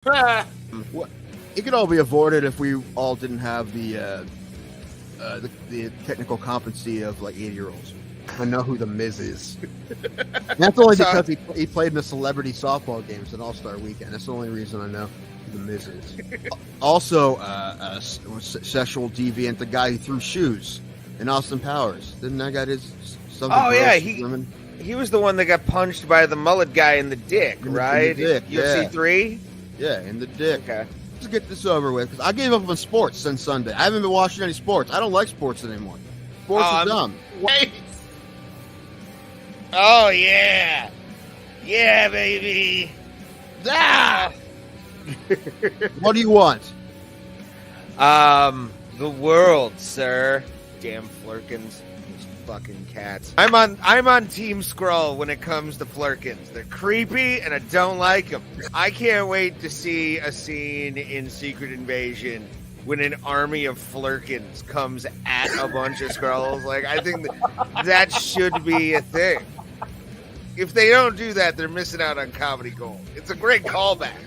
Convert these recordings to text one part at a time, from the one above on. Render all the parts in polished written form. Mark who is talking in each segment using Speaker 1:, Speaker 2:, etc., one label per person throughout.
Speaker 1: What? It could all be avoided if we all didn't have the technical competency of like 80-year-olds. I know who the Miz is. That's only because he played in the celebrity softball games at All-Star Weekend. That's the only reason I know who the Miz is. Also, sexual deviant, the guy who threw shoes in Austin Powers. Didn't that guy his something?
Speaker 2: Oh yeah, he was the one that got punched by the mullet guy in the dick, right?
Speaker 1: In the dick,
Speaker 2: UFC 3?
Speaker 1: Yeah, in the dick.
Speaker 2: Okay.
Speaker 1: Let's get this over with, because I gave up on sports since Sunday. I haven't been watching any sports. I don't like sports anymore. Sports are dumb.
Speaker 2: Wait. Oh, yeah. Yeah, baby. Ah!
Speaker 1: What do you want?
Speaker 2: The world, sir. Damn Flurkins. These fucking cats. I'm on Team Skrull when it comes to Flurkins. They're creepy, and I don't like them. I can't wait to see a scene in Secret Invasion when an army of Flurkins comes at a bunch of Skrulls. Like, I think that should be a thing. If they don't do that, they're missing out on comedy gold. It's a great callback.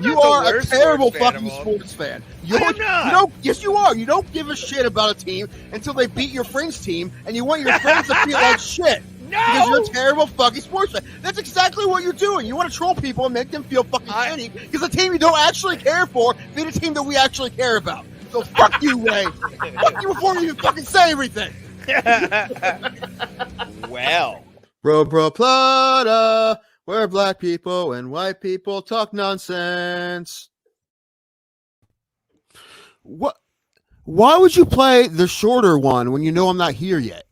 Speaker 1: You are a terrible fucking sports fan.
Speaker 2: I'm not.
Speaker 1: Yes, you are. You don't give a shit about a team until they beat your friend's team, and you want your friends to feel like shit.
Speaker 2: No!
Speaker 1: Because you're a terrible fucking sports fan. That's exactly what you're doing. You want to troll people and make them feel fucking shitty because the team you don't actually care for beat a team that we actually care about. So fuck you, Wayne. Fuck you before you even fucking say everything.
Speaker 2: Well.
Speaker 1: Bro, Plata, where black people and white people talk nonsense. What? Why would you play the shorter one when you know I'm not here yet?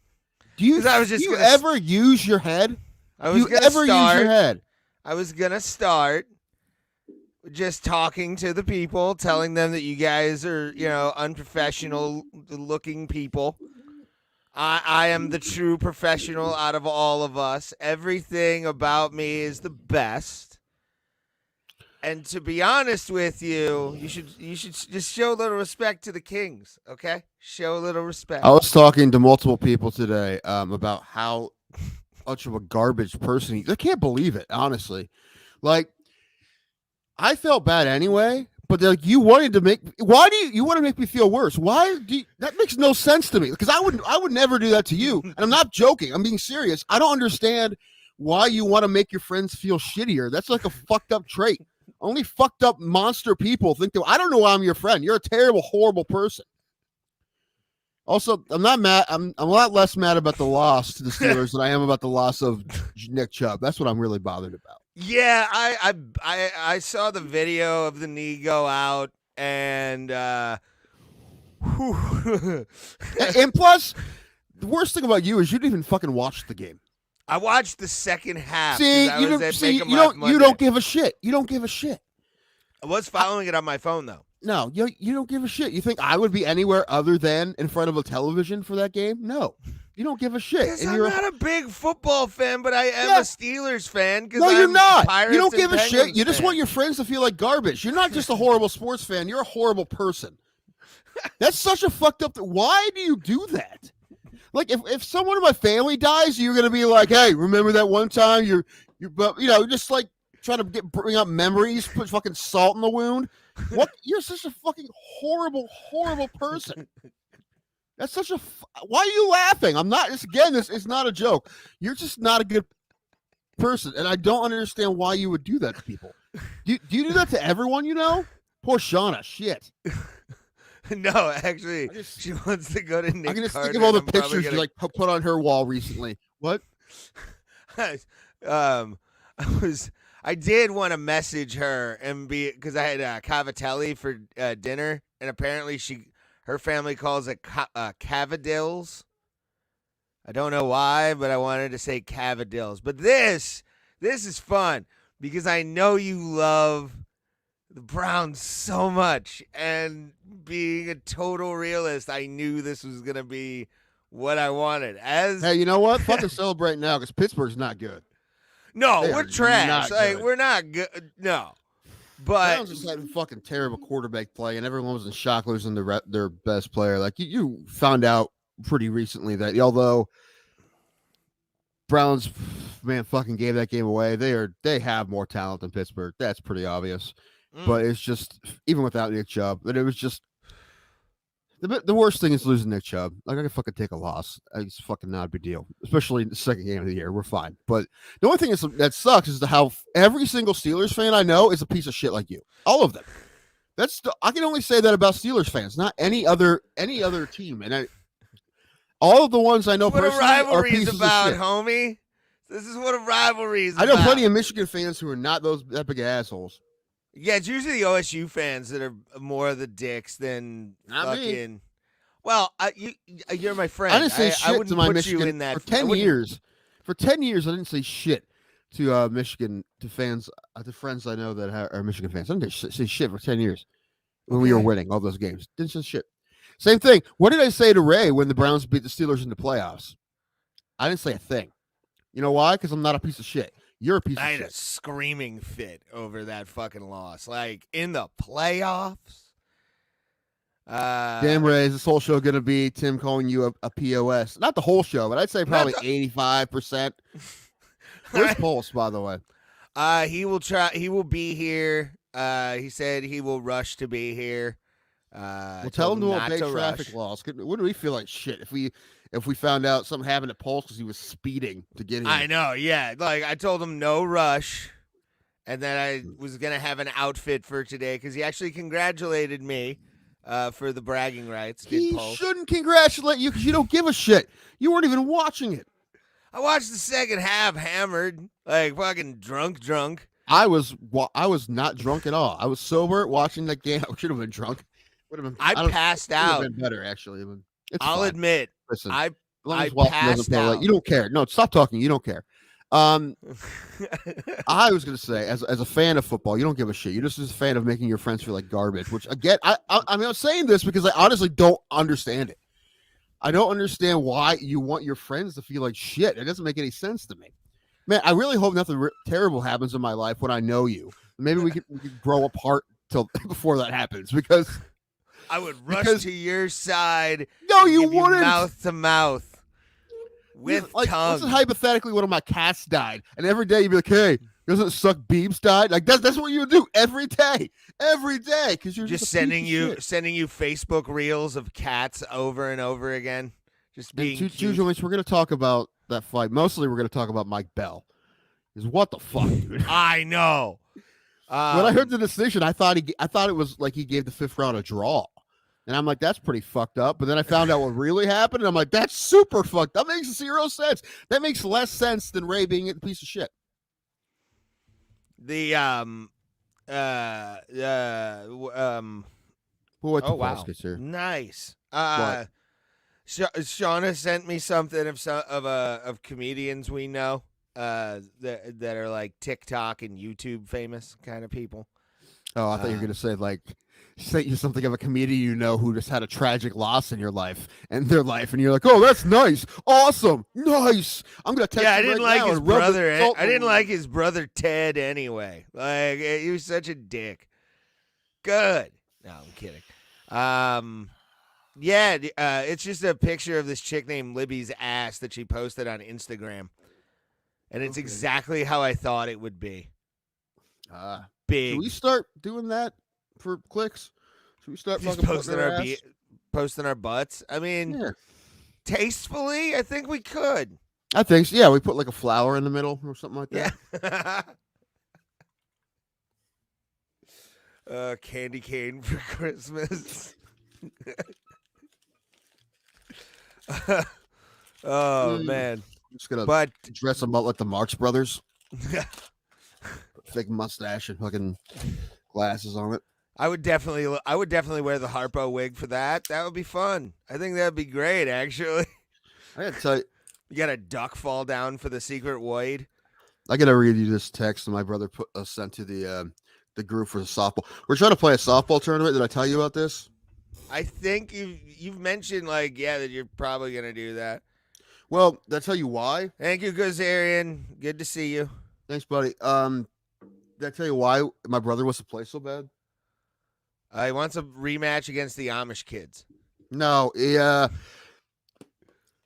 Speaker 1: Do you ever use your head?
Speaker 2: Use your head? I was going to start just talking to the people, telling them that you guys are, unprofessional looking people. I am the true professional out of all of us. Everything about me is the best. And to be honest with you, you should just show a little respect to the kings, okay? Show a little respect.
Speaker 1: I was talking to multiple people today about how much of a garbage person he is. I can't believe it, honestly. Like, I felt bad anyway. But like, you wanted to make. Why do you want to make me feel worse? Why do you, that makes no sense to me? Because I would never do that to you. And I'm not joking. I'm being serious. I don't understand why you want to make your friends feel shittier. That's like a fucked up trait. Only fucked up monster people think that. I don't know why I'm your friend. You're a terrible, horrible person. Also, I'm not mad. I'm a lot less mad about the loss to the Steelers than I am about the loss of Nick Chubb. That's what I'm really bothered about.
Speaker 2: Yeah, I saw the video of the knee go out, and
Speaker 1: and plus, the worst thing about you is you didn't even fucking watch the game.
Speaker 2: I watched the second half.
Speaker 1: See, you don't give a shit. You don't give a shit.
Speaker 2: I was following it on my phone though.
Speaker 1: No, you don't give a shit. You think I would be anywhere other than in front of a television for that game? No. You don't give a shit.
Speaker 2: I'm not a big football fan, but I am a Steelers fan.
Speaker 1: No, you're not.
Speaker 2: Pirates
Speaker 1: you don't give a
Speaker 2: Penguins
Speaker 1: shit. You just want your friends to feel like garbage. You're not just a horrible sports fan. You're a horrible person. That's such a fucked up. Why do you do that? Like, if someone in my family dies, you're gonna be like, hey, remember that one time you're just like trying to bring up memories, put fucking salt in the wound. What? You're such a fucking horrible, horrible person. That's such a. Why are you laughing? I'm not. This is not a joke. You're just not a good person, and I don't understand why you would do that to people. Do you do that to everyone you know? Poor Shauna. Shit.
Speaker 2: No, actually, she wants to go to Nick.
Speaker 1: I can just
Speaker 2: Carter,
Speaker 1: think of all the pictures she like put on her wall recently. What?
Speaker 2: I did want to message her and because I had cavatelli for dinner, and apparently her family calls it cavadills. I don't know why, but I wanted to say cavadills. But this is fun because I know you love the Browns so much, and being a total realist, I knew this was gonna be what I wanted. Hey,
Speaker 1: you know what? Fucking celebrate now because Pittsburgh's not good.
Speaker 2: No, we're trash. We're not good. No. But
Speaker 1: Browns just had fucking terrible quarterback play, and everyone was in shock losing their best player. Like you found out pretty recently that although Browns, man, fucking gave that game away. They have more talent than Pittsburgh. That's pretty obvious. But it's just even without Nick Chubb, but it was just the worst thing is losing Nick Chubb. Like I can fucking take a loss. It's fucking not a big deal, especially in the second game of the year. We're fine. But the only thing that sucks is how every single Steelers fan I know is a piece of shit like you. All of them. I can only say that about Steelers fans, not any other team. And all of the ones I know
Speaker 2: what
Speaker 1: personally
Speaker 2: a rivalry
Speaker 1: are
Speaker 2: is
Speaker 1: pieces
Speaker 2: about,
Speaker 1: of shit.
Speaker 2: homie. This is what a rivalry is
Speaker 1: I know
Speaker 2: about.
Speaker 1: plenty of Michigan fans who are not that big of assholes.
Speaker 2: Yeah, it's usually the OSU fans that are more the dicks than
Speaker 1: Not
Speaker 2: fucking.
Speaker 1: me.
Speaker 2: Well, you're my friend.
Speaker 1: I didn't say shit
Speaker 2: wouldn't
Speaker 1: to my
Speaker 2: put
Speaker 1: Michigan
Speaker 2: you in that
Speaker 1: for 10 years. For 10 years, I didn't say shit to Michigan, to fans, to friends I know that are Michigan fans. I didn't say shit for 10 years when we were winning all those games. Didn't say shit. Same thing. What did I say to Ray when the Browns beat the Steelers in the playoffs? I didn't say a thing. You know why? Because I'm not a piece of shit. You're a piece of shit.
Speaker 2: I had a screaming fit over that fucking loss. Like, in the playoffs?
Speaker 1: Damn, Ray, is this whole show going to be Tim calling you a POS? Not the whole show, but I'd say probably 85%. Where's Pulse, by the way?
Speaker 2: He will try. He will be here. He said he will rush to be here.
Speaker 1: Well, tell him to obey traffic laws. Wouldn't we feel like shit if we found out something happened at Pulse because he was speeding to get here?
Speaker 2: I know, yeah. Like, I told him no rush, and then I was going to have an outfit for today because he actually congratulated me for the bragging rights.
Speaker 1: He shouldn't congratulate you because you don't give a shit. You weren't even watching it.
Speaker 2: I watched the second half hammered, like fucking drunk.
Speaker 1: I was not drunk at all. I was sober watching that game. I should have been drunk.
Speaker 2: I passed out.
Speaker 1: Would have been better, actually.
Speaker 2: I'll
Speaker 1: fine.
Speaker 2: admit.
Speaker 1: Listen,
Speaker 2: I
Speaker 1: passed out. You don't care. No, stop talking. You don't care. I was going to say, as a fan of football, you don't give a shit. You're just a fan of making your friends feel like garbage, which, again, I'm saying this because I honestly don't understand it. I don't understand why you want your friends to feel like shit. It doesn't make any sense to me. Man, I really hope nothing terrible happens in my life when I know you. Maybe we could grow apart till before that happens because
Speaker 2: I would rush to your side.
Speaker 1: No, you wouldn't.
Speaker 2: Mouth to mouth with tongue.
Speaker 1: Listen, hypothetically, one of my cats died, and every day you'd be like, "Hey, doesn't it suck? Beebs died." Like that's what you would do every day, because you're
Speaker 2: just sending you Facebook reels of cats over and over again. Just being
Speaker 1: usually we're going to talk about that fight. Mostly, we're going to talk about Mike Bell. Is what the fuck, dude?
Speaker 2: I know.
Speaker 1: When I heard the decision, I thought it was like he gave the fifth round a draw. And I'm like, that's pretty fucked up. But then I found out what really happened, and I'm like, that's super fucked up. That makes zero sense. That makes less sense than Ray being a piece of shit.
Speaker 2: The
Speaker 1: wow,
Speaker 2: nice. Shauna sent me something of comedians we know that are like TikTok and YouTube famous kind of people.
Speaker 1: Oh, I thought you were gonna say like sent you something of a comedian you know who just had a tragic loss in their life, and you're like, oh, that's nice, awesome, nice. I'm gonna text.
Speaker 2: Yeah, I didn't like his brother. I didn't like his brother Ted anyway. Like, he was such a dick. Good. No, I'm kidding. Yeah, it's just a picture of this chick named Libby's ass that she posted on Instagram, and it's exactly how I thought it would be. Big.
Speaker 1: Should we start doing that for clicks? Should we start
Speaker 2: posting our butts? I mean, tastefully, I think we could.
Speaker 1: I think so. Yeah, we put like a flower in the middle or something like that.
Speaker 2: Yeah. Candy cane for Christmas. Man.
Speaker 1: I'm just gonna dress them up like the Marx Brothers. Fake mustache and fucking glasses on it.
Speaker 2: I would definitely wear the Harpo wig for that. That would be fun. I think that'd be great, actually.
Speaker 1: I gotta tell you,
Speaker 2: you got a duck fall down for the secret void.
Speaker 1: I gotta read you this text that my brother sent to the group for the softball. We're trying to play a softball tournament. Did I tell you about this?
Speaker 2: I think you've mentioned that you're probably gonna do that.
Speaker 1: Well, did I tell you why?
Speaker 2: Thank you, Gazarian. Good to see you.
Speaker 1: Thanks, buddy. Did I tell you why my brother wants to play so bad?
Speaker 2: He wants a rematch against the Amish kids.
Speaker 1: No,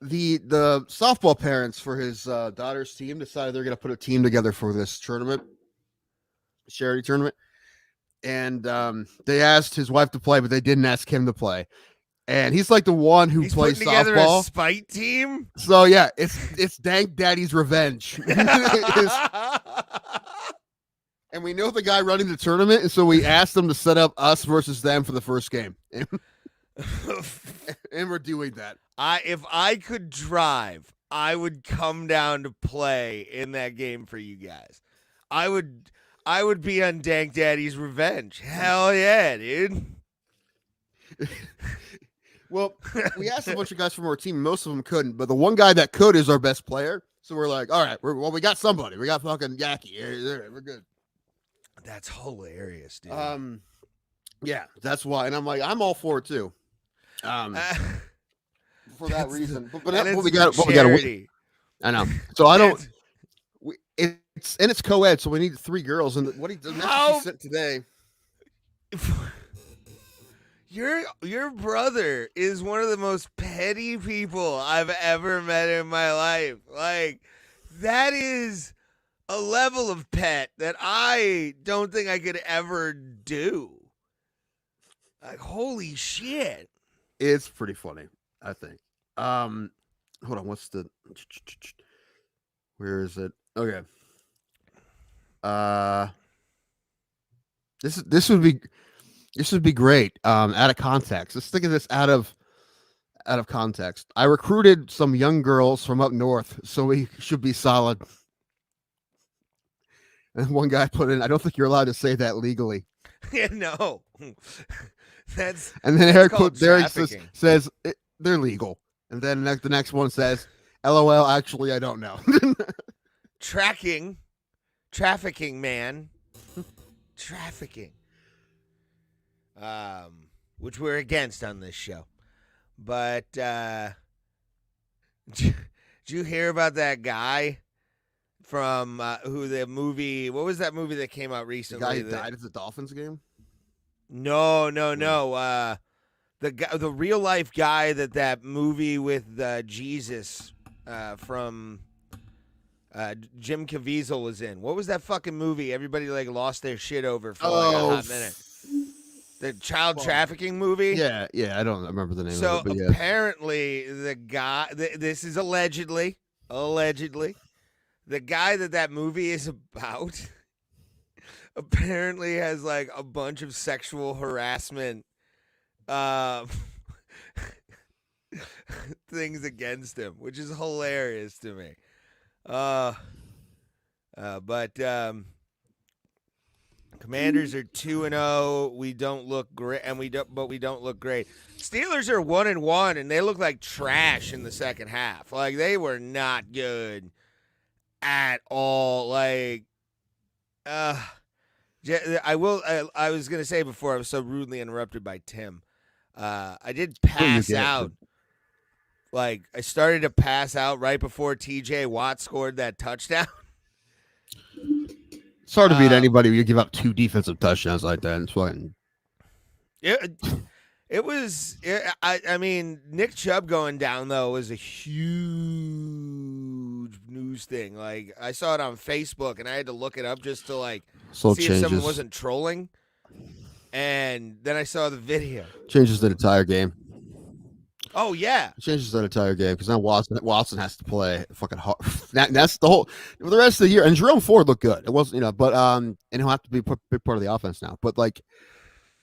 Speaker 1: the softball parents for his daughter's team decided they're going to put a team together for this tournament, charity tournament, and they asked his wife to play, but they didn't ask him to play. And he's like the one who
Speaker 2: He's
Speaker 1: plays
Speaker 2: putting together a
Speaker 1: softball.
Speaker 2: spite team.
Speaker 1: So yeah, it's Dank Daddy's revenge. And we know the guy running the tournament, and so we asked him to set up us versus them for the first game. And we're doing that.
Speaker 2: If I could drive, I would come down to play in that game for you guys. I would be on Dank Daddy's revenge. Hell yeah, dude.
Speaker 1: Well, we asked a bunch of guys from our team. Most of them couldn't, but the one guy that could is our best player. So we're like, all right, we got somebody. We got fucking Yaki. We're good.
Speaker 2: That's hilarious, dude.
Speaker 1: Yeah, that's why. And I'm like, I'm all for it too. For that reason. But we got to. I know. So I don't. It's co-ed, so we need 3 girls. And what he sent today.
Speaker 2: Your brother is one of the most petty people I've ever met in my life. Like, that is a level of pet that I don't think I could ever do. Like, holy shit.
Speaker 1: It's pretty funny, I think. Hold on, where is it? Okay. This would be great. Out of context. Let's think of this out of context. I recruited some young girls from up north, so we should be solid. And one guy put in, I don't think you're allowed to say that legally.
Speaker 2: Yeah, no. That's
Speaker 1: and then Eric says they're legal. And then the next one says, LOL, actually, I don't know.
Speaker 2: Trafficking, man. Trafficking. Which we're against on this show. But did you hear about that guy from who the movie? What was that movie that came out recently?
Speaker 1: The guy who died at the Dolphins game?
Speaker 2: No. The real life guy that movie with Jesus from Jim Caviezel was in. What was that fucking movie? Everybody like lost their shit over for like a hot minute. The child trafficking movie?
Speaker 1: Yeah, I don't remember the name of it.
Speaker 2: So
Speaker 1: But
Speaker 2: apparently the guy, this is allegedly, the guy that movie is about apparently has like a bunch of sexual harassment things against him, which is hilarious to me. But Commanders are 2-0. We don't look great, but we don't look great. Steelers are 1-1, and they look like trash in the second half. Like, they were not good at all. Like, I was gonna say before I was so rudely interrupted by Tim. I did pass out. Like, I started to pass out right before T.J. Watt scored that touchdown.
Speaker 1: It's hard to beat anybody when you give up 2 defensive touchdowns like that. It's fucking.
Speaker 2: It was. I mean, Nick Chubb going down though was a huge news thing. Like, I saw it on Facebook and I had to look it up just to like see if someone wasn't trolling. And then I saw the video.
Speaker 1: Changes the entire game.
Speaker 2: Oh yeah,
Speaker 1: it changes the entire game because now Watson has to play fucking hard. That's the whole for the rest of the year. And Jerome Ford looked good. It wasn't, but and he'll have to be a big part of the offense now. But like,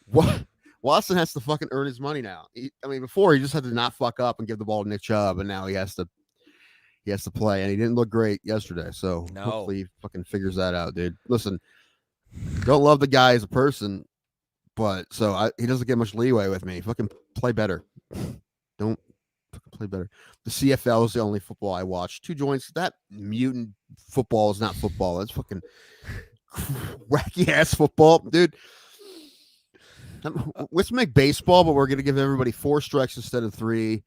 Speaker 1: what Watson has to fucking earn his money now. Before he just had to not fuck up and give the ball to Nick Chubb, and now he has to play. And he didn't look great yesterday. So hopefully he fucking figures that out, dude. Listen, don't love the guy as a person, but he doesn't get much leeway with me. Fucking play better. Don't play better. The CFL is the only football I watch. 2 joints. That mutant football is not football. That's fucking wacky ass football, dude. Let's make baseball, but we're gonna give everybody 4 strikes instead of 3.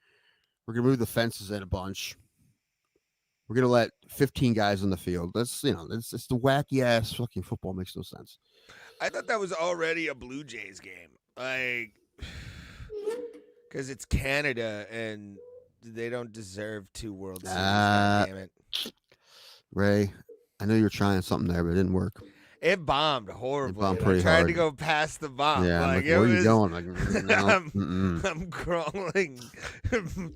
Speaker 1: We're gonna move the fences in a bunch. We're gonna let 15 guys on the field. That's it's the wacky ass fucking football. Makes no sense.
Speaker 2: I thought that was already a Blue Jays game. Like. Because it's Canada and deserve 2 World Series. God damn it.
Speaker 1: Ray, I know you were trying something there, but it didn't work.
Speaker 2: It bombed horribly.
Speaker 1: bombed
Speaker 2: I
Speaker 1: pretty
Speaker 2: tried
Speaker 1: hard.
Speaker 2: to go past the bomb.
Speaker 1: Yeah, I'm
Speaker 2: like,
Speaker 1: like,
Speaker 2: it
Speaker 1: where are you
Speaker 2: was,
Speaker 1: going? Like, no,
Speaker 2: I'm crawling,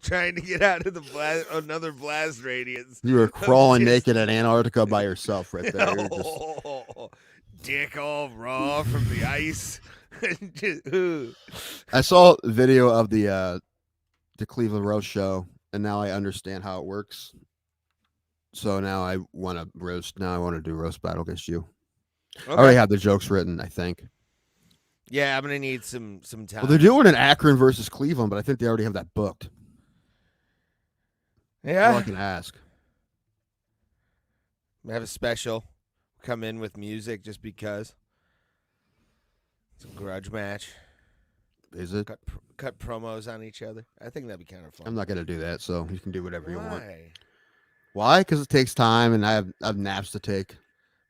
Speaker 2: trying to get out of the another blast radius.
Speaker 1: You were crawling
Speaker 2: just-
Speaker 1: naked in Antarctica by yourself right there. You're just,
Speaker 2: Dick all raw from the ice.
Speaker 1: I saw a video of the Cleveland roast show, and now I understand how it works. So now I want to roast. Now I want to do roast battle against you.
Speaker 2: Okay.
Speaker 1: I already have the jokes written, I think.
Speaker 2: Yeah, I'm gonna need some time.
Speaker 1: Well, they're doing an Akron versus Cleveland, but I think they already have that booked.
Speaker 2: Yeah,
Speaker 1: All I can ask.
Speaker 2: We have a special. Come in with music just because. It's a grudge match.
Speaker 1: Is it?
Speaker 2: Cut promos on each other. I think that'd be kind of fun.
Speaker 1: I'm not gonna do that, so you can do whatever you want.
Speaker 2: Why?
Speaker 1: Why? Because it takes time, and I have naps to take.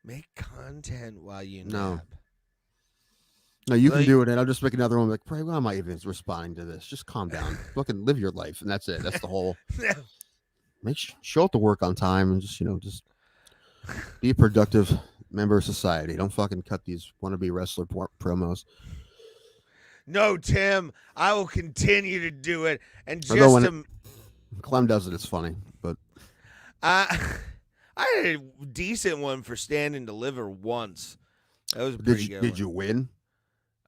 Speaker 2: Make content while you
Speaker 1: No.
Speaker 2: nap.
Speaker 1: No, you can do it, and I'll just make another one. Like, why am I even responding to this? Just calm down. Fucking live your life, and that's it. That's the whole. Show up to work on time, and just be a productive member of society. Don't fucking cut these wannabe wrestler promos.
Speaker 2: No, Tim, I will continue to do it, and
Speaker 1: Although
Speaker 2: just
Speaker 1: when Clem does it, it's funny, but
Speaker 2: I had a decent one for Stand and Deliver once. That was a pretty good.
Speaker 1: Did you win?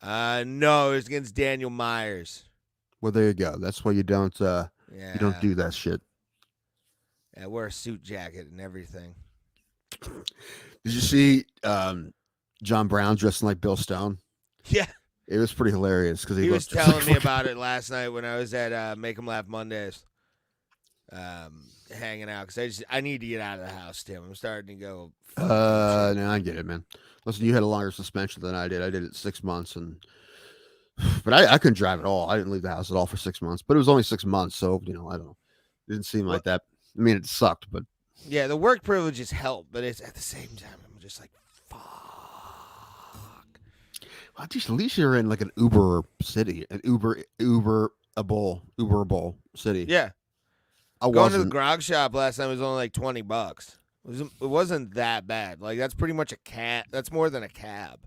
Speaker 2: No, it was against Daniel Myers.
Speaker 1: Well, there you go. That's why you don't.
Speaker 2: Yeah,
Speaker 1: You don't do that shit.
Speaker 2: I wear a suit jacket and everything.
Speaker 1: Did you see John Brown dressing like Bill Stone?
Speaker 2: Yeah.
Speaker 1: It was pretty hilarious because
Speaker 2: he was telling me about it last night when I was at Make 'em Laugh Mondays, hanging out. Because I need to get out of the house, Tim. I'm starting to go.
Speaker 1: No, I get it, man. Listen, you had a longer suspension than I did. I did it 6 months, but I couldn't drive at all. I didn't leave the house at all for 6 months. But it was only 6 months, so I don't know. It didn't seem like that. I mean, it sucked, but
Speaker 2: yeah, the work privileges help, but it's at the same time I'm just like, fuck.
Speaker 1: Well, at least you're in like an Uber city, an Uberable city.
Speaker 2: Yeah, going to the grog shop last time was only like $20. It wasn't that bad. Like that's pretty much a cab. That's more than a cab.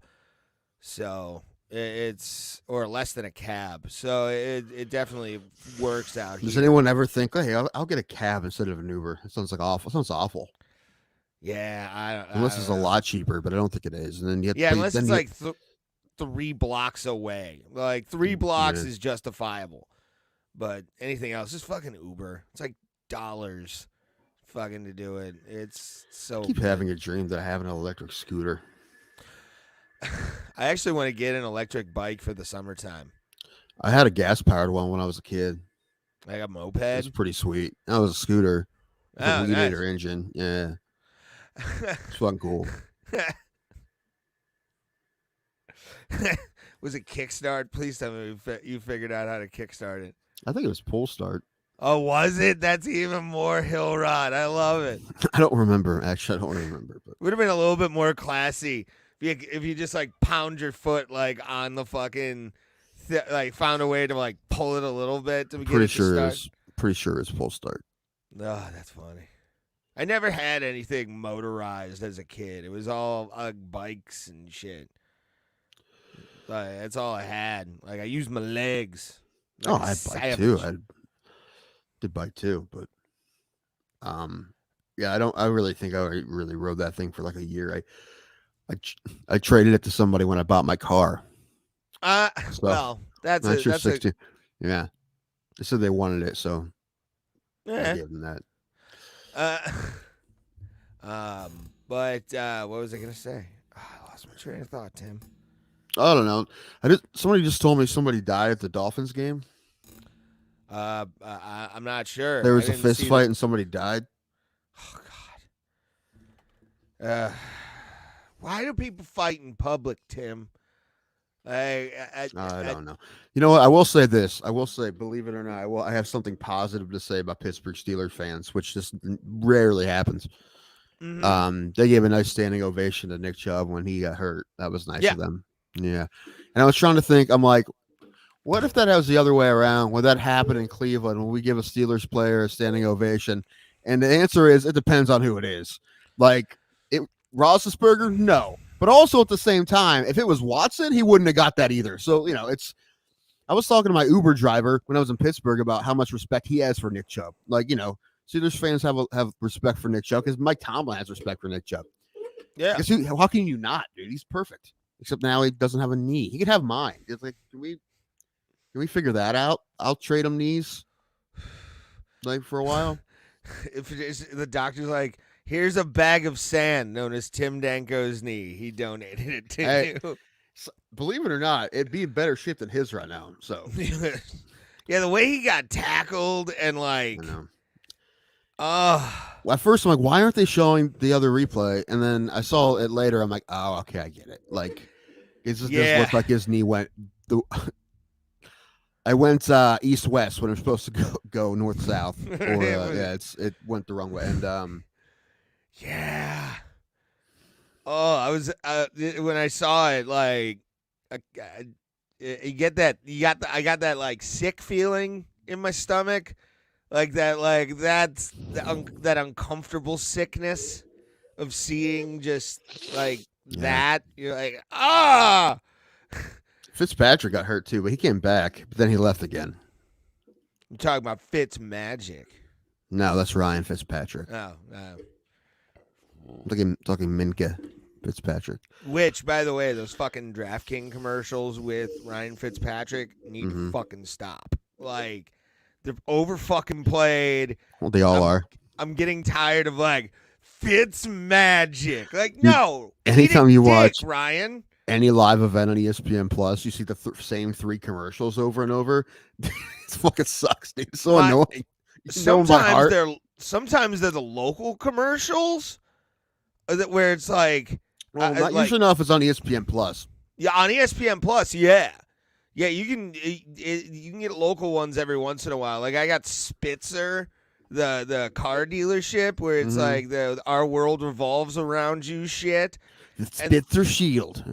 Speaker 2: So it's or less than a cab. So it definitely works out.
Speaker 1: Does anyone ever think, hey, I'll get a cab instead of an Uber? It sounds like awful. It sounds awful.
Speaker 2: Yeah,
Speaker 1: unless it's a lot cheaper, but I don't think it is. And then
Speaker 2: unless it's like 3 blocks away. Like 3 blocks is justifiable, but anything else is fucking Uber. It's like dollars, fucking to do it. It's so.
Speaker 1: I keep having a dream that I have an electric scooter.
Speaker 2: I actually want to get an electric bike for the summertime.
Speaker 1: I had a gas-powered one when I was a kid.
Speaker 2: Like a moped?
Speaker 1: It was pretty sweet. That was a scooter.
Speaker 2: Oh,
Speaker 1: a liter engine. Yeah. It's fucking cool.
Speaker 2: Was it kickstart? Please tell me you figured out how to kickstart it.
Speaker 1: I think it was pull start.
Speaker 2: Oh, was it? That's even more hill rod. I love it.
Speaker 1: I don't remember. Actually, I don't remember. But
Speaker 2: would have been a little bit more classy if you just like pound your foot like on the fucking like found a way to like pull it a little bit to get it to start.
Speaker 1: Pretty sure it's full start.
Speaker 2: Oh, that's funny. I never had anything motorized as a kid. It was all bikes and shit. That's all I had. Like I used my legs. Like
Speaker 1: I had bike too. I did bike too, but yeah, I really think I really rode that thing for like a year. I traded it to somebody when I bought my car.
Speaker 2: Well, that's
Speaker 1: 60. Yeah, they said they wanted it, so I gave them that.
Speaker 2: But what was I gonna say? Oh, I lost my train of thought, Tim.
Speaker 1: I don't know. Somebody just told me somebody died at the Dolphins game.
Speaker 2: I'm not sure.
Speaker 1: There was a fist fight and somebody died.
Speaker 2: Oh God. Why do people fight in public, Tim? I
Speaker 1: don't know. You know what? I will say this. I will say, believe it or not, I have something positive to say about Pittsburgh Steelers fans, which just rarely happens. Mm-hmm. They gave a nice standing ovation to Nick Chubb when he got hurt. That was nice of them. Yeah. And I was trying to think, I'm like, What if that was the other way around? Would that happen in Cleveland when we give a Steelers player a standing ovation? And the answer is it depends on who it is. Like Roethlisberger, no. But also at the same time, if it was Watson, he wouldn't have got that either. So it's. I was talking to my Uber driver when I was in Pittsburgh about how much respect he has for Nick Chubb. Like Steelers fans have respect for Nick Chubb because Mike Tomlin has respect for Nick Chubb.
Speaker 2: Yeah.
Speaker 1: How can you not, dude? He's perfect. Except now he doesn't have a knee. He could have mine. It's like, can we figure that out? I'll trade him knees, like for a while.
Speaker 2: If it is, the doctor's like, here's a bag of sand known as Tim Danko's knee. He donated it to you.
Speaker 1: Believe it or not, it'd be in better shape than his right now. So
Speaker 2: yeah, the way he got tackled and like,
Speaker 1: well, at first I'm like, why aren't they showing the other replay? And then I saw it later. I'm like, oh, okay, I get it. Like, it just looked like his knee went. I went east west when I'm supposed to go north south, or it went the wrong way. And
Speaker 2: yeah. Oh, I was when I saw it, like, you get that. I got that like sick feeling in my stomach, like that's that uncomfortable sickness of seeing just like that. You're like, ah.
Speaker 1: Fitzpatrick got hurt too, but he came back. But then he left again.
Speaker 2: I'm talking about Fitz Magic.
Speaker 1: No, that's Ryan Fitzpatrick.
Speaker 2: Oh,
Speaker 1: talking Minka Fitzpatrick.
Speaker 2: Which, by the way, those fucking DraftKings commercials with Ryan Fitzpatrick need to fucking stop. Like, they're over fucking played.
Speaker 1: Well, they all are.
Speaker 2: I'm getting tired of like Fitz Magic. Like, no.
Speaker 1: Anytime you watch
Speaker 2: Ryan,
Speaker 1: any live event on ESPN Plus, you see the same three commercials over and over. It fucking sucks, dude. It's so annoying.
Speaker 2: Sometimes they're the local commercials where it's like,
Speaker 1: not usually enough. It's on ESPN Plus.
Speaker 2: Yeah, on ESPN Plus, yeah, you can get local ones every once in a while. Like I got Spitzer, the car dealership, where it's like our world revolves around you shit.
Speaker 1: Spitzer Shield.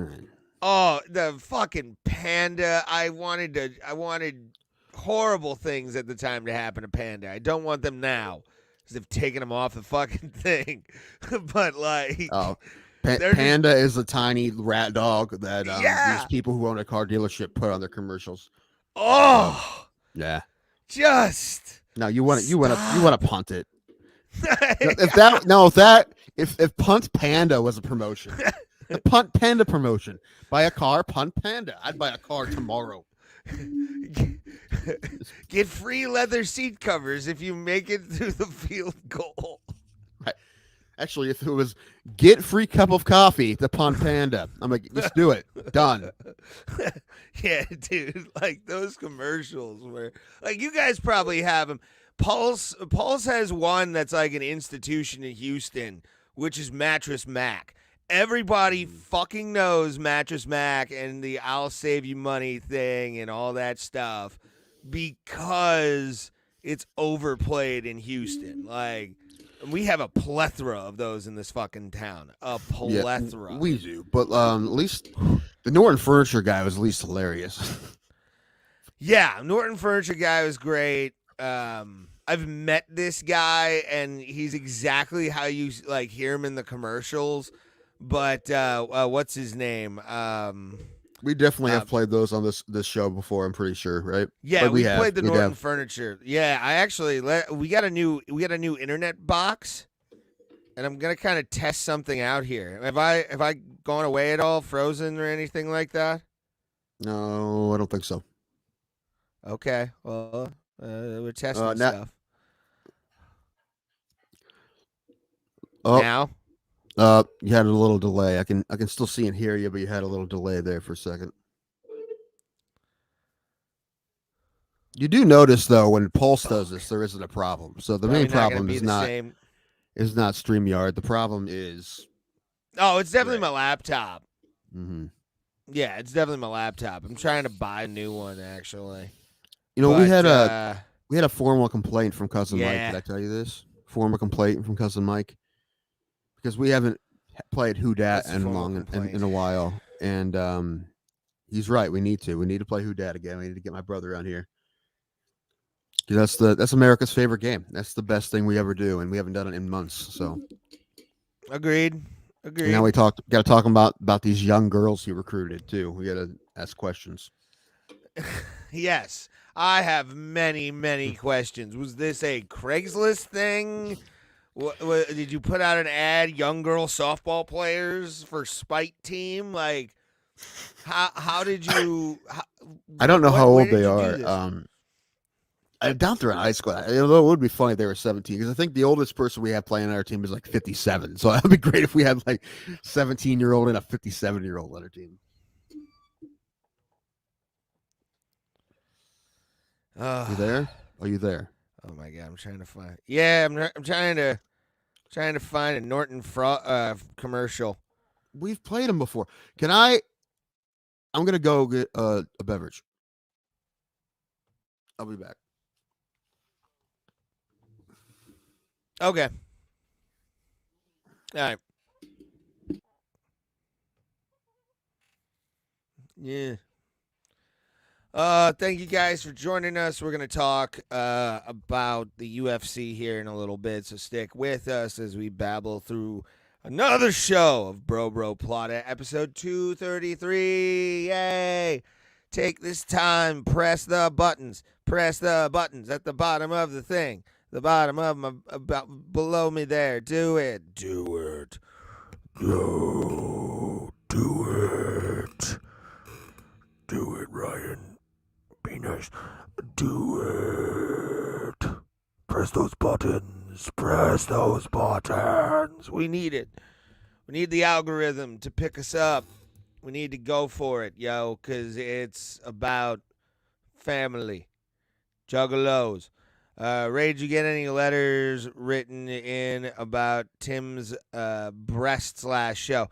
Speaker 2: Oh, the fucking Panda! I wanted horrible things at the time to happen to Panda. I don't want them now because they've taken them off the fucking thing. But like,
Speaker 1: Panda is a tiny rat dog that these people who own a car dealership put on their commercials.
Speaker 2: Oh,
Speaker 1: yeah.
Speaker 2: Just
Speaker 1: no, you want to punt it. If Punt Panda was a promotion, the Punt Panda promotion, buy a car, Punt Panda. I'd buy a car tomorrow.
Speaker 2: Get free leather seat covers if you make it through the field goal.
Speaker 1: Right. Actually, if it was get free cup of coffee, the Punt Panda, I'm like, let's do it. Done.
Speaker 2: Yeah, dude. Like those commercials where, like, you guys probably have them. Pulse has one that's like an institution in Houston, which is Mattress Mac. Everybody fucking knows Mattress Mac and the I'll save you money thing and all that stuff because it's overplayed in Houston. Like, we have a plethora of those in this fucking town. A plethora.
Speaker 1: Yeah, we do. But at least the Norton Furniture guy was at least hilarious.
Speaker 2: Yeah, Norton Furniture guy was great. I've met this guy, and he's exactly how you like hear him in the commercials. But what's his name?
Speaker 1: We definitely have played those on this show before. I'm pretty sure, right?
Speaker 2: Yeah, we played the Norton Furniture. Yeah, I actually we got a new internet box, and I'm gonna kind of test something out here. Have I gone away at all, frozen or anything like that?
Speaker 1: No, I don't think so.
Speaker 2: Okay, well, we're testing stuff. Now.
Speaker 1: You had a little delay. I can still see and hear you, but you had a little delay there for a second. You do notice though when Pulse does this, there isn't a problem. So the main problem is not StreamYard. The problem is
Speaker 2: it's definitely my laptop.
Speaker 1: Mm-hmm.
Speaker 2: Yeah, it's definitely my laptop. I'm trying to buy a new one actually.
Speaker 1: You know, we had a formal complaint from Cousin Mike. Did I tell you this? Formal complaint from Cousin Mike. Because we haven't played Who Dat in a while, and He's right. We need to. We need to play Who Dat again. We need to get my brother on here. That's America's favorite game. That's the best thing we ever do, and we haven't done it in months. So
Speaker 2: Agreed.
Speaker 1: and now we got to talk about these young girls he recruited too. We got to ask questions.
Speaker 2: Yes, I have many questions. Was this a Craigslist thing? Did you put out an ad? Young girl softball players for spite team? Like, how did you?
Speaker 1: I don't know how old they are. I doubt they're in high school. Although it would be funny if they were 17, because I think the oldest person we have playing on our team is like 57. So that would be great if we had like 17-year-old and a 57-year-old on our team. You there? Are you there?
Speaker 2: Oh my god, I'm trying to find. Yeah, I'm trying to find a Norton commercial.
Speaker 1: We've played them before. I'm gonna go get a beverage. I'll be back.
Speaker 2: Okay. All right. Yeah. Thank you guys for joining us. We're gonna talk about the UFC here in a little bit, so stick with us as we babble through another show of Bro Plata, episode 233. Yay! Take this time, press the buttons at the bottom of the thing, the bottom of my below me there. Do it. No, do it. Do it, Ryan. Be nice. Do it. Press those buttons. We need it. We need the algorithm to pick us up. We need to go for it, yo, because it's about family. Juggalos. Ray, did you get any letters written in about Tim's breasts last show?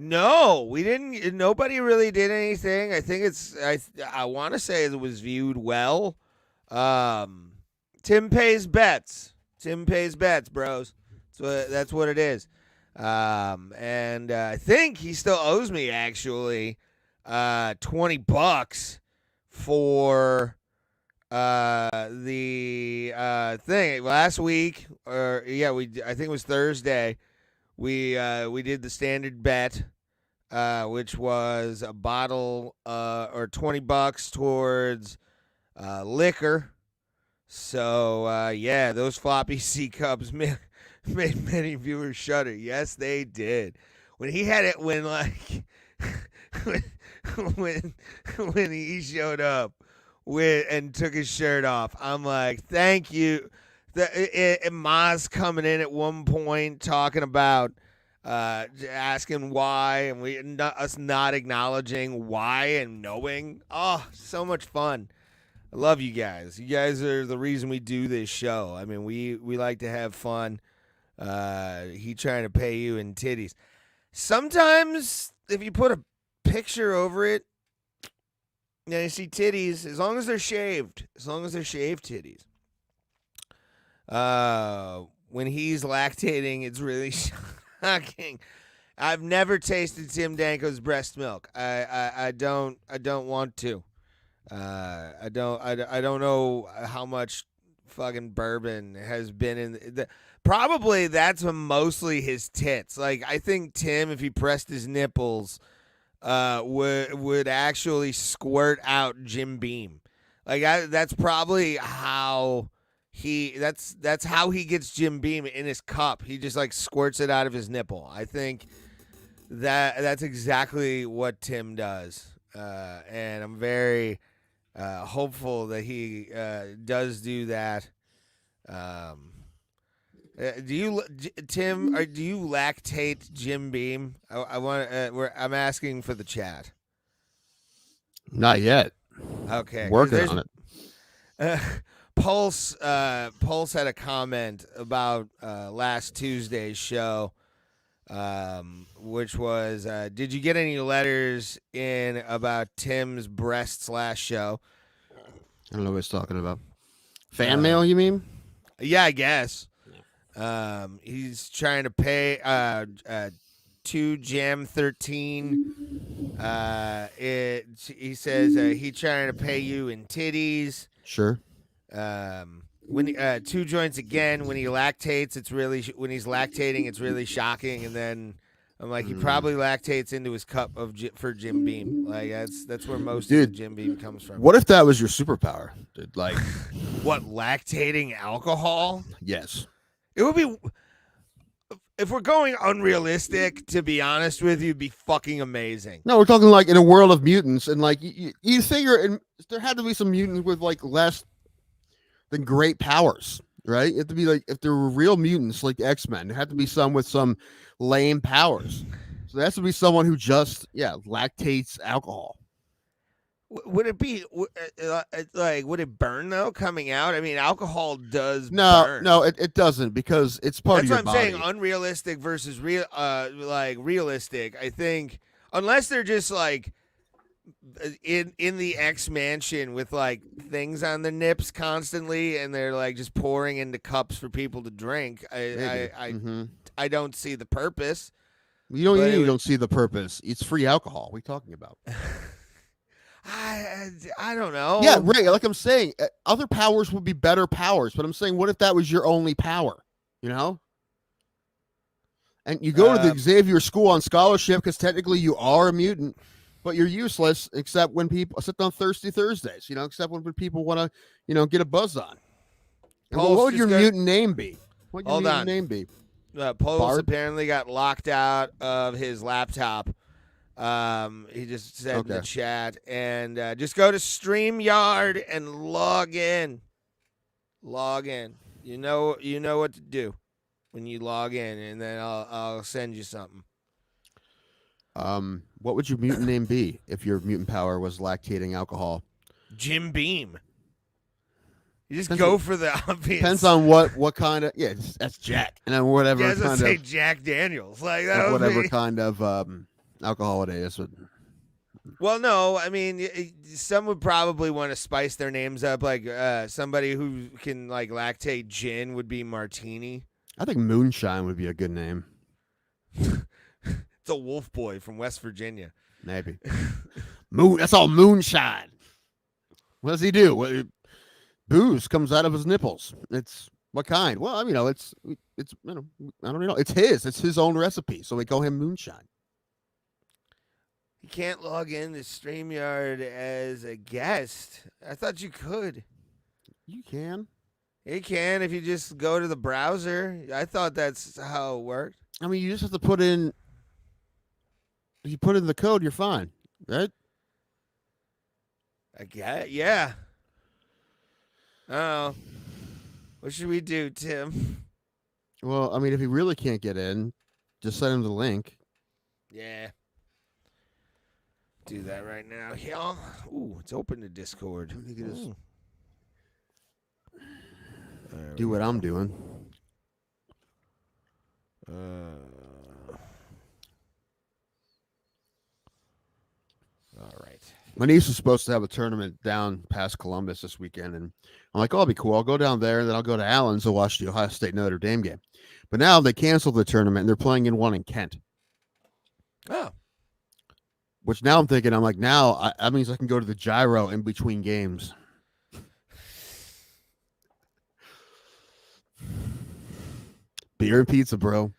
Speaker 2: No, we didn't. Nobody really did anything. I think I want to say it was viewed well. Tim pays bets. Bros. That's what it is. And I think he still owes me actually $20 for the thing last week. I think it was Thursday. We did the standard bet, which was a bottle or $20 towards liquor. So those floppy C cups made many viewers shudder. Yes, they did. When he had it, when he showed up and took his shirt off, I'm like, thank you. Maz coming in at one point talking about asking why, and us not acknowledging why and knowing. Oh, so much fun. I love you guys. You guys are the reason we do this show. I mean, we like to have fun. He trying to pay you in titties. Sometimes if you put a picture over it, you see titties, as long as they're shaved titties. When he's lactating, it's really shocking. I've never tasted Tim Danko's breast milk. I don't want to. I don't know how much fucking bourbon has been in probably that's mostly his tits. Like, I think Tim, if he pressed his nipples, would actually squirt out Jim Beam. Like, that's probably how that's how he gets Jim Beam in his cup. He just like squirts it out of his nipple. I think that's exactly what Tim does. And I'm very hopeful that he does do that. Do you, Tim? Do you lactate Jim Beam? I'm asking for the chat.
Speaker 1: Not yet.
Speaker 2: Okay,
Speaker 1: working on it.
Speaker 2: Pulse had a comment about last Tuesday's show, which was, did you get any letters in about Tim's breasts last show?
Speaker 1: I don't know what he's talking about. Fan mail, you mean?
Speaker 2: Yeah, I guess. He's trying to pay 2 Jam 13. He says he trying to pay you in titties.
Speaker 1: Sure.
Speaker 2: When 2 joints again. When he lactates, when he's lactating, it's really shocking. And then I'm like, he probably lactates into his cup for Jim Beam. Like that's where most of the Jim Beam comes from.
Speaker 1: What if that was your superpower? Dude? Like,
Speaker 2: what, lactating alcohol?
Speaker 1: Yes.
Speaker 2: It would be. If we're going unrealistic, to be honest with you, it'd be fucking amazing.
Speaker 1: No, we're talking like in a world of mutants, and like you figure, there had to be some mutants with like less than great powers, right? It had to be like, if there were real mutants like the X-Men, there had to be some with some lame powers. So there has to be someone who just lactates alcohol.
Speaker 2: Would it be like, would it burn though coming out? I mean, alcohol does burn.
Speaker 1: No, it doesn't, because it's part of your body.
Speaker 2: That's what I'm saying. Unrealistic versus realistic. I think unless they're just like in the X mansion with like things on the nips constantly, and they're like just pouring into cups for people to drink. I don't see the purpose.
Speaker 1: You don't see the purpose. It's free alcohol. What are you talking about?
Speaker 2: I don't know.
Speaker 1: Yeah, right. Like I'm saying, other powers would be better powers, but I'm saying, what if that was your only power? You know? And you go to the Xavier School on scholarship because technically you are a mutant, but you're useless except on Thirsty Thursdays, except when people want to, get a buzz on. And what would your mutant name be? What would your mutant name be?
Speaker 2: Pulse apparently got locked out of his laptop. He just said in the chat, and just go to StreamYard and log in. Log in. You know what to do when you log in, and then I'll send you something.
Speaker 1: What would your mutant name be if your mutant power was lactating alcohol?
Speaker 2: Jim Beam. You just go for the obvious.
Speaker 1: Depends on what kind of. Yeah, that's Jack, and then whatever.
Speaker 2: Yeah, I was gonna say Jack Daniels, like that.
Speaker 1: Whatever kind of alcohol it is.
Speaker 2: Well, no, I mean, some would probably want to spice their names up. Like somebody who can like lactate gin would be Martini.
Speaker 1: I think Moonshine would be a good name.
Speaker 2: It's a wolf boy from West Virginia.
Speaker 1: Maybe. That's all Moonshine. What does he do? Booze comes out of his nipples. It's what kind? Well, it's I don't know. It's his own recipe, so we call him Moonshine.
Speaker 2: You can't log in to StreamYard as a guest. I thought you could.
Speaker 1: You can.
Speaker 2: You can if you just go to the browser. I thought that's how it worked.
Speaker 1: I mean, you just have to put in. If you put in the code, you're fine, right?
Speaker 2: I guess, yeah. Oh, what should we do, Tim?
Speaker 1: Well, I mean, if he really can't get in, just send him the link.
Speaker 2: Yeah. Do that right now. Yeah. Ooh, it's open to Discord.
Speaker 1: Do what I'm doing.
Speaker 2: All right.
Speaker 1: My niece was supposed to have a tournament down past Columbus this weekend, and I'm like, "Oh, it'll be cool. I'll go down there, and then I'll go to Allen's to watch the Ohio State Notre Dame game." But now they canceled the tournament, and they're playing in one in Kent.
Speaker 2: Oh.
Speaker 1: Which now I'm thinking, I'm like, now that means I can go to the gyro in between games. Beer and pizza, bro.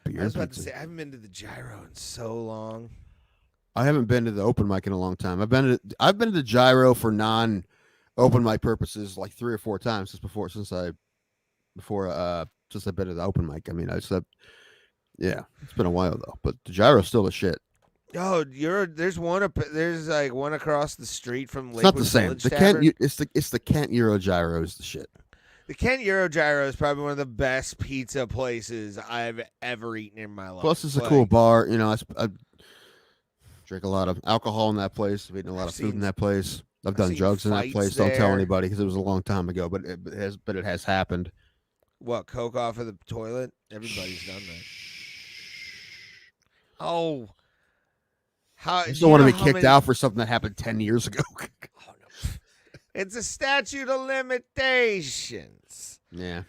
Speaker 2: I was about to say, I haven't been to the gyro in so long.
Speaker 1: I haven't been to the open mic in a long time. I've been to the gyro for non-open mic purposes like 3 or 4 times since I've been to the open mic. I mean, it's been a while though. But the gyro's still the shit.
Speaker 2: Oh, there's like one across the street from Lakewood.
Speaker 1: It's not the same.
Speaker 2: Village
Speaker 1: The
Speaker 2: Tavern.
Speaker 1: it's the Kent Euro gyro is the shit.
Speaker 2: The Kent Euro Gyro is probably one of the best pizza places I've ever eaten in my life.
Speaker 1: Plus, it's a cool bar. I drink a lot of alcohol in that place. I've eaten a lot of food in that place. I've done drugs in that place. Don't tell anybody because it was a long time ago, but it has happened.
Speaker 2: What, coke off of the toilet? Everybody's done that. Oh.
Speaker 1: I just don't want to be kicked out for something that happened 10 years ago.
Speaker 2: Oh, no. It's a statute of limitations.
Speaker 1: Yeah,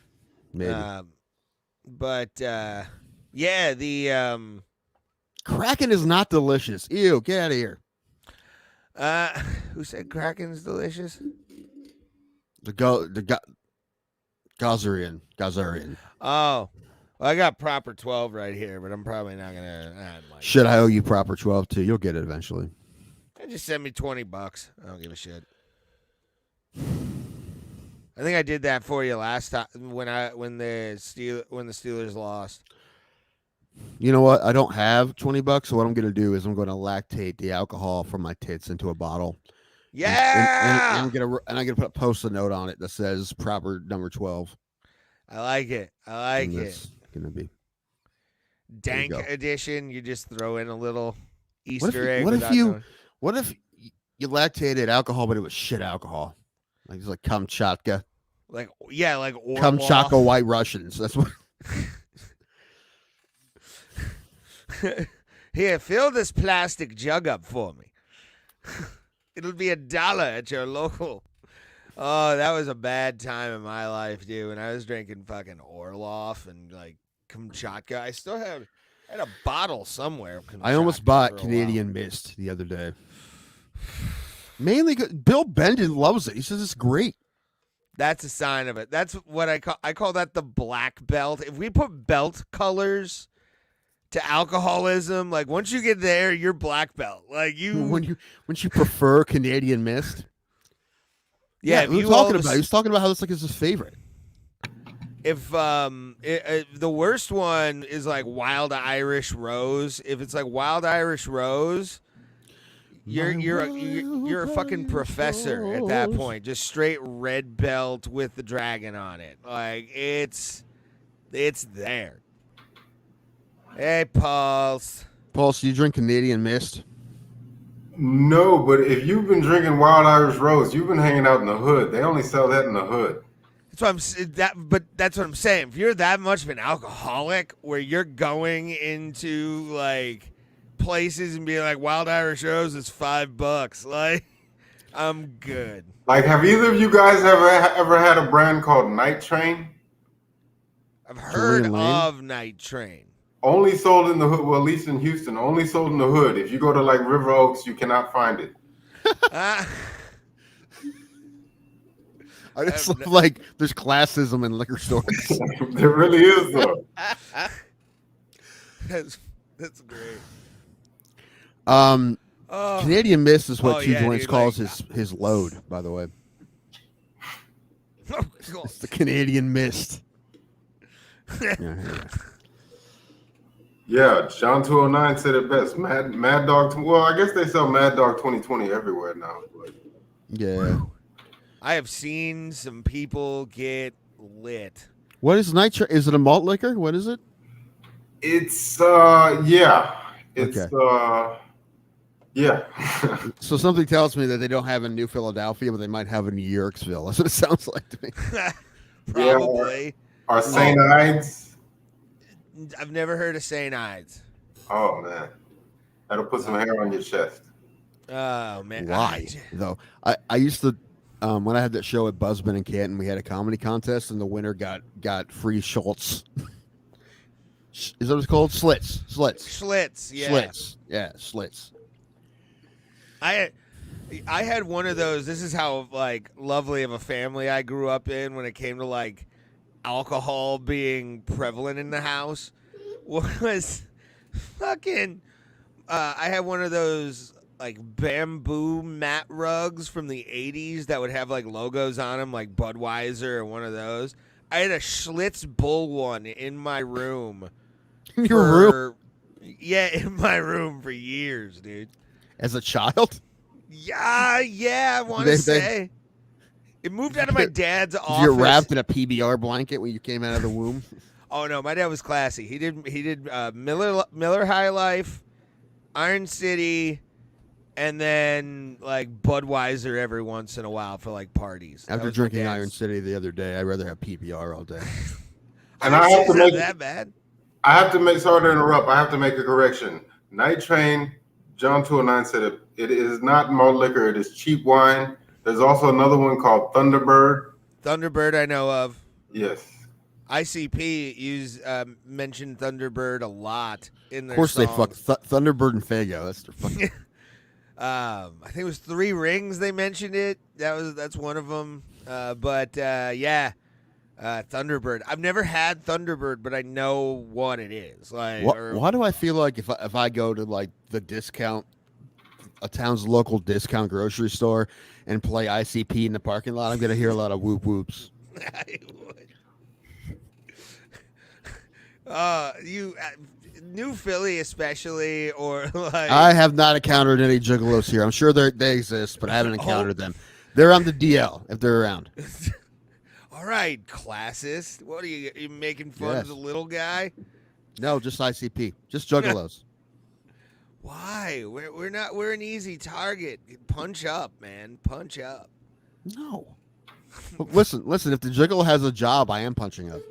Speaker 1: maybe.
Speaker 2: The
Speaker 1: Kraken is not delicious. Ew, get out of here.
Speaker 2: Who said Kraken's delicious?
Speaker 1: The Gazarian.
Speaker 2: Oh, well, I got proper 12 right here, but I'm probably not gonna.
Speaker 1: Shit, I owe you proper 12 too. You'll get it eventually.
Speaker 2: Just send me $20. I don't give a shit. I think I did that for you last time when the Steelers lost.
Speaker 1: You know what? I don't have $20, so what I'm gonna do is I'm gonna lactate the alcohol from my tits into a bottle.
Speaker 2: Yeah,
Speaker 1: and I'm gonna put a post-it note on it that says proper number 12.
Speaker 2: I like it.
Speaker 1: It's gonna be
Speaker 2: dank edition. You just throw in a little
Speaker 1: Easter
Speaker 2: egg.
Speaker 1: What if you lactated alcohol, but it was shit alcohol? Like it's like Kamchatka.
Speaker 2: Like Orloff.
Speaker 1: Kamchatka White Russians. That's what.
Speaker 2: Here, fill this plastic jug up for me. It'll be $1 at your local. Oh, that was a bad time in my life, dude. When I was drinking fucking Orloff and like Kamchatka. I still had a bottle somewhere of Kamchatka.
Speaker 1: I almost bought Canadian Mist the other day. Mainly, Bill Bendon loves it. He says it's great.
Speaker 2: That's a sign of it. That's what I call that the black belt. If we put belt colors to alcoholism, like once you get there, you're black belt. Like
Speaker 1: when you prefer Canadian Mist.
Speaker 2: Yeah,
Speaker 1: he was talking about how it's like his favorite.
Speaker 2: If the worst one is like Wild Irish Rose, if it's like Wild Irish Rose, you're a fucking professor at that point. Just straight red belt with the dragon on it. Like it's there. Hey, Pulse.
Speaker 1: Pulse, do you drink Canadian Mist?
Speaker 3: No, but if you've been drinking Wild Irish Rose, you've been hanging out in the hood. They only sell that in the hood.
Speaker 2: That's what I'm saying. If you're that much of an alcoholic, where you're going into like places and being like, Wild Irish Rose is $5, like I'm good.
Speaker 3: Like, have either of you guys ever had a brand called Night Train?
Speaker 2: I've heard of Night Train.
Speaker 3: Only sold in the hood. Well, at least in Houston, only sold in the hood. If you go to like River Oaks, you cannot find it.
Speaker 1: I just love, like, there's classism in liquor stores.
Speaker 3: There really is, though.
Speaker 2: That's great.
Speaker 1: Canadian Mist is what Two Joints calls his load, by the way. It's the Canadian Mist.
Speaker 3: Yeah, John 209 said it best. Mad Dog. Well, I guess they sell Mad Dog 2020 everywhere now. But.
Speaker 1: Yeah.
Speaker 2: I have seen some people get lit.
Speaker 1: What is nitro? Is it a malt liquor? What is it?
Speaker 3: It's yeah. It's yeah.
Speaker 1: So something tells me that they don't have in New Philadelphia, but they might have in New Yorksville. That's what it sounds like to me.
Speaker 2: Probably.
Speaker 3: Yeah, or St. Ides.
Speaker 2: I've never heard of St. Ides.
Speaker 3: Oh man, that'll put some hair on your chest.
Speaker 2: Oh man,
Speaker 1: why though? I used to when I had that show at Buzzman in Canton, we had a comedy contest, and the winner got free Schultz. Is that what it's called? Slits.
Speaker 2: Yeah.
Speaker 1: Slits.
Speaker 2: I had one of those. This is how like lovely of a family I grew up in when it came to like alcohol being prevalent in the house. Was fucking I had one of those like bamboo mat rugs from the 80s that would have like logos on them like Budweiser or one of those. I had a Schlitz Bull one in my room.
Speaker 1: In your room?
Speaker 2: Yeah, in my room for years, dude.
Speaker 1: As a child?
Speaker 2: Yeah, I want to say. It moved out of my dad's office.
Speaker 1: You're wrapped in a PBR blanket when you came out of the womb?
Speaker 2: Oh no, my dad was classy. He did Miller High Life, Iron City, and then like Budweiser every once in a while for like parties.
Speaker 1: After drinking Iron City the other day, I'd rather have PBR all day.
Speaker 3: And I have to make
Speaker 2: that bad.
Speaker 3: I have to make. Sorry to interrupt. I have to make a correction. Night Train, John 209 said it is not malt liquor. It is cheap wine. There's also another one called Thunderbird.
Speaker 2: Thunderbird, I know of.
Speaker 3: Yes.
Speaker 2: ICP mentioned Thunderbird a lot in their
Speaker 1: Of course,
Speaker 2: song.
Speaker 1: they fuck Thunderbird and Fago. That's their fucking.
Speaker 2: I think it was 3 Rings. They mentioned it. That's one of them. Thunderbird. I've never had Thunderbird, but I know what it is. Like,
Speaker 1: why do I feel like if I go to like the discount, a town's local discount grocery store, and play ICP in the parking lot, I'm gonna hear a lot of whoop whoops.
Speaker 2: I would. New Philly especially, or like
Speaker 1: I have not encountered any juggalos here. I'm sure they exist, but I haven't encountered them. They're on the DL if they're around.
Speaker 2: All right, classist. What are you making fun of the little guy?
Speaker 1: No, just ICP. Just juggalos.
Speaker 2: Why? We're an easy target. Punch up, man. Punch up.
Speaker 1: No. Listen. If the juggalo has a job, I am punching up.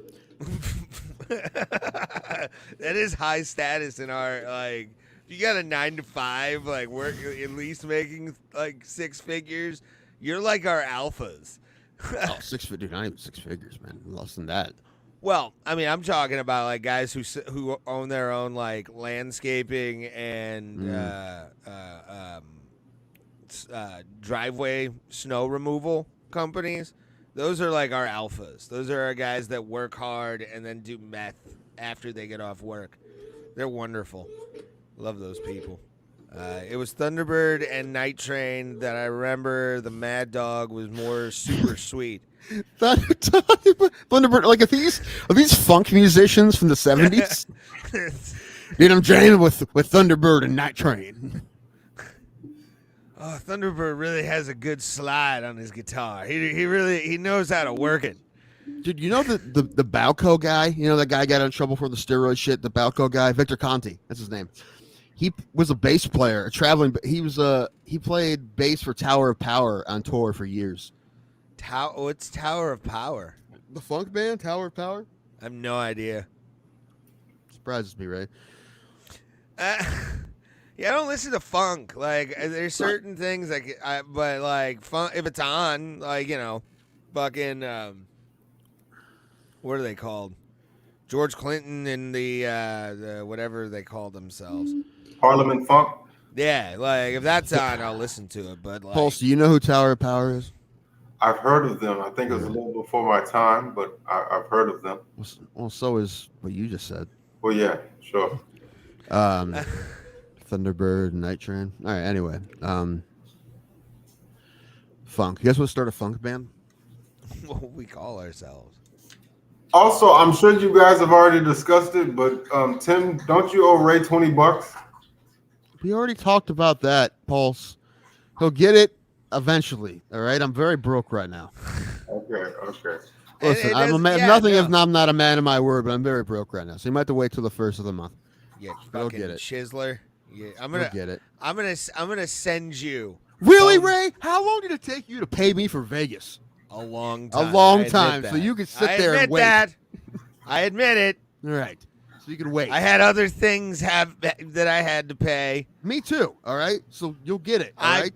Speaker 2: That is high status in our like. If you got a 9 to 5, like work at least making like 6 figures, you're like our alphas.
Speaker 1: Oh, 6 figures, not even 6 figures, man. Less than that.
Speaker 2: Well, I mean, I'm talking about like guys who own their own like landscaping and driveway snow removal companies. Those are like our alphas. Those are our guys that work hard and then do meth after they get off work. They're wonderful. Love those people. It was Thunderbird and Night Train that I remember. The Mad Dog was more super sweet.
Speaker 1: Thunderbird, like are these funk musicians from the 70s? Dude, I'm jamming with Thunderbird and Night Train.
Speaker 2: Oh, Thunderbird really has a good slide on his guitar. He knows how to work it.
Speaker 1: Dude, you know the Balco guy? You know that guy got in trouble for the steroid shit? The Balco guy, Victor Conti, that's his name. He was a bass player, he played bass for Tower of Power on tour for years.
Speaker 2: What's Tower of Power?
Speaker 1: The funk band, Tower of Power?
Speaker 2: I have no idea.
Speaker 1: Surprises me, right?
Speaker 2: Yeah, I don't listen to funk. Like, there's certain things but like funk, if it's on, like, you know, fucking, what are they called? George Clinton and the whatever they call themselves.
Speaker 3: Parliament Funk.
Speaker 2: Yeah, like if that's on, I'll listen to it. But like,
Speaker 1: Pulse, do you know who Tower of Power is?
Speaker 3: I've heard of them. I think it was a little before my time, but I've heard of them.
Speaker 1: Well, so is what you just said.
Speaker 3: Well, yeah, sure.
Speaker 1: Thunderbird, Night Train. All right, anyway. Funk. You guys want to start a funk band?
Speaker 2: what we call ourselves.
Speaker 3: Also, I'm sure you guys have already discussed it, but Tim, don't you owe Ray $20?
Speaker 1: We already talked about that, Pulse. He'll get it eventually. All right, I'm very broke right now.
Speaker 3: Okay.
Speaker 1: Listen, I'm not a man of my word, but I'm very broke right now. So you might have to wait till the first of the month.
Speaker 2: Yeah,
Speaker 1: I'll
Speaker 2: fucking
Speaker 1: get it.
Speaker 2: Chiseler. Yeah, I'm
Speaker 1: You'll
Speaker 2: gonna
Speaker 1: get it.
Speaker 2: I'm gonna send you.
Speaker 1: Really, Ray? How long did it take you to pay me for Vegas?
Speaker 2: A long time.
Speaker 1: A long time. So you could sit there and wait.
Speaker 2: I admit it.
Speaker 1: All right. So you can wait.
Speaker 2: I had other things that I had to pay.
Speaker 1: Me too. All right. So you'll get it. All right.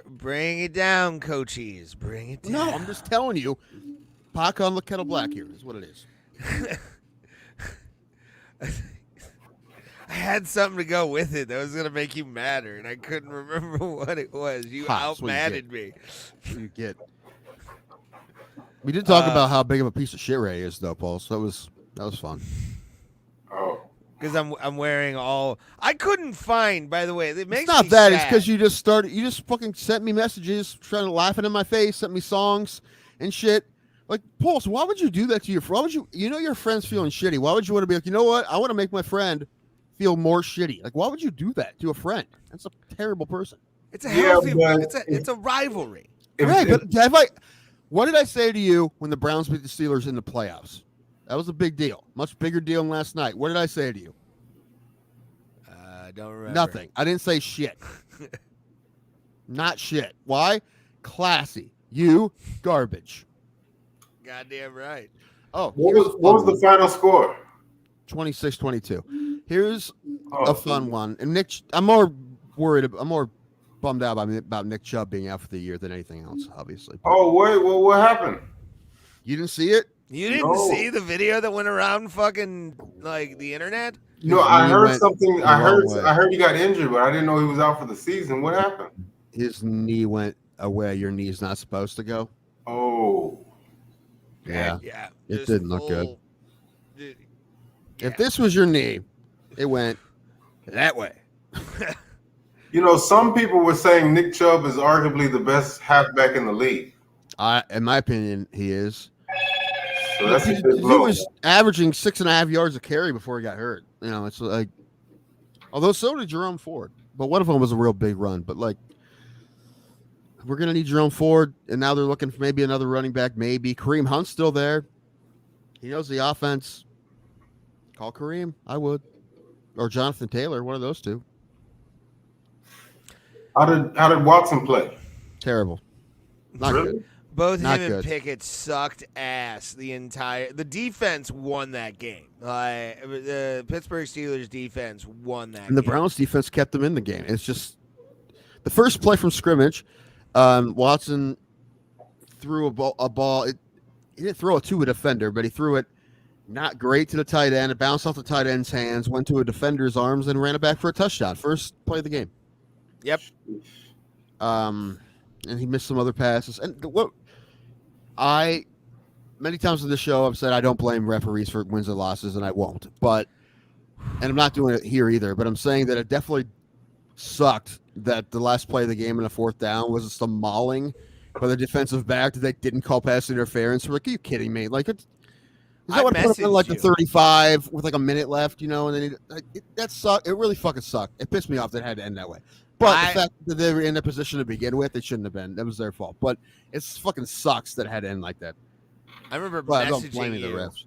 Speaker 2: Bring it down, coaches. Bring it down.
Speaker 1: No, I'm just telling you. Pac on the kettle black here is what it is.
Speaker 2: I had something to go with it that was going to make you madder, and I couldn't remember what it was. You out-madded me.
Speaker 1: What you get. We did talk about how big of a piece of shit Ray is, though, Paul. So that was fun.
Speaker 3: Oh,
Speaker 2: because I'm wearing all. I couldn't find. By the way, it makes
Speaker 1: it's not
Speaker 2: me
Speaker 1: that.
Speaker 2: sad.
Speaker 1: It's because you just fucking sent me messages, trying to laugh in my face, sent me songs and shit. Like, Paul, so why would you do that to your? Why would you? You know your friend's feeling shitty. Why would you want to be like, you know what? I want to make my friend feel more shitty. Like, why would you do that to a friend? That's a terrible person.
Speaker 2: It's a healthy. It's a rivalry.
Speaker 1: Right, but what did I say to you when the Browns beat the Steelers in the playoffs? That was a big deal. Much bigger deal than last night. What did I say to you?
Speaker 2: I don't remember.
Speaker 1: Nothing. I didn't say shit. Not shit. Why? Classy. You garbage.
Speaker 2: Goddamn right.
Speaker 1: Oh,
Speaker 3: what was the final score?
Speaker 1: 26-22. Here's a fun one. And Nick, I'm more bummed out about Nick Chubb being out for the year than anything else, obviously.
Speaker 3: Oh, wait, well, what happened?
Speaker 1: You didn't see it?
Speaker 2: You didn't see the video that went around fucking like the internet?
Speaker 3: No,
Speaker 1: His
Speaker 3: I
Speaker 1: knee
Speaker 3: heard
Speaker 1: went
Speaker 3: something.
Speaker 1: the
Speaker 3: I
Speaker 1: wrong
Speaker 3: heard.
Speaker 1: way.
Speaker 3: I heard he got injured, but I didn't know he was out for the season. What happened?
Speaker 1: His knee went away. Your knee's not supposed to go.
Speaker 3: Oh,
Speaker 1: Yeah,
Speaker 2: Yeah.
Speaker 1: it
Speaker 2: just
Speaker 1: didn't look good.
Speaker 2: full- Dude,
Speaker 1: If this was your knee, it went that way.
Speaker 3: you know, some people were saying Nick Chubb is arguably the best halfback in the league.
Speaker 1: In my opinion, he is.
Speaker 3: So that's a
Speaker 1: He
Speaker 3: big blow.
Speaker 1: was averaging 6.5 yards a carry before he got hurt. You know, it's like, although so did Jerome Ford, but one of them was a real big run. But like, we're gonna need Jerome Ford, and now they're looking for maybe another running back. Maybe Kareem Hunt's still there. He knows the offense. Call Kareem. I would, or Jonathan Taylor, one of those two.
Speaker 3: How did Watson play?
Speaker 1: Terrible. Not
Speaker 3: Really?
Speaker 1: good.
Speaker 2: Both
Speaker 1: Not
Speaker 2: him and
Speaker 1: good.
Speaker 2: Pickett sucked ass the defense won that game. The Pittsburgh Steelers defense won that
Speaker 1: And the
Speaker 2: game.
Speaker 1: Browns defense kept them in the game. It's just the first play from scrimmage. Watson threw a ball. He didn't throw it to a defender, but he threw it not great to the tight end. It bounced off the tight end's hands, went to a defender's arms, and ran it back for a touchdown. First play of the game.
Speaker 2: Yep.
Speaker 1: And he missed some other passes. And many times on this show I've said I don't blame referees for wins and losses, and I won't. And I'm not doing it here either. But I'm saying that it definitely sucked that the last play of the game in a fourth down was just a mauling by the defensive back that they didn't call pass interference. We're like, are you kidding me? Like, is that what put him in like the 35 with like a minute left, you know? And then that sucked. It really fucking sucked. It pissed me off that it had to end that way. But the fact that they were in a position to begin with, they shouldn't have been. That was their fault. But it fucking sucks that it had to end like that.
Speaker 2: I remember
Speaker 1: But I don't
Speaker 2: messaging
Speaker 1: blame the
Speaker 2: you
Speaker 1: refs.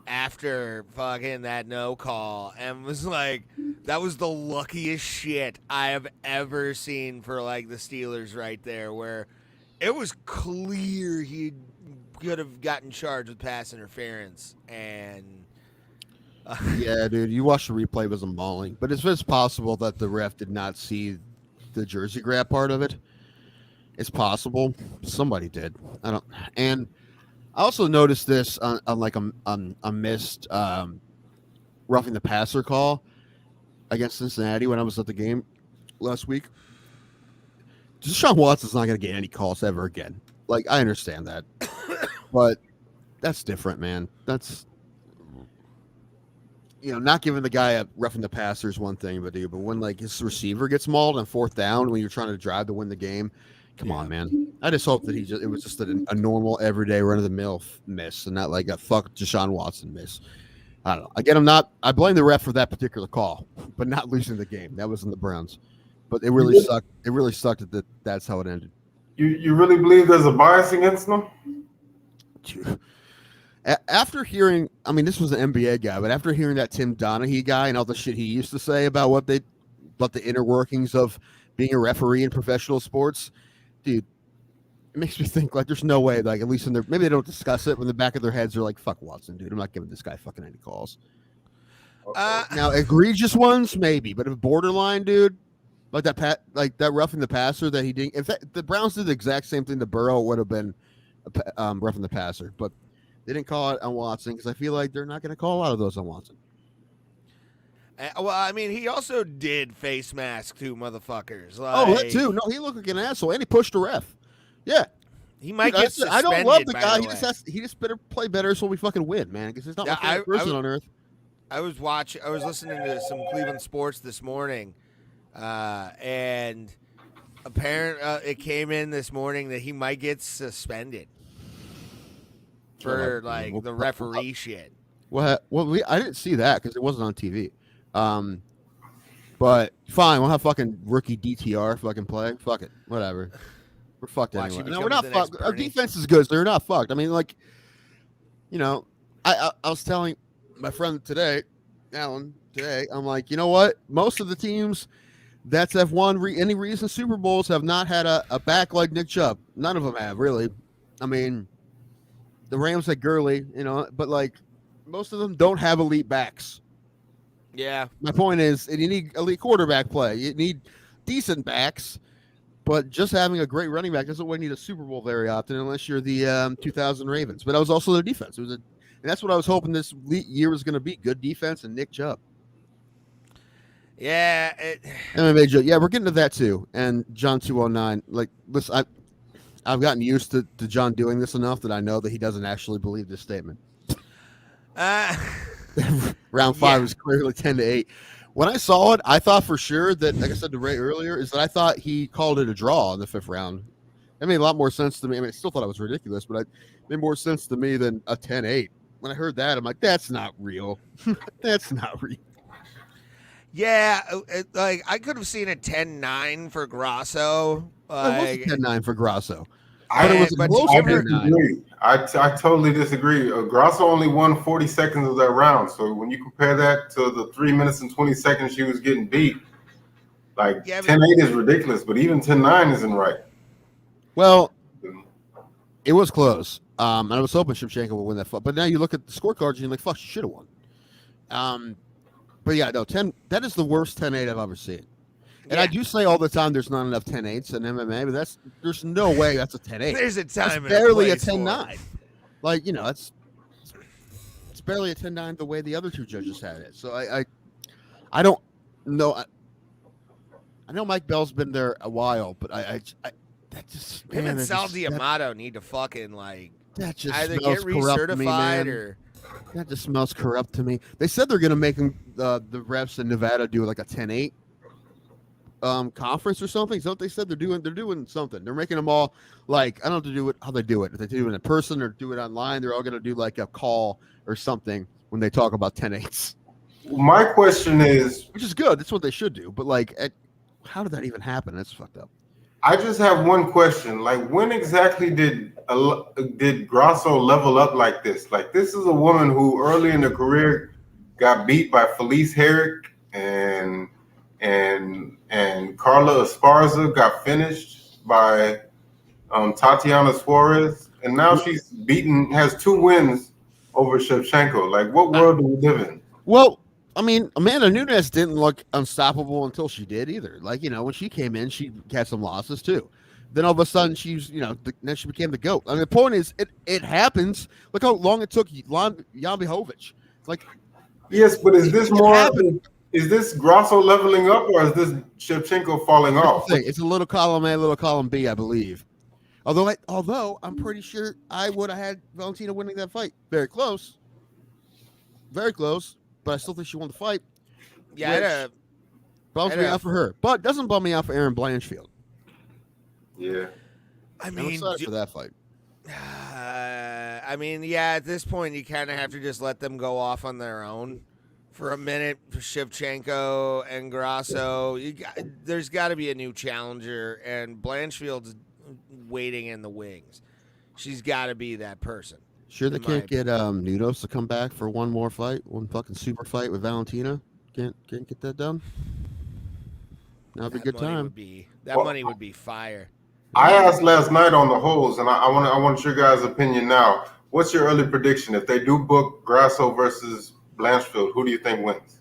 Speaker 2: after fucking that no call and was like, that was the luckiest shit I have ever seen for like the Steelers right there, where it was clear he could have gotten charged with pass interference. And
Speaker 1: Yeah, dude, you watch the replay, it was a mauling. But it's possible that the ref did not see the jersey grab part of it. It's possible. Somebody did. I don't. And I also noticed this on like a missed roughing the passer call against Cincinnati when I was at the game last week. Deshaun Watson's not going to get any calls ever again. Like, I understand that. But that's different, man. That's, not giving the guy a roughing the passer is one thing, but when like his receiver gets mauled on fourth down when you're trying to drive to win the game, come on, man. I just hope that it was just a normal everyday run of the mill miss and not like a fuck Deshaun Watson miss. I don't know. Again, I blame the ref for that particular call, but not losing the game. That was in the Browns. But it really sucked. It really sucked that's how it ended.
Speaker 3: You really believe there's a bias against them?
Speaker 1: After hearing, I mean, this was an NBA guy, but after hearing that Tim Donaghy guy and all the shit he used to say about the inner workings of being a referee in professional sports, dude, it makes me think like there's no way, like at least maybe they don't discuss it, but in the back of their heads they're like, fuck Watson, dude, I'm not giving this guy fucking any calls. Now egregious ones maybe, but if borderline, dude, like that roughing the passer that he didn't. In fact, the Browns did the exact same thing to Burrow, it would have been roughing the passer, but they didn't call it on Watson because I feel like they're not going to call a lot of those on Watson.
Speaker 2: well, I mean, he also did face mask two motherfuckers.
Speaker 1: That too. No, he looked like an asshole, and he pushed a ref. Yeah,
Speaker 2: he might
Speaker 1: dude,
Speaker 2: get suspended.
Speaker 1: I don't love the
Speaker 2: by
Speaker 1: guy.
Speaker 2: The
Speaker 1: He just better play better so we fucking win, man. Because he's not my favorite person on earth.
Speaker 2: I was listening to some Cleveland sports this morning, and apparently it came in this morning that he might get suspended for like the referee shit.
Speaker 1: Well, I didn't see that because it wasn't on TV. But fine, we'll have fucking rookie DTR fucking play. Fuck it, whatever. We're fucked anyway. No, we're not fucked. Our defense is good, so they're not fucked. I mean, like, I was telling my friend today, Alan, I'm like, you know what? Most of the teams that have won any recent Super Bowls have not had a back like Nick Chubb. None of them have, really. I mean, the Rams had Gurley, but like most of them don't have elite backs.
Speaker 2: Yeah.
Speaker 1: My point is, you need elite quarterback play. You need decent backs But just having a great running back doesn't win you the Super Bowl very often, unless you're the 2000 Ravens. But that was also their defense. And that's what I was hoping this year was going to be: good defense and Nick Chubb.
Speaker 2: Yeah.
Speaker 1: MMA Joe. Yeah, we're getting to that too. And John 209. Like, listen, I've gotten used to John doing this enough that I know that he doesn't actually believe this statement. Round 5 was clearly 10-8. When I saw it, I thought for sure that, like I said to Ray earlier, is that I thought he called it a draw in the 5th round. It made a lot more sense to me. I mean, I still thought it was ridiculous, but it made more sense to me than a 10-8. When I heard that, I'm like, that's not real. That's not real.
Speaker 2: Yeah, like I could have seen a 10-9 for Grasso.
Speaker 1: It was a 10-9 for Grasso.
Speaker 3: I
Speaker 1: disagree.
Speaker 3: I totally disagree. Grasso only won 40 seconds of that round. So when you compare that to the 3 minutes and 20 seconds she was getting beat, like 10-8 is ridiculous, but even 10-9 isn't right.
Speaker 1: Well, it was close. And I was hoping Shevchenko would win that fight. But now you look at the scorecards and you're like, fuck, she should have won. But yeah, no, 10. That is the worst 10-8 I've ever seen. And I do say all the time there's not enough 10-8s in MMA, but there's no way that's a 10-8.
Speaker 2: There's a time
Speaker 1: that's barely a 10-9. Like, it's barely a 10-9 the way the other two judges had it. So I don't know. I know Mike Bell's been there a while, but that just
Speaker 2: him and Sal D'Amato need to fucking
Speaker 1: that just
Speaker 2: either
Speaker 1: smells
Speaker 2: get recertified or
Speaker 1: that just smells corrupt to me. They said they're gonna make them the refs in Nevada do like a 10-8 conference or something. So they said they're doing something. They're making them all like, I don't know how they do it. If they do it in person or do it online, they're all gonna do like a call or something when they talk about 10-8s.
Speaker 3: My question is,
Speaker 1: which is good. That's what they should do. But how did that even happen? That's fucked up.
Speaker 3: I just have one question. Like, when exactly did Grasso level up like this? Like, this is a woman who early in her career got beat by Felice Herrick and Carla Esparza, got finished by Tatiana Suarez, and now she's has 2 wins over Shevchenko. Like, what world do we live in?
Speaker 1: Well, I mean, Amanda Nunes didn't look unstoppable until she did either. Like, when she came in, she had some losses too. Then all of a sudden, she's, then she became the GOAT. I mean, the point is, it happens. Look how long it took Jan Blachowicz. Like,
Speaker 3: yes, but is this Grasso leveling up, or is this Shevchenko falling off?
Speaker 1: It's a little column A, little column B, I believe. Although I'm pretty sure I would have had Valentina winning that fight. Very close. Very close. But I still think she won the fight.
Speaker 2: Yeah,
Speaker 1: bums me out for her, but doesn't bum me out for Erin Blanchfield.
Speaker 3: Yeah,
Speaker 1: I'm excited for that fight.
Speaker 2: I mean, yeah, at this point, you kind of have to just let them go off on their own for a minute. For Shevchenko and Grasso, there's got to be a new challenger, and Blanchfield's waiting in the wings. She's got to be that person.
Speaker 1: Sure, they can't get Nudos to come back for one more fight, one fucking super fight with Valentina. Can't get that done. That'd be a good time.
Speaker 2: Money would be fire.
Speaker 3: I asked last night on the holes, and I want your guys' opinion now. What's your early prediction? If they do book Grasso versus Blanchfield, who do you think wins?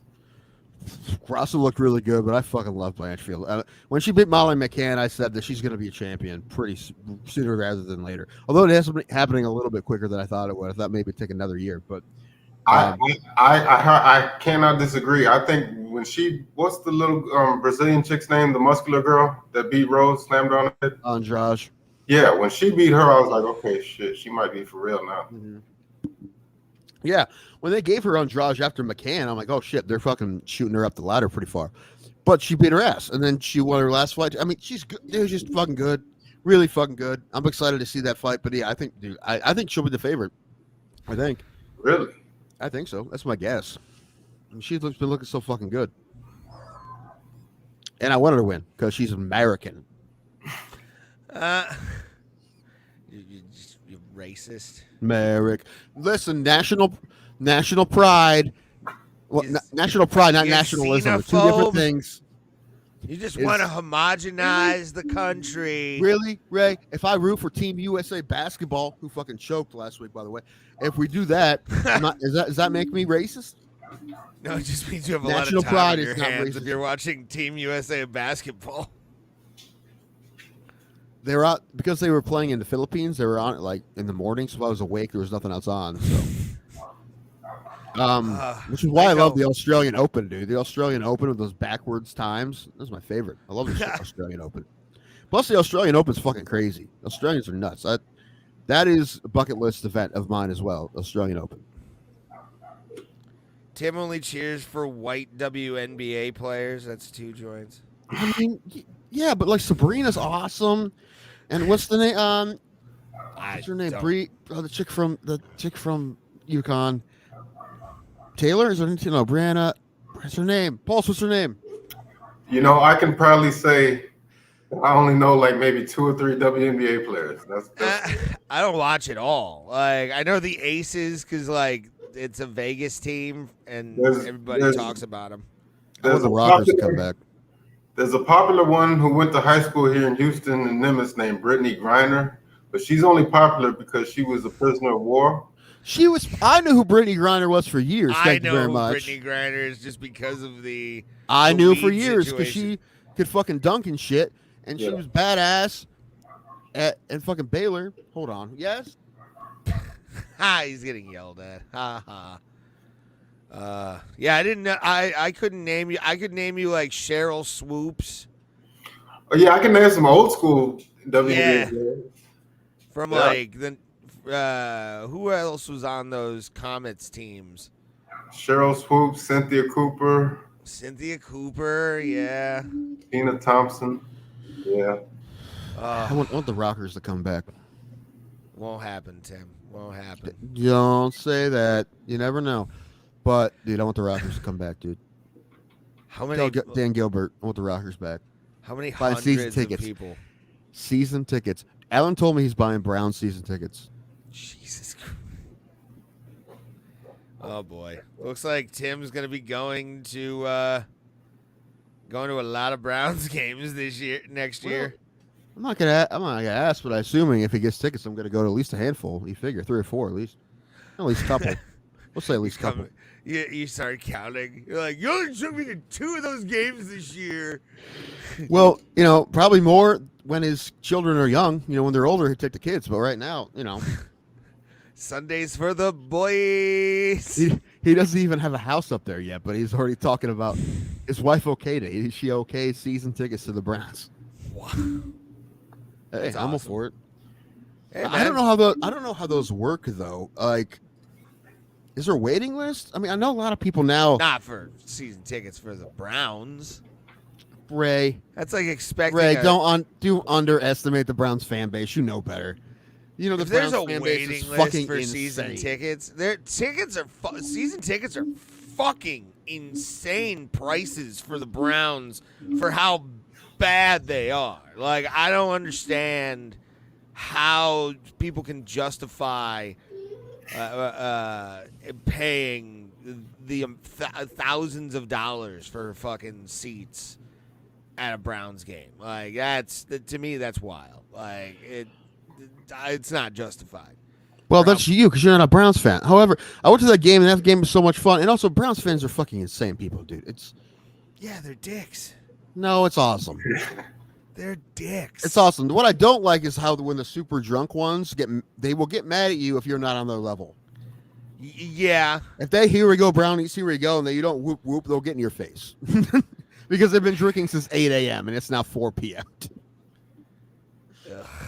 Speaker 1: Grasso looked really good, but I fucking love Blanchfield. When she beat Molly McCann, I said that she's going to be a champion pretty sooner rather than later. Although it has been happening a little bit quicker than I thought it would. I thought maybe it'd take another year, but
Speaker 3: I cannot disagree. I think when what's the little Brazilian chick's name, the muscular girl that beat Rose, slammed her on the head?
Speaker 1: Andrade.
Speaker 3: Yeah, when she beat her, I was like, okay, shit, she might be for real now.
Speaker 1: Mm-hmm. Yeah, when they gave her Andrade after McCann, I'm like, oh shit, they're fucking shooting her up the ladder pretty far. But she beat her ass, and then she won her last fight. I mean, she's good. Dude, she's fucking good, really fucking good. I'm excited to see that fight. But yeah, I think she'll be the favorite. I think.
Speaker 3: Really?
Speaker 1: I think so. That's my guess. I mean, she's been looking so fucking good, and I wanted her to win because she's American.
Speaker 2: You racist.
Speaker 1: Merrick. Listen, national pride. Well, national pride, not nationalism. Two different things.
Speaker 2: You just want to homogenize the country.
Speaker 1: Really, Ray? If I root for Team USA basketball, who fucking choked last week, by the way, if we do that, does that make me racist?
Speaker 2: No, it just means you have a
Speaker 1: national
Speaker 2: lot of time
Speaker 1: pride
Speaker 2: on your
Speaker 1: is not
Speaker 2: hands
Speaker 1: racist.
Speaker 2: if you're watching Team USA basketball.
Speaker 1: they were out because they were playing in the Philippines. They were on like in the morning, so if I was awake, there was nothing else on. So, which is why I love the Australian Open, dude. The Australian Open with those backwards times. That's my favorite. I love the Australian Open. Plus, the Australian Open's fucking crazy. Australians are nuts. That is a bucket list event of mine as well. Australian Open.
Speaker 2: Tim only cheers for white WNBA players. That's 2 joints.
Speaker 1: I mean, yeah, but like Sabrina's awesome. And what's the name? What's her name? Bree, the chick from UConn. Taylor is her name? No, Brianna. What's her name? Pulse. What's her name?
Speaker 3: You know, I can probably say I only know like maybe 2 or 3 WNBA players. That's
Speaker 2: I don't watch it all. Like I know the Aces because like it's a Vegas team and everybody talks about them.
Speaker 1: There's a Rockers to come back.
Speaker 3: There's a popular one who went to high school here in Houston and Nimitz named Brittany Griner, but she's only popular because she was a prisoner of war.
Speaker 1: I knew who Brittany Griner was for years.
Speaker 2: Thank you very much. Brittany Griner is just because of the.
Speaker 1: I knew for years because she could fucking dunk and shit, and she was badass. At fucking Baylor. Hold on. Yes.
Speaker 2: He's getting yelled at. Yeah, I didn't know. I couldn't name you. I could name you like Cheryl Swoops.
Speaker 3: Oh yeah, I can name some old school WNBA players.
Speaker 2: From like the who else was on those Comets teams?
Speaker 3: Cheryl Swoops, Cynthia Cooper,
Speaker 2: yeah.
Speaker 3: Tina Thompson, yeah.
Speaker 1: I want the Rockers to come back.
Speaker 2: Won't happen, Tim. Won't happen.
Speaker 1: Don't say that. You never know. But dude, I want the Rockers to come back, dude.
Speaker 2: How many?
Speaker 1: Dan Gilbert, I want the Rockers back.
Speaker 2: How many
Speaker 1: buying
Speaker 2: hundreds
Speaker 1: season
Speaker 2: of
Speaker 1: tickets.
Speaker 2: people?
Speaker 1: Season tickets. Alan told me he's buying Brown season tickets.
Speaker 2: Jesus Christ. Oh boy. Looks like Tim's gonna be going to a lot of Browns games next year.
Speaker 1: I'm not gonna ask, but assuming if he gets tickets, I'm gonna go to at least a handful. You figure 3 or 4 at least a couple. We'll say at least a couple.
Speaker 2: You start counting. You're like, you only took me to 2 of those games this year.
Speaker 1: Well, probably more when his children are young. When they're older, he'd take the kids. But right now,
Speaker 2: Sundays for the boys.
Speaker 1: He doesn't even have a house up there yet, but he's already talking about his wife is she okay season tickets to the Browns.
Speaker 2: Wow.
Speaker 1: Hey, I'm all for it.
Speaker 2: Hey,
Speaker 1: I don't know how those work though. Like, is there a waiting list? I mean, I know a lot of people now.
Speaker 2: Not for season tickets for the Browns.
Speaker 1: Ray,
Speaker 2: that's like expecting.
Speaker 1: Ray, don't underestimate the Browns fan base. You know better. The
Speaker 2: if
Speaker 1: Browns
Speaker 2: there's a
Speaker 1: fan
Speaker 2: waiting
Speaker 1: base is
Speaker 2: list
Speaker 1: fucking
Speaker 2: for
Speaker 1: insane.
Speaker 2: season tickets, season tickets are fucking insane prices for the Browns for how bad they are. Like, I don't understand how people can justify paying the thousands of dollars for fucking seats at a Browns game. Like, to me, that's wild. Like, it's not justified.
Speaker 1: Well, that's you because you're not a Browns fan. However, I went to that game and that game was so much fun. And also, Browns fans are fucking insane people, dude.
Speaker 2: They're dicks.
Speaker 1: No, it's awesome.
Speaker 2: They're dicks.
Speaker 1: It's awesome. What I don't like is how when the super drunk ones they will get mad at you if you're not on their level.
Speaker 2: Yeah.
Speaker 1: If they here we go Brownies, here we go, and you don't whoop whoop, they'll get in your face because they've been drinking since 8 a.m. and it's now 4 p.m.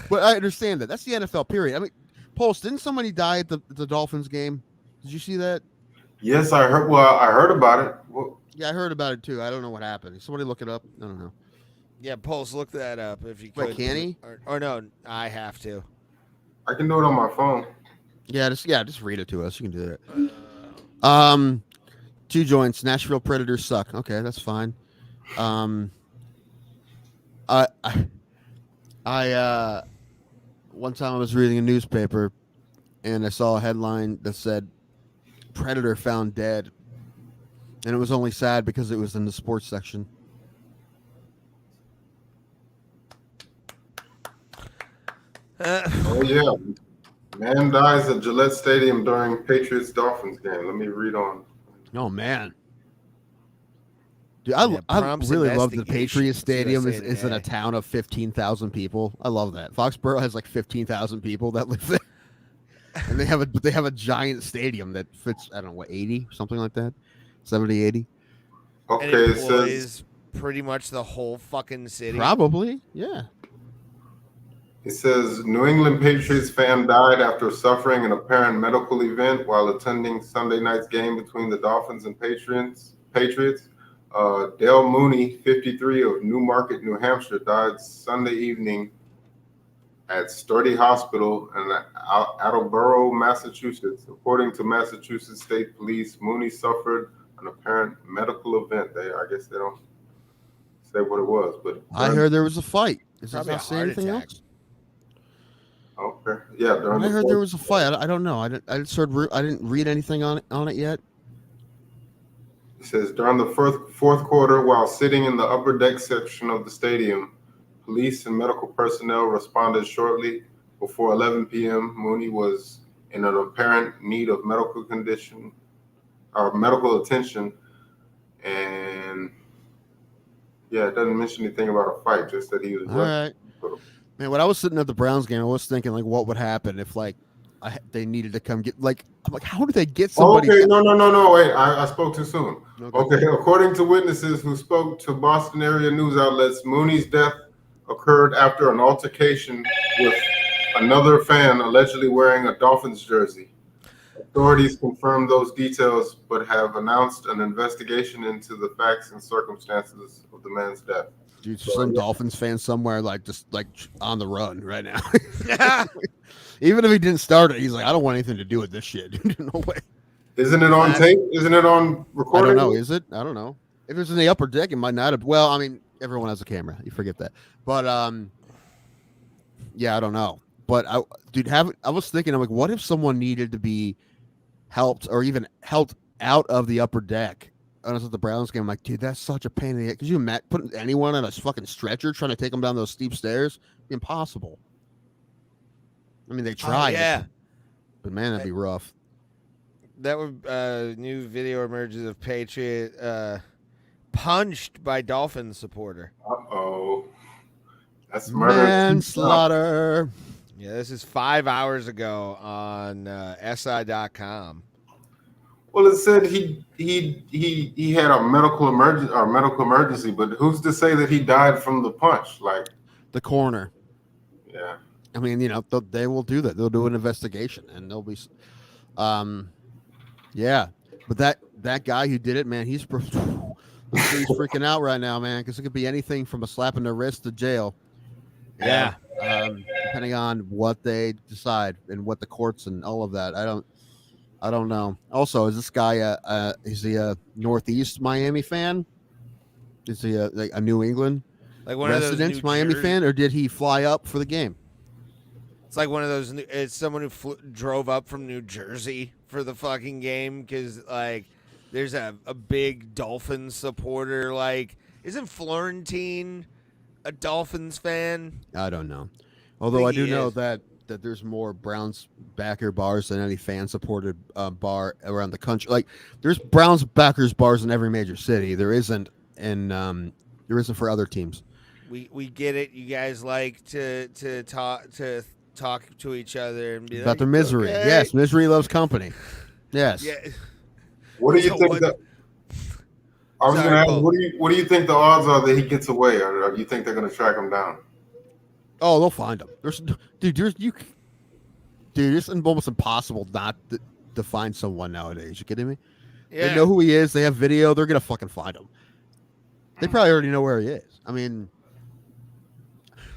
Speaker 1: But I understand that. That's the NFL period. I mean, Pulse, didn't somebody die at the Dolphins game? Did you see that?
Speaker 3: Yes, I heard. Well, I heard about it. Well,
Speaker 1: yeah, I heard about it too. I don't know what happened. Somebody look it up. I don't know.
Speaker 2: Yeah, Pulse, look that up if you could.
Speaker 1: Wait, can he?
Speaker 2: Or no, I have to.
Speaker 3: I can do it on my phone.
Speaker 1: Yeah, just read it to us. You can do that. 2 joints. Nashville Predators suck. Okay, that's fine. I one time I was reading a newspaper and I saw a headline that said Predator found dead, and it was only sad because it was in the sports section.
Speaker 3: Oh yeah, man dies at Gillette Stadium during Patriots Dolphins game. Let me read on.
Speaker 1: Oh man, Dude, I really love the Patriots Stadium is in a town of 15,000 people. I love that. Foxborough has like 15,000 people that live there, and they have a giant stadium that fits, I don't know, what, 80, something like that, 70, 80.
Speaker 2: And
Speaker 3: Okay, it
Speaker 2: employs
Speaker 3: says
Speaker 2: pretty much the whole fucking city.
Speaker 1: Probably, yeah.
Speaker 3: New England Patriots fan died after suffering an apparent medical event while attending Sunday night's game between the Dolphins and Patriots. Dale Mooney, 53, of Newmarket, New Hampshire, died Sunday evening at Sturdy Hospital in Attleboro, Massachusetts. According to Massachusetts State Police, Mooney suffered an apparent medical event. I guess they don't say what it was, but
Speaker 1: I heard there was a fight. Is
Speaker 2: Probably
Speaker 1: that
Speaker 2: a
Speaker 1: say
Speaker 2: heart
Speaker 1: anything
Speaker 2: attack.
Speaker 1: else?
Speaker 3: Okay, yeah.
Speaker 1: I heard there was a fight. I don't know. I didn't read anything on it yet.
Speaker 3: It says during the fourth quarter, while sitting in the upper deck section of the stadium, police and medical personnel responded shortly before 11 p.m. Mooney was in an apparent need of medical attention, and yeah, it doesn't mention anything about a fight. Just that he was.
Speaker 1: All right. Man, when I was sitting at the Browns game, I was thinking, like, what would happen if, like, they needed to come get, like, I'm like, how do they get somebody?
Speaker 3: Okay, no, wait, I spoke too soon.
Speaker 1: Okay,
Speaker 3: according to witnesses who spoke to Boston area news outlets, Mooney's death occurred after an altercation with another fan allegedly wearing a Dolphins jersey. Authorities confirmed those details, but have announced an investigation into the facts and circumstances of the man's death.
Speaker 1: Dude, some Dolphins fan somewhere, like, just like on the run right now. Even if he didn't start it, he's like, I don't want anything to do with this shit. No way.
Speaker 3: Isn't it on tape? Isn't it on recording?
Speaker 1: I don't know. Is it? I don't know. If it's in the upper deck, it might not have. Well, I mean, everyone has a camera. You forget that. But yeah, I don't know. But I was thinking, I'm like, what if someone needed to be helped or even helped out of the upper deck? I was at the Browns game. I'm like, dude, that's such a pain in the ass. Could you imagine putting anyone on a fucking stretcher trying to take them down those steep stairs? Impossible. I mean, they tried.
Speaker 2: Yeah.
Speaker 1: But man, that'd be rough.
Speaker 2: That would new video emerges of Patriot punched by Dolphins supporter.
Speaker 3: Uh-oh. That's murder.
Speaker 1: Manslaughter.
Speaker 2: Yeah, this is 5 hours ago on SI.com.
Speaker 3: Well, it said he had a medical emergency, but who's to say that he died from the punch? Like
Speaker 1: the coroner.
Speaker 3: Yeah.
Speaker 1: I mean, you know, they will do that. They'll do an investigation, and they'll be, yeah. But that guy who did it, man, he's freaking out right now, man, because it could be anything from a slap in the wrist to jail.
Speaker 2: Yeah.
Speaker 1: Depending on what they decide and what the courts and all of that. I don't know. Also, is this guy is he a Northeast Miami fan? Is he like a New England
Speaker 2: like one
Speaker 1: resident
Speaker 2: of those
Speaker 1: Miami fan, or did he fly up for the game?
Speaker 2: It's like one of those. It's someone who drove up from New Jersey for the fucking game because like there's a big Dolphins supporter. Like, isn't Florentine a Dolphins fan?
Speaker 1: I don't know. Although I do know that there's more Browns backer bars than any fan supported bar around the country. Like, there's Browns backers bars in every major city. There isn't for other teams.
Speaker 2: We get it. You guys like to talk to each other and be
Speaker 1: about
Speaker 2: like,
Speaker 1: their misery.
Speaker 2: Okay.
Speaker 1: Yes, misery loves company. Yes.
Speaker 2: Yeah.
Speaker 3: What do you think? I was going to ask, what do you think the odds are that he gets away, or do you think they're going to track him down?
Speaker 1: Oh, they'll find him. It's almost impossible not to find someone nowadays. You kidding me?
Speaker 2: Yeah.
Speaker 1: They know who he is. They have video. They're gonna fucking find him. They probably already know where he is. I mean,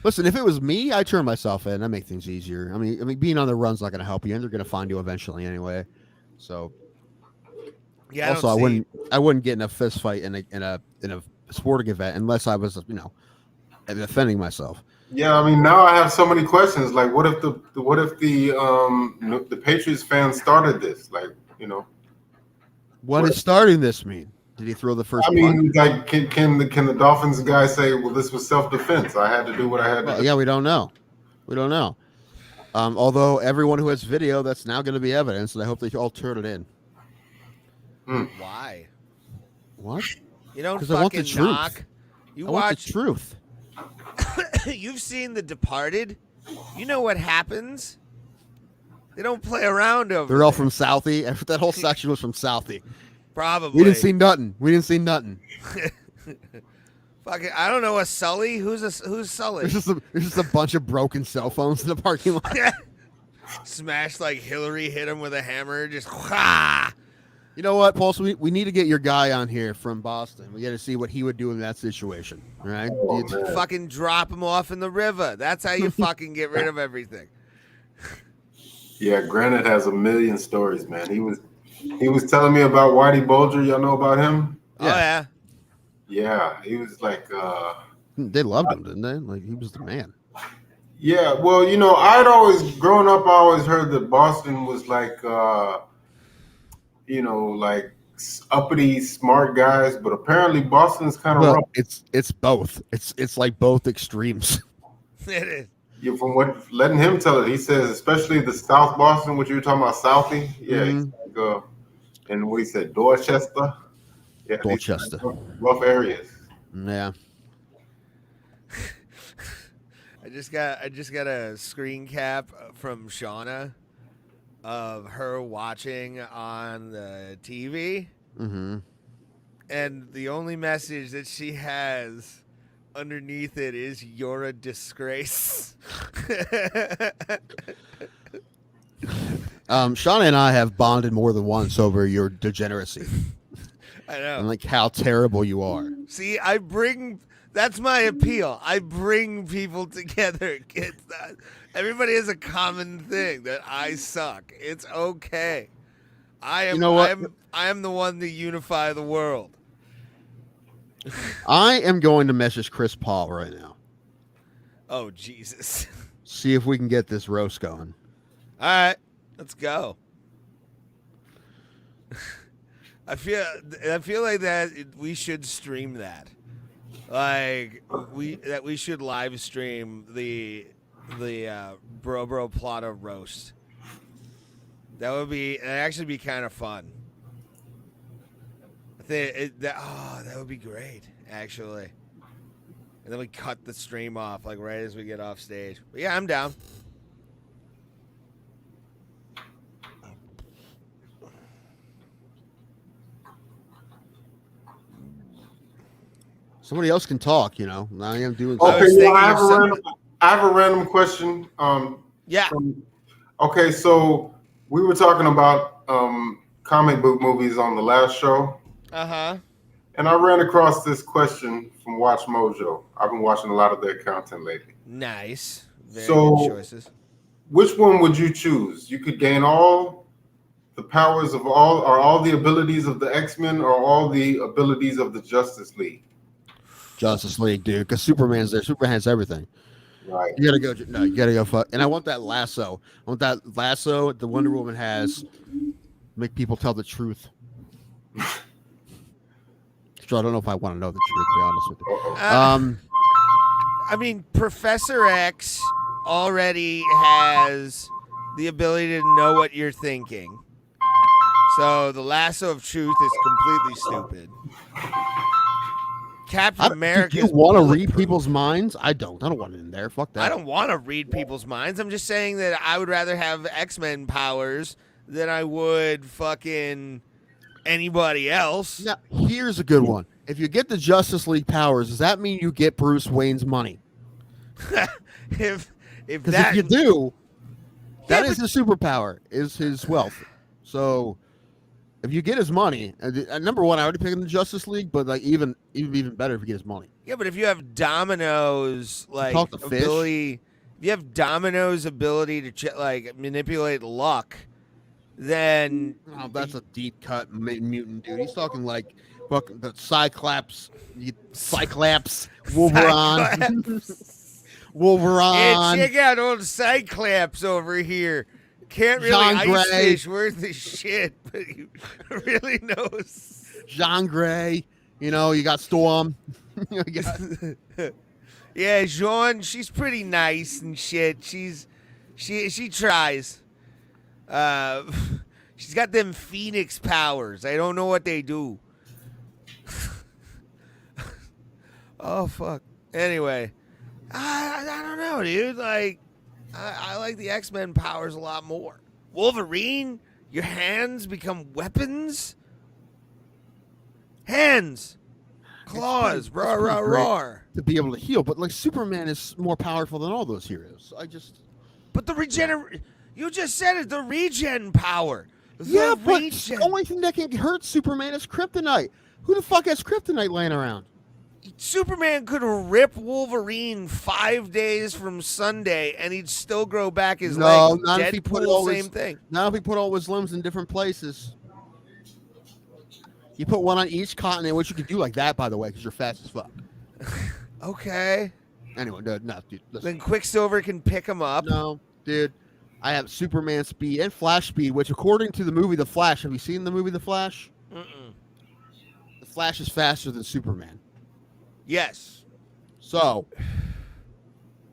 Speaker 1: listen, if it was me, I'd turn myself in. That make things easier. I mean, being on the run's not gonna help you, and they're gonna find you eventually anyway. So,
Speaker 2: yeah.
Speaker 1: Also, I wouldn't get in a fist fight in a sporting event unless I was, defending myself.
Speaker 3: Yeah, I mean, now I have so many questions. Like, what if the Patriots fans started this? Like,
Speaker 1: what does starting this mean? Did he throw the first?
Speaker 3: I mean, like, can the Dolphins guy say, "Well, this was self-defense. I had to do what I had to do"?
Speaker 1: Yeah, we don't know. Although everyone who has video, that's now going to be evidence, and I hope they all turn it in.
Speaker 2: Why?
Speaker 1: What?
Speaker 2: You don't
Speaker 1: 'Cause I want the
Speaker 2: fucking
Speaker 1: truth.
Speaker 2: knock. You
Speaker 1: I want
Speaker 2: watch.
Speaker 1: the truth.
Speaker 2: You've seen The Departed. You know what happens. They don't play around over
Speaker 1: They're all
Speaker 2: there.
Speaker 1: from Southie. That whole section was from Southie.
Speaker 2: Probably.
Speaker 1: We didn't see nothing.
Speaker 2: Fucking, I don't know a Sully. Who's Sully?
Speaker 1: There's just a bunch of broken cell phones in the parking lot.
Speaker 2: Smashed like Hillary hit him with a hammer. Just wha!
Speaker 1: You know what, Paul? So we need to get your guy on here from Boston. We got to see what he would do in that situation. All right?
Speaker 3: Oh,
Speaker 1: It's-
Speaker 3: man.
Speaker 2: Fucking drop him off in the river. That's how you fucking get rid of everything.
Speaker 3: Yeah, Granite has a million stories, man. He was telling me about Whitey Bulger. Y'all know about him?
Speaker 2: Oh yeah.
Speaker 3: Yeah, he was like,
Speaker 1: they loved him, didn't they? Like he was the man.
Speaker 3: yeah. Well, you know, growing up, I always heard that Boston was like, you know, like uppity, smart guys, but apparently Boston's kind of
Speaker 1: Well,
Speaker 3: rough.
Speaker 1: it's both. It's like both extremes.
Speaker 2: It is.
Speaker 3: Yeah, from what letting him tell it, he says, especially the South Boston, what you were talking about, Southie. Yeah, he's like, and what he said, Dorchester. Yeah, these
Speaker 1: Dorchester.
Speaker 3: rough areas.
Speaker 1: Yeah.
Speaker 2: I just got a screen cap from Shauna of her watching on the TV,
Speaker 1: Mm-hmm.
Speaker 2: and the only message that she has underneath it is "You're a disgrace."
Speaker 1: Shauna and I have bonded more than once over your degeneracy
Speaker 2: I know.
Speaker 1: and like how terrible you are.
Speaker 2: See, that's my appeal. I bring people together. Everybody has a common thing that I suck. It's okay. I am.
Speaker 1: You know what?
Speaker 2: I am the one to unify the world.
Speaker 1: I am going to message Chris Paul right now.
Speaker 2: Oh Jesus!
Speaker 1: See if we can get this roast going.
Speaker 2: All right, let's go. I feel like that we should stream that. Like we should live stream the Bro Plata roast. It'd actually be kind of fun. I think that would be great, actually. And then we cut the stream off like right as we get off stage. But yeah, I'm down.
Speaker 1: Somebody else can talk, you know. I am doing.
Speaker 2: I was
Speaker 3: Okay,
Speaker 2: thinking
Speaker 3: well,
Speaker 2: of
Speaker 3: I have a random question.
Speaker 2: Yeah.
Speaker 3: Okay, so we were talking about comic book movies on the last show, and I ran across this question from Watch Mojo. I've been watching a lot of their content lately.
Speaker 2: Nice. Very
Speaker 3: So-
Speaker 2: good choices.
Speaker 3: Which one would you choose? You could gain all the powers of all the abilities of the X-Men, or all the abilities of the Justice League.
Speaker 1: Justice League, dude, because Superman's there. Superman has everything.
Speaker 3: Right.
Speaker 1: You gotta go. No, you gotta go. Fuck. And I want that lasso. I want that lasso the Wonder Woman has. Make people tell the truth. So I don't know if I want to know the truth. To be honest with you.
Speaker 2: I mean, Professor X already has the ability to know what you're thinking. So the lasso of truth is completely stupid. Captain America.
Speaker 1: Do you want to read people's minds? I don't. I don't want it in there. Fuck that.
Speaker 2: I don't want to read people's minds. I'm just saying that I would rather have X-Men powers than I would fucking anybody else.
Speaker 1: Now, here's a good one. If you get the Justice League powers, does that mean you get Bruce Wayne's money?
Speaker 2: if
Speaker 1: Because
Speaker 2: that
Speaker 1: if you do, that
Speaker 2: Yeah,
Speaker 1: is his superpower, is his wealth. So if you get his money, number one, I would pick the Justice League, but like even better if you get his money.
Speaker 2: Yeah, but if you have Domino's like
Speaker 1: Talk to fish.
Speaker 2: ability, if you have Domino's ability to like manipulate luck, then
Speaker 1: Oh, that's a deep cut mutant dude. He's talking like fucking the Cyclops, Wolverine, Wolverine.
Speaker 2: hey, check out old Cyclops over here. Can't really
Speaker 1: John
Speaker 2: ice
Speaker 1: Gray.
Speaker 2: fish worth the shit, but he really knows.
Speaker 1: Jean Grey. You know, you got Storm. You got-
Speaker 2: Yeah, Jean, she's pretty nice and shit. She tries. She's got them Phoenix powers. I don't know what they do. Oh fuck. Anyway, I don't know, dude. Like, I like the X-Men powers a lot more. Wolverine, your hands become weapons. Hands, claws, roar,
Speaker 1: pretty
Speaker 2: roar,
Speaker 1: great.
Speaker 2: roar.
Speaker 1: To be able to heal, but like Superman is more powerful than all those heroes.
Speaker 2: But the you just said it, the regen power.
Speaker 1: Yeah, but the only thing that can hurt Superman is kryptonite. Who the fuck has kryptonite laying around?
Speaker 2: Superman could rip Wolverine 5 days from Sunday, and he'd still grow back his legs.
Speaker 1: Not if he put
Speaker 2: Deadpool, same thing.
Speaker 1: Not if he put all his limbs in different places. You put one on each continent, which you can do like that, by the way, because you're fast as fuck.
Speaker 2: Okay.
Speaker 1: Anyway, no, dude. Listen.
Speaker 2: Then Quicksilver can pick him up.
Speaker 1: No, dude. I have Superman speed and Flash speed, which, according to the movie The Flash, have you seen the movie The Flash?
Speaker 2: Mm-mm.
Speaker 1: The Flash is faster than Superman.
Speaker 2: Yes.
Speaker 1: So,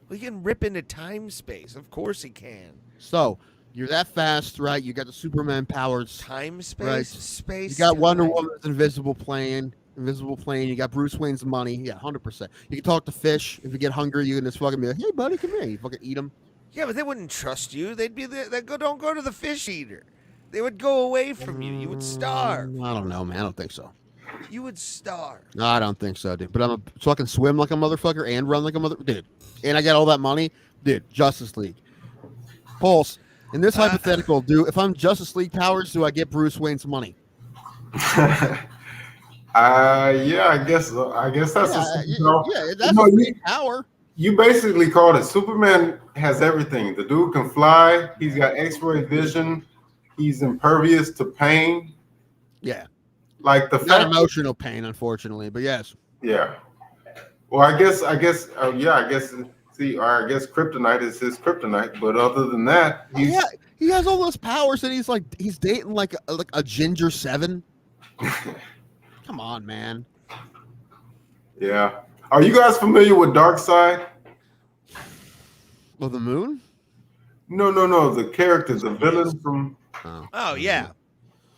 Speaker 2: he can rip into time space. Of course he can.
Speaker 1: So, you're that fast, right? You got the Superman powers.
Speaker 2: Time space?
Speaker 1: Right.
Speaker 2: Space.
Speaker 1: You got
Speaker 2: time.
Speaker 1: Wonder Woman's invisible plane. You got Bruce Wayne's money. Yeah, 100%. You can talk to fish. If you get hungry, you can just fucking be like, hey, buddy, come here. You fucking eat them.
Speaker 2: Yeah, but they wouldn't trust you. They'd be don't go to the fish eater. They would go away from you. You would starve.
Speaker 1: I don't know, man. I don't think so.
Speaker 2: You would starve.
Speaker 1: No, I don't think so, dude. But so I can swim like a motherfucker and run like a dude. And I got all that money, dude. Justice League. Pulse. In this hypothetical, dude, if I'm Justice League powers, do I get Bruce Wayne's money?
Speaker 3: Yeah, I guess so. I guess that's
Speaker 1: that's a big power.
Speaker 3: You basically called it. Superman has everything. The dude can fly. He's got X-ray vision. He's impervious to pain.
Speaker 1: Yeah.
Speaker 3: Like the
Speaker 1: not emotional pain, unfortunately, but yes.
Speaker 3: Yeah. Well, I guess. See, or I guess kryptonite is his kryptonite. But other than that,
Speaker 1: he has all those powers, and he's dating like a ginger 7. Come on, man.
Speaker 3: Yeah. Are you guys familiar with Darkseid?
Speaker 1: Well, the Moon?
Speaker 3: No. The character, the villain from.
Speaker 2: Oh yeah.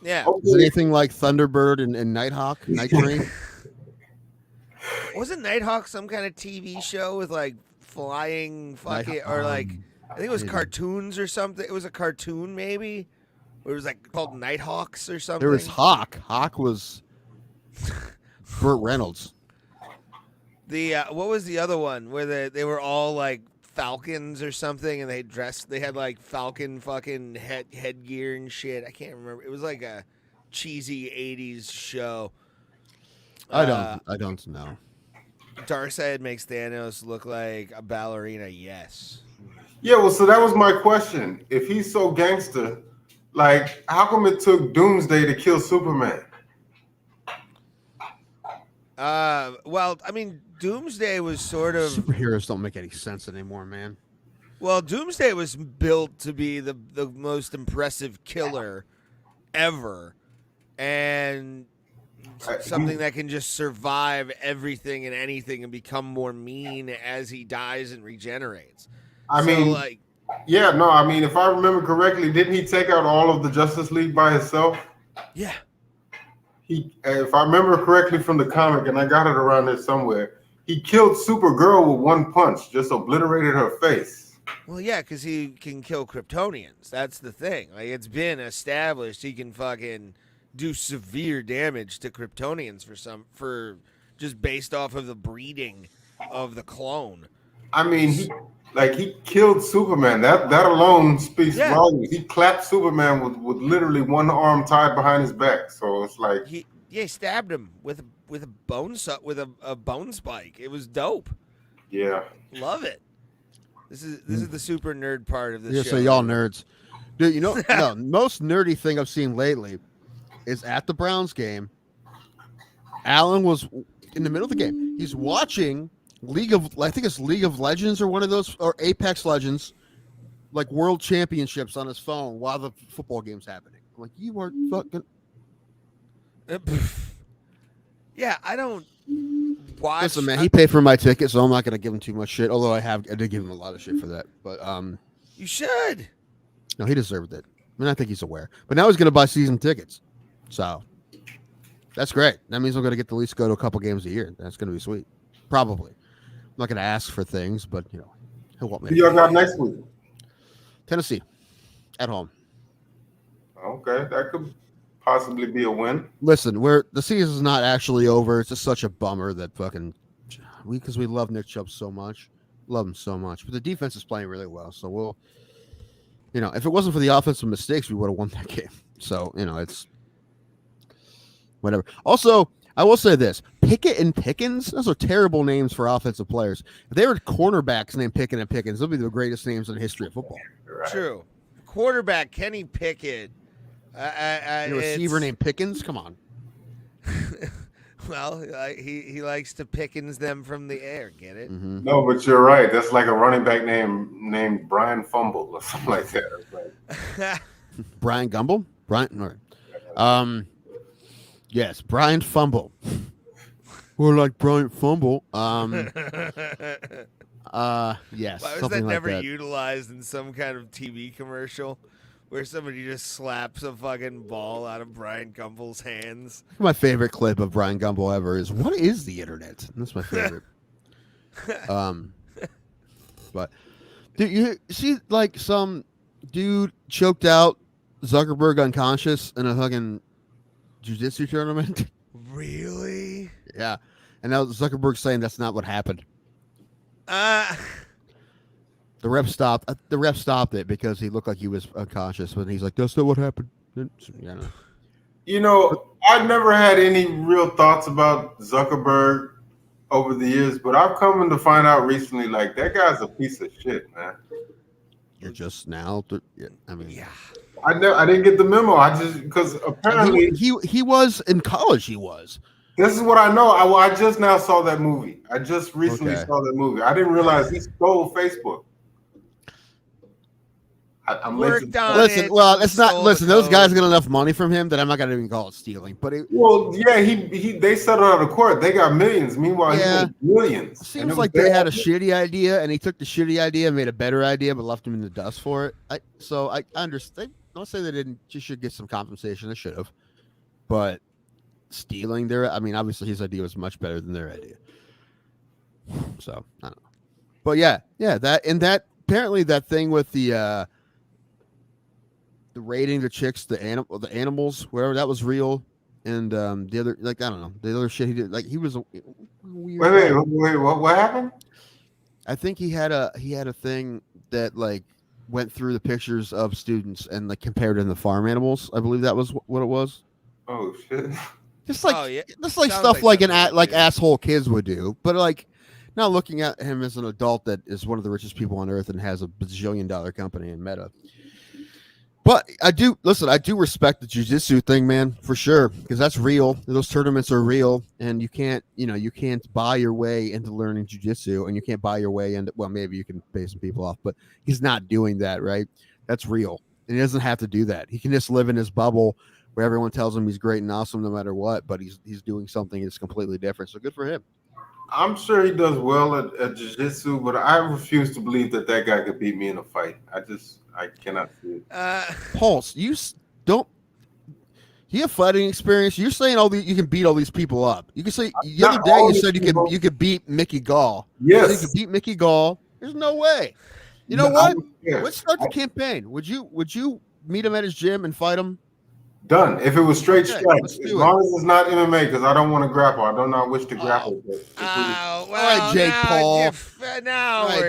Speaker 2: Yeah.
Speaker 3: Okay.
Speaker 1: Is it anything like Thunderbird and Nighthawk? Night Train?
Speaker 2: Wasn't Nighthawk some kind of TV show with like flying fucking or like I think it was cartoons or something. It was a cartoon maybe. Or it was like called Nighthawks or something.
Speaker 1: There was Hawk. Hawk was Burt Reynolds.
Speaker 2: The what was the other one where they were all like falcons or something and they had like falcon fucking headgear and shit. I can't remember. It was like a cheesy 80s show.
Speaker 1: I don't know.
Speaker 2: Darkseid makes Thanos look like a ballerina, yes.
Speaker 3: Yeah, well, so that was my question. If he's so gangster, like, how come it took Doomsday to kill Superman?
Speaker 2: Well, I mean, Doomsday was sort of...
Speaker 1: Superheroes don't make any sense anymore, man.
Speaker 2: Well, Doomsday was built to be the most impressive killer ever. And something that can just survive everything and anything and become more mean as he dies and regenerates.
Speaker 3: I mean, if I remember correctly, didn't he take out all of the Justice League by himself?
Speaker 2: Yeah.
Speaker 3: If I remember correctly from the comic, and I got it around there somewhere, he killed Supergirl with one punch, just obliterated her face.
Speaker 2: Well, yeah, because he can kill Kryptonians. That's the thing. Like, it's been established he can fucking do severe damage to Kryptonians for just based off of the breeding of the clone.
Speaker 3: I mean, he killed Superman. That alone speaks volumes. He clapped Superman with literally one arm tied behind his back. So it's like
Speaker 2: he stabbed him with a bone spike. It was dope.
Speaker 3: Yeah,
Speaker 2: love it. This is the super nerd part of this show.
Speaker 1: So y'all nerds, dude. You know, no, most nerdy thing I've seen lately is at the Browns game. Alan was in the middle of the game. He's watching League of Legends or one of those, or Apex Legends, like World Championships on his phone while the football game's happening. I'm like, you are fucking.
Speaker 2: Yeah, I don't watch.
Speaker 1: Listen, man, he paid for my ticket, so I'm not gonna give him too much shit. Although I did give him a lot of shit for that. But
Speaker 2: you should.
Speaker 1: No, he deserved it. I mean, I think he's aware. But now he's gonna buy season tickets, so that's great. That means I'm gonna get to at least go to a couple games a year. That's gonna be sweet. Probably. I'm not going to ask for things, but he'll want me.
Speaker 3: Who y'all got next week?
Speaker 1: Tennessee at home.
Speaker 3: Okay, that could possibly be a win.
Speaker 1: Listen, the season's not actually over. It's just such a bummer that because we love Nick Chubb so much, love him so much, but the defense is playing really well. So we'll, if it wasn't for the offensive mistakes, we would have won that game. So it's whatever. Also, I will say this: Pickett and Pickens. Those are terrible names for offensive players. If they were cornerbacks named Pickett and Pickens, they'll be the greatest names in the history of football.
Speaker 3: Right.
Speaker 2: True. Quarterback Kenny Pickett.
Speaker 1: A receiver named Pickens. Come on.
Speaker 2: Well, he likes to Pickens them from the air. Get it?
Speaker 1: Mm-hmm.
Speaker 3: No, but you're right. That's like a running back named Brian Fumble or something like that.
Speaker 1: Brian Gumble. Yes, Brian Fumble. Or like Brian Fumble. Yes.
Speaker 2: Why was that
Speaker 1: like
Speaker 2: never
Speaker 1: that.
Speaker 2: utilized in some kind of TV commercial where somebody just slaps a fucking ball out of Brian Gumbel's hands?
Speaker 1: My favorite clip of Brian Gumble ever is "What is the internet?" That's my favorite. But dude, you see, like some dude choked out Zuckerberg unconscious in a fucking jiu-jitsu tournament.
Speaker 2: Really?
Speaker 1: Yeah, and now Zuckerberg's saying that's not what happened. The ref stopped. The ref stopped it because he looked like he was unconscious, but he's like, "That's not what happened."
Speaker 3: I've never had any real thoughts about Zuckerberg over the years, but I've come to find out recently, like, that guy's a piece of shit, man.
Speaker 1: You're just now. Yeah.
Speaker 3: I didn't get the memo. Because apparently
Speaker 1: he was in college. He was.
Speaker 3: This is what I know. I just now saw that movie. I just recently saw that movie. I didn't realize he stole Facebook.
Speaker 1: Listen, well, it's not. Listen, those guys got enough money from him that I'm not gonna even call it stealing. But
Speaker 3: they settled out of court. They got millions. Meanwhile, he got millions.
Speaker 1: Seems like they had a shitty idea, and he took the shitty idea and made a better idea, but left him in the dust for it. I understand. Don't say they didn't. You should get some compensation. They should have, but stealing obviously his idea was much better than their idea. So I don't know, but yeah, that apparently that thing with the rating the chicks, the animals, whatever, that was real, and the other, like, I don't know, the other shit he did, like, he was a weird.
Speaker 3: Wait, what happened?
Speaker 1: I think he had a thing that like went through the pictures of students and like compared them to farm animals. I believe that was what it was.
Speaker 3: Oh shit!
Speaker 1: Just like stuff like asshole kids would do, but like not looking at him as an adult that is one of the richest people on earth and has a bazillion-dollar company in Meta. But I do respect the jiu-jitsu thing, man, for sure, because that's real. Those tournaments are real, and you can't buy your way into learning jiu-jitsu, and you can't buy your way into, well, maybe you can pay some people off, but he's not doing that, right? That's real, and he doesn't have to do that. He can just live in his bubble where everyone tells him he's great and awesome no matter what, but he's doing something that's completely different. So good for him.
Speaker 3: I'm sure he does well at jiu-jitsu, but I refuse to believe that guy could beat me in a fight. I cannot see it.
Speaker 1: Pulse, you have fighting experience. You're saying you can beat all these people up. You can say the other day you said you could beat Mickey Gall.
Speaker 3: Yes,
Speaker 1: you could beat Mickey Gall. There's no way. You know what? Let's start the campaign. Would you meet him at his gym and fight him?
Speaker 3: Done. If it was straight strikes, as long as it's not MMA, because I don't want to grapple. I do not wish to grapple.
Speaker 1: All right, Jake Paul.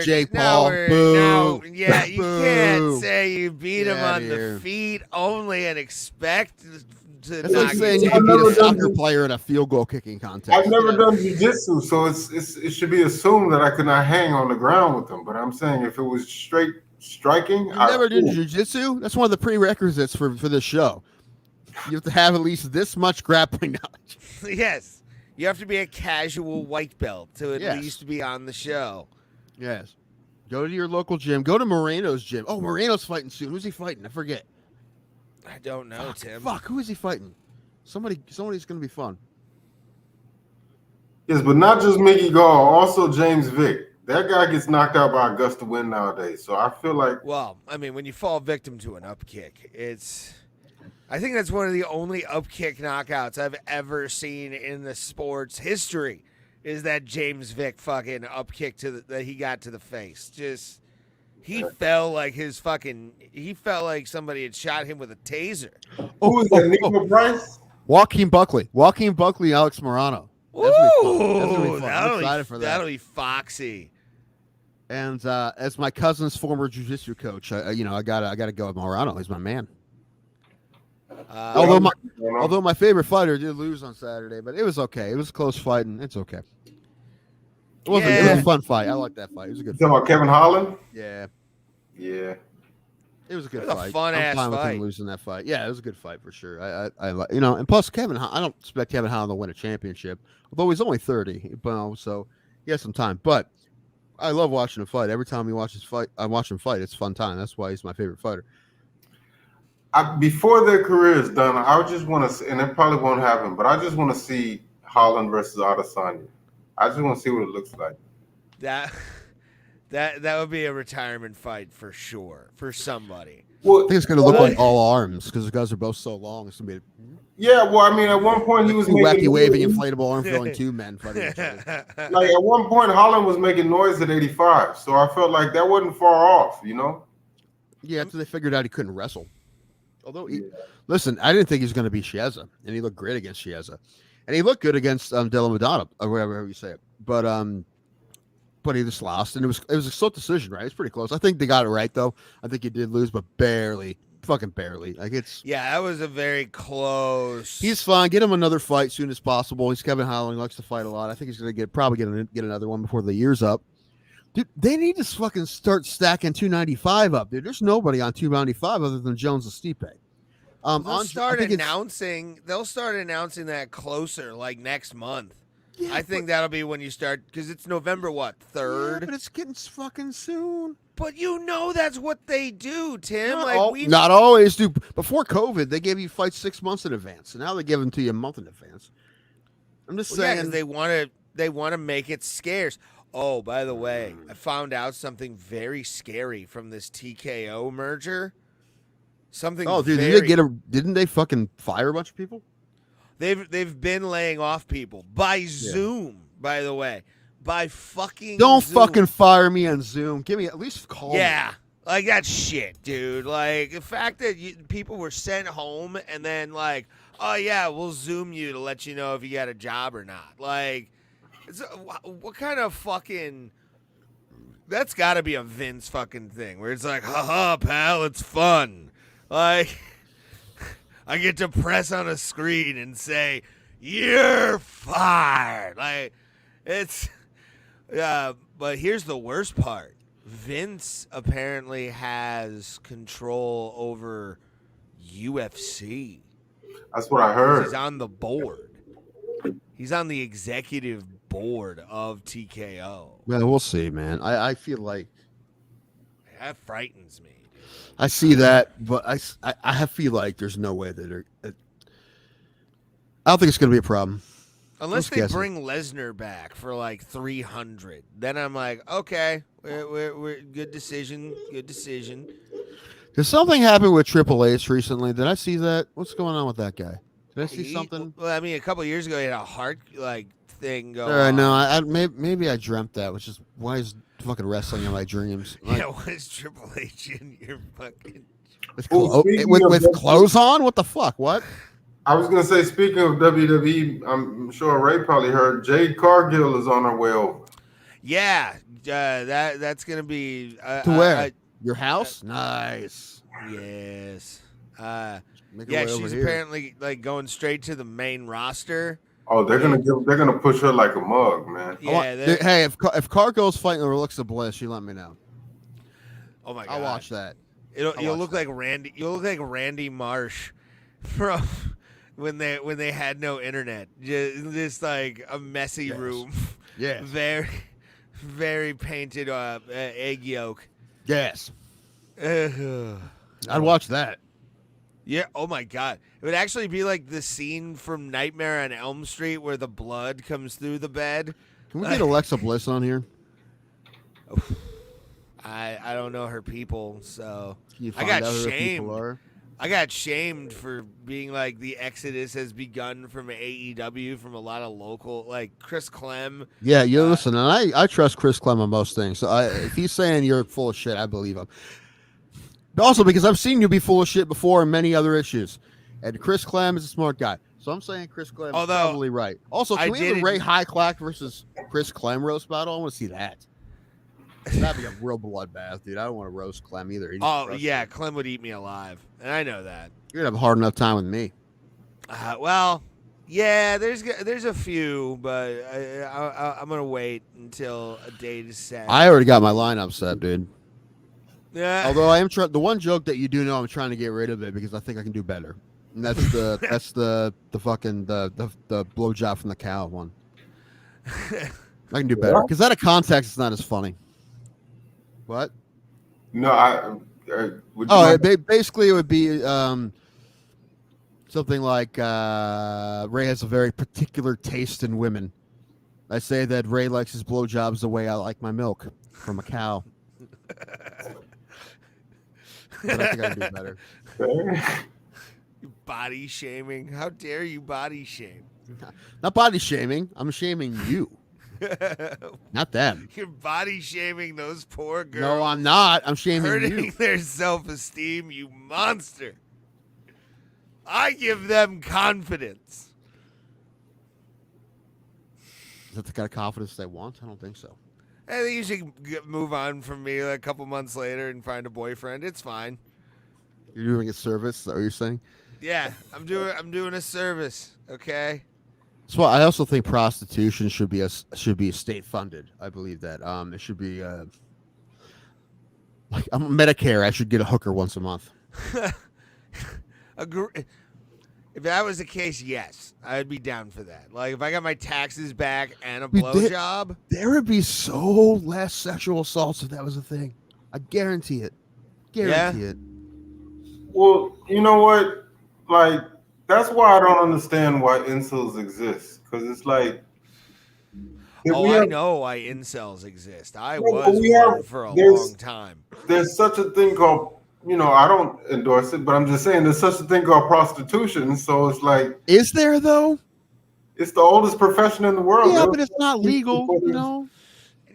Speaker 1: Jake Paul.
Speaker 2: Boo. Yeah, you can't say you beat him on the feet only and expect to.
Speaker 1: That's like saying you can beat a soccer player in a field goal kicking contest.
Speaker 3: I've never done jiu-jitsu, so it should be assumed that I could not hang on the ground with them. But I'm saying if it was straight striking,
Speaker 1: you never did jiu-jitsu. That's one of the prerequisites for this show. You have to have at least this much grappling knowledge.
Speaker 2: Yes. You have to be a casual white belt to at least be on the show.
Speaker 1: Yes. Go to your local gym. Go to Moreno's gym. Oh, Moreno's fighting soon. Who's he fighting? I forget.
Speaker 2: I don't know, Tim.
Speaker 1: Who is he fighting? Somebody's going to be fun.
Speaker 3: Yes, but not just Mickey Gall, also James Vick. That guy gets knocked out by Augusta Win nowadays. So I feel like...
Speaker 2: Well, I mean, when you fall victim to an up kick, I think that's one of the only up kick knockouts I've ever seen in the sport's history. is that James Vick fucking up kick that he got to the face. Just he felt like somebody had shot him with a taser.
Speaker 3: Who is that? Nico Bryce?
Speaker 1: Joaquin Buckley, Alex Morano. That's gonna be fun. I'm excited for that.
Speaker 2: That'll be foxy.
Speaker 1: And as my cousin's former jiu-jitsu coach, I gotta go with Morano. He's my man. Although my favorite fighter did lose on Saturday, but it was okay. It was a close fight, and it's okay. It was a fun fight. I like that fight. It was a good.
Speaker 3: You talking about Kevin Holland?
Speaker 1: Yeah.
Speaker 3: Yeah.
Speaker 1: It was a good
Speaker 2: It was
Speaker 1: fight.
Speaker 2: a fun-ass
Speaker 1: I'm fine with
Speaker 2: fight.
Speaker 1: him losing that fight. Yeah, it was a good fight for sure. And plus I don't expect Kevin Holland to win a championship, although he's only 30. So he has some time. But I love watching him fight. Every time I watch him fight. It's a fun time. That's why he's my favorite fighter.
Speaker 3: Before their career is done, I just want to, and it probably won't happen, but I just want to see Holland versus Adesanya. I just want to see what it looks like.
Speaker 2: That would be a retirement fight for sure for somebody.
Speaker 3: Well,
Speaker 1: I think it's going to look like all arms because the guys are both so long. It's going to be
Speaker 3: yeah. Well, I mean, at one point he was
Speaker 1: two
Speaker 3: making
Speaker 1: wacky waving inflatable arm throwing two men fighting each other.
Speaker 3: like at one point Holland was making noise at 85, so I felt like that wasn't far off, you know.
Speaker 1: Yeah, until they figured out he couldn't wrestle. Although, listen, I didn't think he was going to be Chiesa, and he looked great against Chiesa, and he looked good against Della Madonna, or whatever you say it. But he just lost, and it was a split decision, right? It's pretty close. I think they got it right, though. I think he did lose, but barely, fucking barely. Like
Speaker 2: that was a very close.
Speaker 1: He's fine. Get him another fight as soon as possible. He's Kevin Holland. He likes to fight a lot. I think he's going to probably get another one before the year's up. Dude, they need to fucking start stacking 295 up, dude. There's nobody on 295 other than Jones and Stipe.
Speaker 2: They'll start announcing that closer, like next month. Yeah, I think that'll be when you start, because it's November 3rd.
Speaker 1: Yeah, but it's getting fucking soon.
Speaker 2: But that's what they do, Tim.
Speaker 1: Not always, dude. Before COVID, they gave you fights 6 months in advance, and now they give them to you a month in advance. I'm just saying
Speaker 2: they want to make it scarce. Oh, by the way, I found out something very scary from this TKO merger. Something.
Speaker 1: Oh, dude, didn't they fucking fire a bunch of people?
Speaker 2: They've been laying off people by Zoom. By the way, by fucking.
Speaker 1: Don't
Speaker 2: Zoom.
Speaker 1: fucking fire me on Zoom. Give me at least call.
Speaker 2: Yeah, like that shit, dude. Like the fact that people were sent home and then like, oh yeah, we'll Zoom you to let you know if you got a job or not. Like, what kind of fucking? That's got to be a Vince fucking thing where it's like, haha, pal, it's fun. Like, I get to press on a screen and say, you're fired. Like, it's, but here's the worst part. Vince apparently has control over UFC.
Speaker 3: That's what I heard.
Speaker 2: He's on the board. He's on the executive board of TKO.
Speaker 1: Well, we'll see, man. I feel like
Speaker 2: that frightens me.
Speaker 1: I see that, but I feel like there's no way that they're. I don't think it's going to be a problem.
Speaker 2: Unless they bring Lesnar back for like 300, then I'm like, okay, we're good decision, good decision.
Speaker 1: Did something happen with Triple H recently? Did I see that? What's going on with that guy? Did I see something?
Speaker 2: Well, I mean, a couple of years ago, he had a heart thing going.
Speaker 1: No, maybe I dreamt that, which is why is fucking wrestling in my dreams. Like,
Speaker 2: yeah, what is Triple H in your fucking
Speaker 1: with clothes on? What the fuck? What?
Speaker 3: I was gonna say, speaking of WWE, I'm sure Ray probably heard Jade Cargill is on her way over.
Speaker 2: Yeah, that's gonna be
Speaker 1: to where? Your house? Nice.
Speaker 2: Yes. She's apparently like going straight to the main roster.
Speaker 3: Oh, they're gonna push her like a mug, man.
Speaker 2: Yeah.
Speaker 1: Hey, if Cargill's fighting Alexa Bliss, you let me know.
Speaker 2: Oh my god,
Speaker 1: I'll watch that.
Speaker 2: You'll look like Randy. You'll look like Randy Marsh from when they had no internet. Just like a messy room.
Speaker 1: Yeah.
Speaker 2: Very, very painted egg yolk.
Speaker 1: Yes. I'd watch that.
Speaker 2: Yeah. Oh my god. It would actually be like the scene from Nightmare on Elm Street where the blood comes through the bed.
Speaker 1: Can we get Alexa Bliss on here?
Speaker 2: I don't know her people, so
Speaker 1: Can you
Speaker 2: I
Speaker 1: find
Speaker 2: got
Speaker 1: out who her
Speaker 2: shamed.
Speaker 1: people are?
Speaker 2: I got shamed for being like the exodus has begun from AEW from a lot of local, like Chris Clem.
Speaker 1: Yeah, you listen, and I trust Chris Clem on most things. So if he's saying you're full of shit, I believe him. But also because I've seen you be full of shit before in many other issues. And Chris Clem is a smart guy. So I'm saying Chris Clem is probably right. Also, can we have the Ray Highclack versus Chris Clem roast battle? I want to see that. That'd be a real bloodbath, dude. I don't want to roast Clem either.
Speaker 2: Yeah, Clem would eat me alive, and I know that.
Speaker 1: You're gonna have a hard enough time with me.
Speaker 2: Well, yeah, there's a few, but I'm gonna wait until a date is set.
Speaker 1: I already got my lineup set, dude.
Speaker 2: Yeah.
Speaker 1: Although I am the one joke that you do know, I'm trying to get rid of it because I think I can do better. And that's the fucking the blowjob from the cow one. I can do better because out of context, it's not as funny. What?
Speaker 3: No,
Speaker 1: basically it would be something like Ray has a very particular taste in women. I say that Ray likes his blowjobs the way I like my milk from a cow. But I think I can do better.
Speaker 2: Body shaming? How dare you body shame?
Speaker 1: Not body shaming. I'm shaming you. Not them.
Speaker 2: You're body shaming those poor girls.
Speaker 1: No, I'm not. I'm shaming
Speaker 2: hurting
Speaker 1: you.
Speaker 2: Their self-esteem, you monster. I give them confidence.
Speaker 1: Is that the kind of confidence they want? I don't think so.
Speaker 2: I think you should move on from me a couple months later and find a boyfriend. It's fine.
Speaker 1: You're doing a service. Is that what you're saying?
Speaker 2: Yeah, I'm doing a service. Okay.
Speaker 1: So I also think prostitution should be state funded. I believe that. It should be like I'm Medicare. I should get a hooker once a month.
Speaker 2: If that was the case, yes, I'd be down for that. Like if I got my taxes back and a blowjob,
Speaker 1: there would be so less sexual assaults if that was a thing. I guarantee it. Guarantee it.
Speaker 3: Well, you know what? Like that's why I don't understand why incels exist. Because it's like,
Speaker 2: I know why incels exist. I was one for a long time.
Speaker 3: There's such a thing called, I don't endorse it, but I'm just saying there's such a thing called prostitution. So it's like,
Speaker 1: is there though?
Speaker 3: It's the oldest profession in the world.
Speaker 1: Yeah, but it's not legal, And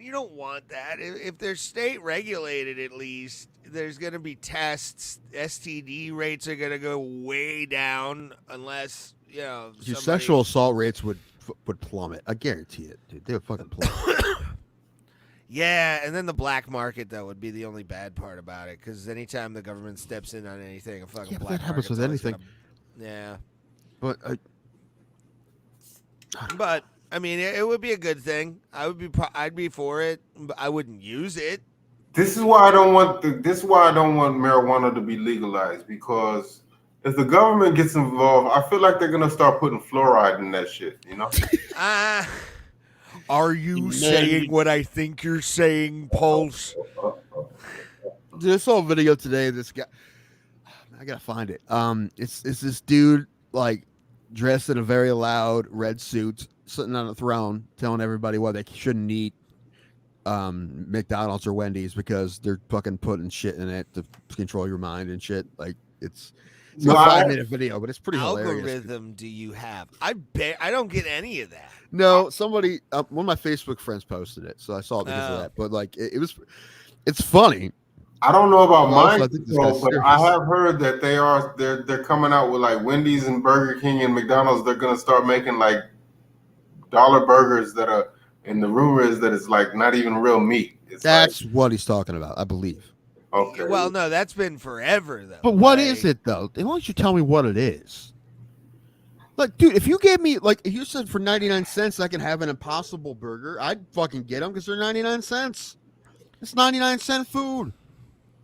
Speaker 2: you don't want that. If they're state regulated, at least there's going to be tests. STD rates are going to go way down unless
Speaker 1: your sexual assault rates would plummet. I guarantee it, dude. They would fucking plummet.
Speaker 2: Yeah, and then the black market though would be the only bad part about it, because anytime the government steps in on anything, a fucking black
Speaker 1: that happens with anything.
Speaker 2: Yeah,
Speaker 1: but
Speaker 2: I mean, it would be a good thing. I'd be for it, but I wouldn't use it.
Speaker 3: This is why I don't want marijuana to be legalized, because if the government gets involved, I feel like they're gonna start putting fluoride in that shit.
Speaker 2: Are you saying what I think you're saying, Pulse?
Speaker 1: Dude, I saw a video today. This guy, I gotta find it. It's this dude like dressed in a very loud red suit, sitting on a throne, telling everybody why they shouldn't eat McDonald's or Wendy's because they're fucking putting shit in it to control your mind and shit. Like it's a 5-minute video, but it's pretty hilarious.
Speaker 2: Algorithm do you have? I don't get any of that.
Speaker 1: No, somebody, one of my Facebook friends posted it, so I saw it because of that. But like, it's funny.
Speaker 3: I don't know about mine, but I have heard that they're coming out with like Wendy's and Burger King and McDonald's. They're gonna start making like dollar burgers that are, and the rumor is that it's like not even real meat.
Speaker 1: That's what he's talking about, I believe.
Speaker 3: Okay.
Speaker 2: Well, no, that's been forever though.
Speaker 1: But what is it though? Why don't you tell me what it is? Like, dude, if you gave me, like, if you said for 99 cents I can have an Impossible Burger, I'd fucking get them because they're 99 cents. It's 99-cent food.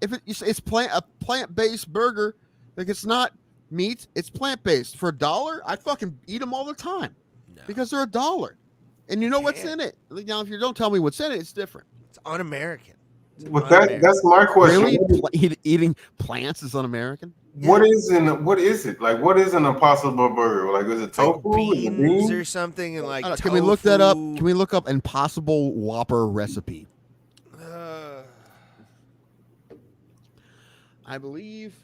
Speaker 1: If it's a plant-based burger, like it's not meat, it's plant-based. For $1, I'd fucking eat them all the time because they're $1. And you know what's in it. Now, if you don't tell me what's in it, it's different.
Speaker 2: It's un-American.
Speaker 3: But that's my question.
Speaker 1: Really? Eating plants is un-American?
Speaker 3: Yeah. What is it? Like, what is an Impossible Burger? Like, is it tofu?
Speaker 2: Like beans or something? And like,
Speaker 1: can we look that up? Can we look up Impossible Whopper recipe? I believe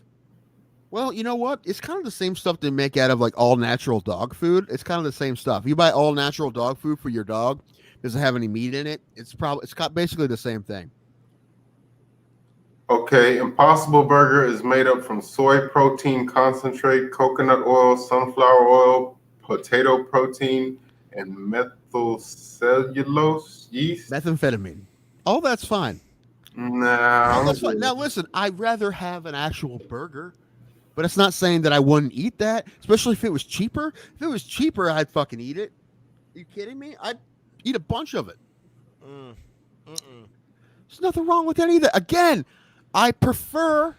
Speaker 1: Well, you know what? It's kind of the same stuff they make out of like all natural dog food. It's kind of the same stuff. You buy all natural dog food for your dog, doesn't have any meat in it. It's got basically the same thing.
Speaker 3: Okay, Impossible Burger is made up from soy protein concentrate, coconut oil, sunflower oil, potato protein, and methylcellulose yeast.
Speaker 1: Methamphetamine. All that's fine. All
Speaker 3: Nah,
Speaker 1: that's fine. Now listen, I'd rather have an actual burger, but it's not saying that I wouldn't eat that, especially if it was cheaper. If it was cheaper, I'd fucking eat it. Are you kidding me? I'd eat a bunch of it. There's nothing wrong with that either. Again, I prefer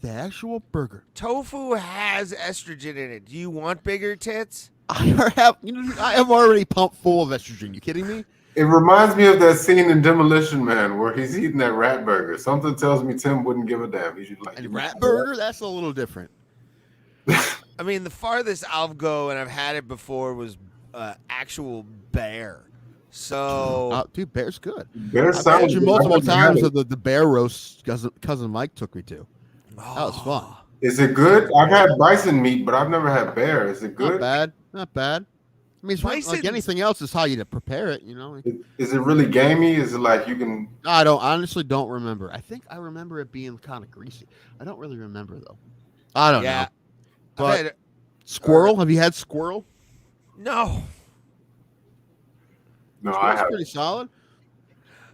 Speaker 1: the actual burger.
Speaker 2: Tofu has estrogen in it. Do you want bigger tits?
Speaker 1: I am already pumped full of estrogen. You kidding me?
Speaker 3: it reminds me of that scene in Demolition Man where he's eating that rat burger. Something tells me Tim wouldn't give a damn. He should like
Speaker 1: And rat burger, that's a little different.
Speaker 2: I mean, the farthest I'll go, and I've had it before, was actual bear. So,
Speaker 1: Dude, bear's good.
Speaker 3: Bear
Speaker 1: I've
Speaker 3: sounds
Speaker 1: told you
Speaker 3: good.
Speaker 1: multiple
Speaker 3: I haven't had
Speaker 1: times
Speaker 3: it.
Speaker 1: of the bear roast cousin Mike took me to. That was fun.
Speaker 3: Is it good? I've had bison meat, but I've never had bear. Is it
Speaker 1: Not
Speaker 3: good?
Speaker 1: bad. Not bad. I mean, it's like
Speaker 2: Bison's-
Speaker 1: anything else, is how you prepare it, you know?
Speaker 3: Is it really gamey? Is it like you can?
Speaker 1: I honestly don't remember. I think I remember it being kind of greasy. I don't really remember, though. I don't know.
Speaker 2: I've
Speaker 1: But
Speaker 2: had-
Speaker 1: squirrel? Have you had squirrel?
Speaker 2: no.
Speaker 3: No, I
Speaker 1: Squirrel's
Speaker 3: haven't.
Speaker 1: pretty solid.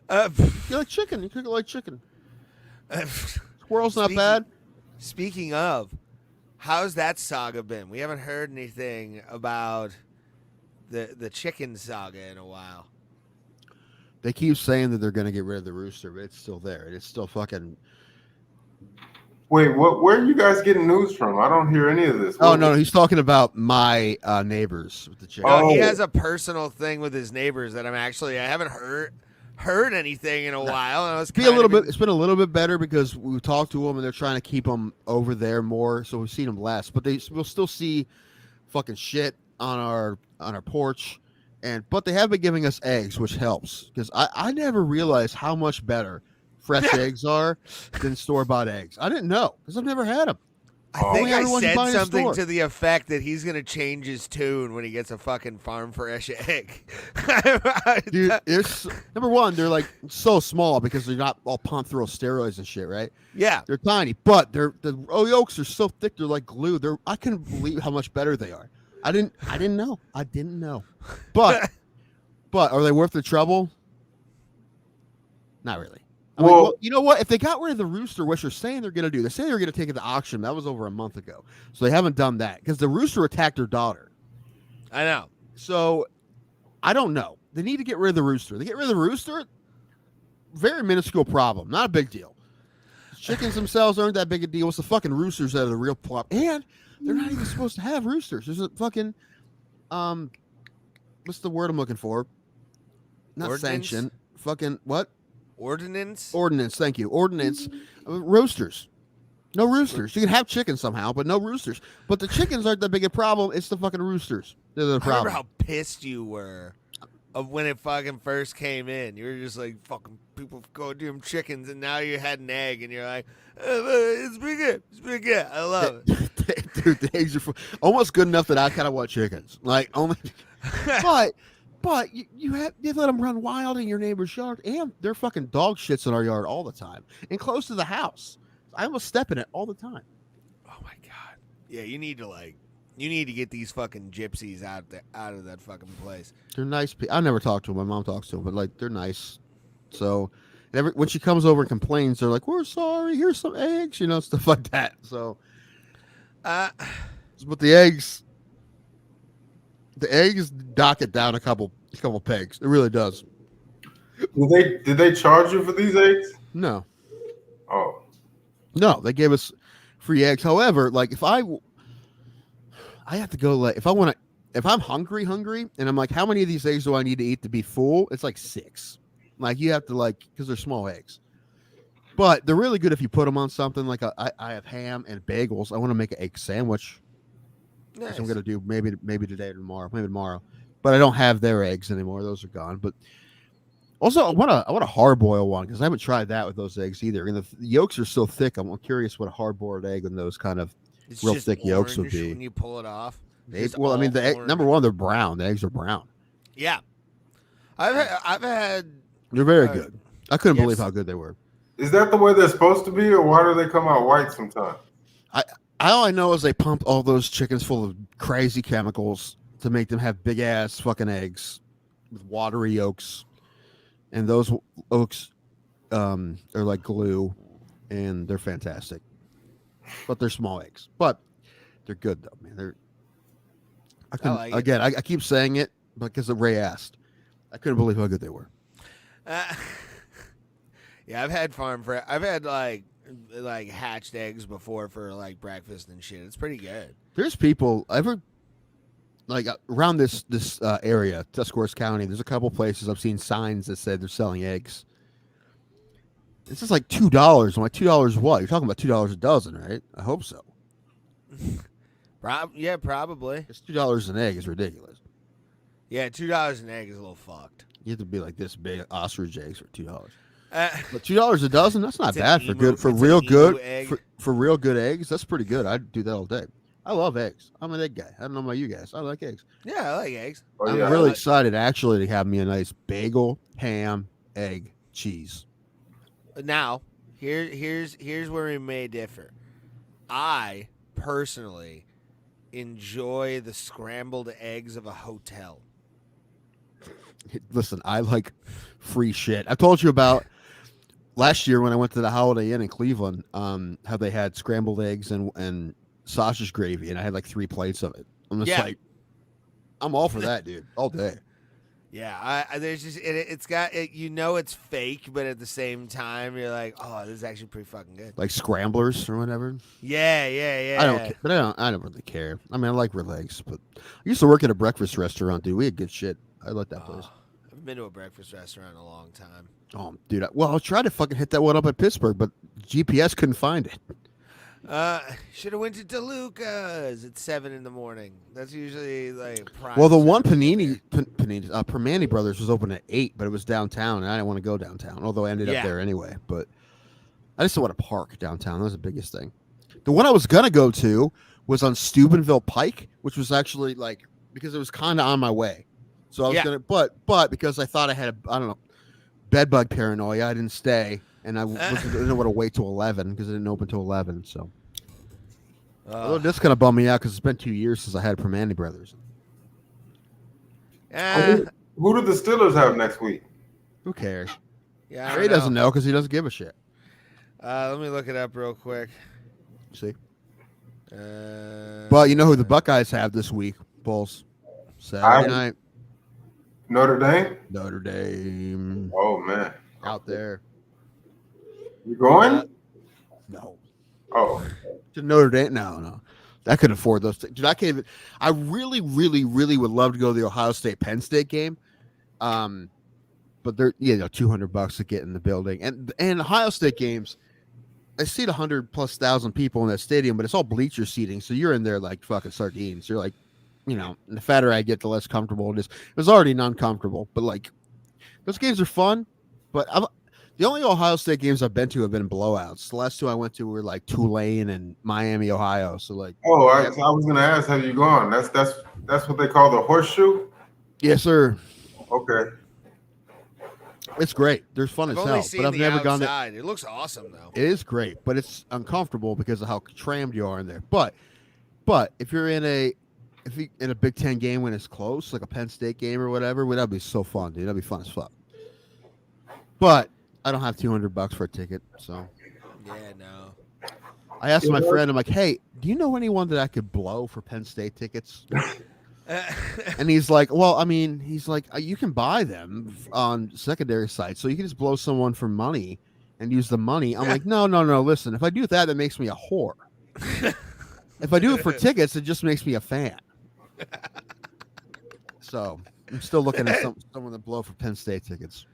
Speaker 2: Uh,
Speaker 1: You like chicken. You cook it like chicken. Squirrel's not
Speaker 2: Speaking-
Speaker 1: bad.
Speaker 2: Speaking of, how's that saga been? We haven't heard anything about the chicken saga in a while.
Speaker 1: They keep saying that they're going to get rid of the rooster, but it's still there. It's still fucking...
Speaker 3: Wait, where are you guys getting news from? I don't hear any of this.
Speaker 1: Oh, no, he's talking about my neighbors with the chicken.
Speaker 2: No, he
Speaker 3: Oh.
Speaker 2: has a personal thing with his neighbors that I haven't heard anything in a while. And I was
Speaker 1: It's been a little bit better because we talked to them and they're trying to keep them over there more, so we've seen them less. But we'll still see fucking shit on our porch, but they have been giving us eggs, which helps because I never realized how much better fresh eggs are than store-bought eggs. I didn't know because I've never had them.
Speaker 2: I think I
Speaker 1: Everyone you
Speaker 2: said
Speaker 1: buy in a
Speaker 2: something
Speaker 1: store.
Speaker 2: to the effect that he's gonna change his tune when he gets a fucking farm fresh egg.
Speaker 1: Dude, it's number one, they're like so small because they're not all pumped through steroids and shit, right?
Speaker 2: Yeah.
Speaker 1: They're tiny, but the yolks are so thick they're like glue. I couldn't believe how much better they are. I didn't know. But are they worth the trouble? Not really. I mean,
Speaker 3: Well-
Speaker 1: you know what? If they got rid of the rooster, which they're saying they're going to do, they say they're going to take it to auction. That was over a month ago, so they haven't done that because the rooster attacked her daughter.
Speaker 2: I know.
Speaker 1: So I don't know. They need to get rid of the rooster. They get rid of the rooster, very minuscule problem, not a big deal. Chickens themselves aren't that big a deal. It's the fucking roosters that are the real problem, and they're not even supposed to have roosters. There's a fucking what's the word I'm looking for? Not
Speaker 2: Ordinance?
Speaker 1: sanction. Fucking what?
Speaker 2: Ordinance.
Speaker 1: Ordinance. Thank you. Ordinance. Roosters. No roosters. You can have chickens somehow, but no roosters. But the chickens aren't that big a problem. It's the fucking roosters. They're the
Speaker 2: I remember
Speaker 1: problem.
Speaker 2: how pissed you were of when it fucking first came in. You were just like, fucking people go do them chickens, and now you had an egg, and you're like, it's pretty good. It's pretty good. I love it.
Speaker 1: Dude, the eggs are almost good enough that I kind of want chickens. Like only, but you let them run wild in your neighbor's yard, and they're fucking dog shits in our yard all the time, and close to the house. I almost step in it all the time.
Speaker 2: Oh my god. Yeah, you need to get these fucking gypsies out of that fucking place.
Speaker 1: They're nice. I never talk to them. My mom talks to them, but like they're nice. So when she comes over and complains, they're like, "We're sorry. Here's some eggs," stuff like that. So, but the eggs dock it down a couple pegs. It really does.
Speaker 3: Did they charge you for these eggs?
Speaker 1: No,
Speaker 3: Oh,
Speaker 1: they gave us free eggs. However, like if I have to go, like if I'm hungry, and I'm like, how many of these eggs do I need to eat to be full? It's like 6. Like you have to because they're small eggs, but they're really good if you put them on something. Like I have ham and bagels. I want to make an egg sandwich.
Speaker 2: Nice.
Speaker 1: Which I'm gonna do maybe today or tomorrow, maybe tomorrow. But I don't have their eggs anymore; those are gone. But Also, I want a hard boil one because I haven't tried that with those eggs either. And the yolks are so thick. I'm curious what a hard boiled egg and those kind of
Speaker 2: It's
Speaker 1: real
Speaker 2: just
Speaker 1: thick yolks would
Speaker 2: orange
Speaker 1: be.
Speaker 2: when you pull it off. It's
Speaker 1: They,
Speaker 2: just
Speaker 1: well, I mean,
Speaker 2: all
Speaker 1: the egg,
Speaker 2: orange.
Speaker 1: number one, they're brown. The eggs are brown.
Speaker 2: Yeah, I've had.
Speaker 1: They're very good. I couldn't
Speaker 2: yes.
Speaker 1: believe how good they were.
Speaker 3: Is that the way they're supposed to be, or why do they come out white sometimes?
Speaker 1: All I know is they pumped all those chickens full of crazy chemicals to make them have big ass fucking eggs with watery yolks, and those yolks are like glue, and they're fantastic. But they're small eggs, but they're good though, man. I couldn't,
Speaker 2: like
Speaker 1: again, I keep saying it because Ray asked. I couldn't believe how good they were.
Speaker 2: Yeah, I've had I've had like hatched eggs before for like breakfast and shit. It's pretty good.
Speaker 1: There's people like around this area, Tuscarawas County. There's a couple places I've seen signs that said they're selling eggs. This is like $2. I'm like, $2 what? You're talking about $2 a dozen, right? I hope so.
Speaker 2: Yeah, probably.
Speaker 1: It's $2 an egg is ridiculous.
Speaker 2: Yeah, $2 an egg is a little fucked.
Speaker 1: You have to be like this big ostrich eggs for $2.
Speaker 2: But
Speaker 1: $2 a dozen, that's not bad for real good eggs. That's pretty good. I'd do that all day. I love eggs. I'm an egg guy. I don't know about you guys. I like eggs.
Speaker 2: Yeah, I like eggs.
Speaker 3: Oh,
Speaker 1: I'm
Speaker 3: yeah.
Speaker 1: really excited actually to have me a nice bagel, ham, egg, cheese.
Speaker 2: Now, here's where we may differ. I personally enjoy the scrambled eggs of a hotel.
Speaker 1: Listen, I like free shit. I told you about last year when I went to the Holiday Inn in Cleveland, how they had scrambled eggs and sausage gravy, and I had like 3 plates of it. I'm just like, I'm all for that, dude, all day.
Speaker 2: Yeah, there's just it's got it, it's fake, but at the same time you're like, oh, this is actually pretty fucking good.
Speaker 1: Like scramblers or whatever.
Speaker 2: Yeah.
Speaker 1: I don't, but I don't really care. I mean, I like real eggs, but I used to work at a breakfast restaurant, dude. We had good shit. I like that place.
Speaker 2: I've been to a breakfast restaurant in a long time.
Speaker 1: Oh, dude. I tried to fucking hit that one up at Pittsburgh, but GPS couldn't find it.
Speaker 2: Should have went to DeLuca's at 7 a.m. That's usually like prime.
Speaker 1: Well, the one Permani Brothers was open at 8, but it was downtown, and I didn't want to go downtown. Although I ended up there anyway, but I just don't want to park downtown. That was the biggest thing. The one I was gonna go to was on Steubenville Pike, which was actually like because it was kind of on my way. So I was gonna, but because I thought I had bed bug paranoia, I didn't stay. And I didn't want to wait till 11 because it didn't open till 11. So, although this kind of bummed me out because it's been 2 years since I had Permani Brothers.
Speaker 3: Who do the Steelers have next week?
Speaker 1: Who cares?
Speaker 2: Yeah,
Speaker 1: Ray doesn't know because he doesn't give a shit.
Speaker 2: Let me look it up real quick.
Speaker 1: See, but you know who the Buckeyes have this week, Bulls? Saturday night.
Speaker 3: Notre Dame.
Speaker 1: Notre Dame.
Speaker 3: Oh man,
Speaker 1: out there.
Speaker 3: You going?
Speaker 1: No.
Speaker 3: Oh.
Speaker 1: To Notre Dame? No. I couldn't afford those things. Dude, I can't even. I really, really, really would love to go to the Ohio State Penn State game. But they're $200 to get in the building. And Ohio State games, I seat 100,000+ people in that stadium, but it's all bleacher seating, so you're in there like fucking sardines. You're like, the fatter I get, the less comfortable it is. It was already non-comfortable, but like those games are fun. But the only Ohio State games I've been to have been blowouts. The last 2 I went to were like Tulane and Miami, Ohio. So like,
Speaker 3: I was gonna ask, have you gone? That's what they call the horseshoe.
Speaker 1: Yes, sir.
Speaker 3: Okay.
Speaker 1: It's great. There's fun as hell, but I've never gone to.
Speaker 2: It looks awesome though.
Speaker 1: It is great, but it's uncomfortable because of how trammed you are in there. But if you're in a Big Ten game when it's close, like a Penn State game or whatever, that'd be so fun, dude. That'd be fun as fuck. But I don't have $200 for a ticket, so. Yeah,
Speaker 2: no.
Speaker 1: I asked my friend, I'm like, hey, do you know anyone that I could blow for Penn State tickets? And he's like, well, I mean, you can buy them on secondary sites, so you can just blow someone for money and use the money. I'm like, no. Listen, if I do that makes me a whore. If I do it for tickets, it just makes me a fan. So I'm still looking at someone to blow for Penn State tickets.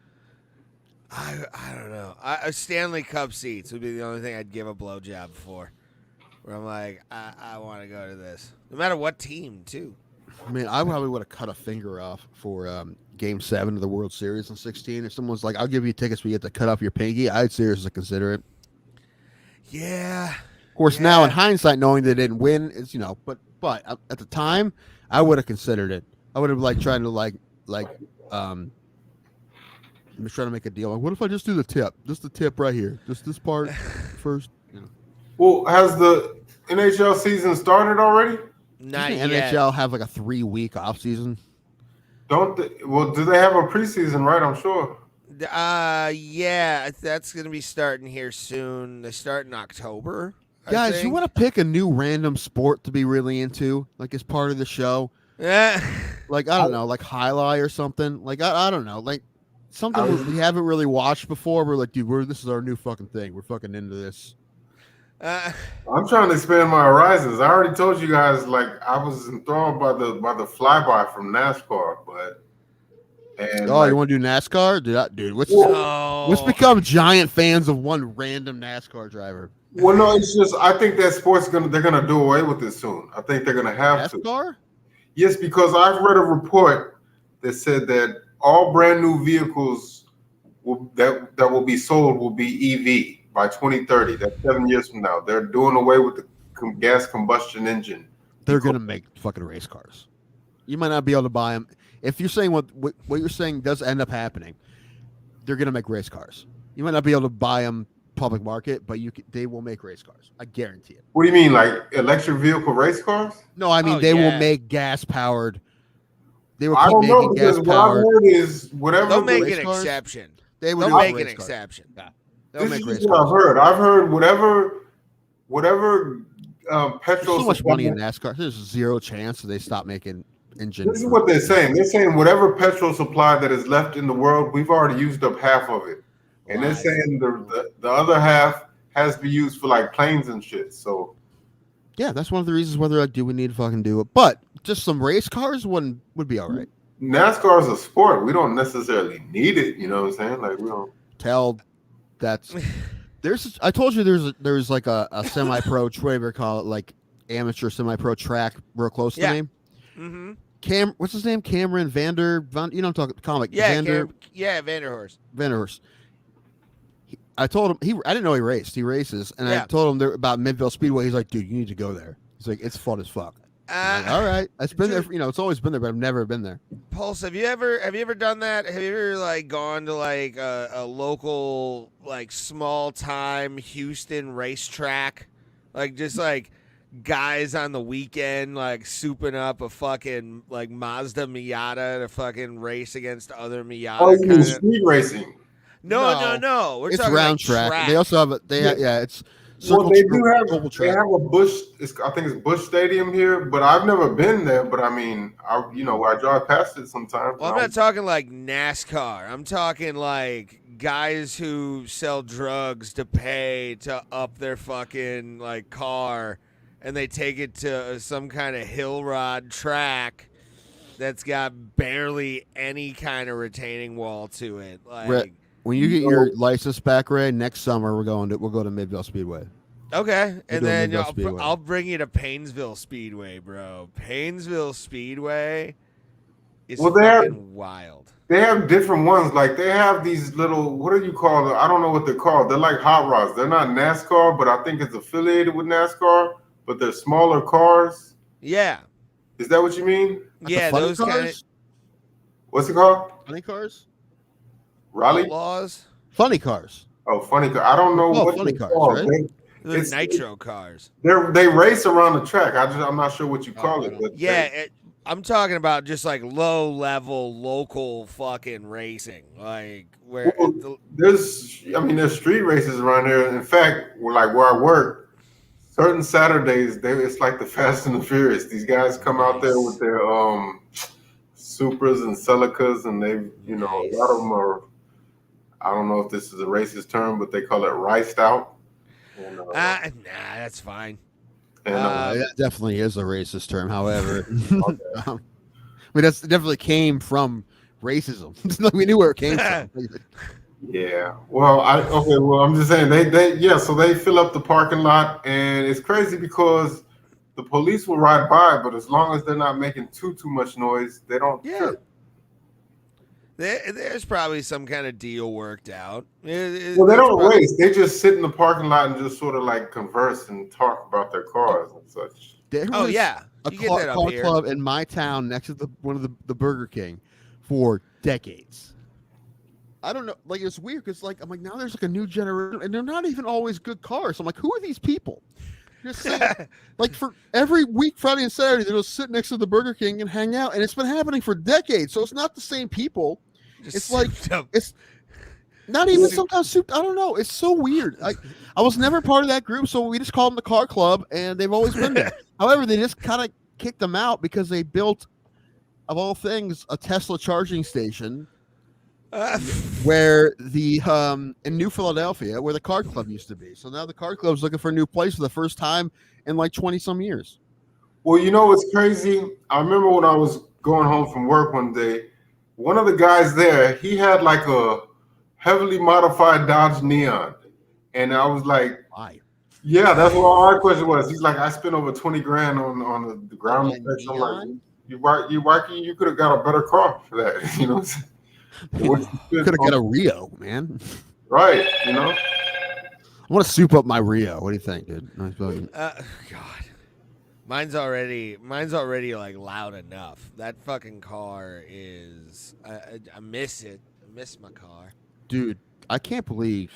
Speaker 2: I don't know. Stanley Cup seats would be the only thing I'd give a blowjob for. Where I'm like, I want to go to this, no matter what team, too.
Speaker 1: I mean, I probably would have cut a finger off for Game 7 of the World Series in 16. If someone's like, "I'll give you tickets, but you have to cut off your pinky," I'd seriously consider it.
Speaker 2: Yeah.
Speaker 1: Of course, now in hindsight, knowing they didn't win, is but at the time, I would have considered it. I would have trying to I'm just trying to make a deal. Like, what if I just do the tip? Just the tip right here. Just this part first.
Speaker 3: Well, has the NHL season started already?
Speaker 2: Not
Speaker 1: Doesn't the
Speaker 2: yet.
Speaker 1: NHL have like a 3-week off season?
Speaker 3: Well, do they have a preseason, right? I'm sure.
Speaker 2: Yeah, that's gonna be starting here soon. They start in October.
Speaker 1: Guys, you want to pick a new random sport to be really into, like as part of the show?
Speaker 2: Yeah.
Speaker 1: Like, I don't know, like highlight or something. Like, I don't know, like something we haven't really watched before. We're like, dude, this is our new fucking thing. We're fucking into this.
Speaker 3: I'm trying to expand my horizons. I already told you guys, like, I was enthralled by the flyby from NASCAR, but
Speaker 1: you want to do NASCAR? Dude, let's become giant fans of one random NASCAR driver.
Speaker 3: Well, no, it's just I think that they're gonna do away with it soon. I think they're gonna have
Speaker 1: NASCAR?
Speaker 3: to. Yes, because I've read a report that said that all brand new vehicles that will be sold will be EV by 2030. That's 7 years from now. They're doing away with the gas combustion engine.
Speaker 1: They're gonna make fucking race cars. You might not be able to buy them. If you're saying what you're saying does end up happening, they're gonna make race cars. You might not be able to buy them public market, but they will make race cars. I guarantee it.
Speaker 3: What do you mean, like electric vehicle race cars?
Speaker 1: No, I mean they will make gas powered. They will keep
Speaker 3: I don't know
Speaker 1: making
Speaker 3: because
Speaker 1: gas
Speaker 3: what I've
Speaker 1: powered.
Speaker 3: heard is whatever
Speaker 2: They'll make
Speaker 1: race
Speaker 2: an
Speaker 1: cars,
Speaker 2: exception.
Speaker 1: They will
Speaker 2: They'll make an exception.
Speaker 1: Yeah.
Speaker 3: This is just what I've heard. I've heard whatever petrol.
Speaker 1: There's so much money in NASCAR. There's zero chance that they stop making engine.
Speaker 3: This is what they're saying. They're saying whatever petrol supply that is left in the world, we've already used up half of it, and they're saying the other half has to be used for like planes and shit. So
Speaker 1: yeah, that's one of the reasons whether do we need to fucking do it. But just some race cars would be all right.
Speaker 3: NASCAR is a sport. We don't necessarily need it. You know what I'm saying? Like we don't
Speaker 1: tell. That's I told you there's like a semi-pro, whatever you call it, like amateur semi-pro track real close to the name.
Speaker 2: Mm-hmm.
Speaker 1: What's his name? Cameron Vander. You know, I'm talking comic.
Speaker 2: Yeah, Vanderhorst.
Speaker 1: Vanderhorst. I told him I didn't know he raced. He races, and I told him about Midvale Speedway. He's like, dude, you need to go there. He's like, it's fun as fuck. Like, all right, it's been there. It's always been there, but I've never been there.
Speaker 2: Pulse, have you ever done that? Have you ever like gone to like a local like small time Houston racetrack, like just like guys on the weekend like souping up a fucking like Mazda Miata to fucking race against other Miata?
Speaker 3: Oh, you mean street racing?
Speaker 2: No. We're
Speaker 1: it's
Speaker 2: talking
Speaker 1: round
Speaker 2: like
Speaker 1: track. They also have it's.
Speaker 3: Well, they do have a Busch. I think it's Busch Stadium here, but I've never been there. But I mean, I drive past it sometimes.
Speaker 2: Well, I'm not talking like NASCAR. I'm talking like guys who sell drugs to pay to up their fucking like car, and they take it to some kind of hill rod track that's got barely any kind of retaining wall to it. Like.
Speaker 1: When you get your license back, Ray, next summer we'll go to Midvale Speedway.
Speaker 2: Okay, and then I'll bring you to Painesville Speedway, bro. Painesville Speedway is fucking wild.
Speaker 3: They have different ones. Like they have these little, what do you call them? I don't know what they're called. They're like hot rods. They're not NASCAR, but I think it's affiliated with NASCAR. But they're smaller cars.
Speaker 2: Yeah.
Speaker 3: Is that what you mean?
Speaker 2: Yeah, those kind of.
Speaker 3: What's it called?
Speaker 1: Funny cars.
Speaker 3: Raleigh?
Speaker 2: Outlaws?
Speaker 1: Funny cars.
Speaker 3: Oh, funny car. I don't know what
Speaker 1: funny cars,
Speaker 3: called.
Speaker 1: Right?
Speaker 2: It's nitro cars.
Speaker 3: They race around the track. I'm not sure what you call it. But
Speaker 2: I'm talking about just like low level local fucking racing, like where
Speaker 3: there's street races around here. In fact, where I work, certain Saturdays it's like the Fast and the Furious. These guys come out there with their Supras and Celicas, and they a lot of them are. I don't know if this is a racist term, but they call it riced out. And,
Speaker 2: nah, that's fine.
Speaker 3: And,
Speaker 1: that definitely is a racist term. However, that definitely came from racism. We knew where it came from.
Speaker 3: Yeah. Well, I'm just saying so they fill up the parking lot, and it's crazy because the police will ride by, but as long as they're not making too much noise, they don't trip.
Speaker 2: There's probably some kind of deal worked out.
Speaker 3: Well, they don't race. They just sit in the parking lot and just sort of like converse and talk about their cars and such.
Speaker 1: There
Speaker 2: Oh
Speaker 1: was
Speaker 2: yeah,
Speaker 1: a
Speaker 2: you get that
Speaker 1: car
Speaker 2: up here.
Speaker 1: club in my town next to one of the Burger King for decades. I don't know, like it's weird because like I'm like now there's like a new generation and they're not even always good cars. I'm like, who are these people? Just like for every week, Friday and Saturday, they'll sit next to the Burger King and hang out, and it's been happening for decades. So it's not the same people. It's like it's not even sometimes souped. I don't know. It's so weird. I was never part of that group, so we just called them the car club, and they've always been there. However, they just kind of kicked them out because they built, of all things, a Tesla charging station where the in New Philadelphia, where the car club used to be. So now the car club's looking for a new place for the first time in like 20 some years.
Speaker 3: Well, you know what's crazy? I remember when I was going home from work one day, one of the guys there, he had like a heavily modified Dodge Neon. And I was like,
Speaker 1: why?
Speaker 3: Yeah, that's what our question was. He's like, I spent over 20 grand on the ground effects. I'm like, you could have got a better car for that, you know.
Speaker 1: Could have got a Rio, man.
Speaker 3: Right, you know.
Speaker 1: I want to soup up my Rio. What do you think, dude? Nice building.
Speaker 2: God, mine's already like loud enough. That fucking car is. I miss it. I miss my car,
Speaker 1: dude. I can't believe.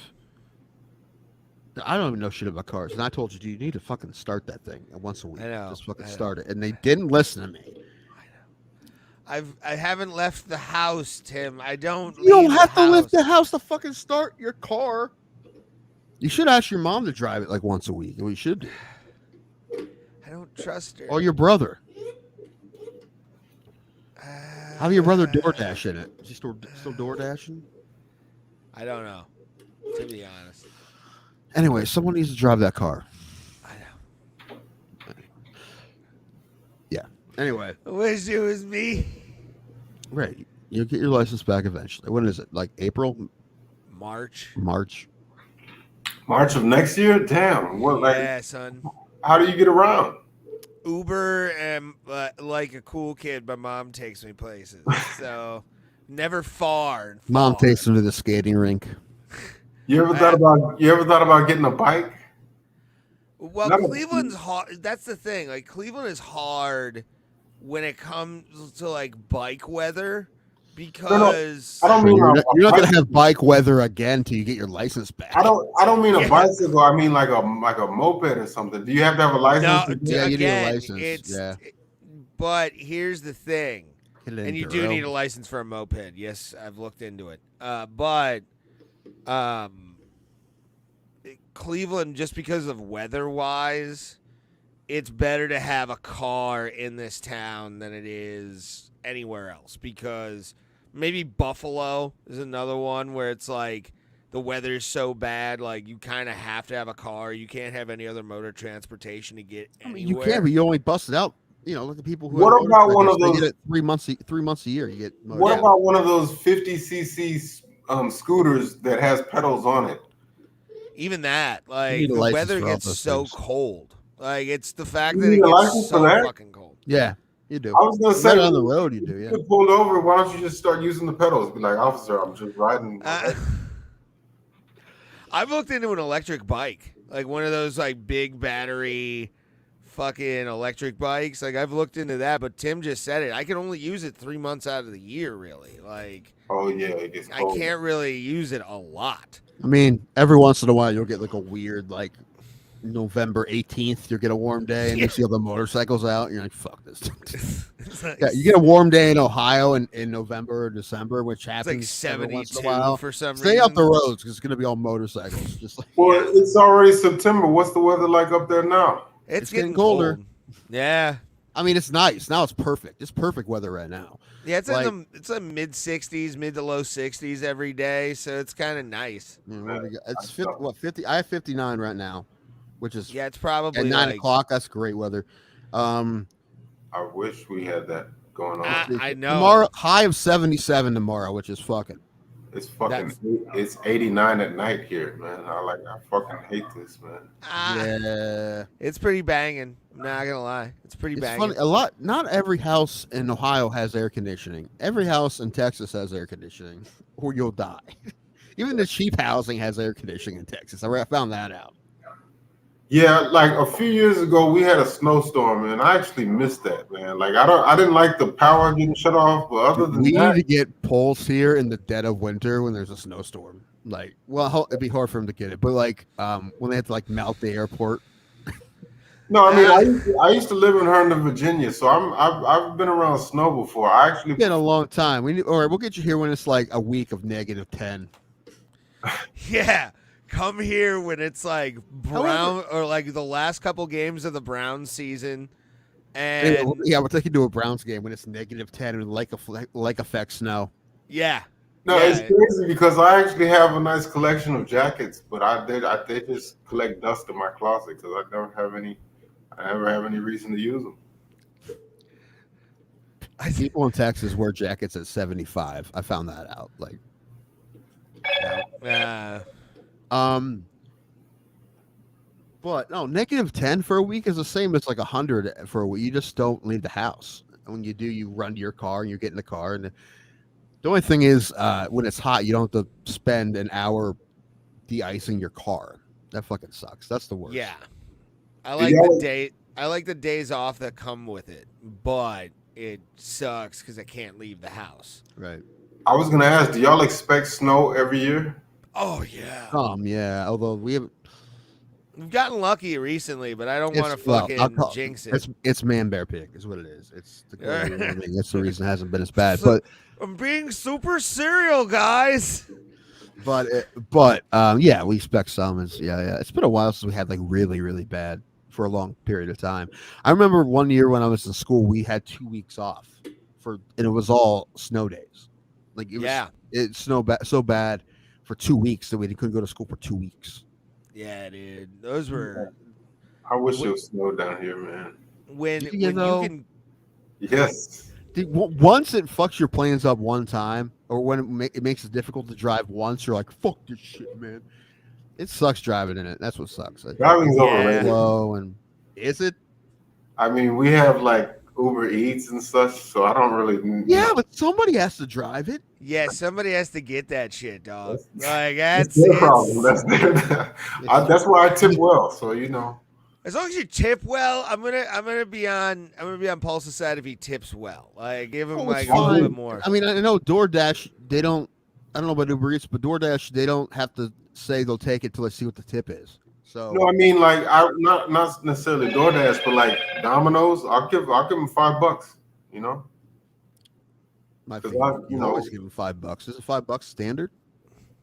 Speaker 1: I don't even know shit about cars, and I told you, dude, you need to fucking start that thing once a week.
Speaker 2: I know.
Speaker 1: Just fucking start it, and they didn't listen to me.
Speaker 2: I haven't left the house, Tim. I don't.
Speaker 1: You don't have to leave the house to fucking start your car. You should ask your mom to drive it like once a week. We should do.
Speaker 2: I don't trust her.
Speaker 1: Or your brother. Have your brother DoorDash in it? Is he still DoorDashing?
Speaker 2: I don't know, to be honest.
Speaker 1: Anyway, someone needs to drive that car.
Speaker 2: I know.
Speaker 1: Yeah. Anyway.
Speaker 2: I wish it was me.
Speaker 1: Right. You'll get your license back eventually. When is it? Like April?
Speaker 2: March
Speaker 3: of next year? Damn. What?
Speaker 2: Yeah, son.
Speaker 3: How do you get around?
Speaker 2: Uber and like a cool kid, my mom takes me places. So never far.
Speaker 1: Mom takes him to the skating rink.
Speaker 3: You ever thought about getting a bike?
Speaker 2: Well, Cleveland's hard. That's the thing. Like Cleveland is hard when it comes to like bike weather because
Speaker 3: I don't mean
Speaker 1: you're not gonna have bike weather again till you get your license back.
Speaker 3: I don't mean a bicycle. I mean like a moped or something. Do you have to have a license?
Speaker 2: No,
Speaker 1: yeah, you
Speaker 2: again,
Speaker 1: need a license.
Speaker 2: But here's the thing, and you do
Speaker 1: Enduro.
Speaker 2: need a license for a moped. Yes, I've looked into it. But Cleveland, just because of weather-wise, it's better to have a car in this town than it is anywhere else because maybe Buffalo is another one where it's like the weather is so bad, like you kind of have to have a car. You can't have any other mode of transportation to get anywhere.
Speaker 1: I mean, you can, but you only bust it out. You know, like the people who.
Speaker 3: What about one of those?
Speaker 1: They get it 3 months a year. You get.
Speaker 3: What about one of those 50cc scooters that has pedals on it?
Speaker 2: Even that, like the weather gets so cold. Like it's the fact that it gets so fucking cold.
Speaker 1: Yeah, you do.
Speaker 3: I was gonna say
Speaker 1: on the road, you do. Yeah.
Speaker 3: You pulled over. Why don't you just start using the pedals? Be like, officer, I'm just riding.
Speaker 2: I've looked into an electric bike, like one of those like big battery, fucking electric bikes. Like I've looked into that, but Tim just said it. I can only use it 3 months out of the year, really. Like,
Speaker 3: oh yeah, it gets cold.
Speaker 2: I can't really use it a lot.
Speaker 1: I mean, every once in a while, you'll get like a weird, like November 18th, you'll get a warm day, and you see all the motorcycles out, and you're like, "Fuck this." Yeah, you get a warm day in Ohio in November or December, which happens
Speaker 2: like 72
Speaker 1: once in a while.
Speaker 2: for some
Speaker 1: Stay
Speaker 2: reason.
Speaker 1: off the roads because it's gonna be all motorcycles. Just like,
Speaker 3: well, it's already September. What's the weather like up there now?
Speaker 2: It's getting colder. Cold. Yeah.
Speaker 1: I mean, it's nice. Now it's perfect. It's perfect weather right now.
Speaker 2: Yeah, it's like mid 60s, mid to low 60s every day, so it's kind of nice.
Speaker 1: It's 50. I have 59 right now, which is
Speaker 2: it's probably
Speaker 1: at 9 o'clock. That's great weather.
Speaker 3: I wish we had that going on.
Speaker 2: I know.
Speaker 1: Tomorrow, high of 77 tomorrow, which is fucking.
Speaker 3: It's fucking. It's 89 at night here, man. I fucking hate this, man.
Speaker 1: Yeah,
Speaker 2: it's pretty banging. I'm not gonna lie, it's pretty
Speaker 1: It's
Speaker 2: banging.
Speaker 1: funny. Not every house in Ohio has air conditioning. Every house in Texas has air conditioning, or you'll die. Even the cheap housing has air conditioning in Texas. I found that out.
Speaker 3: Yeah, like a few years ago, we had a snowstorm, and I actually missed that, man. Like I didn't like the power getting shut off, but other than
Speaker 1: We need
Speaker 3: that,
Speaker 1: to get poles here in the dead of winter when there's a snowstorm. Like, well, it'd be hard for them to get it, but like, when they have to like melt the airport.
Speaker 3: no, I mean, I used to live in Herndon, Virginia, so I've been around snow before. I actually,
Speaker 1: It's been a long time. All right, we'll get you here when it's like a week of -10.
Speaker 2: Yeah, come here when it's like brown or like the last couple games of the Browns season, and
Speaker 1: Anyway, we'll take you to a Browns game when it's -10 and like effect snow.
Speaker 2: yeah,
Speaker 3: no,
Speaker 2: yeah.
Speaker 3: it's crazy because I actually have a nice collection of jackets, but they just collect dust in my closet because I never have any reason to use them.
Speaker 1: People in Texas wear jackets at 75. I found that out. Like, but no, -10 for a week is the same as like 100 for a week. You just don't leave the house. And when you do, you run to your car and you get in the car. And the only thing is, when it's hot, you don't have to spend an hour de-icing your car. That fucking sucks. That's the worst.
Speaker 2: Yeah, I like the days off that come with it, but it sucks because I can't leave the house.
Speaker 1: Right.
Speaker 3: I was gonna ask, do y'all expect snow every year?
Speaker 2: Oh yeah.
Speaker 1: Yeah. Although we've
Speaker 2: gotten lucky recently, but I don't want to fucking jinx it.
Speaker 1: It's man bear pig is what it is. It's the global warming. That's the reason it hasn't been as bad. But
Speaker 2: I'm being super serial, guys.
Speaker 1: But yeah, we expect some. Yeah. It's been a while since we had like really, really bad for a long period of time. I remember one year when I was in school, we had 2 weeks off and it was all snow days. Like it snowed so bad for 2 weeks that we couldn't go to school for 2 weeks.
Speaker 2: Yeah, dude, those were.
Speaker 3: I wish it was snow down here, man.
Speaker 2: When you can.
Speaker 3: Yes.
Speaker 1: Once it fucks your plans up one time, or when it makes it difficult to drive once, you're like, fuck this shit, man. It sucks driving in it. That's what sucks.
Speaker 3: Driving's overrated.
Speaker 1: Slow and is it?
Speaker 3: I mean, we have like Uber Eats and such, so I don't really.
Speaker 1: Yeah, but somebody has to drive it.
Speaker 2: Yeah, somebody has to get that shit, dog. Like that's
Speaker 3: their problem. That's why I tip well. So
Speaker 2: as long as you tip well, I'm gonna be on Pulse's side if he tips well. Like give him like a little bit more.
Speaker 1: I mean, I know DoorDash. They don't. I don't know about Uber Eats, but DoorDash they don't have to say they'll take it till they see what the tip is. So
Speaker 3: no, I mean like not necessarily DoorDash, but like Domino's. I'll give them $5.
Speaker 1: My favorite, always give them $5. Is it $5 standard?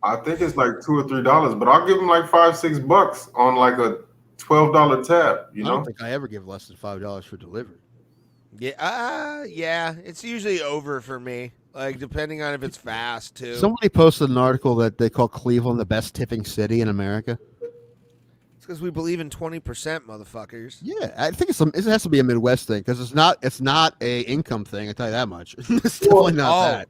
Speaker 3: I think it's like $2 or $3, but I'll give them like $5-6 on like a $12 tab.
Speaker 1: I don't think I ever give less than $5 for delivery.
Speaker 2: Yeah, yeah, it's usually over for me. Like depending on if it's fast too.
Speaker 1: Somebody posted an article that they call Cleveland the best tipping city in America.
Speaker 2: It's because we believe in 20%, motherfuckers.
Speaker 1: Yeah, I think it has to be a Midwest thing because it's not a income thing. I tell you that much. It's definitely not that.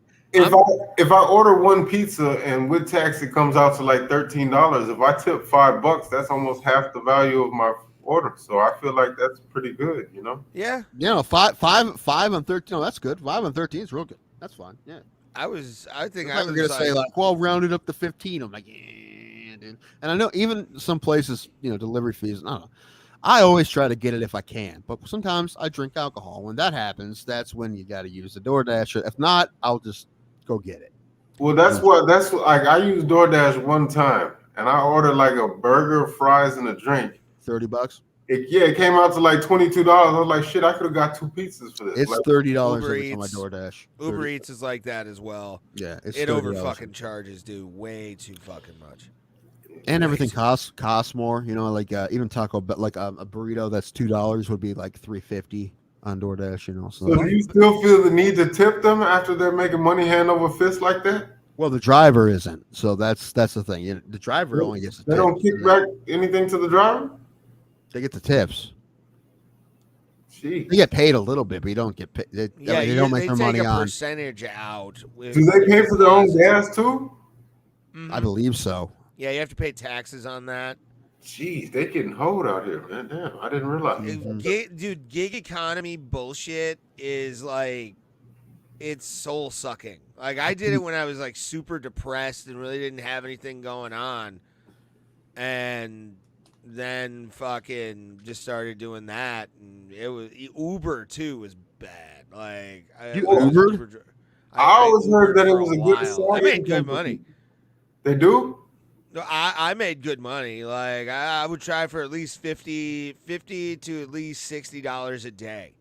Speaker 3: If I order one pizza and with tax it comes out to like $13, if I tip $5, that's almost half the value of my order. So I feel like that's pretty good,
Speaker 2: Yeah.
Speaker 1: Five on 13. Oh, that's good. 5 on 13 is real good. That's fine. Yeah.
Speaker 2: I was
Speaker 1: gonna say like, well, round it up to 15. I'm like, yeah, dude. And I know even some places, delivery fees. I don't know. I always try to get it if I can, but sometimes I drink alcohol. When that happens, that's when you got to use the DoorDash. If not, I'll just go get it.
Speaker 3: Well, that's like I used DoorDash one time, and I ordered like a burger, fries, and a drink.
Speaker 1: $30.
Speaker 3: It came out to like $22. I was like, shit, I could have got 2 pizzas for this.
Speaker 1: It's
Speaker 3: like,
Speaker 1: $30 every time I DoorDash.
Speaker 2: Uber Eats is like that as well.
Speaker 1: Yeah,
Speaker 2: it over fucking charges, dude, way too fucking much.
Speaker 1: And everything costs more. Like even Taco Bell, like a burrito that's $2 would be like $3.50 on DoorDash.
Speaker 3: So do you still feel the need to tip them after they're making money hand over fist like that?
Speaker 1: Well, the driver isn't. So that's the thing. The driver only gets.
Speaker 3: They don't kick back anything to the driver.
Speaker 1: They get the tips.
Speaker 3: Jeez.
Speaker 1: They get paid a little bit, but you don't get paid. They don't make their money on.
Speaker 2: Percentage out.
Speaker 3: Do they pay for their own gas too?
Speaker 2: Mm-hmm.
Speaker 1: I believe so.
Speaker 2: Yeah, you have to pay taxes on that.
Speaker 3: Jeez, they getting hold out here, man. Damn, I didn't realize.
Speaker 1: Mhm.
Speaker 2: Gig economy bullshit is like it's soul sucking. Like I did it when I was like super depressed and really didn't have anything going on, and then fucking just started doing that, and it was Uber too was bad. Like
Speaker 1: You
Speaker 2: when I was
Speaker 1: Ubered?
Speaker 2: Uber,
Speaker 3: I
Speaker 2: I
Speaker 3: always heard
Speaker 2: Ubered
Speaker 3: that it
Speaker 2: for a
Speaker 3: was a good
Speaker 2: while. I
Speaker 3: side
Speaker 2: made good
Speaker 3: income for
Speaker 2: money.
Speaker 3: people. They do?
Speaker 2: No, I made good money. Like I would try for at least 50 to at least $60 a day.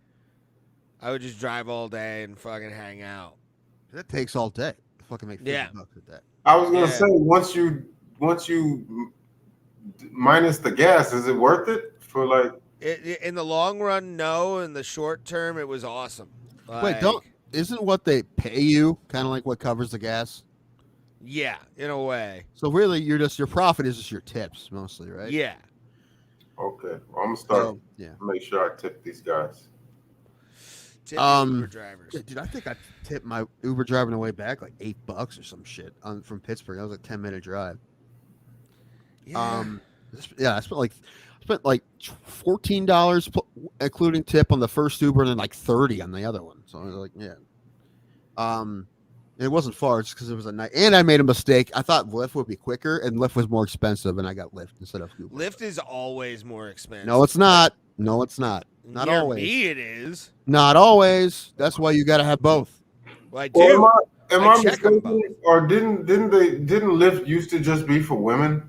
Speaker 2: I would just drive all day and fucking hang out.
Speaker 1: That takes all day. Fucking make
Speaker 2: Yeah.
Speaker 1: $50 a day.
Speaker 3: I was gonna
Speaker 2: Yeah.
Speaker 3: say once you minus the gas, is it worth it for like?
Speaker 2: In the long run, no. In the short term, it was awesome.
Speaker 1: Wait,
Speaker 2: Like,
Speaker 1: isn't what they pay you kind of like what covers the gas?
Speaker 2: yeah, in a way.
Speaker 1: So really, your profit is just your tips mostly, right?
Speaker 2: Yeah.
Speaker 3: Okay, well, I'm gonna start.
Speaker 1: So yeah.
Speaker 3: Make sure I tip these guys.
Speaker 2: Tip the Uber
Speaker 1: Yeah,
Speaker 2: drivers.
Speaker 1: dude, I think I tipped my Uber driver on the way back like $8 or some shit from Pittsburgh. That was a 10-minute drive.
Speaker 2: Yeah.
Speaker 1: Yeah, I spent like $14 including tip on the first Uber, and then like 30 on the other one. So I was like, yeah. It wasn't far, just because it was a night, and I made a mistake. I thought Lyft would be quicker, and Lyft was more expensive, and I got Lyft instead of Uber.
Speaker 2: Lyft is always more expensive.
Speaker 1: No, it's not. No, it's not. Not
Speaker 2: Near
Speaker 1: always.
Speaker 2: me, it is.
Speaker 1: Not always. That's why you got to have both.
Speaker 2: Well, I do.
Speaker 3: Well, am I
Speaker 2: check 'em
Speaker 3: mistaken? Or didn't Lyft used to just be for women?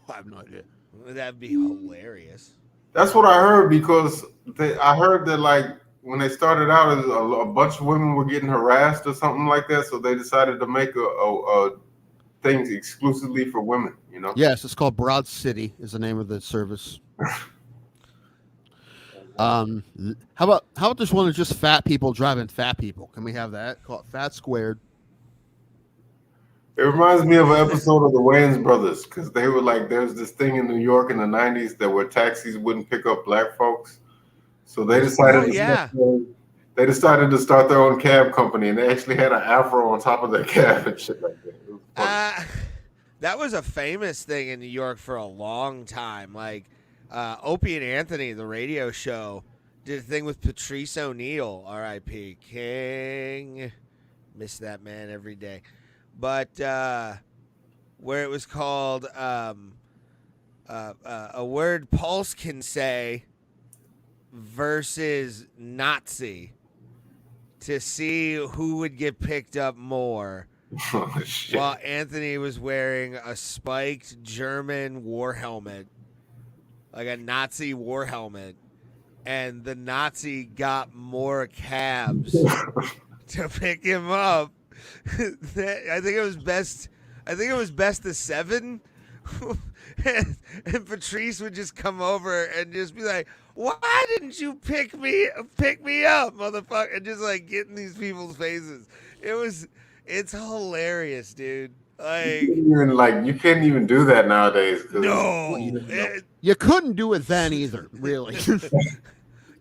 Speaker 1: I have no idea.
Speaker 2: That'd be hilarious.
Speaker 3: That's what I heard because I heard that like when they started out, a bunch of women were getting harassed or something like that, so they decided to make a thing exclusively for women. You know?
Speaker 1: Yes, it's called Broad City. Is the name of the service. How about this one of just fat people driving fat people? Can we have that? Call it Fat Squared.
Speaker 3: It reminds me of an episode of the Wayans Brothers because they were like, there's this thing in New York in the '90s that where taxis wouldn't pick up black folks, so they decided. They decided to start their own cab company, and they actually had an afro on top of their cab and shit like that. It was funny.
Speaker 2: That was a famous thing in New York for a long time. Like Opie and Anthony, the radio show, did a thing with Patrice O'Neill, R.I.P. King. Miss that man every day. But where it was called a word Pulse can say versus Nazi to see who would get picked up more.
Speaker 3: Oh, shit.
Speaker 2: While Anthony was wearing a spiked German war helmet, like a Nazi war helmet, and the Nazi got more cabs to pick him up. I think it was best of 7. and Patrice would just come over and just be like, "Why didn't you pick me up, motherfucker?" And just like get in these people's faces. It's hilarious, dude. Like
Speaker 3: you can't even do that nowadays.
Speaker 2: no,
Speaker 1: You couldn't do it then either, really.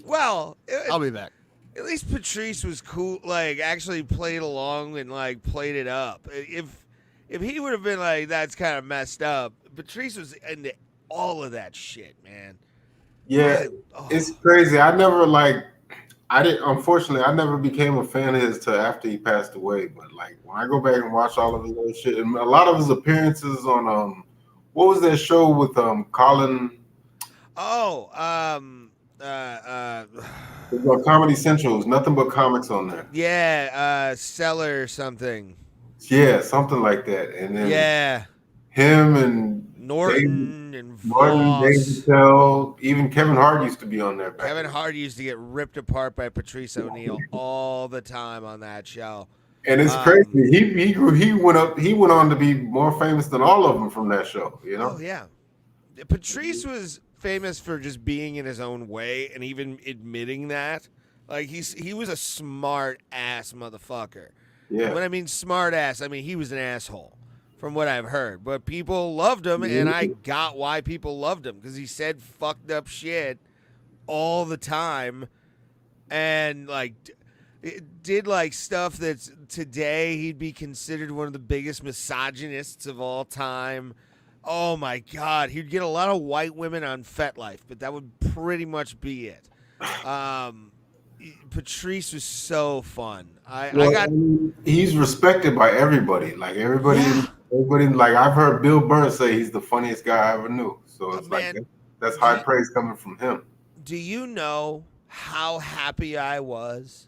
Speaker 2: well,
Speaker 1: I'll be back.
Speaker 2: at least Patrice was cool. Like actually played along and like played it up. If he would have been like, that's kind of messed up, Patrice was into all of that shit, man.
Speaker 3: Yeah, it's crazy. Unfortunately, I never became a fan of his till after he passed away. But like when I go back and watch all of his other shit, and a lot of his appearances on what was that show with Colin? It was on Comedy Central. It was nothing but comics on there.
Speaker 2: Yeah, Seller something.
Speaker 3: Yeah, something like that. And then him and
Speaker 2: Norton and
Speaker 3: Dave
Speaker 2: Voss.
Speaker 3: Chappelle, even Kevin Hart used to be on there.
Speaker 2: Kevin Hart used to get ripped apart by Patrice O'Neill all the time on that show.
Speaker 3: And it's crazy. He went on to be more famous than all of them from that show. You know?
Speaker 2: Oh yeah. Patrice was famous for just being in his own way and even admitting that. Like he was a smart ass motherfucker.
Speaker 3: Yeah.
Speaker 2: When I mean smart ass, I mean he was an asshole, from what I've heard. But people loved him, and I got why people loved him, because he said fucked up shit all the time, and like did like stuff that's today he'd be considered one of the biggest misogynists of all time. Oh my God, he'd get a lot of white women on FetLife, but that would pretty much be it. Patrice was so fun. I
Speaker 3: Well,
Speaker 2: got
Speaker 3: he's respected by everybody. Like
Speaker 2: yeah,
Speaker 3: everybody. Like I've heard Bill Burr say he's the funniest guy I ever knew. So it's like
Speaker 2: man.
Speaker 3: that's
Speaker 2: Do
Speaker 3: high
Speaker 2: you,
Speaker 3: praise coming from him.
Speaker 2: do you know how happy I was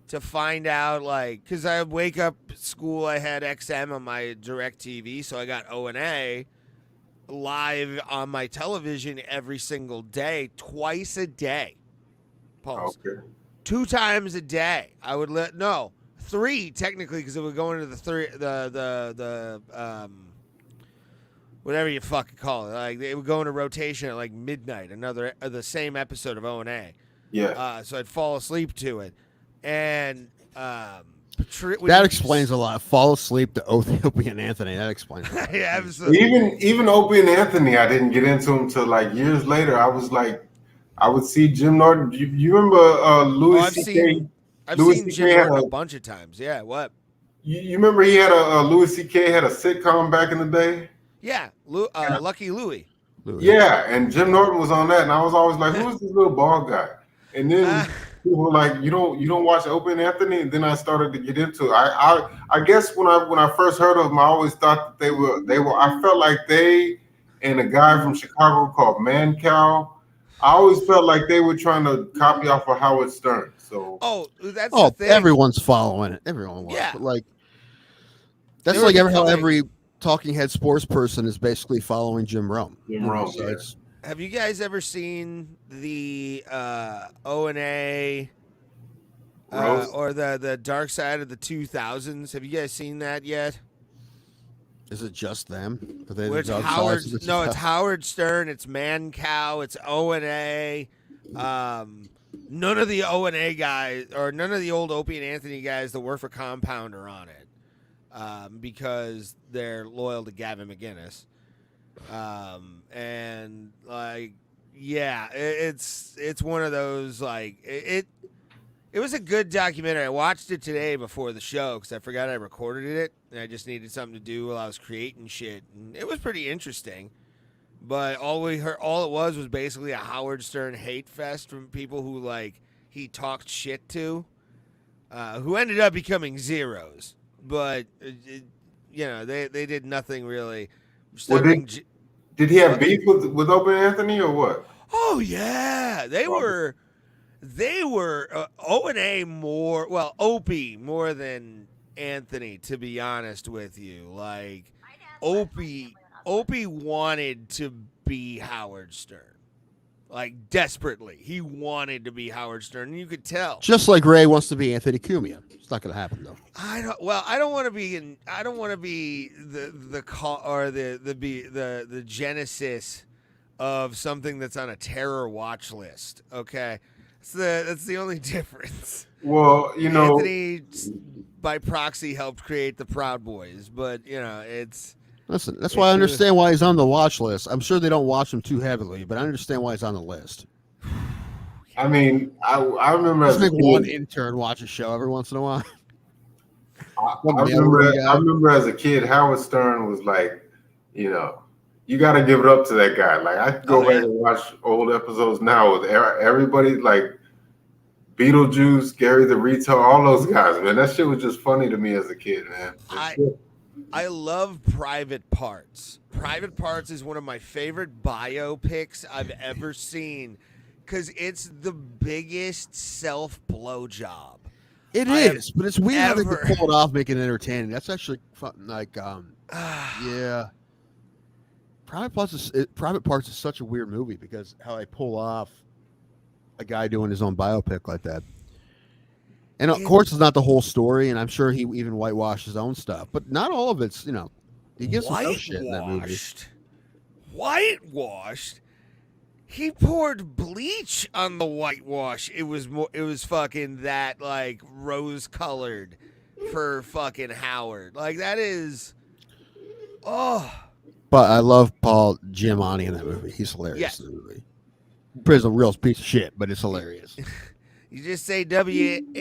Speaker 2: to find out, like, because I wake up at school, I had XM on my direct TV, so I got O&A live on my television every single day, twice a day. Pulse.
Speaker 3: Okay.
Speaker 2: 2 times a day. I would no, 3 technically, because it would go into the whatever you fucking call it. Like it would go into rotation at like midnight. Another the same episode of O&A.
Speaker 3: Yeah.
Speaker 2: So I'd fall asleep to it, and
Speaker 1: That explains a lot. Fall asleep to Opie and Anthony. That explains.
Speaker 2: Yeah, absolutely.
Speaker 3: Even Opie and Anthony, I didn't get into him till like years later. I was like, I would see Jim Norton. You remember Louis C.K.?
Speaker 2: I've
Speaker 3: Louis
Speaker 2: seen
Speaker 3: C.K.
Speaker 2: Jim
Speaker 3: had
Speaker 2: Norton a bunch of times. Yeah, what?
Speaker 3: You remember he had a Louis C.K. had a sitcom back in the day?
Speaker 2: Yeah, Lucky Louie.
Speaker 3: Yeah, and Jim Norton was on that, and I was always like, "Who's this little bald guy?" And then people were like, "You don't watch Opie and Anthony?" And then I started to get into it. I guess when I first heard of them, I always thought that they were. I felt like they and a guy from Chicago called Man Cow. I always felt like they were trying to copy off of Howard Stern. So
Speaker 2: that's the thing.
Speaker 1: Everyone's following it. Everyone was.
Speaker 2: Yeah.
Speaker 1: But like that's like how every talking head sports person is basically following Jim Rome.
Speaker 3: So
Speaker 2: have you guys ever seen the O&A or the Dark Side of the 2000s? Have you guys seen that yet?
Speaker 1: Is it just them?
Speaker 2: It's Howard. No, it's Howard Stern. It's Man Cow. It's O&A. None of the O&A guys or none of the old Opie and Anthony guys that work for Compound are on it because they're loyal to Gavin McInnes. And like, yeah, it's one of those like it was a good documentary. I watched it today before the show because I forgot I recorded it and I just needed something to do while I was creating shit. And it was pretty interesting. But all it was basically a Howard Stern hate fest from people who like he talked shit to, who ended up becoming zeros. But they did nothing really.
Speaker 3: Did he have beef with Opie and Anthony or what?
Speaker 2: Oh yeah, they were O&A more. Well, Opie more than Anthony, to be honest with you. Like Opie wanted to be Howard Stern, like desperately. He wanted to be Howard Stern, and you could tell.
Speaker 1: Just like Ray wants to be Anthony Cumia. It's not going to happen though.
Speaker 2: I don't want to be the call or the genesis of something that's on a terror watch list. Okay, that's the only difference.
Speaker 3: Well,
Speaker 2: Anthony by proxy helped create the Proud Boys, but it's.
Speaker 1: Listen, that's why I understand why he's on the watch list. I'm sure they don't watch him too heavily, but I understand why he's on the list.
Speaker 3: I mean, I remember
Speaker 1: Just make one intern watch a show every once in a while.
Speaker 3: I remember as a kid, Howard Stern was like, you got to give it up to that guy. Like I could go back and watch old episodes now with everybody, like Beetlejuice, Gary the Retard, all those guys. Man, that shit was just funny to me as a kid, man.
Speaker 2: I love Private Parts. Private Parts is one of my favorite biopics I've ever seen because it's the biggest self-blowjob.
Speaker 1: It is, but it's weird how they can pull it off, make it entertaining. That's actually fun. Like, yeah. Private Parts is such a weird movie because how they pull off a guy doing his own biopic like that. And of course, it's not the whole story, and I'm sure he even whitewashed his own stuff. But not all of it's, he gives some shit in that movie.
Speaker 2: Whitewashed. He poured bleach on the whitewash. It was fucking that like rose colored for fucking Howard. Like that is. Oh.
Speaker 1: But I love Paul Giamatti in that movie. He's hilarious in the movie. He's a real piece of shit, but it's hilarious.
Speaker 2: You just say WNBC.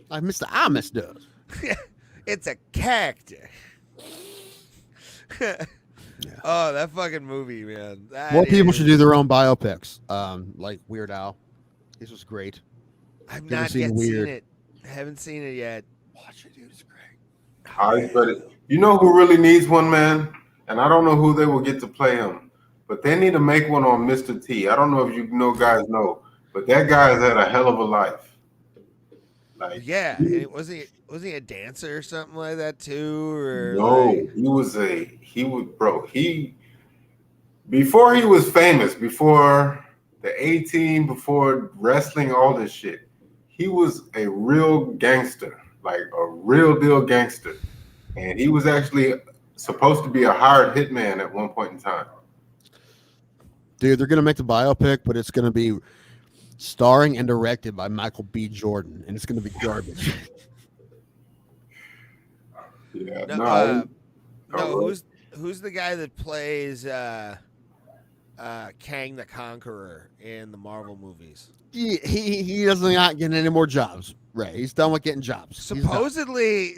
Speaker 1: Like Mr. Amos does.
Speaker 2: It's a character. Oh, that fucking movie, man. That
Speaker 1: More people
Speaker 2: is-
Speaker 1: should do their own biopics. Like Weird Al. This was great.
Speaker 2: I've
Speaker 1: You ever
Speaker 2: not
Speaker 1: seen
Speaker 2: yet
Speaker 1: Weird?
Speaker 2: seen it. I haven't seen it yet.
Speaker 1: Watch it, dude. It's great.
Speaker 3: You know who really needs one, man? And I don't know who they will get to play him, but they need to make one on Mr. T. I don't know if you guys know, but that guy has had a hell of a life. Like,
Speaker 2: Yeah, and was he a dancer or something like that too? Or
Speaker 3: no,
Speaker 2: like,
Speaker 3: before he was famous, before the A-Team, before wrestling, all this shit, he was a real gangster, like a real deal gangster. And he was actually supposed to be a hired hitman at one point in time.
Speaker 1: Dude, they're gonna make the biopic, but it's gonna be starring and directed by Michael B. Jordan, and it's gonna be garbage.
Speaker 3: Yeah,
Speaker 2: no,
Speaker 3: no.
Speaker 2: who's the guy that plays Kang the Conqueror in the Marvel movies?
Speaker 1: He doesn't not getting any more jobs. Right, he's done with getting jobs.
Speaker 2: Supposedly,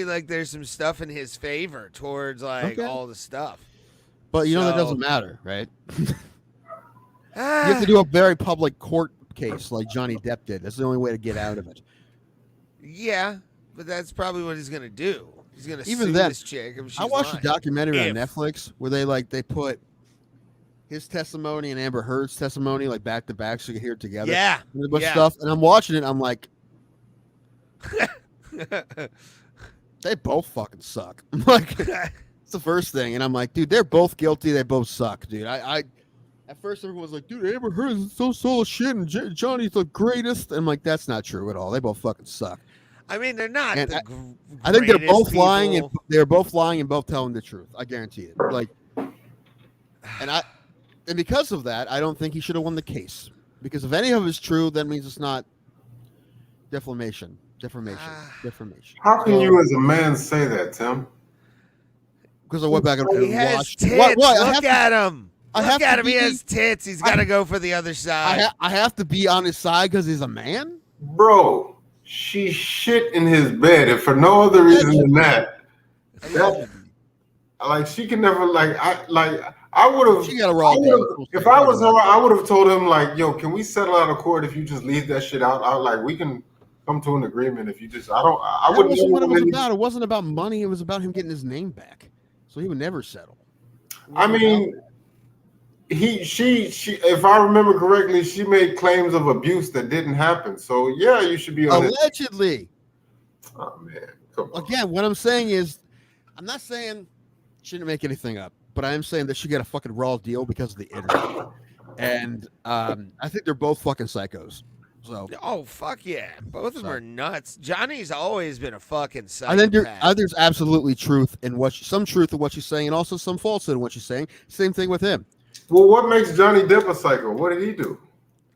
Speaker 2: like there's some stuff in his favor towards like all the stuff.
Speaker 1: But you know that doesn't matter, right? You have to do a very public court case like Johnny Depp did. That's the only way to get out of it.
Speaker 2: Yeah, but that's probably what he's gonna do. He's gonna
Speaker 1: Even
Speaker 2: sue
Speaker 1: then,
Speaker 2: this chick. If she's
Speaker 1: I watched
Speaker 2: lying.
Speaker 1: a documentary on
Speaker 2: If.
Speaker 1: Netflix where they put his testimony and Amber Heard's testimony like back to back so you could hear it together.
Speaker 2: Yeah,
Speaker 1: and a bunch of
Speaker 2: yeah.
Speaker 1: stuff. And I'm watching it. I'm like, they both fucking suck. I'm like, it's the first thing, and I'm like, dude, they're both guilty. They both suck, dude. I at first everyone was like, dude, Amber Heard is so full of shit, and Johnny's the greatest. And I'm like, that's not true at all. They both fucking suck.
Speaker 2: I mean, they're not.
Speaker 1: And
Speaker 2: The
Speaker 1: I think they're
Speaker 2: greatest
Speaker 1: both lying, and
Speaker 2: people.
Speaker 1: they're both lying and both telling the truth. I guarantee it. Like, and because of that, I don't think he should have won the case. Because if any of it is true, that means it's not defamation. Defamation.
Speaker 3: How can you, as a man, say that, Tim?
Speaker 1: Because I went back and
Speaker 2: He has
Speaker 1: watched.
Speaker 2: tits.
Speaker 1: What?
Speaker 2: Look at him. Look at him. He
Speaker 1: be-
Speaker 2: has tits. He's got to go for the other side.
Speaker 1: I have to be on his side because he's a man.
Speaker 3: Bro, she shit in his bed, and for no other reason than that, like she can never I would have.
Speaker 1: She got a raw deal.
Speaker 3: If I was her, I would have told him like, "Yo, can we settle out of court if you just leave that shit out? We can come to an agreement if you just. I
Speaker 1: That
Speaker 3: wouldn't.
Speaker 1: wasn't what it was about. It wasn't about money. It was about him getting his name back. So he would never settle.
Speaker 3: I mean, she. If I remember correctly, she made claims of abuse that didn't happen. So yeah, you should be on it.
Speaker 1: Allegedly.
Speaker 3: Oh man, come on.
Speaker 1: Again, what I'm saying is, I'm not saying she didn't make anything up, but I am saying that she got a fucking raw deal because of the internet. And I think they're both fucking psychos. So
Speaker 2: Oh fuck yeah! Both of them are nuts. Johnny's always been a fucking
Speaker 1: I think
Speaker 2: psychopath.
Speaker 1: there's absolutely truth in some truth in what she's saying, and also some falsehood in what she's saying. Same thing with him.
Speaker 3: Well, what makes Johnny Depp a psycho? What did he do?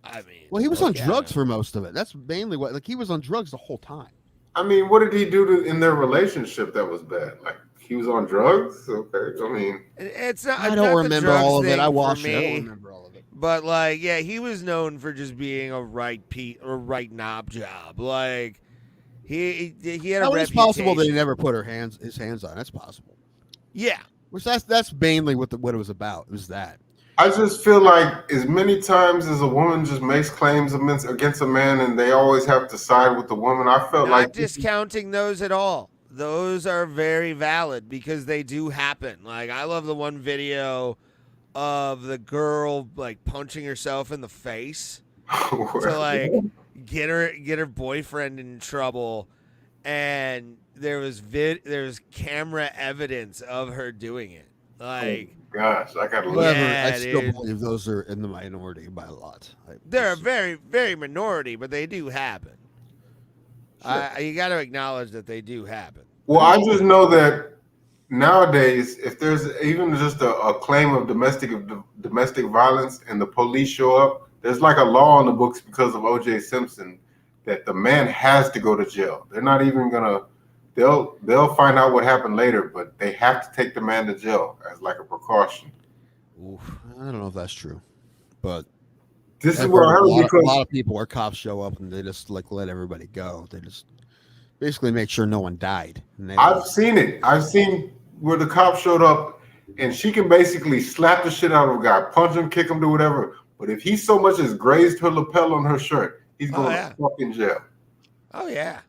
Speaker 2: I mean,
Speaker 1: Well, he was
Speaker 2: look
Speaker 1: on
Speaker 2: at
Speaker 1: drugs
Speaker 2: him.
Speaker 1: for most of it. That's mainly what. Like he was on drugs the whole time.
Speaker 3: I mean, what did he do in their relationship that was bad? Like he was on drugs? Okay, I mean,
Speaker 2: It's not.
Speaker 1: I
Speaker 2: not
Speaker 1: don't
Speaker 2: the
Speaker 1: remember
Speaker 2: drugs
Speaker 1: all of it.
Speaker 2: thing
Speaker 1: I
Speaker 2: for
Speaker 1: watched it. I
Speaker 2: me,
Speaker 1: don't remember all of it.
Speaker 2: But like, yeah, he was known for just being a right knob job. Like he had a
Speaker 1: Now,
Speaker 2: reputation.
Speaker 1: it's possible that he never put his hands on. That's possible.
Speaker 2: Yeah.
Speaker 1: Which that's mainly what it was about. It was that.
Speaker 3: I just feel like as many times as a woman just makes claims against a man and they always have to side with the woman, I felt
Speaker 2: Not
Speaker 3: like
Speaker 2: discounting those at all. Those are very valid because they do happen. Like I love the one video of the girl like punching herself in the face to like get her boyfriend in trouble, and there was camera evidence of her doing it. Like
Speaker 3: gosh, I gotta look.
Speaker 1: However,
Speaker 2: Yeah,
Speaker 1: I still
Speaker 2: dude.
Speaker 1: believe those are in the minority by a lot.
Speaker 2: they're a very, very minority, but they do happen. You got to acknowledge that they do happen.
Speaker 3: Well, I just know that nowadays, if there's even just a claim of domestic violence and the police show up, there's like a law on the books because of O.J. Simpson that the man has to go to jail. They're not even gonna. They'll find out what happened later, but they have to take the man to jail as like a precaution.
Speaker 1: Oof, I don't know if that's true, but
Speaker 3: This is
Speaker 1: I've
Speaker 3: what I
Speaker 1: heard
Speaker 3: heard
Speaker 1: a
Speaker 3: because
Speaker 1: lot of people where cops show up and they just like let everybody go. They just basically make sure no one died. And
Speaker 3: I've seen it. I've seen where the cops showed up, and she can basically slap the shit out of a guy, punch him, kick him, do whatever. But if he so much as grazed her lapel on her shirt, he's going to fucking jail.
Speaker 2: Oh yeah.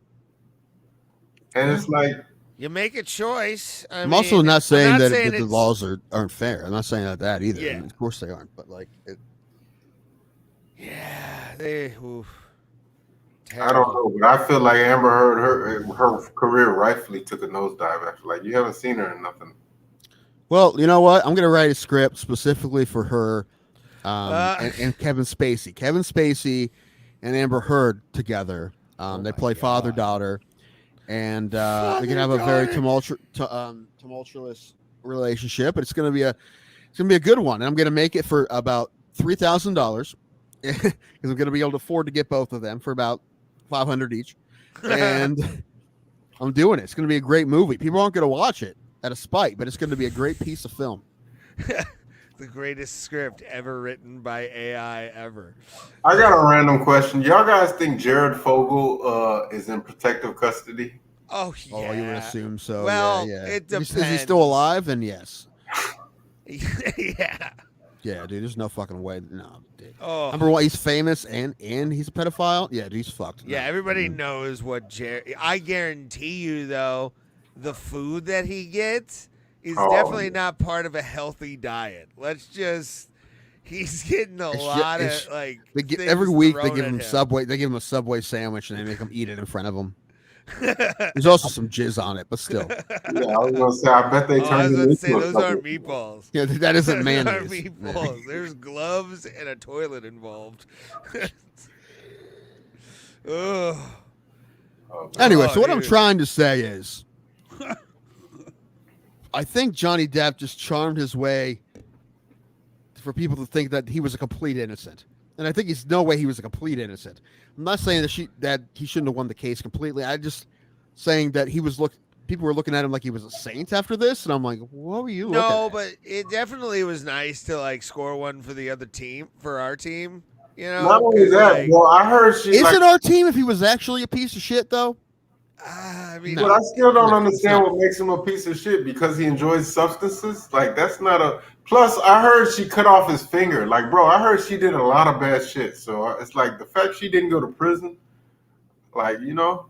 Speaker 3: And it's like,
Speaker 2: you make a choice.
Speaker 1: I'm also not saying that the
Speaker 2: it's...
Speaker 1: laws aren't fair. I'm not saying that either.
Speaker 2: Yeah.
Speaker 1: I mean, of course they aren't. But like,
Speaker 2: yeah, they. Oof.
Speaker 3: I don't know, but I feel like Amber Heard, her career rightfully took a nosedive after. Like, you haven't seen her in nothing.
Speaker 1: Well, you know what? I'm gonna write a script specifically for her and Kevin Spacey. Kevin Spacey and Amber Heard together. They play father daughter, and they can have a very tumultuous relationship. But it's gonna be a good one. And I'm gonna make it for about $3,000 because I'm gonna be able to afford to get both of them for about $500 each, and I'm doing it. It's gonna be a great movie. People aren't gonna watch it out of spite, but it's gonna be a great piece of film.
Speaker 2: The greatest script ever written by AI ever.
Speaker 3: I got a random question. Y'all guys think Jared Fogle is in protective custody?
Speaker 2: Oh, yeah.
Speaker 1: Oh, you would assume so.
Speaker 2: Well,
Speaker 1: yeah.
Speaker 2: it depends.
Speaker 1: Is he still alive? Then yes.
Speaker 2: Yeah.
Speaker 1: Yeah, dude. There's no fucking way. No, dude.
Speaker 2: Oh.
Speaker 1: Number one, he's famous and he's a pedophile. Yeah, dude, he's fucked.
Speaker 2: Yeah, everybody knows what Jared. I guarantee you, though, the food that he gets is definitely not part of a healthy diet. Let's just. He's getting a lot of like.
Speaker 1: Every week they give him Subway. They give him a Subway sandwich and they make him eat it in front of him. There's also some jizz on it, but still.
Speaker 3: Yeah, I was gonna say. I bet they turn it into
Speaker 2: those aren't meatballs.
Speaker 1: Yeah, that isn't mayonnaise.
Speaker 2: Those aren't meatballs. There's gloves and a toilet involved. Ugh.
Speaker 1: Anyway, so what I'm trying to say is, I think Johnny Depp just charmed his way for people to think that he was a complete innocent. And I think he's no way he was a complete innocent. I'm not saying that he shouldn't have won the case completely. I'm just saying that people were looking at him like he was a saint after this, and I'm like, what were you looking at?
Speaker 2: No, but it definitely was nice to like score one for the other team, for our team. You know,
Speaker 3: not only that,
Speaker 2: like,
Speaker 3: well, I heard she
Speaker 1: is it our team if he was actually a piece of shit though?
Speaker 2: I mean,
Speaker 3: but I still don't understand what makes him a piece of shit because he enjoys substances. Like, that's not a plus. I heard she cut off his finger. Like, bro, I heard she did a lot of bad shit. So it's like the fact she didn't go to prison, like, you know.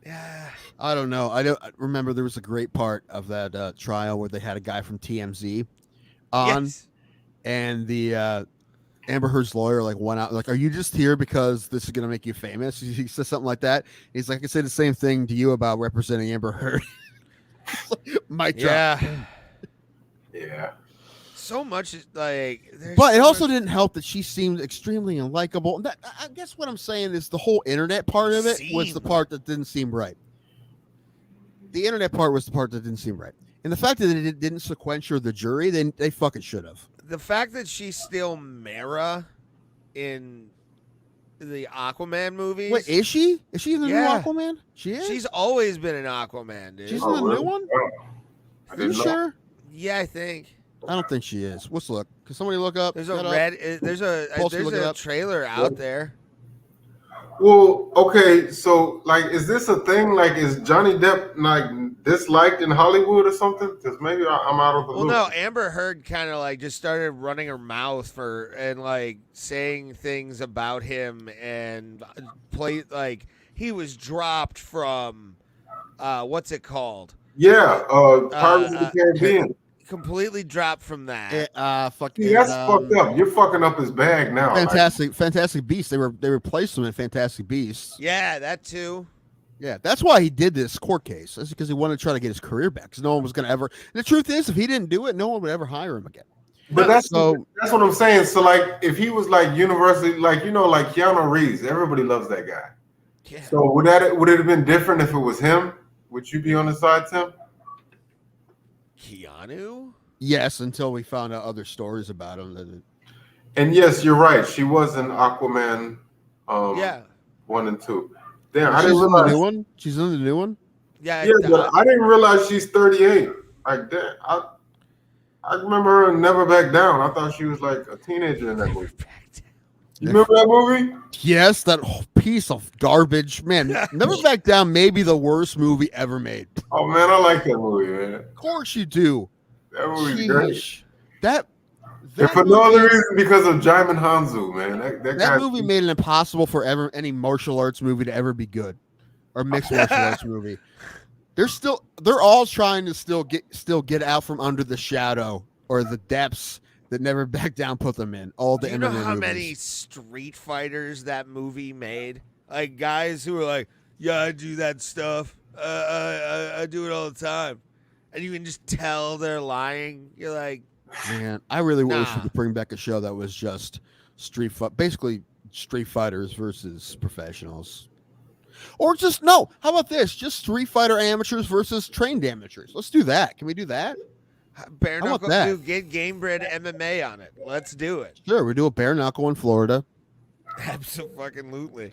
Speaker 2: Yeah.
Speaker 1: I don't know. I remember there was a great part of that trial where they had a guy from TMZ on, and the Amber Heard's lawyer like went out like, "Are you just here because this is gonna make you famous?" He said something like that. He's like, "I say the same thing to you about representing Amber Heard." My job.
Speaker 3: Yeah.
Speaker 2: So much like,
Speaker 1: but it also didn't help that she seemed extremely unlikable. I guess what I'm saying is the whole internet part of it was the part that didn't seem right. The internet part was the part that didn't seem right, and the fact that it didn't sequester the jury, then they fucking should have.
Speaker 2: The fact that she's still Mara in the Aquaman movies.
Speaker 1: Wait, is she? Is she in the new Aquaman? She is?
Speaker 2: She's always been an Aquaman, dude.
Speaker 1: She's in the new one? Are you sure?
Speaker 2: Yeah, I think.
Speaker 1: I don't think she is. Let's look. Can somebody look up?
Speaker 2: There's a trailer out there.
Speaker 3: Well, okay, so like, is this a thing? Like, is Johnny Depp like disliked in Hollywood or something? Because maybe I'm out of the loop.
Speaker 2: Well, no, Amber Heard kind of like just started running her mouth and like saying things about him and he was dropped from what's it called?
Speaker 3: Yeah, Pirates of the Caribbean.
Speaker 2: Completely dropped from that.
Speaker 3: That's fucked up. You're fucking up his bag now.
Speaker 1: Fantastic Beasts. They replaced him in Fantastic Beasts.
Speaker 2: Yeah, that too.
Speaker 1: Yeah, that's why he did this court case. That's because he wanted to try to get his career back. Because no one was going to ever. And the truth is, if he didn't do it, no one would ever hire him again.
Speaker 3: But that's what I'm saying. So like, if he was like universally, like, you know, like Keanu Reeves, everybody loves that guy. Yeah. So would it have been different if it was him? Would you be on the side, Tim?
Speaker 2: Keanu?
Speaker 1: Yes, until we found out other stories about him.
Speaker 3: And yes, you're right. She was in Aquaman 1 and 2. Damn, I didn't realize.
Speaker 1: The new one? She's in the new one?
Speaker 2: Yeah,
Speaker 3: but I didn't realize she's 38. Like that. I remember her in Never Back Down. I thought she was like a teenager in that movie. You remember that movie?
Speaker 1: Yes, that whole piece of garbage, man. Never Back Down may be the worst movie ever made.
Speaker 3: Oh man, I like that movie, man.
Speaker 1: Of course you do.
Speaker 3: That movie's great.
Speaker 1: Sheesh. That
Speaker 3: And for no other reason because of Jaimin Hanzo, man.
Speaker 1: that movie made it impossible for any martial arts movie to ever be good, or mixed martial arts movie. They're all trying to still get out from under the shadow or the depths that Never Back Down put them in. All the
Speaker 2: Do you know
Speaker 1: MMA
Speaker 2: how
Speaker 1: movies.
Speaker 2: many Street Fighters that movie made? Like guys who are like, yeah, I do that stuff. I do it all the time, and you can just tell they're lying. You're like,
Speaker 1: man, I really wish we
Speaker 2: Nah.
Speaker 1: could bring back a show that was just basically Street Fighters versus professionals. Or just no. How about this? Just Street Fighter amateurs versus trained amateurs. Let's do that. Can we do that?
Speaker 2: bare
Speaker 1: How about
Speaker 2: knuckle,
Speaker 1: that?
Speaker 2: dude, get game bred MMA on it. Let's do it.
Speaker 1: Sure, we do a bare knuckle in Florida.
Speaker 2: Absolutely.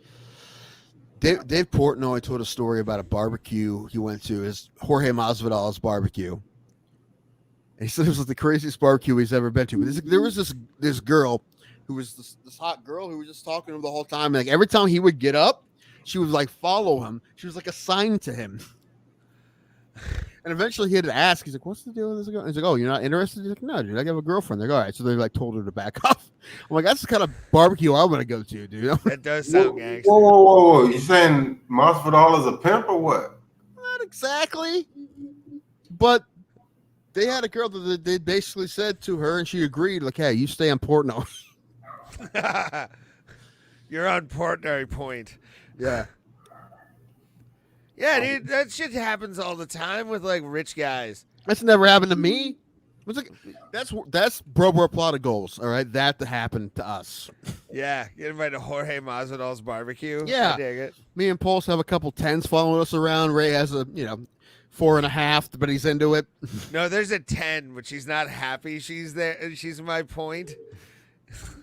Speaker 1: Dave Portnoy told a story about a barbecue he went to. His Jorge Masvidal's barbecue. And he said it was like the craziest barbecue he's ever been to. But there was this girl who was this hot girl who was just talking to him the whole time. And like every time he would get up, she would like follow him. She was like a sign to him. And eventually he had to ask. He's like, "What's the deal with this girl?" And he's like, "Oh, you're not interested?" He's like, "No, dude, I have a girlfriend." They're like, "All right." So they like told her to back off. I'm like, "That's the kind of barbecue I want to go to, dude."
Speaker 2: That does sound gangster.
Speaker 3: Whoa. You saying Masvidal is a pimp or what?
Speaker 1: Not exactly, but they had a girl that they basically said to her, and she agreed, like, "Hey, you stay on Portnoy."
Speaker 2: You're on Portnoy point.
Speaker 1: Yeah.
Speaker 2: Yeah, dude, that shit happens all the time with like rich guys.
Speaker 1: That's never happened to me. It's like, that's bro plot of goals. All right, that happened to us.
Speaker 2: Yeah, get invited to Jorge Masvidal's barbecue.
Speaker 1: Yeah.
Speaker 2: I dig it.
Speaker 1: Me and Pulse have a couple tens following us around. Ray has a 4.5, but he's into it.
Speaker 2: No, there's a 10, but she's not happy. She's there. She's my point.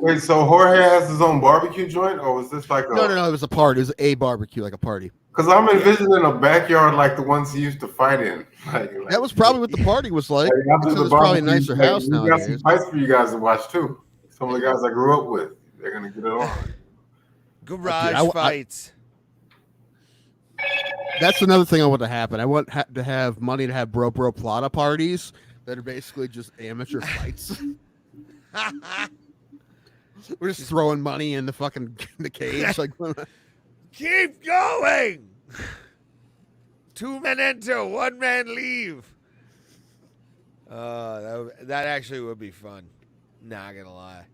Speaker 3: Wait, so Jorge has his own barbecue joint, or was this like a?
Speaker 1: No. It was a party. It was a barbecue, like a party.
Speaker 3: Because I'm envisioning a backyard like the ones he used to fight in. Like,
Speaker 1: That was probably what the party was like.
Speaker 3: after
Speaker 1: So
Speaker 3: the
Speaker 1: it's probably a
Speaker 3: barbecue,
Speaker 1: nicer house
Speaker 3: we got some
Speaker 1: nowadays.
Speaker 3: fights for you guys to watch too. Some of the guys I grew up with, they're gonna get it on.
Speaker 2: Garage
Speaker 1: I-
Speaker 2: fights.
Speaker 1: That's another thing I want to happen. I want to have money to have bro plata parties that are basically just amateur fights. We're just throwing money in the fucking the cage. Like,
Speaker 2: Keep going. 2 men enter, 1 man leave. That actually would be fun. Not gonna lie.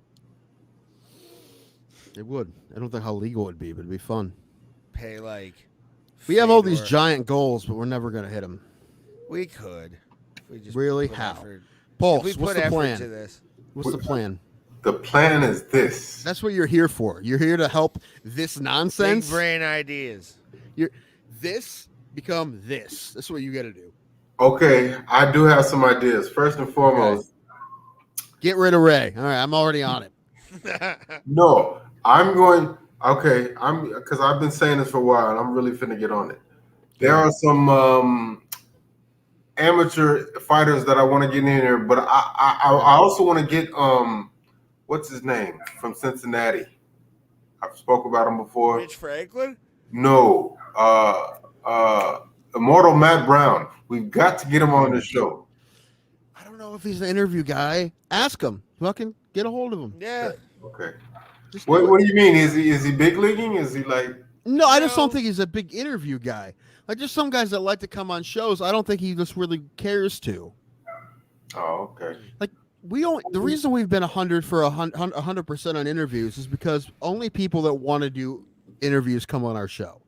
Speaker 1: it would. I don't know how legal it would be, but it'd be fun.
Speaker 2: Pay like.
Speaker 1: We have all these
Speaker 2: Fedor.
Speaker 1: giant goals, but we're never gonna hit them.
Speaker 2: We could. If we just
Speaker 1: Really?
Speaker 2: put
Speaker 1: How?
Speaker 2: effort-
Speaker 1: Pulse,
Speaker 2: if we
Speaker 1: what's
Speaker 2: put
Speaker 1: the
Speaker 2: effort
Speaker 1: plan?
Speaker 2: to this.
Speaker 1: What's the plan?
Speaker 3: The plan is this.
Speaker 1: That's what you're here for. You're here to help this
Speaker 2: Big
Speaker 1: nonsense.
Speaker 2: brain ideas.
Speaker 1: This become this. That's what you got to do.
Speaker 3: Okay, I do have some ideas. First and foremost,
Speaker 1: Get rid of Ray. All right, I'm already on it.
Speaker 3: no, I'm going. Okay, I'm because I've been saying this for a while, and I'm really finna get on it. There are some amateur fighters that I want to get in here, but I also want to get what's his name from Cincinnati? I've spoke about him before.
Speaker 2: Rich Franklin?
Speaker 3: No, Immortal Matt Brown. We've got to get him on the show.
Speaker 1: I don't know if he's an interview guy. Ask him. Fucking get a hold of him.
Speaker 2: Yeah.
Speaker 3: Okay.
Speaker 1: Just do
Speaker 3: What
Speaker 1: it.
Speaker 3: do you mean? Is he big leaguing? Is he like?
Speaker 1: No, I just
Speaker 2: No.
Speaker 1: don't think he's a big interview guy. Like, there's some guys that like to come on shows. I don't think he just really cares to.
Speaker 3: Oh, okay.
Speaker 1: We don't. The reason we've been 100 for 100% on interviews is because only people that want to do interviews come on our show,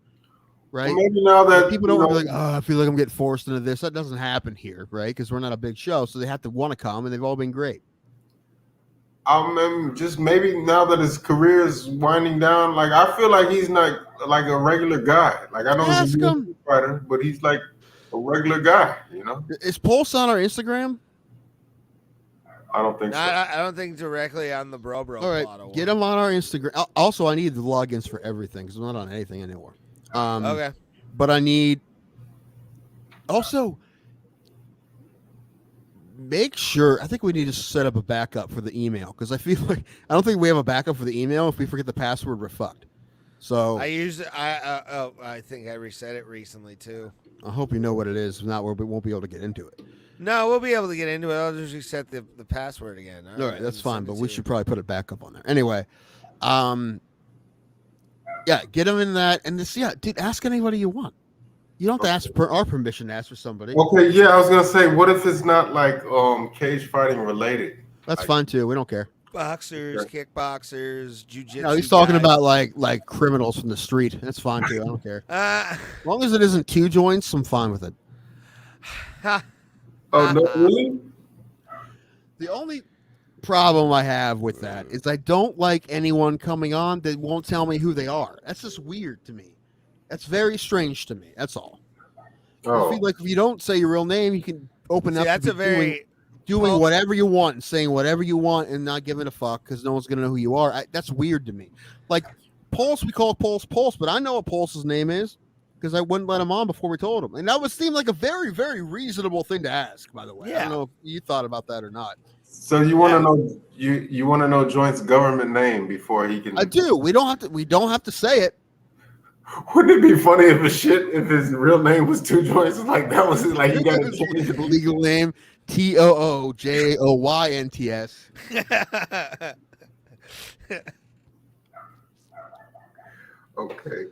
Speaker 1: right?
Speaker 3: Well, maybe now that
Speaker 1: People don't be like, oh, I feel like I'm getting forced into this. That doesn't happen here, right? Because we're not a big show, so they have to want to come, and they've all been great.
Speaker 3: just maybe now that his career is winding down, like I feel like he's not like a regular guy. Like I know he's
Speaker 1: Ask
Speaker 3: a
Speaker 1: him.
Speaker 3: fighter, but he's like a regular guy. You know?
Speaker 1: Is Pulse on our Instagram?
Speaker 3: I don't think so.
Speaker 2: I don't think directly on the bro
Speaker 1: All
Speaker 2: plot
Speaker 1: right,
Speaker 2: one.
Speaker 1: get him on our Instagram. Also, I need the logins for everything because I'm not on anything anymore.
Speaker 2: Okay.
Speaker 1: But I need also make sure. I think we need to set up a backup for the email because I feel like I don't think we have a backup for the email. If we forget the password, we're fucked. So
Speaker 2: I think I reset it recently too.
Speaker 1: I hope you know what it is. If not, we won't be able to get into it.
Speaker 2: No, we'll be able to get into it. I'll just reset the password again.
Speaker 1: All right, that's fine. But we should probably put it back up on there anyway. Yeah, get them in that and this. Yeah, dude, ask anybody you want. You don't have to ask for our permission to ask for somebody.
Speaker 3: Okay, yeah, I was gonna say, what if it's not like cage fighting related?
Speaker 1: That's fine too. We don't care.
Speaker 2: Boxers, kickboxers, jujitsu.
Speaker 1: No, he's talking about like criminals from the street. That's fine too. I don't care. As long as it isn't Q joints, I'm fine with it.
Speaker 3: Oh no, really?
Speaker 1: The only problem I have with that is I don't like anyone coming on that won't tell me who they are. That's just weird to me. That's very strange to me. That's all. I feel like if you don't say your real name, you can open up.
Speaker 2: That's a very
Speaker 1: doing whatever you want and saying whatever you want and not giving a fuck because no one's gonna know who you are. That's weird to me. Like Pulse, we call Pulse, but I know what Pulse's name is because I wouldn't let him on before we told him, and that would seem like a very, very reasonable thing to ask. By the way, I don't know if you thought about that or not.
Speaker 3: So you want to know you want to know Joint's government name before he can?
Speaker 1: I do. We don't have to say it.
Speaker 3: Wouldn't it be funny if his real name was Two Joints? Like that was like you got to change
Speaker 1: the legal name. TOOJOYNTS.
Speaker 3: Okay.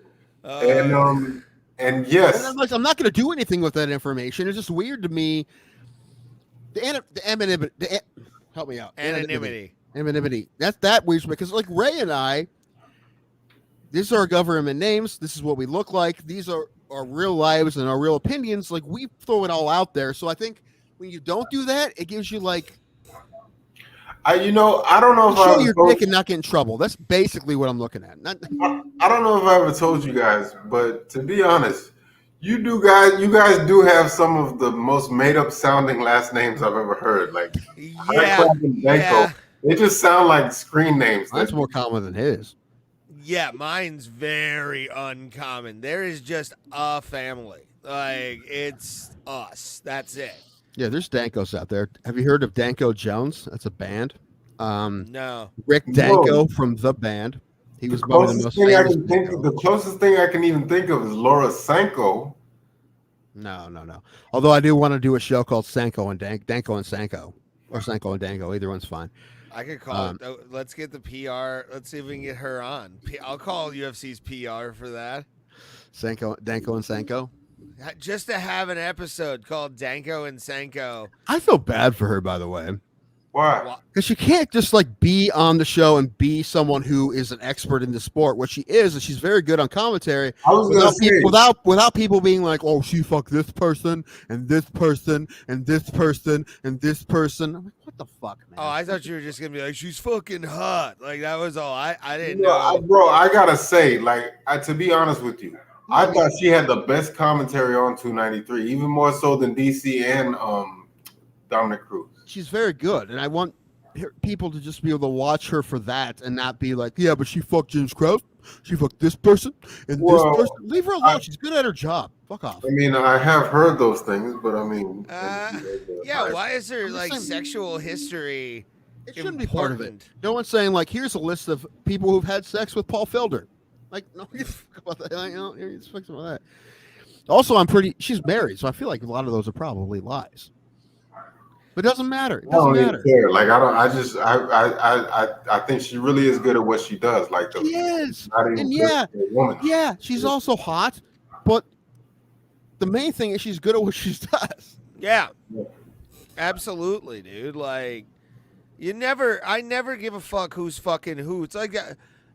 Speaker 3: And yes,
Speaker 1: and I'm not going to do anything with that information. It's just weird to me. Help me out.
Speaker 2: Anonymity.
Speaker 1: That weirds me because like Ray and I, these are our government names. This is what we look like. These are our real lives and our real opinions. Like we throw it all out there. So I think when you don't do that, it gives you like.
Speaker 3: I don't know if I
Speaker 1: show your dick and not get in trouble. That's basically what I'm looking at.
Speaker 3: I don't know if I ever told you guys, but to be honest, you guys do have some of the most made up sounding last names I've ever heard. Like they just sound like screen names.
Speaker 1: That's more common than his.
Speaker 2: Yeah, mine's very uncommon. There is just a family. Like it's us. That's it.
Speaker 1: Yeah, there's Dankos out there. Have you heard of Danko Jones? That's a band.
Speaker 2: No.
Speaker 1: Rick Danko from The Band. He was probably the most famous.
Speaker 3: The closest thing I can even think of is Laura Sanko.
Speaker 1: No. Although I do want to do a show called Danko and Sanko, or Sanko and Danko. Either one's fine.
Speaker 2: I could call it. Let's get the PR. Let's see if we can get her on. I'll call UFC's PR for that.
Speaker 1: Danko and Sanko.
Speaker 2: Just to have an episode called Danko and Sanko.
Speaker 1: I feel bad for her, by the way.
Speaker 3: Why?
Speaker 1: Because you can't just like be on the show and be someone who is an expert in the sport. What she is she's very good on commentary. Without people being like, oh, she fucked this person and this person and this person and this person. I'm like, what the fuck, man?
Speaker 2: Oh, I thought you were just gonna be like, she's fucking hot. Like that was all. I didn't know.
Speaker 3: Bro, I gotta say, to be honest with you, I thought she had the best commentary on 293, even more so than DC and Dominic Cruz.
Speaker 1: She's very good, and I want people to just be able to watch her for that and not be like, yeah, but she fucked James Krause, she fucked this person and this person. Leave her alone. She's good at her job. Fuck off.
Speaker 3: I mean, I have heard those things, but I mean,
Speaker 2: why is there like sexual history?
Speaker 1: It shouldn't be part of it. No one's saying like, here's a list of people who've had sex with Paul Felder. Like, no, you fuck about that. Like, you fuck about that. Also, she's married, so I feel like a lot of those are probably lies. But it doesn't matter. It doesn't matter.
Speaker 3: Care. Like I think she really is good at what she does. Like
Speaker 1: she is. And yeah, she's also hot. But the main thing is she's good at what she does.
Speaker 2: Yeah. Absolutely, dude. Like I never give a fuck who's fucking who. It's like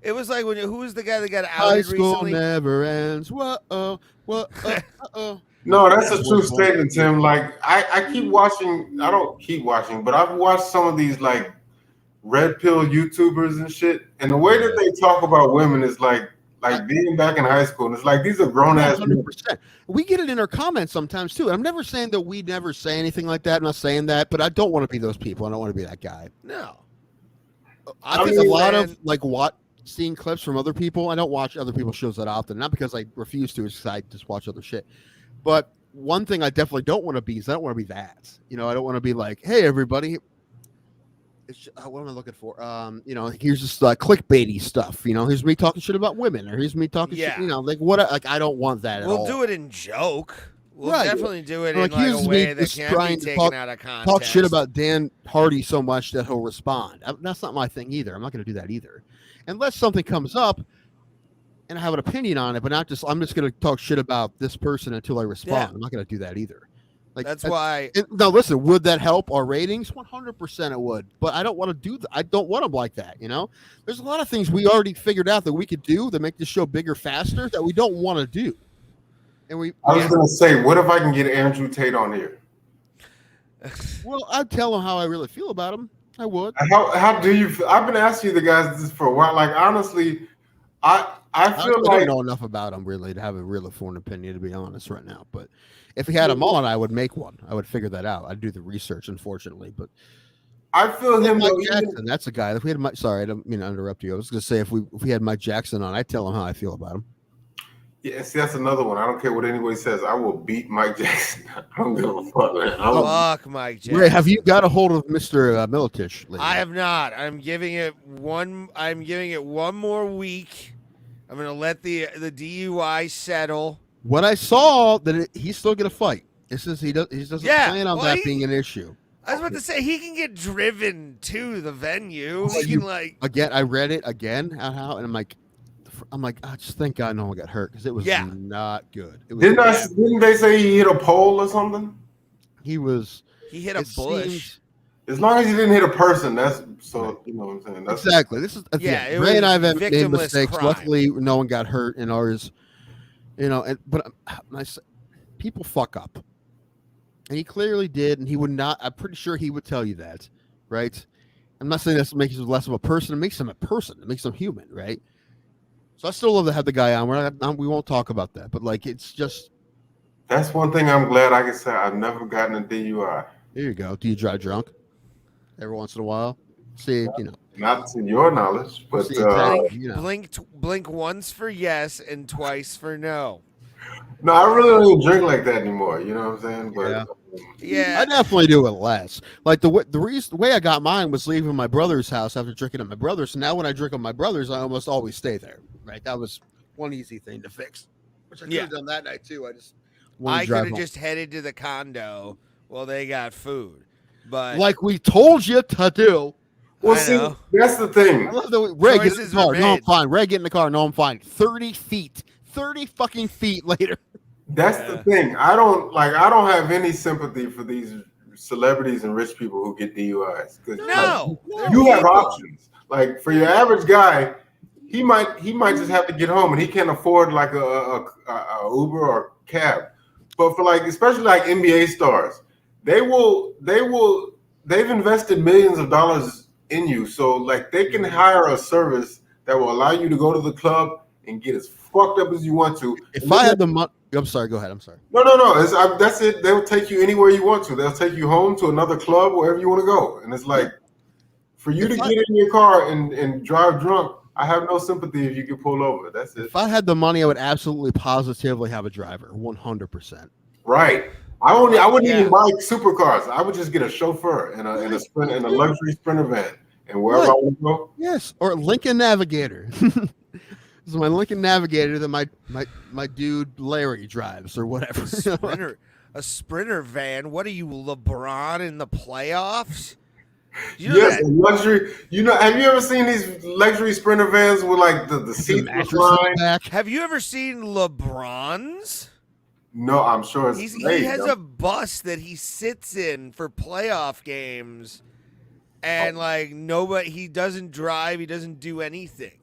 Speaker 2: it was like who was the guy that got outed recently?
Speaker 1: High school never ends. Whoa.
Speaker 3: No, that's a true statement, Tim. Like I keep watching. I don't keep watching, but I've watched some of these like red pill YouTubers and shit, and the way that they talk about women is like being back in high school. And it's like these are grown ass.
Speaker 1: 100%. We get it in our comments sometimes too. I'm never saying that we never say anything like that. I'm not saying that, but I don't want to be those people. I don't want to be that guy.
Speaker 2: No.
Speaker 1: I think a lot of like seeing clips from other people. I don't watch other people's shows that often, not because I refuse to, it's because I just watch other shit. But one thing I definitely don't want to be is I don't want to be that. You know, I don't want to be like, hey, everybody. What am I looking for? You know, here's this clickbaity stuff. You know, here's me talking shit about women, or here's me talking shit. You know, like what? Like I don't want that at all.
Speaker 2: We'll do it in joke. We'll
Speaker 1: Right.
Speaker 2: definitely do it
Speaker 1: Like,
Speaker 2: in like
Speaker 1: here's
Speaker 2: a way
Speaker 1: me
Speaker 2: that
Speaker 1: just
Speaker 2: can't
Speaker 1: trying
Speaker 2: be
Speaker 1: to
Speaker 2: taken out of context.
Speaker 1: talk shit about Dan Hardy so much that he'll respond. That's not my thing either. I'm not going to do that either, unless something comes up and I have an opinion on it. But not just I'm just going to talk shit about this person until I respond.
Speaker 2: Yeah.
Speaker 1: I'm not going to do that either. Like
Speaker 2: That's why.
Speaker 1: Now, listen, would that help our ratings? 100% it would. But I don't want to do that. I don't want them like that. You know, there's a lot of things we already figured out that we could do that make the show bigger, faster that we don't want to do. And
Speaker 3: I was going to say, what if I can get Andrew Tate on here?
Speaker 1: Well, I'd tell him how I really feel about him. I would.
Speaker 3: How do you feel? I've been asking you the guys this for a while. Like, honestly, I feel like
Speaker 1: I don't know enough about him really to have a real informed opinion, to be honest, right now. But if he had him on, I would make one. I would figure that out. I'd do the research, unfortunately. But
Speaker 3: I feel him.
Speaker 1: Mike Jackson, that's a guy. If we had Mike, sorry, I don't mean to interrupt you. I was going to say if we had Mike Jackson on, I'd tell him how I feel about him.
Speaker 3: Yeah, see, that's another one. I don't care what anybody says. I will beat Mike Jackson. I don't give a fuck, man.
Speaker 2: Fuck Mike Jackson.
Speaker 1: Ray, have you got a hold of Mr. Militich lately?
Speaker 2: I have not. I'm giving it one more week. I'm gonna let the DUI settle.
Speaker 1: What I saw that he's still going to fight. It's just he doesn't plan on that being an issue.
Speaker 2: I was about to say he can get driven to the venue. He can like
Speaker 1: again. I read it again how, and I'm like, oh, just thank God no one got hurt because it was not good. It was
Speaker 3: didn't they say he hit a pole or something?
Speaker 1: He
Speaker 2: hit a bush.
Speaker 3: As long as he didn't hit a person, that's so you know what I'm saying. That's,
Speaker 1: exactly. This is Ray and I have made mistakes.
Speaker 2: Crime.
Speaker 1: Luckily, no one got hurt in ours. You know, but people fuck up, and he clearly did, and he would not. I'm pretty sure he would tell you that, right? I'm not saying that makes him less of a person. It makes him a person. It makes him human, right? So I still love to have the guy on. We won't talk about that, but like it's just.
Speaker 3: That's one thing I'm glad I can say. I've never gotten a DUI.
Speaker 1: There you go. Do you drive drunk? Every once in a while. See, you know.
Speaker 3: Not to your knowledge, but
Speaker 2: blink once for yes and twice for no.
Speaker 3: No, I really don't even drink like that anymore. You know what I'm saying? But
Speaker 2: yeah,
Speaker 1: I definitely do it less. Like the way I got mine was leaving my brother's house after drinking at my brother's. So now when I drink at my brother's, I almost always stay there. Right? That was one easy thing to fix. Which I could have done that night too. I
Speaker 2: could have just headed to the condo while they got food. But
Speaker 1: like we told you to do.
Speaker 3: Well, see, that's the thing.
Speaker 1: I love the Ray, get in the car. No, I'm fine. Ray, get in the car. No, I'm fine. 30 fucking feet later.
Speaker 3: That's the thing. I don't have any sympathy for these celebrities and rich people who get DUIs.
Speaker 2: No,
Speaker 3: you have options. Like for your average guy, he might just have to get home and he can't afford like a Uber or cab. But for like especially like NBA stars, they've invested millions of dollars in you, so like they can hire a service that will allow you to go to the club and get as fucked up as you want to.
Speaker 1: If I had the money, I'm sorry. Go ahead. I'm sorry.
Speaker 3: No. That's it. They'll take you anywhere you want to. They'll take you home to another club, wherever you want to go. And it's like for you to get in your car and drive drunk. I have no sympathy if you get pulled over. That's it.
Speaker 1: If I had the money, I would absolutely positively have a driver. 100%.
Speaker 3: Right. I wouldn't even buy supercars. I would just get a chauffeur and a luxury Sprinter van, and wherever I want to go.
Speaker 1: Yes, or a Lincoln Navigator. This is my Lincoln Navigator that my dude Larry drives or whatever.
Speaker 2: A Sprinter van. What are you, LeBron in the playoffs?
Speaker 3: Yes, luxury. You know, have you ever seen these luxury Sprinter vans with like the seats reclined?
Speaker 2: Have you ever seen LeBron's?
Speaker 3: No, I'm sure
Speaker 2: he has a bus that he sits in for playoff games, and he doesn't drive, he doesn't do anything.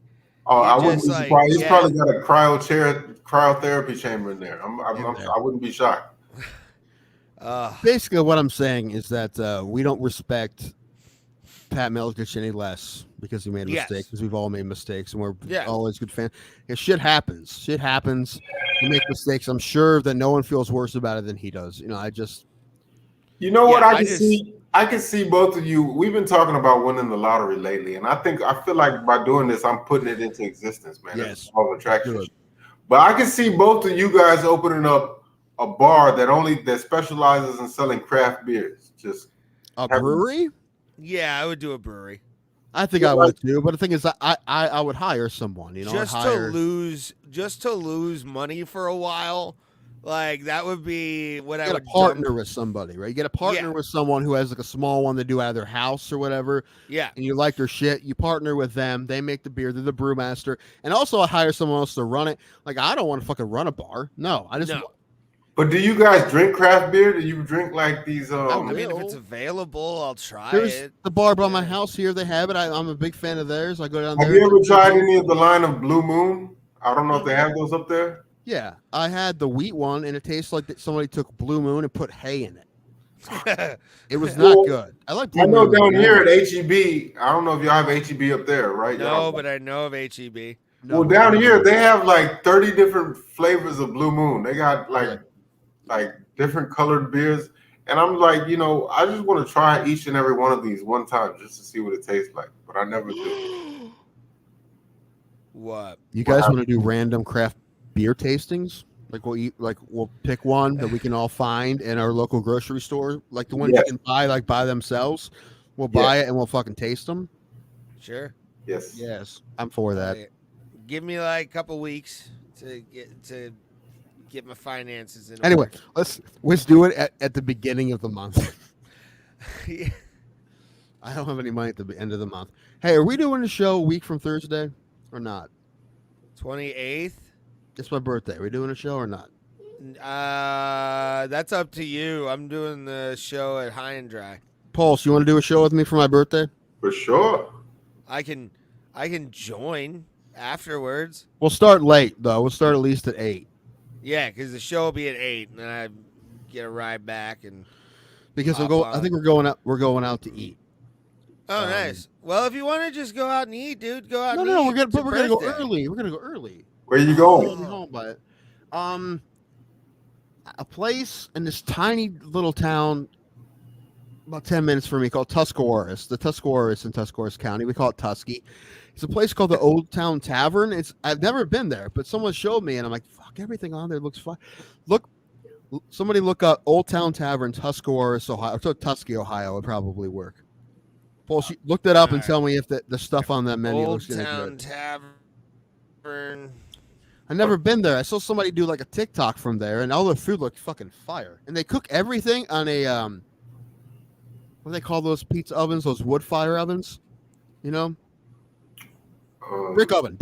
Speaker 3: Oh, I wouldn't be surprised. He's probably got a cryotherapy chamber in there. I wouldn't be shocked.
Speaker 1: Basically, what I'm saying is that we don't respect Pat Miletich any less because he made a mistake, because we've all made mistakes, and we're always good fans. Shit happens. You make mistakes. I'm sure that no one feels worse about it than he does. You know,
Speaker 3: what I can see both of you. We've been talking about winning the lottery lately, and I feel like by doing this, I'm putting it into existence, man.
Speaker 1: Yes.
Speaker 3: All attraction. But I can see both of you guys opening up a bar that specializes in selling craft beers. Just
Speaker 1: A
Speaker 3: have-
Speaker 1: brewery?
Speaker 2: Yeah, I would do a brewery.
Speaker 1: I think I would too. But the thing is, I would hire someone. You know,
Speaker 2: just
Speaker 1: I'd
Speaker 2: to
Speaker 1: hire.
Speaker 2: lose money for a while, like that would be what I
Speaker 1: Get a
Speaker 2: would
Speaker 1: partner with somebody, right? You get a partner
Speaker 2: Yeah.
Speaker 1: with someone who has like a small one they do out of their house or whatever,
Speaker 2: Yeah,
Speaker 1: and you like their shit. You partner with them. They make the beer. They're the brewmaster, and also I hire someone else to run it. Like I don't want to fucking run a bar. No, I just.
Speaker 2: No.
Speaker 3: But do you guys drink craft beer? Do you drink like these?
Speaker 2: I mean, if it's
Speaker 1: will.
Speaker 2: available, I'll try
Speaker 1: There's
Speaker 2: it.
Speaker 1: the bar by my
Speaker 2: Yeah.
Speaker 1: house here. They have it. I'm a big fan of theirs. I go down
Speaker 3: Have
Speaker 1: there.
Speaker 3: you ever tried any of the line of Blue Moon? I don't know if they have those up there.
Speaker 1: Yeah, I had the wheat one, and it tastes like that somebody took Blue Moon and put hay in it. It was not
Speaker 3: Well,
Speaker 1: good. I like Blue
Speaker 3: I know
Speaker 1: Moon
Speaker 3: down
Speaker 1: more.
Speaker 3: here at HEB. I don't know if y'all have HEB up there, right?
Speaker 2: No, but I know of HEB.
Speaker 1: No,
Speaker 3: Well, down here they have like 30 different flavors of Blue Moon. They got like different colored beers, and I'm like, I just want to try each and every one of these one time just to see what it tastes like, but I never do.
Speaker 2: What?
Speaker 1: You guys want to do random craft beer tastings? Like we'll pick one that we can all find in our local grocery store, like the ones you can buy like by themselves. We'll buy it and we'll fucking taste them.
Speaker 2: Sure.
Speaker 3: Yes.
Speaker 1: Yes, I'm for that.
Speaker 2: Give me like a couple weeks to get my finances in.
Speaker 1: Anyway,
Speaker 2: order.
Speaker 1: let's do it at the beginning of the month.
Speaker 2: Yeah.
Speaker 1: I don't have any money at the end of the month. Hey, are we doing a show a week from Thursday or not?
Speaker 2: 28th.
Speaker 1: It's my birthday. Are we doing a show or not?
Speaker 2: That's up to you. I'm doing the show at High and Dry.
Speaker 1: Pulse, you want to do a show with me for my birthday?
Speaker 3: For sure.
Speaker 2: I can join afterwards.
Speaker 1: We'll start late though. We'll start at least at 8.
Speaker 2: Yeah, because the show will be at 8, and then I get a ride back and.
Speaker 1: Because
Speaker 2: Hop
Speaker 1: I think
Speaker 2: on.
Speaker 1: we're going out to eat.
Speaker 2: Oh, nice. Well, if you want to just go out and eat, dude, go out.
Speaker 1: No,
Speaker 2: and
Speaker 1: no,
Speaker 2: eat.
Speaker 1: we're
Speaker 2: It's your
Speaker 1: gonna go
Speaker 2: birthday.
Speaker 1: early. We're gonna go early.
Speaker 3: Where you
Speaker 1: I'll
Speaker 3: going?
Speaker 1: be home by it. A place in this tiny little town about 10 minutes from me called Tuscarawas. The Tuscarawas in Tuscarawas County. We call it Tusky. It's a place called the Old Town Tavern. I've never been there, but someone showed me, and I'm like, fuck, everything on there looks fine. Somebody look up Old Town Tavern, Tuscarawas, Ohio. So Tusky, Ohio would probably work. Paul, look that up and tell me if the stuff on that menu
Speaker 2: Old
Speaker 1: looks good.
Speaker 2: Town Tavern.
Speaker 1: I've never been there. I saw somebody do like a TikTok from there, and all the food looked fucking fire. And they cook everything on a what do they call those pizza ovens? Those wood fire ovens, you know, brick oven.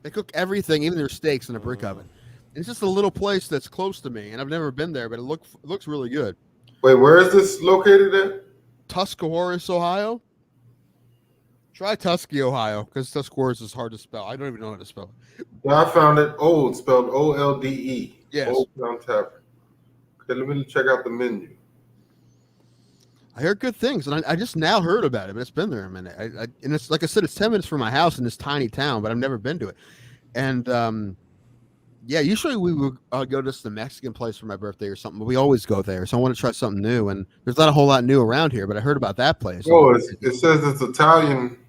Speaker 1: They cook everything, even their steaks, in a brick oven. And it's just a little place that's close to me, and I've never been there, but it looks really good.
Speaker 3: Wait, where is this located at?
Speaker 1: Tuscarawas, Ohio. Try Tusky, Ohio, because Tuscarawas is hard to spell. I don't even know how to spell it.
Speaker 3: Yeah, I found it. Old, spelled OLDE.
Speaker 1: Yes.
Speaker 3: Old Town Tavern. Okay, let me check out the menu.
Speaker 1: I heard good things, and I just now heard about it, but it's been there a minute. And it's like I said, it's 10 minutes from my house in this tiny town, but I've never been to it. And yeah, usually we would go to the Mexican place for my birthday or something, but we always go there. So I want to try something new, and there's not a whole lot new around here, but I heard about that place.
Speaker 3: Oh, it says it's Italian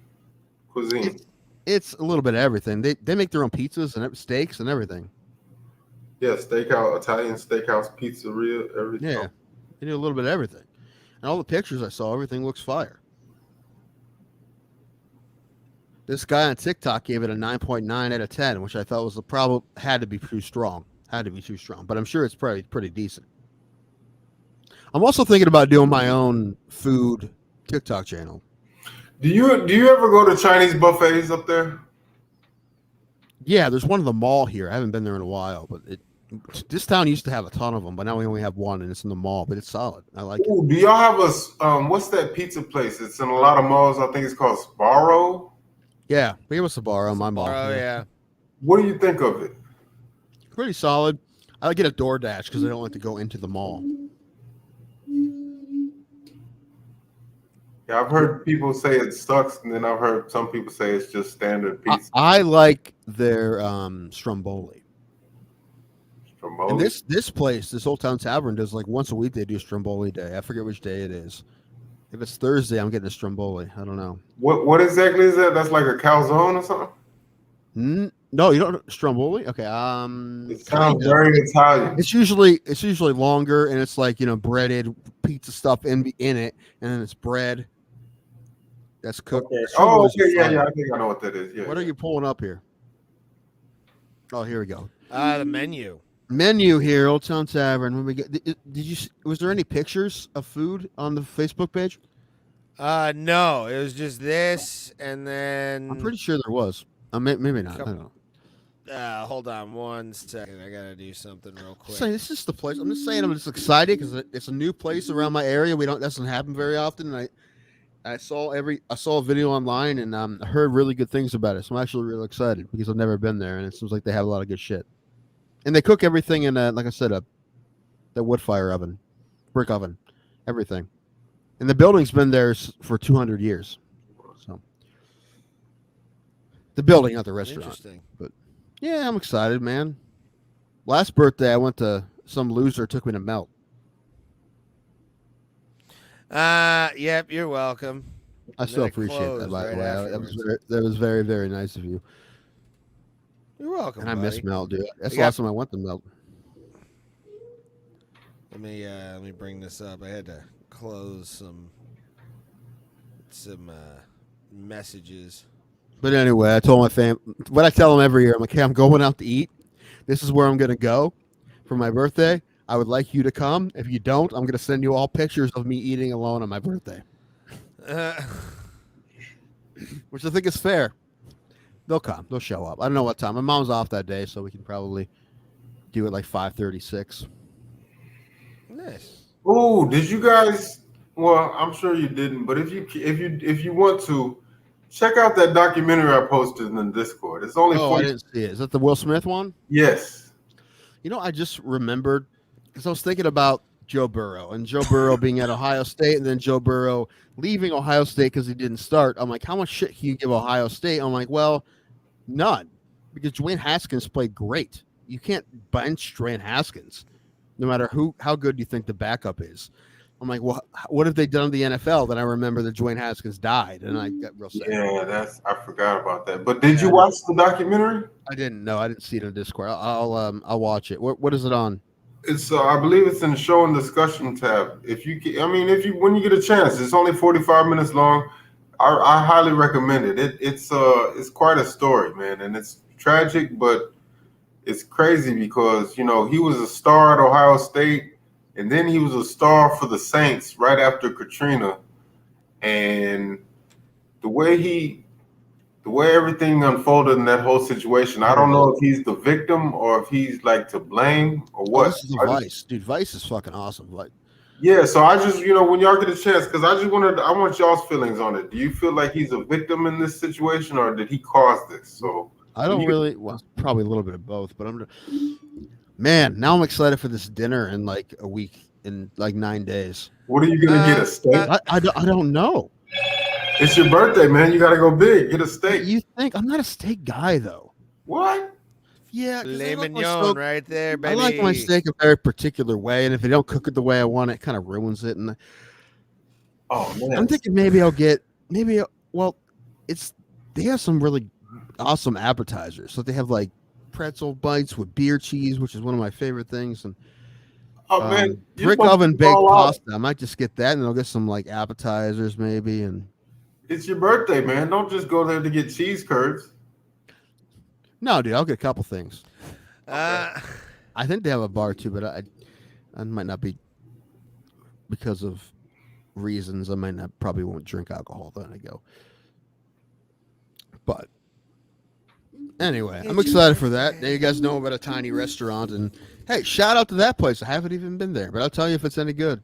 Speaker 3: cuisine.
Speaker 1: It's a little bit of everything. They make their own pizzas and steaks and everything.
Speaker 3: Yeah, steakhouse, Italian steakhouse, pizzeria, everything.
Speaker 1: Yeah, they do a little bit of everything. And all the pictures I saw, everything looks fire. This guy on TikTok gave it a 9.9 out of 10, which I thought was had to be too strong. But I'm sure it's probably pretty decent. I'm also thinking about doing my own food TikTok channel.
Speaker 3: Do you ever go to Chinese buffets up there?
Speaker 1: Yeah, there's one in the mall here. I haven't been there in a while, but this town used to have a ton of them, but now we only have one, and it's in the mall. But it's solid. I like it.
Speaker 3: Ooh, do y'all have what's that pizza place? It's in a lot of malls. I think it's called Sbarro.
Speaker 1: Yeah, we have a Sbarro in my mall.
Speaker 2: Oh yeah.
Speaker 3: What do you think of it?
Speaker 1: Pretty solid. I get a DoorDash because I don't like to go into the mall.
Speaker 3: Yeah, I've heard people say it sucks, and then I've heard some people say it's just standard pizza.
Speaker 1: I like their stromboli.
Speaker 3: Stromboli.
Speaker 1: And this place, this Old Town Tavern, does like once a week they do Stromboli Day. I forget which day it is. If it's Thursday, I'm getting a Stromboli. I don't know.
Speaker 3: What exactly is that? That's like a calzone or something?
Speaker 1: No, you don't Stromboli? Okay.
Speaker 3: It
Speaker 1: Kind
Speaker 3: sounds
Speaker 1: of.
Speaker 3: very Italian.
Speaker 1: It's usually longer, and it's like breaded pizza stuff in it, and then it's bread that's cooked.
Speaker 3: Okay. Oh,
Speaker 1: Stromboli's
Speaker 3: okay. Yeah,
Speaker 1: fire.
Speaker 3: yeah. I think I know what that is. Yeah.
Speaker 1: What are you pulling up here? Oh, here we go.
Speaker 2: The menu.
Speaker 1: Menu here, Old Town Tavern. When we get, did you? Was there any pictures of food on the Facebook page?
Speaker 2: No, it was just this, and then
Speaker 1: I'm pretty sure there was. Maybe not. I don't know.
Speaker 2: hold on 1 second. I gotta do something real quick.
Speaker 1: Saying this is the place. I'm just saying I'm just excited because it's a new place around my area. That doesn't happen very often. And I saw a video online and I heard really good things about it. So I'm actually really excited because I've never been there and it seems like they have a lot of good shit. And they cook everything in like I said, the wood fire oven, brick oven, everything. And the building's been there for 200 years. So the building, not the restaurant.
Speaker 2: Interesting.
Speaker 1: But yeah, I'm excited, man. Last birthday, I went to some loser took me to Melt.
Speaker 2: Yep, you're welcome.
Speaker 1: I still appreciate that, by the way. That was very, very nice of you.
Speaker 2: You're welcome.
Speaker 1: And I miss Melt, dude. That's the
Speaker 2: got-
Speaker 1: last time I went to Melt.
Speaker 2: Let me bring this up. I had to close some messages.
Speaker 1: But anyway, I told my fam what I tell them every year. I'm like, hey, I'm going out to eat. This is where I'm going to go for my birthday. I would like you to come. If you don't, I'm going to send you all pictures of me eating alone on my birthday. Which I think is fair. They'll come. They'll show up. I don't know what time. My mom's off that day, so we can probably do it like 5:36.
Speaker 2: Nice.
Speaker 3: Oh, did you guys? Well, I'm sure you didn't, but if you want to, check out that documentary I posted in the Discord. It's only
Speaker 1: I didn't see it. Is that the Will Smith one?
Speaker 3: Yes.
Speaker 1: I just remembered because I was thinking about Joe Burrow and Joe Burrow being at Ohio State and then Joe Burrow leaving Ohio State because he didn't start. I'm like, how much shit can you give Ohio State? I'm like, well, none, because Dwayne Haskins played great. You can't bench Dwayne Haskins, no matter how good you think the backup is. I'm like, well, what have they done in the NFL? Then I remember that Dwayne Haskins died, and I got real sad.
Speaker 3: Yeah, I forgot about that. But did you watch the documentary?
Speaker 1: I didn't know. I didn't see it in Discord. I'll watch it. What is it on?
Speaker 3: It's I believe it's in the show and discussion tab. When you get a chance, it's only 45 minutes long. I highly recommend it. It's quite a story, man, and it's tragic, but it's crazy because he was a star at Ohio State, and then he was a star for the Saints right after Katrina, and the way everything unfolded in that whole situation, I don't know if he's the victim or if he's like to blame or what.
Speaker 1: This is Vice, dude. Vice is fucking awesome. Like,
Speaker 3: yeah. So I just, when y'all get a chance, because I want y'all's feelings on it. Do you feel like he's a victim in this situation, or did he cause this? So
Speaker 1: I don't really. Well, probably a little bit of both. But now I'm excited for this dinner in like a week, in like 9 days.
Speaker 3: What are you gonna get? A steak?
Speaker 1: I don't know.
Speaker 3: It's your birthday, man. You gotta go big. Get a steak.
Speaker 1: You think I'm not a steak guy though?
Speaker 3: What?
Speaker 1: Yeah,
Speaker 2: filet mignon right there, baby.
Speaker 1: I like my steak a very particular way, and if they don't cook it the way I want, it kind of ruins it. And
Speaker 3: oh man,
Speaker 1: I'm thinking maybe I'll get they have some really awesome appetizers. So they have like pretzel bites with beer cheese, which is one of my favorite things, and brick oven baked pasta. I might just get that, and I'll get some like appetizers maybe. And
Speaker 3: it's your birthday, man. Don't just go there to get cheese curds.
Speaker 1: No, dude, I'll get a couple things.
Speaker 2: Okay.
Speaker 1: I think they have a bar too, but I might not be, because of reasons. I probably won't drink alcohol then I go. But anyway, I'm excited for that. Now you guys know about a tiny restaurant, and hey, shout out to that place. I haven't even been there, but I'll tell you if it's any good.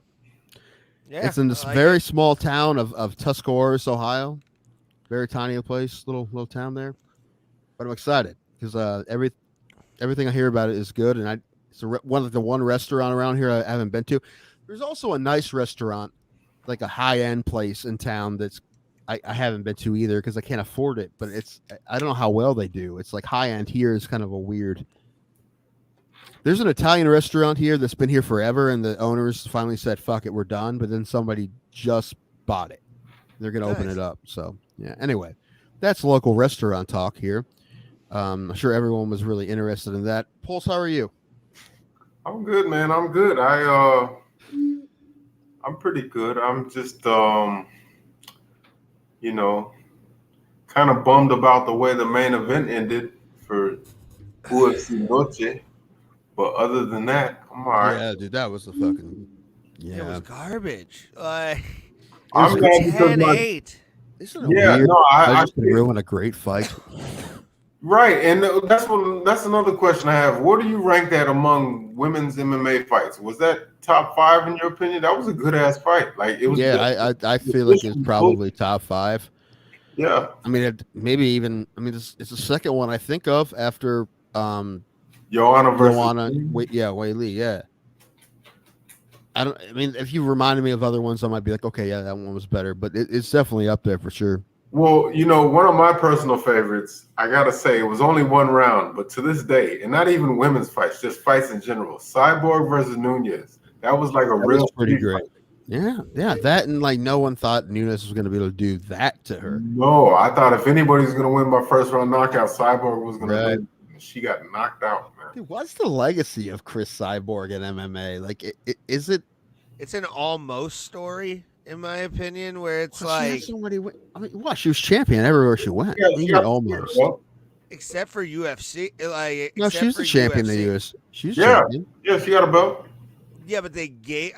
Speaker 1: Yeah, it's in this very small town of Tuscarawas, Ohio. Very tiny place, little town there. But I'm excited because everything I hear about it is good, and it's one restaurant around here I haven't been to. There's also a nice restaurant, like a high-end place in town that's I haven't been to either because I can't afford it. But I don't know how well they do. It's like high-end here is kind of a weird. There's an Italian restaurant here that's been here forever, and the owners finally said, "Fuck it, we're done." But then somebody just bought it. They're gonna open it up. So yeah. Anyway, that's local restaurant talk here. I'm sure everyone was really interested in that. Pulse, how are you?
Speaker 3: I'm good, man. I'm good. I'm pretty good. I'm just you know, kind of bummed about the way the main event ended for UFC Noche. But other than that, I'm all right.
Speaker 1: Yeah, dude, that was the fucking
Speaker 2: It was
Speaker 1: yeah.
Speaker 2: garbage. Like
Speaker 1: It was
Speaker 3: I'm
Speaker 1: a,
Speaker 3: glad because
Speaker 2: 10-8.
Speaker 1: isn't it
Speaker 3: yeah,
Speaker 1: weird?
Speaker 3: no,
Speaker 1: I
Speaker 3: I
Speaker 1: just can ruin a great fight.
Speaker 3: right, and that's another question I have. What do you rank that among women's MMA fights? Was that top 5 in your opinion? That was a good ass fight. Like it was
Speaker 1: Yeah,
Speaker 3: good.
Speaker 1: I
Speaker 3: The
Speaker 1: feel like it's
Speaker 3: position was good.
Speaker 1: probably top 5.
Speaker 3: Yeah,
Speaker 1: I mean, maybe even. I mean, it's the second one I think of after
Speaker 3: Joanna versus.
Speaker 1: Joanna. Wait, yeah, Wei Lee. Yeah, I don't. I mean, if you reminded me of other ones, I might be like, okay, yeah, that one was better. But it's definitely up there for sure.
Speaker 3: Well, one of my personal favorites, I gotta say, it was only one round, but to this day, and not even women's fights, just fights in general. Cyborg versus Nunez. That was like a
Speaker 1: That
Speaker 3: real
Speaker 1: was pretty
Speaker 3: street
Speaker 1: great.
Speaker 3: fight.
Speaker 1: Yeah, yeah. That and like no one thought Nunes was going to be able to do that to her.
Speaker 3: No, I thought if anybody's gonna win by first round knockout, Cyborg was gonna
Speaker 1: Right.
Speaker 3: win. She got knocked out, man.
Speaker 1: Dude, what's the legacy of Chris Cyborg in MMA? Like, is it?
Speaker 2: It's an almost story, in my opinion, where it's
Speaker 1: Well, she had
Speaker 2: like,
Speaker 1: so many I mean, what? She was champion everywhere she went.
Speaker 3: Yeah,
Speaker 1: Even
Speaker 3: she got-
Speaker 1: almost.
Speaker 2: except for UFC, like
Speaker 1: No,
Speaker 2: except
Speaker 1: she's
Speaker 2: for
Speaker 1: the champion
Speaker 2: UFC,
Speaker 1: in the US. She's
Speaker 3: Yeah.
Speaker 1: champion.
Speaker 3: Yeah, she got a belt.
Speaker 2: Yeah, but they gave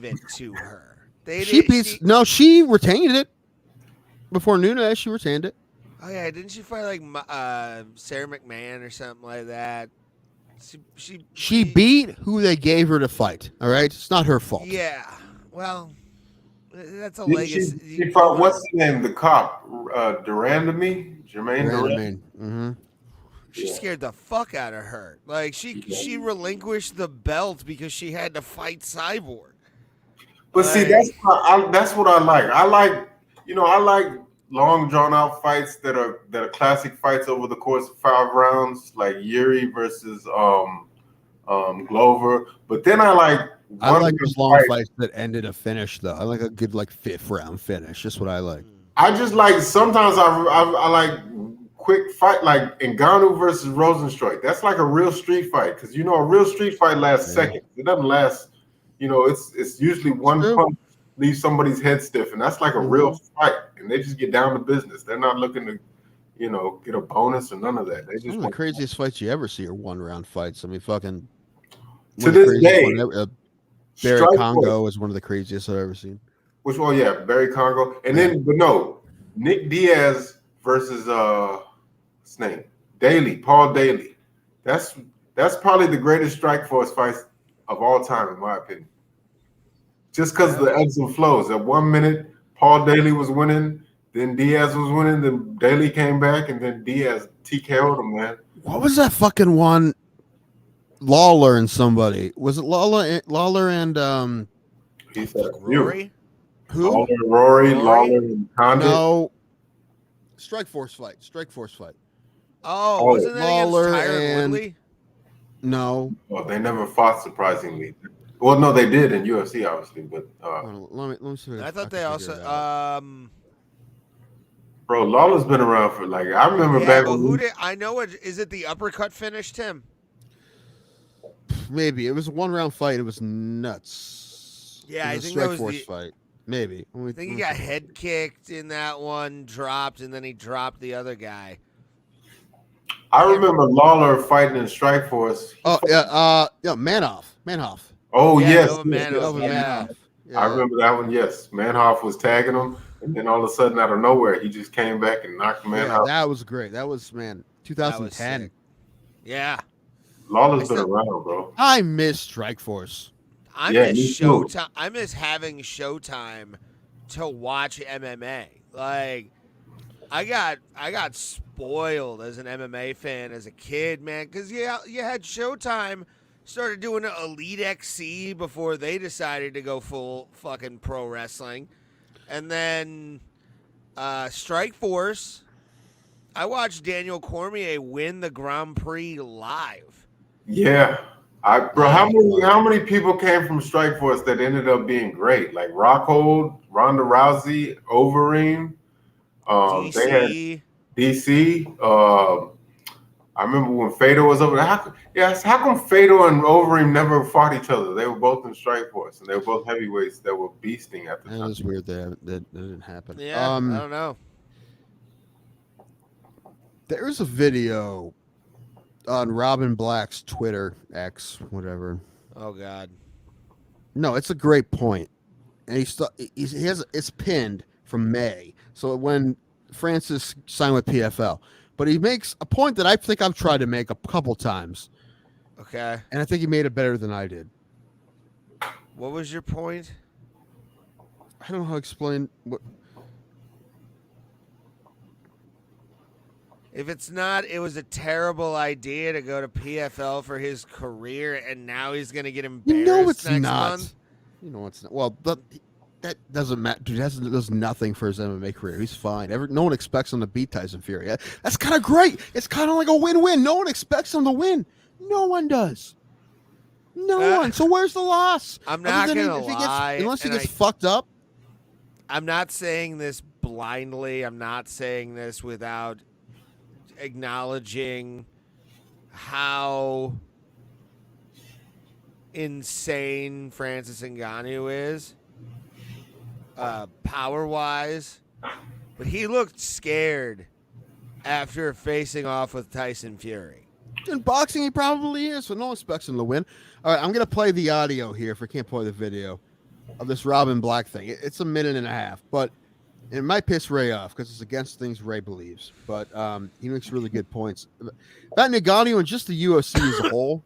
Speaker 2: it to her. They
Speaker 1: She
Speaker 2: did.
Speaker 1: beats. No, she retained it before Nunes. She retained it.
Speaker 2: Oh yeah, didn't she fight like Sarah McMahon or something like that?
Speaker 1: She beat who they gave her to fight. All right, it's not her fault.
Speaker 2: Yeah, well, that's a
Speaker 3: Did
Speaker 2: legacy.
Speaker 3: she fought, what's his name? The cop, Jermaine Durand.
Speaker 1: Mm-hmm.
Speaker 2: She
Speaker 3: Yeah.
Speaker 2: scared the fuck out of her. Like she relinquished the belt because she had to fight Cyborg.
Speaker 3: But see, that's what I like. I like long drawn out fights that are classic fights over the course of 5 rounds, like Yuri versus Glover. But then I like
Speaker 1: those long fights that ended a finish though. I like a good like 5th round finish. That's what I like.
Speaker 3: I just like sometimes I like quick fight like Ngannou versus Rosenstruik. That's like a real street fight because a real street fight lasts seconds. It doesn't last. It's usually one punch leaves somebody's head stiff, and that's like a real fight. And they just get down to business. They're not looking to, get a bonus or none of that. They just
Speaker 1: One of the craziest fights you ever see are 1-round fights. I mean, fucking.
Speaker 3: To this day,
Speaker 1: Barry Congo is one of the craziest I've ever seen.
Speaker 3: Which one? Yeah, Barry Congo, and then but no, Nick Diaz versus what's his name? Paul Daly. That's probably the greatest Strikeforce fight of all time, in my opinion. Just because of the ebbs and flows. At 1 minute, Paul Daly was winning, then Diaz was winning, then Daly came back, and then Diaz TKO'd him, man.
Speaker 1: What was that fucking one? Lawler and somebody. Was it Lawler and
Speaker 3: He said
Speaker 2: Rory?
Speaker 1: who?
Speaker 3: Rory, Lawler, and Condit.
Speaker 1: No. Strikeforce fight.
Speaker 2: Oh, wasn't that
Speaker 1: Lawler
Speaker 2: against Tyron
Speaker 1: and-
Speaker 2: Woodley?
Speaker 1: No.
Speaker 3: Well, they never fought, surprisingly. Well, no, they did in UFC, obviously, but
Speaker 1: Let me see.
Speaker 2: I thought they also
Speaker 3: bro, Lawler's been around for like I remember
Speaker 2: yeah,
Speaker 3: back
Speaker 2: but
Speaker 3: when
Speaker 2: who did I know it is it the uppercut finish, Tim?
Speaker 1: Maybe it was a 1-round fight. It was nuts.
Speaker 2: Yeah,
Speaker 1: It
Speaker 2: I
Speaker 1: was a
Speaker 2: think that was
Speaker 1: Strikeforce fight. Maybe.
Speaker 2: I think he got head kicked in that one, dropped, and then he dropped the other guy.
Speaker 3: I remember Lawler fighting in Strikeforce.
Speaker 1: Oh yeah, Manoff.
Speaker 3: Oh
Speaker 2: Yeah,
Speaker 3: yes,
Speaker 2: Nova
Speaker 3: yes,
Speaker 2: Manoff,
Speaker 3: yes.
Speaker 2: yeah.
Speaker 1: Yeah.
Speaker 3: I remember that one. Yes, Manhoff was tagging him, and then all of a sudden, out of nowhere, he just came back and knocked the man
Speaker 1: Yeah,
Speaker 3: out.
Speaker 1: that was great. That was 2010.
Speaker 2: sick. Yeah.
Speaker 3: Lawler's been around, bro.
Speaker 1: I miss Strikeforce.
Speaker 2: I
Speaker 3: Yeah, me
Speaker 2: miss
Speaker 3: too.
Speaker 2: Showtime. I miss having Showtime to watch MMA. Like, I got spoiled as an MMA fan as a kid, man, because you had Showtime. Started doing Elite XC before they decided to go full fucking pro wrestling, and then Strikeforce. I watched Daniel Cormier win the Grand Prix live.
Speaker 3: Yeah, how many people came from Strikeforce that ended up being great? Like Rockhold, Ronda Rousey, Overeem. They had
Speaker 2: DC.
Speaker 3: DC. I remember when Fedor was over there. How come Fedor and Overeem never fought each other? They were both in Strikeforce, and they were both heavyweights that were beasting at the time.
Speaker 1: That was weird that didn't happen.
Speaker 2: Yeah, I don't know.
Speaker 1: There's a video on Robin Black's Twitter, X, whatever.
Speaker 2: Oh God.
Speaker 1: No, it's a great point, and it's pinned from May. So when Francis signed with PFL, but he makes a point that I think I've tried to make a couple times.
Speaker 2: Okay.
Speaker 1: And I think he made it better than I did.
Speaker 2: What was your point?
Speaker 1: I don't know how to explain what.
Speaker 2: If it's not, it was a terrible idea to go to PFL for his career, and now he's going to get embarrassed next month.
Speaker 1: You know it's not. Well, that doesn't matter. Dude, does nothing for his MMA career. He's fine. No one expects him to beat Tyson Fury. That's kind of great. It's kind of like a win-win. No one expects him to win. No one does. No one. So where's the loss?
Speaker 2: I'm not going to lie.
Speaker 1: Unless he gets fucked up.
Speaker 2: I'm not saying this blindly. I'm not saying this without acknowledging how insane Francis Ngannou is, power-wise, but he looked scared after facing off with Tyson Fury.
Speaker 1: In boxing, he probably is, so no one expects him to win. All right, I'm going to play the audio here if I can't play the video of this Robin Black thing. It's a minute and a half, but it might piss Ray off because it's against things Ray believes, but he makes really good points about Ngannou and just the UFC as a whole,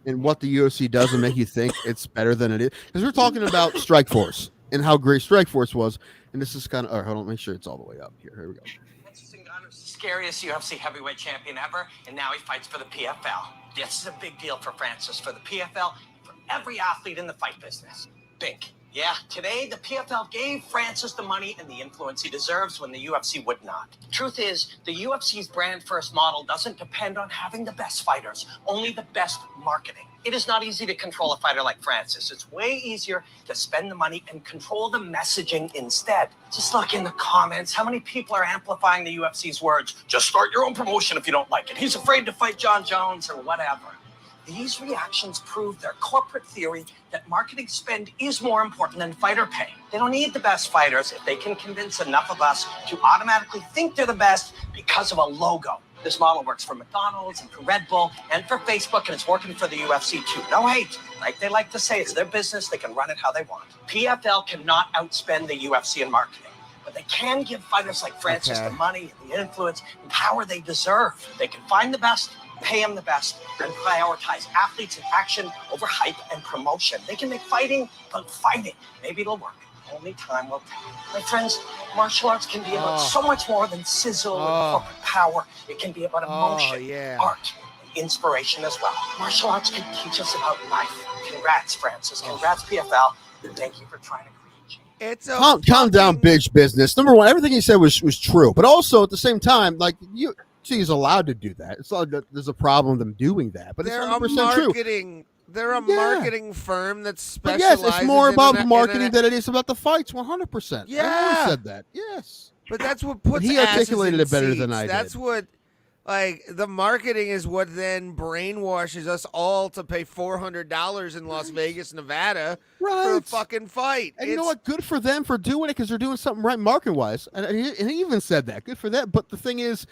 Speaker 1: and what the UFC does and make you think it's better than it is. Because we're talking about Strikeforce and how great Strikeforce was, and this is kind of. Hold on, make sure it's all the way up here. Here we go.
Speaker 4: Francis Ngannou's the scariest UFC heavyweight champion ever, and now he fights for the PFL. This is a big deal for Francis, for the PFL, for every athlete in the fight business. Big. Yeah, today the PFL gave Francis the money and the influence he deserves when the UFC would not. Truth is, the UFC's brand first model doesn't depend on having the best fighters, only the best marketing. It is not easy to control a fighter like Francis. It's way easier to spend the money and control the messaging instead. Just look in the comments. How many people are amplifying the UFC's words? Just start your own promotion if you don't like it. He's afraid to fight John Jones or whatever. These reactions prove their corporate theory that marketing spend is more important than fighter pay. They don't need the best fighters if they can convince enough of us to automatically think they're the best because of a logo. This model works for McDonald's and for Red Bull and for Facebook, and it's working for the UFC too. No hate. Like they like to say, it's their business. They can run it how they want. PFL cannot outspend the UFC in marketing, but they can give fighters like Francis the money and the influence and power they deserve. They can find the best, pay them the best, and prioritize athletes in action over hype and promotion. They can make fighting about fighting. Maybe it'll work. Only time will tell. My friends, martial arts can be about so much more than sizzle and corporate power. It can be about emotion, art, and inspiration as well. Martial arts can teach us about life. Congrats, Francis. Congrats, PFL. And thank you for trying to create change.
Speaker 2: It's a
Speaker 1: calm down, bitch business. Number one, everything he said was true, but also at the same time, like he's allowed to do that. It's not that there's a problem with them doing that, but
Speaker 2: they're
Speaker 1: it's 100% true.
Speaker 2: They're a marketing firm that specializes.
Speaker 1: But yes, it's more about the marketing than it is about the fights. 100%.
Speaker 2: Yeah,
Speaker 1: I always said that. Yes,
Speaker 2: but that's what puts.
Speaker 1: He articulated it better
Speaker 2: seats.
Speaker 1: than I did.
Speaker 2: That's what. Like, the marketing is what then brainwashes us all to pay $400 in Las Vegas, Nevada for a fucking fight.
Speaker 1: And you know what? Good for them for doing it because they're doing something right market-wise. And he even said that. Good for them. But the thing is,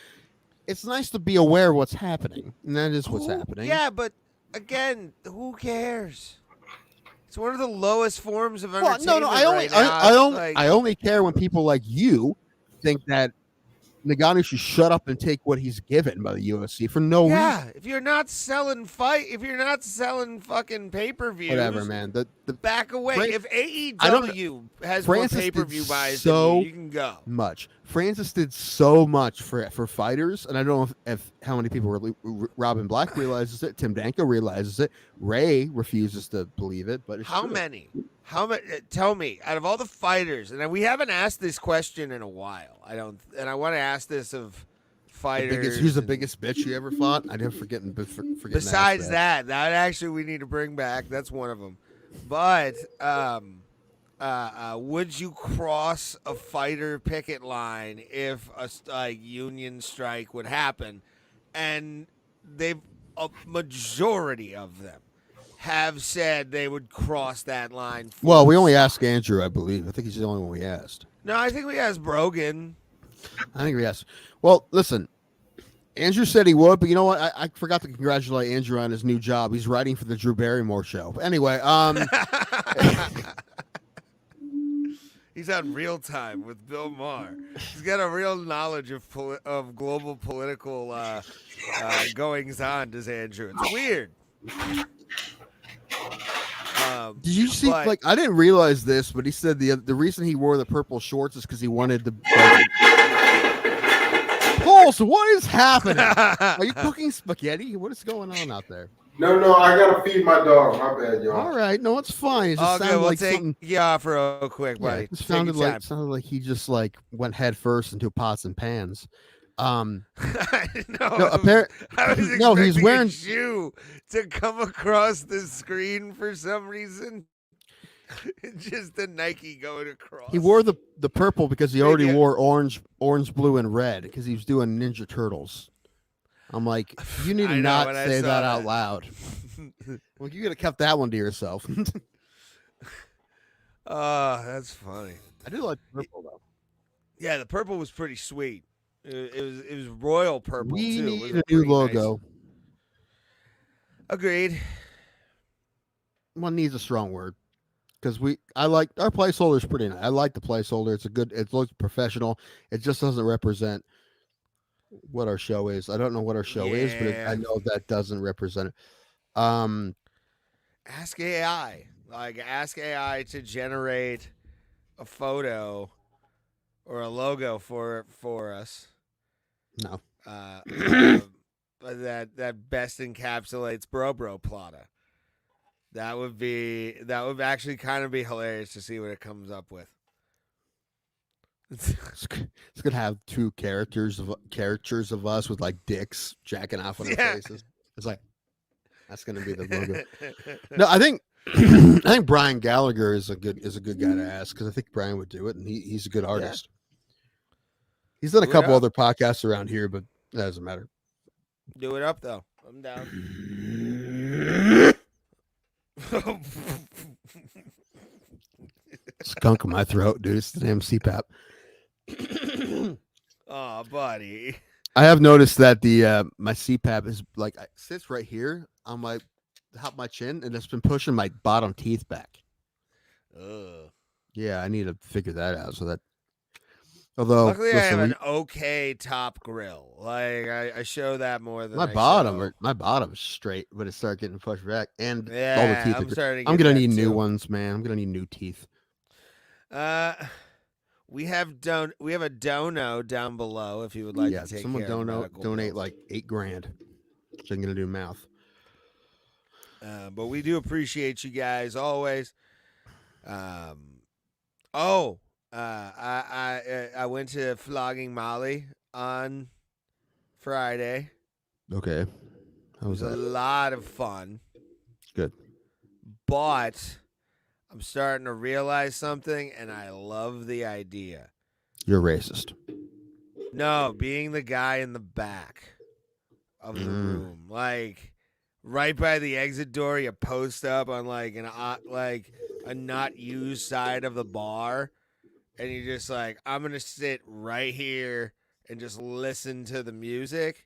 Speaker 1: it's nice to be aware of what's happening. And that is what's happening.
Speaker 2: Yeah, but again, who cares? It's one of the lowest forms of entertainment.
Speaker 1: I only care when people like you think that Ngannou should shut up and take what he's given by the UFC for no reason.
Speaker 2: Yeah, if you're not selling fucking pay-per-views,
Speaker 1: whatever, man. The
Speaker 2: back away. If AEW has more pay-per-view buys than you can go.
Speaker 1: Much. Francis did so much for fighters, and I don't know if how many people Robin Black realizes it, Tim Danko realizes it, Ray refuses to believe it, but it's
Speaker 2: How
Speaker 1: true.
Speaker 2: many? Tell me, out of all the fighters, and we haven't asked this question in a while. I want to ask this of fighters.
Speaker 1: Who's the biggest bitch you ever fought? I didn't forget.
Speaker 2: Besides that actually we need to bring back. That's one of them. But would you cross a fighter picket line if a union strike would happen? And a majority of them have said they would cross that line.
Speaker 1: Well, we only asked Andrew, I believe. I think he's the only one we asked.
Speaker 2: No, I think we asked Brogan.
Speaker 1: I think we asked. Well, listen, Andrew said he would, but you know what? I forgot to congratulate Andrew on his new job. He's writing for the Drew Barrymore show. But anyway,
Speaker 2: He's on Real Time with Bill Maher. He's got a real knowledge of global political goings on, does Andrew? It's weird.
Speaker 1: Did you see? Like, I didn't realize this, but he said the reason he wore the purple shorts is because he wanted the. Pulse, what is happening? Are you cooking spaghetti? What is going on out there?
Speaker 3: No, I gotta feed my dog. My bad, y'all.
Speaker 1: All right, no, it's fine. It just sounded like something.
Speaker 2: Yeah, for real quick, buddy.
Speaker 1: Yeah, it sounded like he just like went head first into pots and pans.
Speaker 2: No,
Speaker 1: he's wearing
Speaker 2: a shoe to come across the screen for some reason. Just the Nike going across.
Speaker 1: He wore the purple because he already wore orange, blue, and red because he was doing Ninja Turtles. I'm like, you need to not say that out loud. Well, you could have kept that one to yourself.
Speaker 2: That's funny.
Speaker 1: I do like purple though.
Speaker 2: Yeah, the purple was pretty sweet. It was royal purple.
Speaker 1: We
Speaker 2: too.
Speaker 1: need a new logo.
Speaker 2: Nice. Agreed.
Speaker 1: One needs a strong word because I like our placeholder is pretty nice. I like the placeholder. It looks professional. It just doesn't represent what our show is. I don't know what our show is, but I know that doesn't represent it.
Speaker 2: Ask AI. Ask AI to generate a photo or a logo for us.
Speaker 1: No.
Speaker 2: That best encapsulates Bro Plata. That would actually kind of be hilarious to see what it comes up with.
Speaker 1: It's gonna have two characters of us with like dicks jacking off on their faces. It's like that's gonna be the logo. No, I think Brian Gallagher is a good guy to ask because I think Brian would do it, and he's a good artist. Yeah. He's done a couple other podcasts around here, but that doesn't matter.
Speaker 2: Do it up though. I'm down.
Speaker 1: Skunk in my throat, dude. It's the damn CPAP.
Speaker 2: Oh, buddy.
Speaker 1: I have noticed that the my CPAP is like sits right here on my top of my chin, and it's been pushing my bottom teeth back. Yeah, I need to figure that out. So that, although
Speaker 2: luckily I have an okay top grill. Like I show that more than
Speaker 1: my bottom is straight, but it started getting pushed back, and all the teeth. I'm gonna need new ones, man. I'm gonna need new teeth.
Speaker 2: We have a dono down below if you would like to take
Speaker 1: someone
Speaker 2: care of
Speaker 1: donate like $8,000. So I'm gonna do mouth.
Speaker 2: But we do appreciate you guys always. I went to Flogging Molly on Friday.
Speaker 1: Okay. How was that?
Speaker 2: A lot of fun.
Speaker 1: Good.
Speaker 2: But I'm starting to realize something, and I love the idea.
Speaker 1: You're racist.
Speaker 2: No, being the guy in the back of the room, like right by the exit door, you post up on like a not used side of the bar, and you're just like, I'm gonna sit right here and just listen to the music.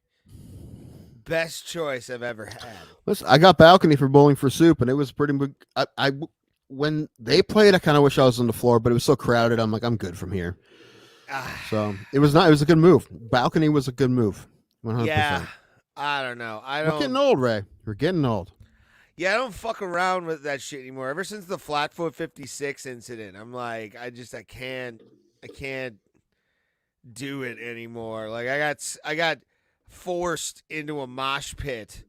Speaker 2: Best choice I've ever had.
Speaker 1: Listen, I got balcony for Bowling for Soup, and it was pretty. When they played, I kind of wish I was on the floor, but it was so crowded. I'm like, I'm good from here. So it was not. It was a good move. Balcony was a good move. 100%.
Speaker 2: Yeah, I don't know.
Speaker 1: We're getting old, Ray. We're getting old.
Speaker 2: Yeah, I don't fuck around with that shit anymore. Ever since the Flatfoot 56 incident, I'm like, I can't do it anymore. Like I got forced into a mosh pit,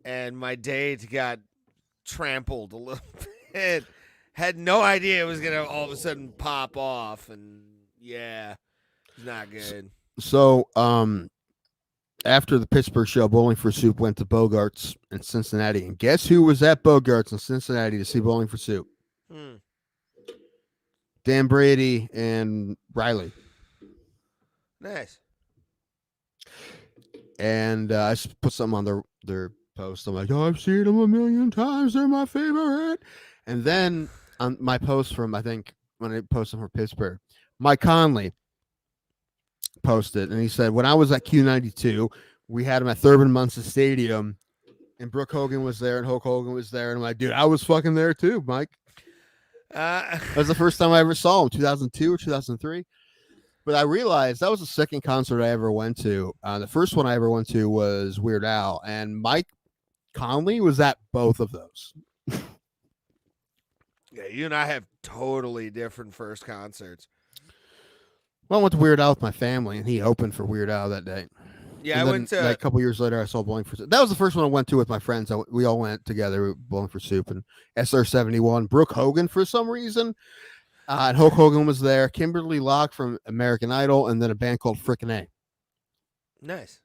Speaker 2: and my date got trampled a little bit. Had no idea it was gonna all of a sudden pop off, and yeah, it's not good.
Speaker 1: So, after the Pittsburgh show, Bowling for Soup went to Bogart's in Cincinnati, and guess who was at Bogart's in Cincinnati to see Bowling for Soup? Dan Brady and Riley.
Speaker 2: Nice.
Speaker 1: And I just put something on their post. I'm like, oh, I've seen them a million times. They're my favorite. And then on my post from, I think, when I posted from Pittsburgh, Mike Conley posted, and he said, when I was at Q92, we had him at Thurman Munson Stadium, and Brooke Hogan was there, and Hulk Hogan was there. And I'm like, dude, I was fucking there too, Mike. That was the first time I ever saw him, 2002 or 2003. But I realized that was the second concert I ever went to. The first one I ever went to was Weird Al, and Mike Conley was at both of those.
Speaker 2: Yeah, you and I have totally different first concerts.
Speaker 1: Well, I went to Weird Al with my family, and he opened for Weird Al that day.
Speaker 2: Yeah,
Speaker 1: And
Speaker 2: I
Speaker 1: then,
Speaker 2: went to
Speaker 1: like, a couple years later, I saw Bowling for Soup. That was the first one I went to with my friends. We all went together, Bowling for Soup, and SR71. Brooke Hogan, for some reason, and Hulk Hogan was there. Kimberly Locke from American Idol, and then a band called Frickin' A.
Speaker 2: Nice.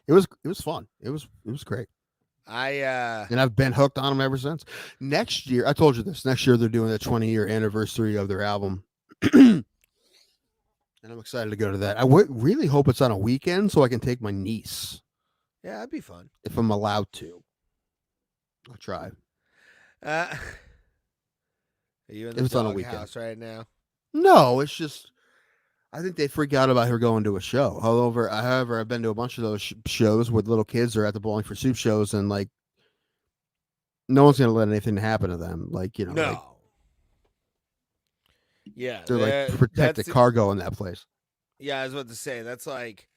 Speaker 1: It was fun. It was great.
Speaker 2: And
Speaker 1: I've been hooked on them ever since. Next year, I told you this. Next year, they're doing the 20-year anniversary of their album. And I'm excited to go to that. I really hope it's on a weekend so I can take my niece.
Speaker 2: Yeah, that'd be fun.
Speaker 1: If I'm allowed to. I'll try.
Speaker 2: Are you in
Speaker 1: If
Speaker 2: the
Speaker 1: it's on a
Speaker 2: dog
Speaker 1: weekend.
Speaker 2: house right now?
Speaker 1: No, it's just, I think they freak out about her going to a show. However, I've been to a bunch of those shows with little kids or at the Bowling for Soup shows, and like, no one's going to let anything happen to them. Like, you know,
Speaker 2: No.
Speaker 1: like,
Speaker 2: Yeah,
Speaker 1: they're like protected cargo in that place.
Speaker 2: Yeah, I was about to say that's like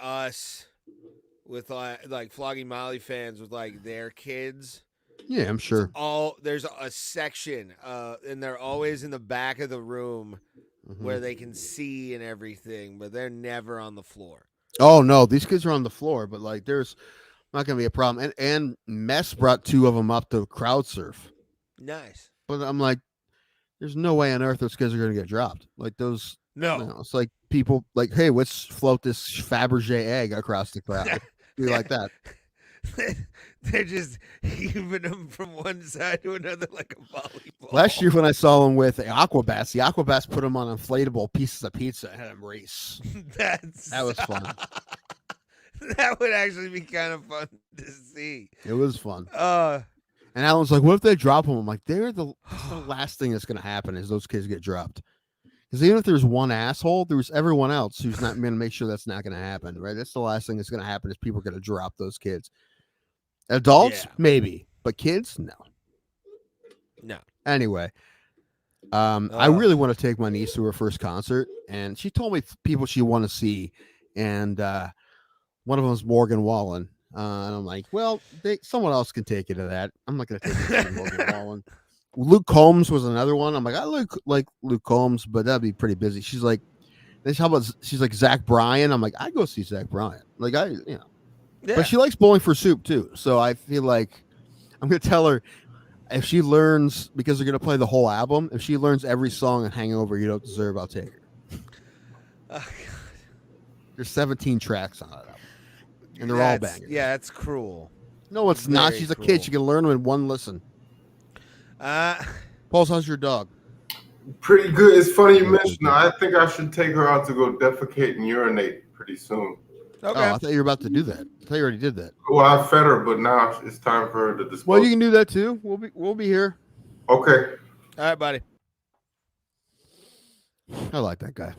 Speaker 2: us with like Flogging Molly fans with like their kids.
Speaker 1: Yeah, I'm sure.
Speaker 2: There's a section, and they're always in the back of the room where they can see and everything, but they're never on the floor.
Speaker 1: Oh no, these kids are on the floor, but like there's not going to be a problem. And Mess brought two of them up to crowd surf.
Speaker 2: Nice.
Speaker 1: But I'm like, there's no way on earth those kids are going to get dropped. Like those.
Speaker 2: No.
Speaker 1: You know, it's like people like, hey, let's float this Fabergé egg across the crowd. Be like that.
Speaker 2: They're just heaving them from one side to another like a volleyball.
Speaker 1: Last year when I saw them with the Aquabats put them on inflatable pieces of pizza and had them race. That was fun.
Speaker 2: That would actually be kind of fun to see.
Speaker 1: It was fun.
Speaker 2: And
Speaker 1: Alan's like, what if they drop them? I'm like, that's the last thing that's going to happen is those kids get dropped. Because even if there's one asshole, there's everyone else who's not going to make sure that's not going to happen, right? That's the last thing that's going to happen is people are going to drop those kids. Adults, maybe. But kids, no.
Speaker 2: No.
Speaker 1: Anyway, I really want to take my niece to her first concert, and she told me people she want to see, and one of them is Morgan Wallen. And I'm like, well, someone else can take you to that. I'm not going to take you to Morgan Wallen. Luke Combs was another one. I'm like, I like Luke Combs, but that'd be pretty busy. She's like, she's like Zach Bryan. I'm like, I go see Zach Bryan. Like Yeah. But she likes Bowling for Soup too. So I feel like I'm going to tell her if she learns, because they're going to play the whole album, if she learns every song in Hangover You Don't Deserve, I'll take her. Oh, God. There's 17 tracks on it. And they're all bangers.
Speaker 2: Yeah, that's cruel.
Speaker 1: No, it's not. She's a kid. She can learn them in one listen. Paul, how's your dog?
Speaker 3: Pretty good. It's funny you mentioned that. I think I should take her out to go defecate and urinate pretty soon.
Speaker 2: Okay.
Speaker 1: Oh, I thought you were about to do that. I thought you already did that.
Speaker 3: Well, I fed her, but now it's time for her to dispose.
Speaker 1: Well, you can do that too. We'll be here.
Speaker 3: Okay.
Speaker 2: All right, buddy.
Speaker 1: I like that guy.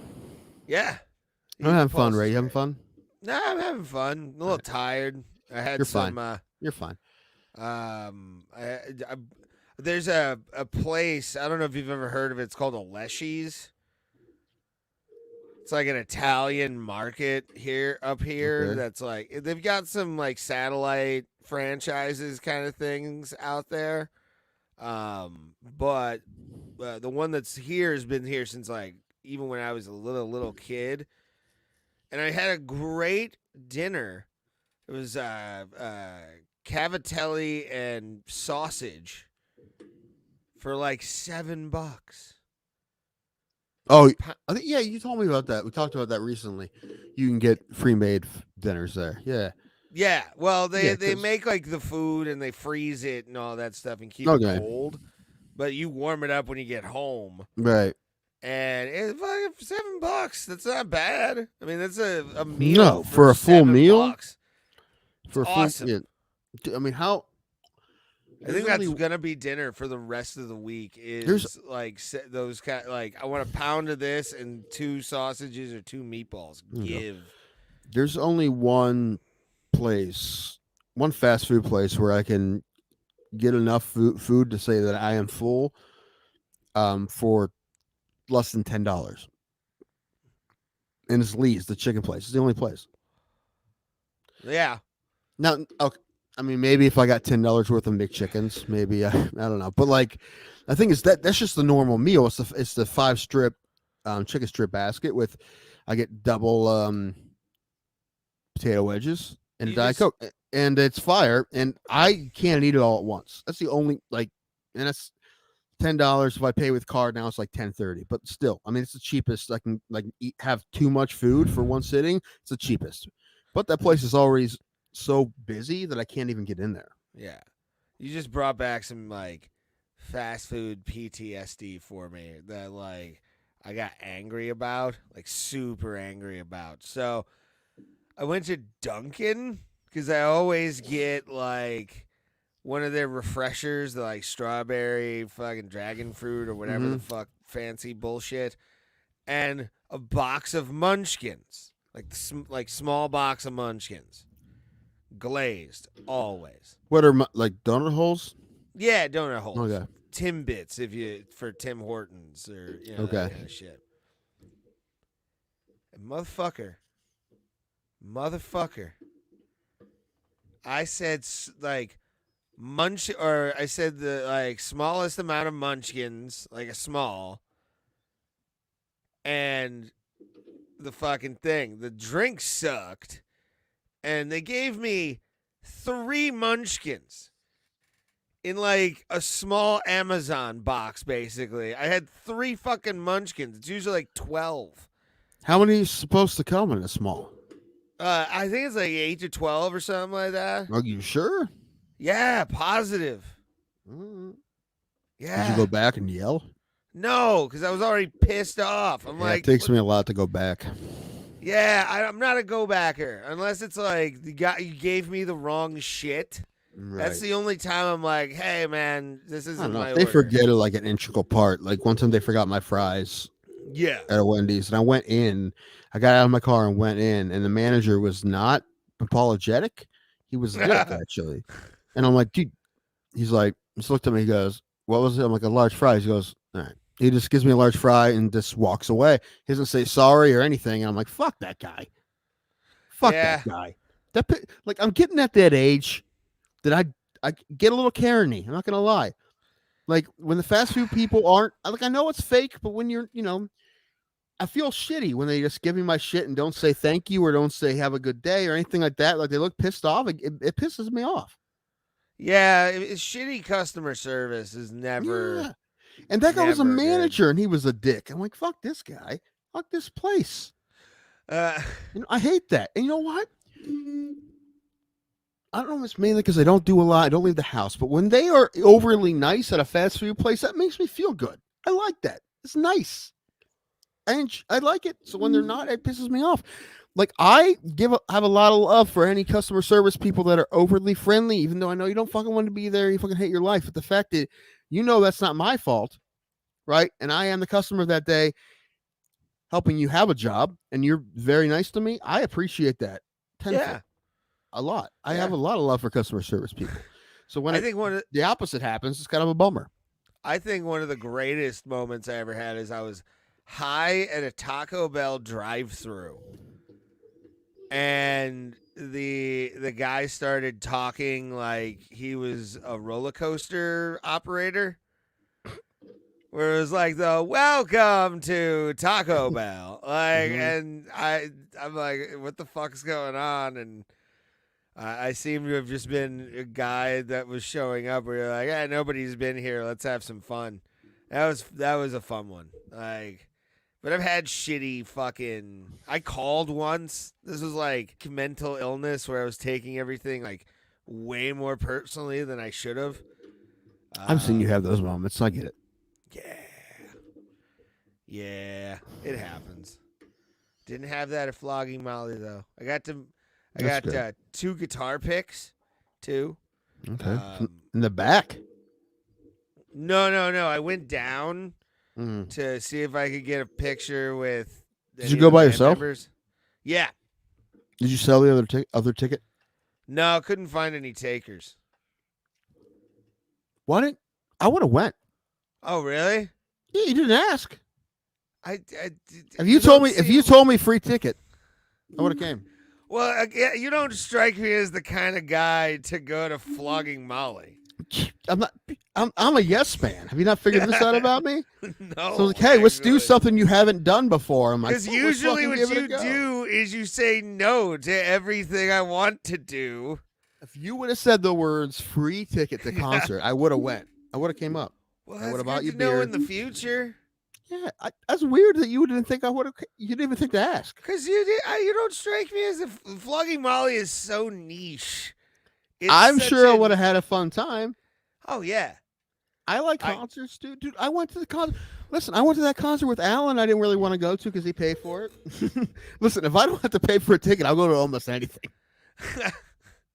Speaker 2: Yeah.
Speaker 1: I'm having fun, Ray. You having fun?
Speaker 2: Nah, I'm having fun. A little tired. I had
Speaker 1: You're
Speaker 2: some.
Speaker 1: Fine. You're fine.
Speaker 2: There's a place. I don't know if you've ever heard of it. It's called Aleshi's. It's like an Italian market up here.
Speaker 1: Okay.
Speaker 2: That's like they've got some like satellite franchises kind of things out there. But the one that's here has been here since like even when I was a little kid. And I had a great dinner. It was cavatelli and sausage for like $7.
Speaker 1: Oh, I think, yeah, you told me about that. We talked about that recently. You can get free made dinners there. Yeah.
Speaker 2: Yeah. Well, they make like the food and they freeze it and all that stuff and keep it cold. but you warm it up when you get home.
Speaker 1: Right.
Speaker 2: And it's fucking $7. That's not bad. I mean, that's a meal
Speaker 1: No, for a full meal.
Speaker 2: $7.
Speaker 1: For a full,
Speaker 2: awesome.
Speaker 1: yeah. I mean, how?
Speaker 2: I think that's gonna be dinner for the rest of the week. Is like those kind. Like I want a pound of this and 2 sausages or 2 meatballs. Give.
Speaker 1: There's only one fast food place where I can get enough food to say that I am full, for less than $10. And it's Lee's, the chicken place. It's the only place.
Speaker 2: Yeah.
Speaker 1: Now, okay, I mean, maybe if I got $10 worth of McChickens, maybe I don't know. But like, I think that's just the normal meal. It's the 5 strip, chicken strip basket with, I get double potato wedges and a Diet Coke, and it's fire. And I can't eat it all at once. That's the only and that's $10. If I pay with card now, it's like $10.30. But still, I mean, it's the cheapest. I can have too much food for one sitting. It's the cheapest. But that place is always so busy that I can't even get in there.
Speaker 2: Yeah. You just brought back some fast food PTSD for me that I got angry about, super angry about. So I went to Dunkin' because I always get one of their refreshers, the strawberry fucking dragon fruit or whatever the fuck fancy bullshit, and a box of munchkins, small box of munchkins. Glazed, always.
Speaker 1: What are donut holes?
Speaker 2: Yeah, donut holes.
Speaker 1: Okay.
Speaker 2: Timbits for Tim Hortons or
Speaker 1: okay.
Speaker 2: That kind of shit. And motherfucker. I said I said the smallest amount of munchkins, a small, and the fucking thing. The drink sucked. And they gave me 3 munchkins in a small Amazon box, basically. I had 3 fucking munchkins. It's usually 12.
Speaker 1: How many is supposed to come in a small?
Speaker 2: I think it's 8 to 12 or something like that.
Speaker 1: Are you sure?
Speaker 2: Yeah, positive. Yeah.
Speaker 1: Did you go back and yell?
Speaker 2: No, because I was already pissed off.
Speaker 1: It takes me a lot to go back.
Speaker 2: Yeah, I'm not a go-backer. Unless it's you gave me the wrong shit.
Speaker 1: Right.
Speaker 2: That's the only time I'm like, hey, man, this isn't my
Speaker 1: They
Speaker 2: order.
Speaker 1: forget it an integral part. One time they forgot my fries.
Speaker 2: Yeah.
Speaker 1: At a Wendy's, and I went in. I got out of my car and went in, and the manager was not apologetic. He was a dick, actually. And I'm like, dude, he's just looked at me. He goes, what was it? I'm like, a large fry. He goes, all right. He just gives me a large fry and just walks away. He doesn't say sorry or anything. And I'm like, fuck that guy. Fuck that guy. I'm getting at that age that I get a little Karen-y. I'm not going to lie. When the fast food people aren't, I know it's fake, but when you're, I feel shitty when they just give me my shit and don't say thank you or don't say have a good day or anything like that. They look pissed off. It pisses me off.
Speaker 2: Yeah, shitty customer service is never.
Speaker 1: Yeah. And that guy was a manager, and he was a dick. I'm like, fuck this guy. Fuck this place. I hate that. And you know what? I don't know if it's mainly because I don't do a lot. I don't leave the house. But when they are overly nice at a fast food place, that makes me feel good. I like that. It's nice. And I like it. So when they're not, it pisses me off. I have a lot of love for any customer service people that are overly friendly, even though I know you don't fucking want to be there. You fucking hate your life. But the fact that that's not my fault, right? And I am the customer that day helping you have a job, and you're very nice to me. I appreciate that. Tenfold. A lot. I have a lot of love for customer service people. So when I think the opposite happens, it's kind of a bummer.
Speaker 2: I think one of the greatest moments I ever had is I was high at a Taco Bell drive-thru, and the guy started talking like he was a roller coaster operator, where it was the welcome to Taco Bell, and I'm like, what the fuck's going on? And I seem to have just been a guy that was showing up where you're like, yeah, nobody's been here. Let's have some fun. That was a fun one. But I've had shitty fucking. I called once. This was mental illness where I was taking everything way more personally than I should have.
Speaker 1: I've seen you have those moments. I get it.
Speaker 2: Yeah, it happens. Didn't have that at Flogging Molly though. I got
Speaker 1: That's good.
Speaker 2: 2 guitar picks, too.
Speaker 1: Okay. In the back.
Speaker 2: No. I went down
Speaker 1: Mm.
Speaker 2: to see if I could get a picture with.
Speaker 1: Did you go by yourself?
Speaker 2: Members. Yeah.
Speaker 1: Did you sell the other ticket?
Speaker 2: No, couldn't find any takers.
Speaker 1: Why didn't I would have went?
Speaker 2: Oh, really?
Speaker 1: Yeah, you didn't ask.
Speaker 2: If
Speaker 1: you told me free ticket, I would have came.
Speaker 2: Well, you don't strike me as the kind of guy to go to Flogging Molly.
Speaker 1: I'm not. I'm a yes man. Have you not figured this out about me?
Speaker 2: No.
Speaker 1: So like, hey, let's do something you haven't done before. I'm like,
Speaker 2: because usually what you do is you say no to everything I want to do.
Speaker 1: If you would have said the words "free ticket to concert," I would have went. I would have came up.
Speaker 2: Well,
Speaker 1: I
Speaker 2: that's
Speaker 1: would have bought
Speaker 2: good
Speaker 1: you
Speaker 2: to
Speaker 1: beer.
Speaker 2: know in the future.
Speaker 1: Yeah, that's weird that you didn't think I would have. You didn't even think to ask.
Speaker 2: Because you don't strike me as a Flogging Molly is so niche.
Speaker 1: I'm sure I would have had a fun time.
Speaker 2: Oh yeah,
Speaker 1: I like concerts, dude. Dude, I went to the concert. Listen, I went to that concert with Alan. I didn't really want to go to because he paid for it. Listen, if I don't have to pay for a ticket, I'll go to almost anything.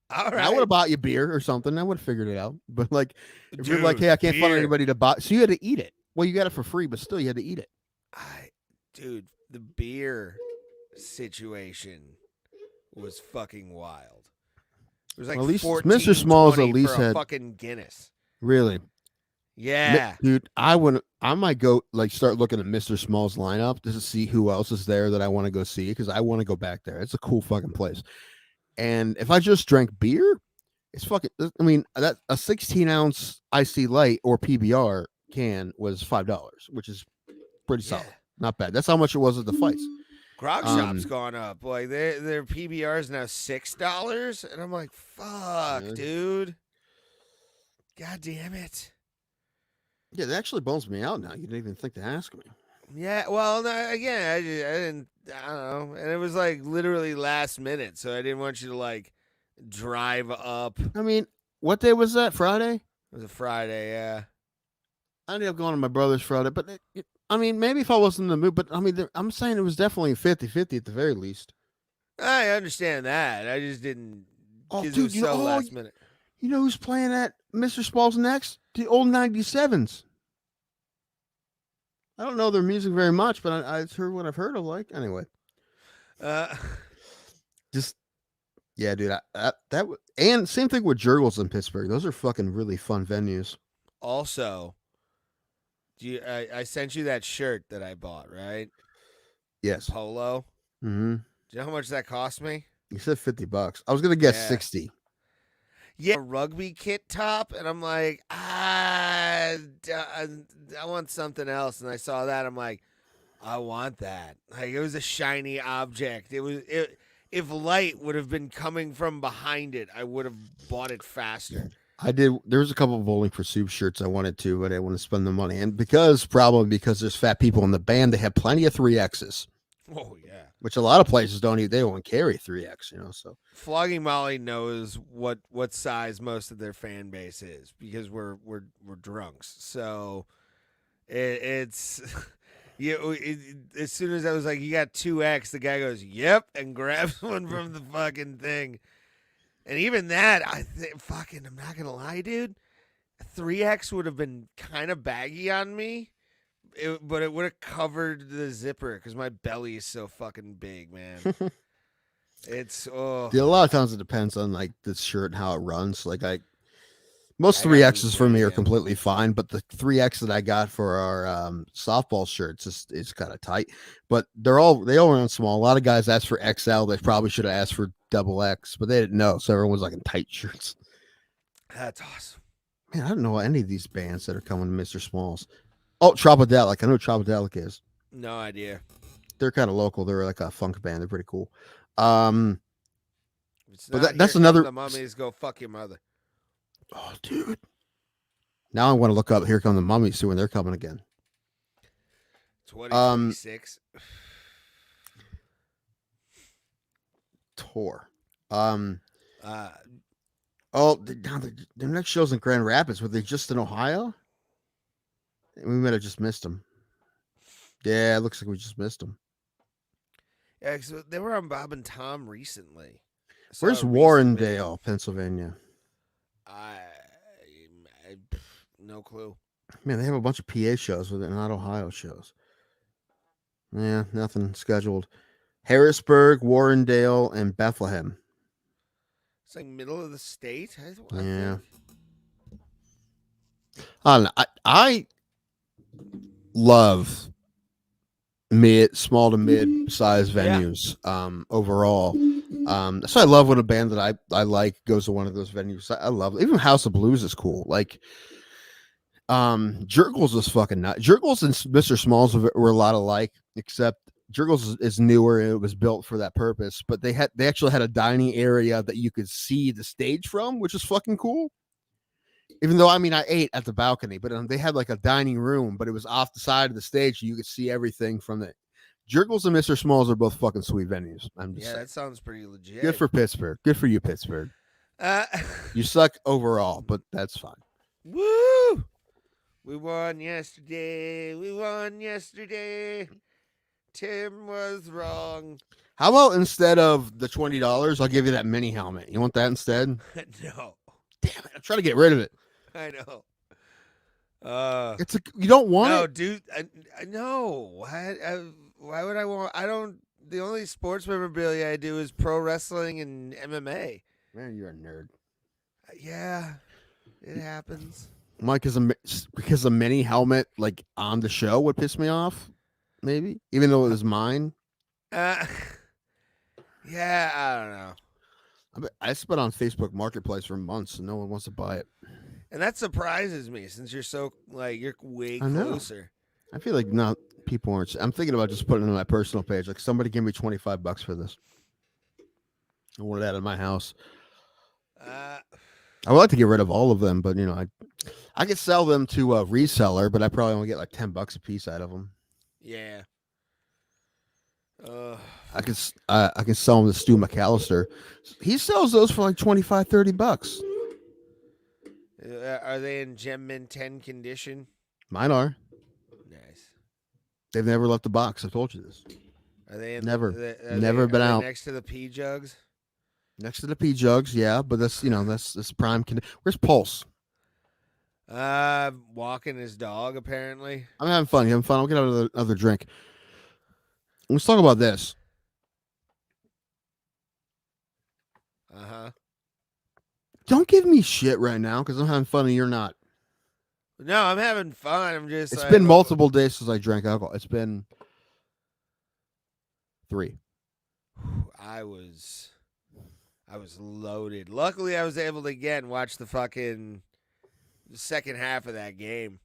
Speaker 2: All right.
Speaker 1: I would have bought you beer or something. I would have figured it out. But like, if you're like, hey, I can't find anybody to buy, so you had to eat it. Well, you got it for free, but still, you had to eat it.
Speaker 2: Dude, the beer situation was fucking wild. It was like
Speaker 1: at least
Speaker 2: 14,
Speaker 1: Mr. Smalls at
Speaker 2: 20
Speaker 1: least
Speaker 2: for a
Speaker 1: had
Speaker 2: fucking Guinness.
Speaker 1: Really.
Speaker 2: Yeah,
Speaker 1: dude. I might go like start looking at Mr. Smalls lineup just to see who else is there that I want to go see because I want to go back there. It's a cool fucking place. And if I just drank beer, it's fucking. I mean, that a 16-ounce IC Light or PBR can was $5, which is pretty solid. Not bad. That's how much it was at the fights.
Speaker 2: Grog Shop's gone up. Like their PBR is now $6, and I'm like, fuck, dude. God damn it.
Speaker 1: Yeah, that actually bums me out now. You didn't even think to ask me.
Speaker 2: Yeah, well, no, again, I don't know. And it was like literally last minute, so I didn't want you to like drive up.
Speaker 1: I mean, what day was that? Friday?
Speaker 2: It was a Friday, yeah.
Speaker 1: I ended up going to my brother's Friday, but I mean, maybe if I wasn't in the mood, but I mean, I'm saying it was definitely 50-50 at the very least.
Speaker 2: I understand that. I just didn't.
Speaker 1: Oh, dude,
Speaker 2: it was so last minute.
Speaker 1: You know who's playing at Mr. Smalls next? The old 97s. I don't know their music very much, but I've heard what I've heard of. Like anyway, just yeah, dude. And same thing with Jurgles in Pittsburgh. Those are fucking really fun venues.
Speaker 2: Also, I sent you that shirt that I bought, right?
Speaker 1: Yes.
Speaker 2: Polo.
Speaker 1: Mm-hmm.
Speaker 2: Do you know how much that cost me?
Speaker 1: You said $50. I was gonna guess 60.
Speaker 2: Yeah, a rugby kit top, and I'm like, I want something else. And I saw that, I'm like, I want that. Like it was a shiny object. If light would have been coming from behind it, I would have bought it faster.
Speaker 1: I did. There was a couple of Bowling for Soup shirts I wanted to, but I didn't want to spend the money. And probably because there's fat people in the band, they have plenty of 3Xs.
Speaker 2: Oh yeah.
Speaker 1: Which a lot of places don't even, they don't carry 3X, you know. So
Speaker 2: Flogging Molly knows what size most of their fan base is because we're drunks. So it's as soon as I was like, you got 2X, the guy goes, yep, and grabs one from the fucking thing. And even that, I think, I'm not gonna lie, dude, 3X would have been kind of baggy on me. But it would have covered the zipper because my belly is so fucking big, man. It's
Speaker 1: a lot of times it depends on like the shirt and how it runs. Like most 3Xs for me are completely fine, but the 3X that I got for our softball shirts is kind of tight. But they all run small. A lot of guys asked for XL. They probably should have asked for XXX, but they didn't know. So everyone was like in tight shirts.
Speaker 2: That's awesome.
Speaker 1: Man, I don't know any of these bands that are coming to Mr. Smalls. Oh, Tropodelic. I know what Tropodelic is.
Speaker 2: No idea.
Speaker 1: They're kind of local. They're like a funk band. They're pretty cool.
Speaker 2: But
Speaker 1: that's another.
Speaker 2: The Mummies, go fuck your mother.
Speaker 1: Oh, dude. Now I want to look up Here Come the Mummies, see when they're coming again.
Speaker 2: 2026.
Speaker 1: Tour. Oh, the next show's in Grand Rapids. Were they just in Ohio? We might have just missed them. Yeah, it looks like we just missed them.
Speaker 2: Yeah, 'cause they were on Bob and Tom recently.
Speaker 1: Where's
Speaker 2: A recent
Speaker 1: Warrendale, Pennsylvania?
Speaker 2: No clue.
Speaker 1: Man, they have a bunch of PA shows with it, not Ohio shows. Yeah, nothing scheduled. Harrisburg, Warrendale, and Bethlehem.
Speaker 2: It's like middle of the state.
Speaker 1: Yeah. I don't know. I love small to mid size venues overall. So I love when a band that I like goes to one of those venues. I love it. Even House of Blues is cool. Like Jerkles is fucking nuts. Jerkles and Mr. Smalls were a lot alike, except Jerkles is newer and it was built for that purpose. But they actually had a dining area that you could see the stage from, which is fucking cool. Even though, I mean, I ate at the balcony, but they had like a dining room, but it was off the side of the stage. So you could see everything from it. Jerkles and Mr. Smalls are both fucking sweet venues. I'm just saying.
Speaker 2: That sounds pretty legit.
Speaker 1: Good for Pittsburgh. Good for you, Pittsburgh. You suck overall, but that's fine.
Speaker 2: Woo! We won yesterday. Tim was wrong.
Speaker 1: How about instead of the $20, I'll give you that mini helmet? You want that instead?
Speaker 2: No.
Speaker 1: Damn it! I'm trying to get rid of it.
Speaker 2: I know.
Speaker 1: You don't want
Speaker 2: no,
Speaker 1: it,
Speaker 2: dude. No. Why would I want? I don't. The only sports memorabilia I do is pro wrestling and MMA.
Speaker 1: Man, you're a nerd.
Speaker 2: Yeah, it happens.
Speaker 1: Mike, because a mini helmet like on the show would piss me off. Maybe even though it was mine.
Speaker 2: Yeah, I don't know.
Speaker 1: I spent on Facebook Marketplace for months and no one wants to buy it.
Speaker 2: And that surprises me since you're so you're way closer.
Speaker 1: I feel like not people aren't. I'm thinking about just putting it on my personal page. Like somebody give me $25 for this. I want it out of my house. I would like to get rid of all of them, but I could sell them to a reseller, but I probably only get like $10 a piece out of them.
Speaker 2: Yeah.
Speaker 1: I can sell them to Stu McAllister. He sells those for like $25-$30.
Speaker 2: Are they in Gem Mint 10 condition?
Speaker 1: Mine are.
Speaker 2: Nice.
Speaker 1: They've never left the box. I told you this.
Speaker 2: Are they in
Speaker 1: never
Speaker 2: Are
Speaker 1: been out
Speaker 2: they next to the pea jugs?
Speaker 1: Next to the pea jugs, yeah, but that's prime. Where's Pulse?
Speaker 2: Walking his dog apparently.
Speaker 1: I'm having fun. You having fun? I'll get another drink. Let's talk about this. Don't give me shit right now because I'm having fun and you're not.
Speaker 2: No, I'm having fun. I'm just.
Speaker 1: It's been multiple days since I drank alcohol. It's been 3.
Speaker 2: I was loaded. Luckily, I was able to again watch the fucking second half of that game.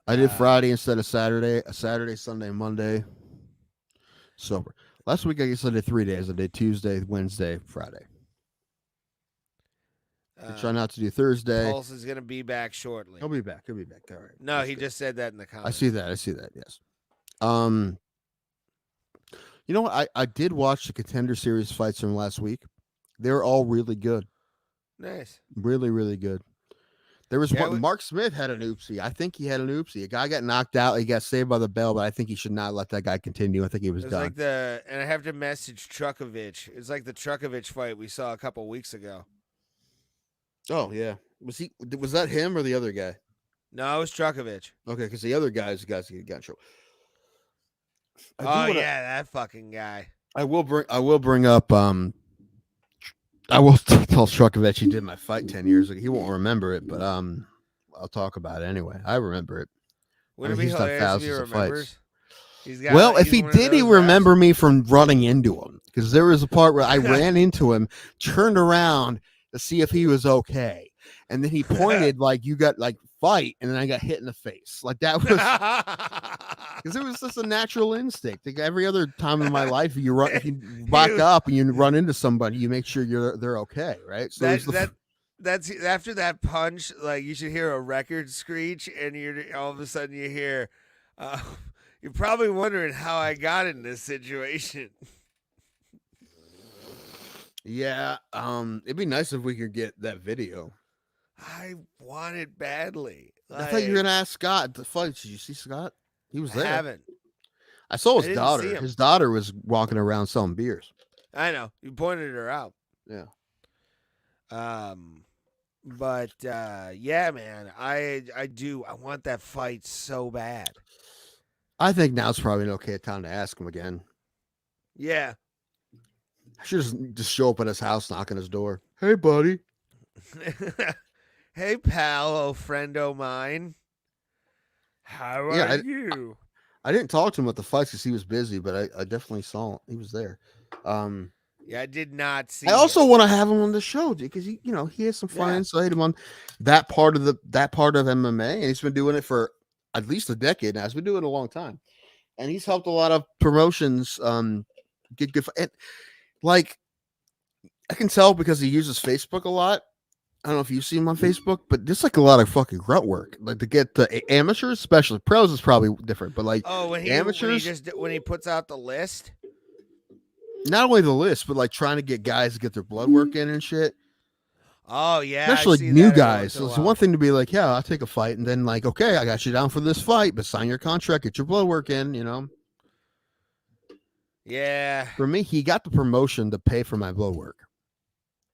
Speaker 1: I did Friday instead of Saturday. Saturday, Sunday, Monday. Sober. Last week, I guess I did 3 days. I did Tuesday, Wednesday, Friday. I try not to do Thursday.
Speaker 2: Pulse is going to be back shortly.
Speaker 1: He'll be back. All right.
Speaker 2: No, he just said that in the comments.
Speaker 1: I see that. Yes. You know what? I did watch the Contender Series fights from last week. They're all really good.
Speaker 2: Nice.
Speaker 1: Really, really good. There was one. Mark Smith had an oopsie. I think he had an oopsie. A guy got knocked out. He got saved by the bell, but I think he should not let that guy continue. I think he was done.
Speaker 2: And I have to message Trukovich. It's like the Trukovich fight we saw a couple weeks ago.
Speaker 1: Oh yeah, was that him or the other guy?
Speaker 2: No, it was Trukovich.
Speaker 1: Okay, because the other guys got in trouble.
Speaker 2: That fucking guy.
Speaker 1: I will bring up. I will tell Trukovich he did my fight 10 years ago. He won't remember it, but I'll talk about it anyway. I remember it.
Speaker 2: Wouldn't it be hilarious if he remembers?
Speaker 1: If he did, he remember me from running into him because there was a part where I ran into him, turned around to see if he was okay, and then he pointed like you got like fight, and then I got hit in the face. Like that was because it was just a natural instinct. Like every other time in my life, if you back up and you run into somebody, you make sure they're okay, right? So
Speaker 2: that's after that punch, like you should hear a record screech, and you're all of a sudden you hear, you're probably wondering how I got in this situation.
Speaker 1: Yeah, it'd be nice if we could get that video.
Speaker 2: I want it badly.
Speaker 1: I thought you were
Speaker 2: Like,
Speaker 1: gonna ask Scott at the fight. Did you see Scott? He was
Speaker 2: I
Speaker 1: there.
Speaker 2: haven't.
Speaker 1: I saw
Speaker 2: I
Speaker 1: his
Speaker 2: didn't see
Speaker 1: daughter.
Speaker 2: him.
Speaker 1: His daughter was walking around selling beers.
Speaker 2: I know. You pointed her out.
Speaker 1: Yeah.
Speaker 2: But yeah, man, I do. I want that fight so bad.
Speaker 1: I think now's probably an okay time to ask him again.
Speaker 2: Yeah.
Speaker 1: I should just show up at his house, knock on his door. Hey, buddy.
Speaker 2: Hey, pal, old friend o' mine. How are
Speaker 1: Yeah,
Speaker 2: you?
Speaker 1: I didn't talk to him at the fights because he was busy, but I definitely saw him. He was there.
Speaker 2: Yeah, I did not see.
Speaker 1: I also
Speaker 2: him.
Speaker 1: want to have him on the show because he has some fun
Speaker 2: Yeah.
Speaker 1: insight on that part of MMA, and he's been doing it for at least a decade now. He's been doing it a long time, and he's helped a lot of promotions get good. And like, I can tell because he uses Facebook a lot. I don't know if you see him on Facebook, but there's like a lot of fucking grunt work. Like to get the amateurs, especially pros, is probably different. But like, amateurs,
Speaker 2: when he puts out the list.
Speaker 1: not only the list, but like trying to get guys to get their blood work in and shit.
Speaker 2: Oh yeah,
Speaker 1: Especially new guys. So it's one thing to be like, yeah, I'll take a fight, and then like, okay, I got you down for this fight, but sign your contract, get your blood work in.
Speaker 2: Yeah.
Speaker 1: For me, he got the promotion to pay for my blood work,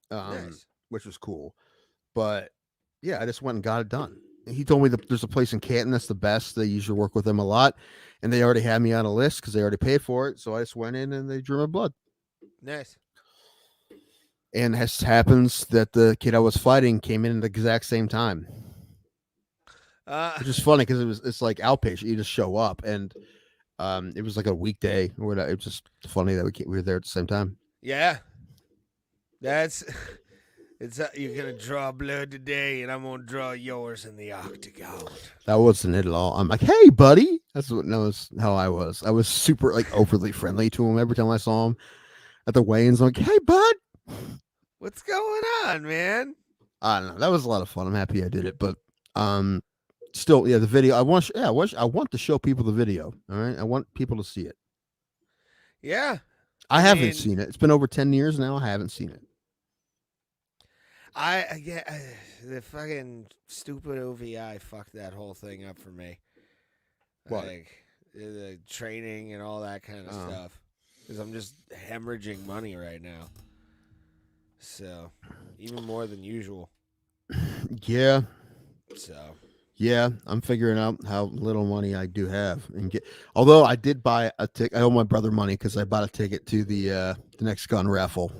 Speaker 2: Nice.
Speaker 1: which was cool. But yeah, I just went and got it done. He told me that there's a place in Canton that's the best. They usually work with them a lot, and they already had me on a list because they already paid for it. So I just went in and they drew my blood.
Speaker 2: Nice.
Speaker 1: And it happens that the kid I was fighting came in at the exact same time, which is funny because it's like outpatient. You just show up, and it was like a weekday or whatever. It was just funny that we were there at the same time.
Speaker 2: Yeah. That's it's you're gonna draw blood today, and I'm gonna draw yours in the octagon.
Speaker 1: That wasn't it at all. I'm like, hey, buddy. That was how I was. I was super like overly friendly to him every time I saw him at the weigh-ins. I'm like, hey, bud.
Speaker 2: What's going on, man?
Speaker 1: I don't know. That was a lot of fun. I'm happy I did it, but still, yeah, the video. I want to show people the video. All right, I want people to see it.
Speaker 2: Yeah.
Speaker 1: I haven't seen it. It's been over 10 years now. I haven't seen it.
Speaker 2: The fucking stupid OVI fucked that whole thing up for me.
Speaker 1: What?
Speaker 2: Like the training and all that kind of stuff. Because I'm just hemorrhaging money right now. So even more than usual.
Speaker 1: Yeah.
Speaker 2: So
Speaker 1: yeah, I'm figuring out how little money I do have and get. Although I did buy a ticket. I owe my brother money because I bought a ticket to the next gun raffle.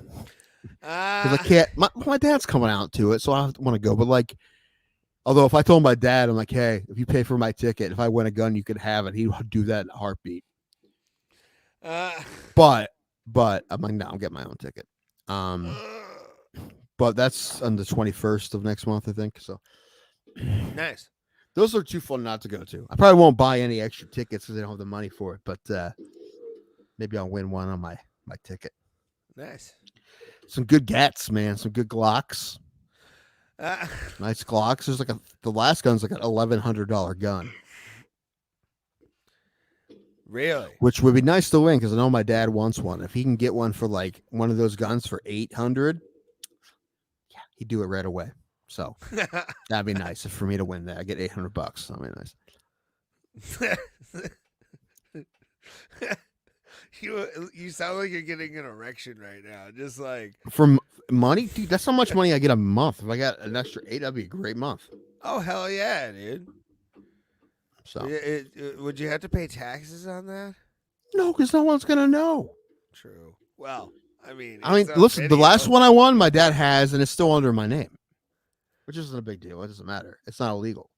Speaker 1: Because I can't. My dad's coming out to it, so I want to go. But like, although if I told my dad, I'm like, hey, if you pay for my ticket, if I win a gun, you could have it. He would do that in a heartbeat. But I'm like, no, I'll get my own ticket. But that's on the 21st of next month, I think. So
Speaker 2: nice.
Speaker 1: Those are too fun not to go to. I probably won't buy any extra tickets because I don't have the money for it. But maybe I'll win one on my ticket.
Speaker 2: Nice.
Speaker 1: Some good gats, man. Some good Glocks. Nice Glocks. There's like the last gun's like an $1,100 gun.
Speaker 2: Really?
Speaker 1: Which would be nice to win because I know my dad wants one. If he can get one for like one of those guns for $800, yeah, he'd do it right away. So that'd be nice for me to win that. I get $800. That'd be
Speaker 2: nice. You sound like you're getting an erection right now. Just like
Speaker 1: from money, dude. That's how much money I get a month. If I got an extra 8, that'd be a great month.
Speaker 2: Oh hell yeah, dude.
Speaker 1: So
Speaker 2: would you have to pay taxes on that?
Speaker 1: No, because no one's gonna know.
Speaker 2: True. Well, I mean,
Speaker 1: listen. The last one I won, my dad has, and it's still under my name, which isn't a big deal. It doesn't matter. It's not illegal.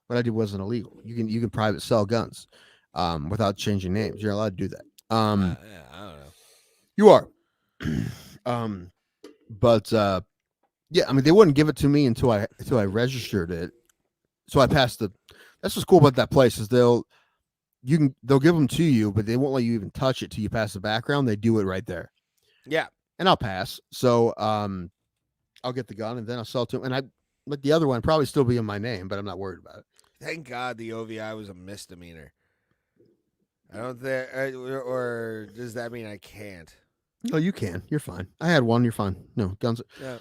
Speaker 1: What I did wasn't illegal. You can private sell guns, without changing names. You're allowed to do that.
Speaker 2: Yeah, I don't know.
Speaker 1: You are. But yeah, I mean, they wouldn't give it to me until I registered it. So I passed the. That's what's cool about that place is they'll give them to you, but they won't let you even touch it till you pass the background. They do it right there.
Speaker 2: Yeah,
Speaker 1: and I'll pass. So I'll get the gun and then I'll sell it to them. And I like the other one probably still be in my name, but I'm not worried about it.
Speaker 2: Thank God the OVI was a misdemeanor. I don't think, or does that mean I can't?
Speaker 1: Oh, you can. You're fine. I had one. You're fine. No guns.
Speaker 2: Yeah.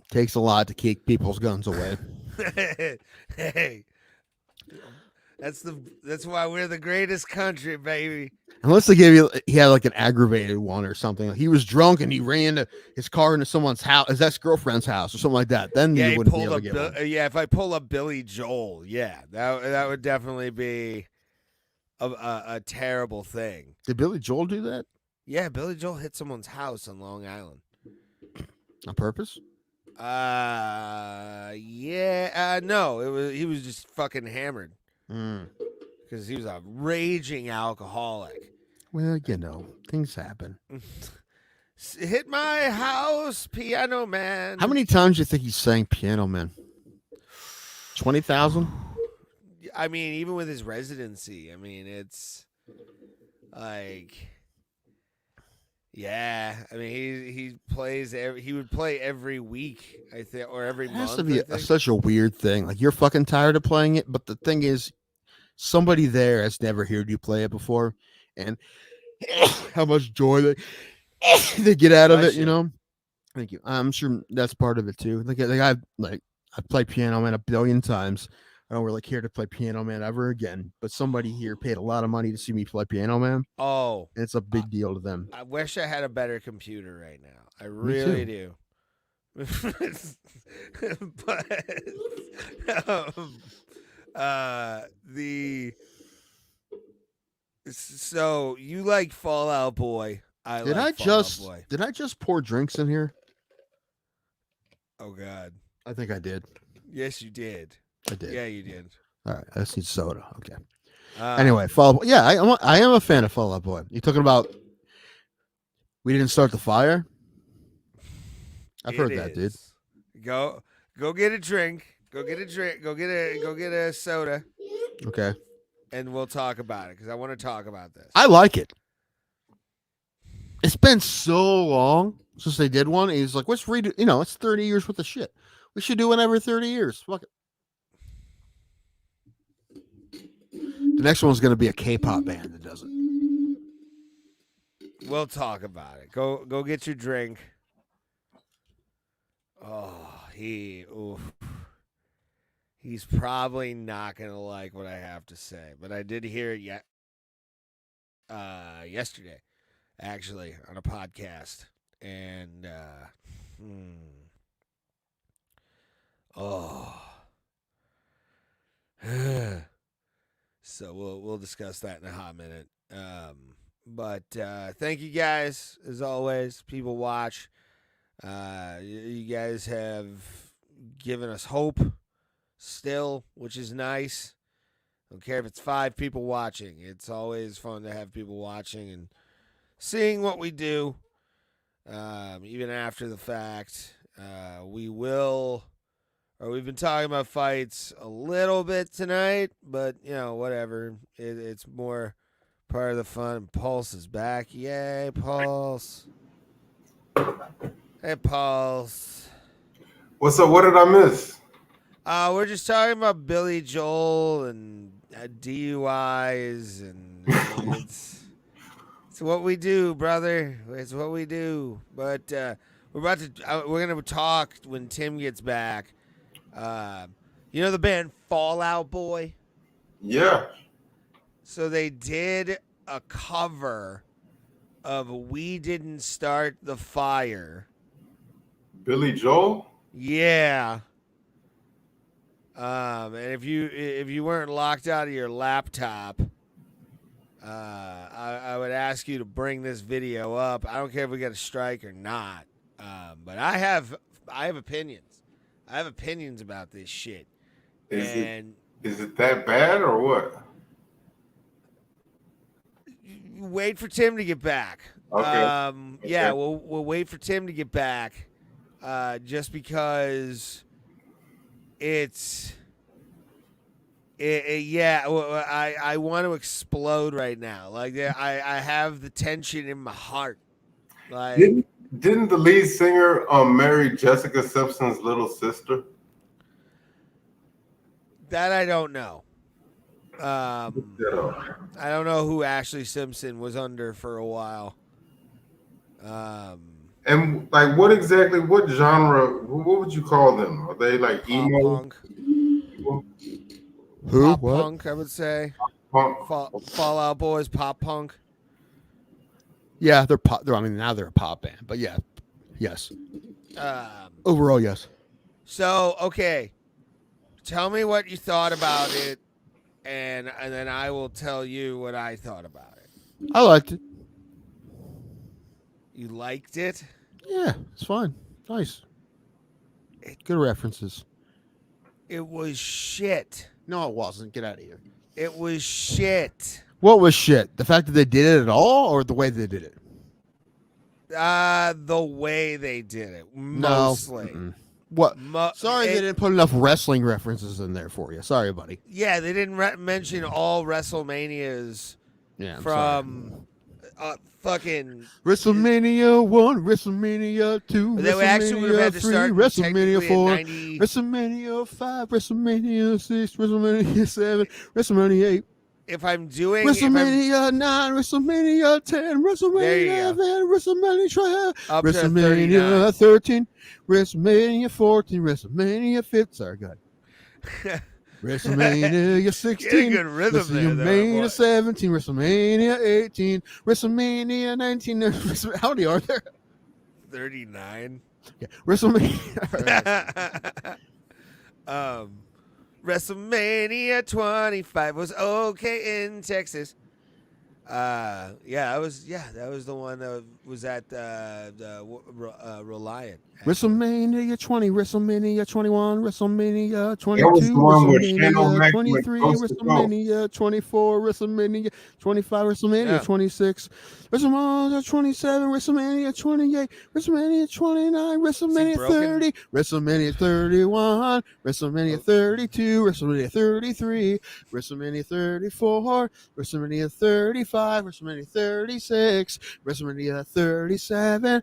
Speaker 1: Takes a lot to keep people's guns away.
Speaker 2: Hey, that's why we're the greatest country, baby.
Speaker 1: Unless they gave you, he had like an aggravated one or something. He was drunk and he ran his car into someone's house, his ex-girlfriend's house or something like that. Then
Speaker 2: Yeah,
Speaker 1: you
Speaker 2: he
Speaker 1: wouldn't be
Speaker 2: pulled
Speaker 1: able to
Speaker 2: up.
Speaker 1: get one.
Speaker 2: Yeah, if I pull up Billy Joel, yeah, that would definitely be a terrible thing.
Speaker 1: Did Billy Joel do that
Speaker 2: Yeah, Billy Joel hit someone's house on Long Island.
Speaker 1: on purpose?
Speaker 2: Yeah, no, he was just fucking hammered because he was a raging alcoholic.
Speaker 1: Well, you know, things happen.
Speaker 2: Hit my house, Piano Man.
Speaker 1: How many times do you think he sang Piano Man? 20,000?
Speaker 2: I mean, even with his residency, I mean, it's like, yeah. I mean, he plays he would play every week, I think, or every
Speaker 1: It
Speaker 2: month.
Speaker 1: has to be
Speaker 2: I think.
Speaker 1: such a weird thing. Like you're fucking tired of playing it, but the thing is, somebody there has never heard you play it before, and how much joy they get out of
Speaker 2: Bless
Speaker 1: it. You
Speaker 2: you.
Speaker 1: know. Thank you. I'm sure that's part of it too. Like I've played Piano Man a billion times. I don't really care to play Piano Man ever again. But somebody here paid a lot of money to see me play Piano Man.
Speaker 2: Oh,
Speaker 1: And it's a big deal to them.
Speaker 2: I wish I had a better computer right now. I really do. But so you like Fallout Boy?
Speaker 1: Did I just pour drinks in here?
Speaker 2: Oh God!
Speaker 1: I think I did.
Speaker 2: Yes, you did.
Speaker 1: I did.
Speaker 2: Yeah, you did.
Speaker 1: All right. I just need soda. Okay. Anyway, Fall Out Boy. Yeah, I am a fan of Fall Out Boy. You talking about? We didn't start the fire. I've heard that, dude.
Speaker 2: Go get a drink. Go get a drink. Go get a soda,
Speaker 1: Okay.
Speaker 2: and we'll talk about it because I want to talk about this.
Speaker 1: I like it. It's been so long since they did one. He's like, let's redo. You know, it's 30 years worth of shit. We should do one every 30 years. Fuck it. The next one's going to be a K-pop band that does it.
Speaker 2: We'll talk about it. Go get your drink. Oh, he's probably not gonna like what I have to say, but I did hear it yesterday, actually, on a podcast, and so we'll discuss that in a hot minute. But thank you guys as always. People watch. You guys have given us hope still, which is nice. Don't care if it's 5 people watching. It's always fun to have people watching and seeing what we do, even after the fact. We've been talking about fights a little bit tonight, but, you know, whatever. It's more part of the fun. Pulse is back. Yay, Pulse. Hey, Pulse.
Speaker 3: What's up? What did I miss?
Speaker 2: We're just talking about Billy Joel and DUIs, and it's what we do, brother. It's what we do. But we're gonna talk when Tim gets back. You know the band Fall Out Boy?
Speaker 3: Yeah.
Speaker 2: So they did a cover of "We Didn't Start the Fire."
Speaker 3: Billy Joel?
Speaker 2: Yeah. And if you weren't locked out of your laptop, I would ask you to bring this video up. I don't care if we get a strike or not. But I have opinions. I have opinions about this shit.
Speaker 3: Is it that bad or what?
Speaker 2: Wait for Tim to get back.
Speaker 3: Okay.
Speaker 2: Yeah, we'll wait for Tim to get back. Just because I want to explode right now. Like I have the tension in my heart. Like
Speaker 3: Didn't the lead singer marry Jessica Simpson's little sister?
Speaker 2: That I don't know. I don't know who Ashley Simpson was under for a while.
Speaker 3: And like, what genre? What would you call them? Are they like
Speaker 2: Pop
Speaker 3: emo?
Speaker 2: punk.
Speaker 1: Who?
Speaker 2: Pop
Speaker 1: What?
Speaker 2: punk, I would say.
Speaker 3: Punk?
Speaker 2: Fallout Boys, pop punk.
Speaker 1: Yeah, they're pop. I mean, now they're a pop band, but yeah, yes. Overall, yes.
Speaker 2: So, okay. Tell me what you thought about it, and then I will tell you what I thought about it.
Speaker 1: I liked it.
Speaker 2: You liked it?
Speaker 1: Yeah, it's fine. Nice. Good references.
Speaker 2: It was shit.
Speaker 1: No, it wasn't. Get out of here.
Speaker 2: It was shit.
Speaker 1: What was shit? The fact that they did it at all, or the way they did it?
Speaker 2: The way they did it, mostly.
Speaker 1: No. What? Sorry, they didn't put enough wrestling references in there for you. Sorry, buddy.
Speaker 2: Yeah, they didn't mention all WrestleManias
Speaker 1: Yeah, I'm
Speaker 2: from fucking
Speaker 1: WrestleMania 1, WrestleMania 2,
Speaker 2: They actually would have had to start
Speaker 1: WrestleMania 4,
Speaker 2: 90.
Speaker 1: WrestleMania 5, WrestleMania 6, WrestleMania 7, WrestleMania 8,
Speaker 2: If I'm doing
Speaker 1: WrestleMania 9, WrestleMania 10, WrestleMania 11, WrestleMania 12,
Speaker 2: up to
Speaker 1: WrestleMania 13, WrestleMania 14, WrestleMania 15. Sorry, go ahead. WrestleMania 16,
Speaker 2: Get a good rhythm there,
Speaker 1: WrestleMania
Speaker 2: boy.
Speaker 1: 17, WrestleMania 18, WrestleMania 19. How many are there?
Speaker 2: 39.
Speaker 1: Yeah, WrestleMania.
Speaker 2: WrestleMania 25 was okay in Texas. That was the one that was at Reliant.
Speaker 1: WrestleMania 20, WrestleMania 21, WrestleMania 22,
Speaker 3: That was the one where Shannon
Speaker 1: WrestleMania
Speaker 3: Mack
Speaker 1: 23,
Speaker 3: went coast to coast.
Speaker 1: WrestleMania 24, WrestleMania 25, WrestleMania 26, WrestleMania 27, WrestleMania 28, WrestleMania 29, WrestleMania 30, WrestleMania 31, WrestleMania 32, WrestleMania 33, WrestleMania 34, WrestleMania 35, WrestleMania 36, WrestleMania 37,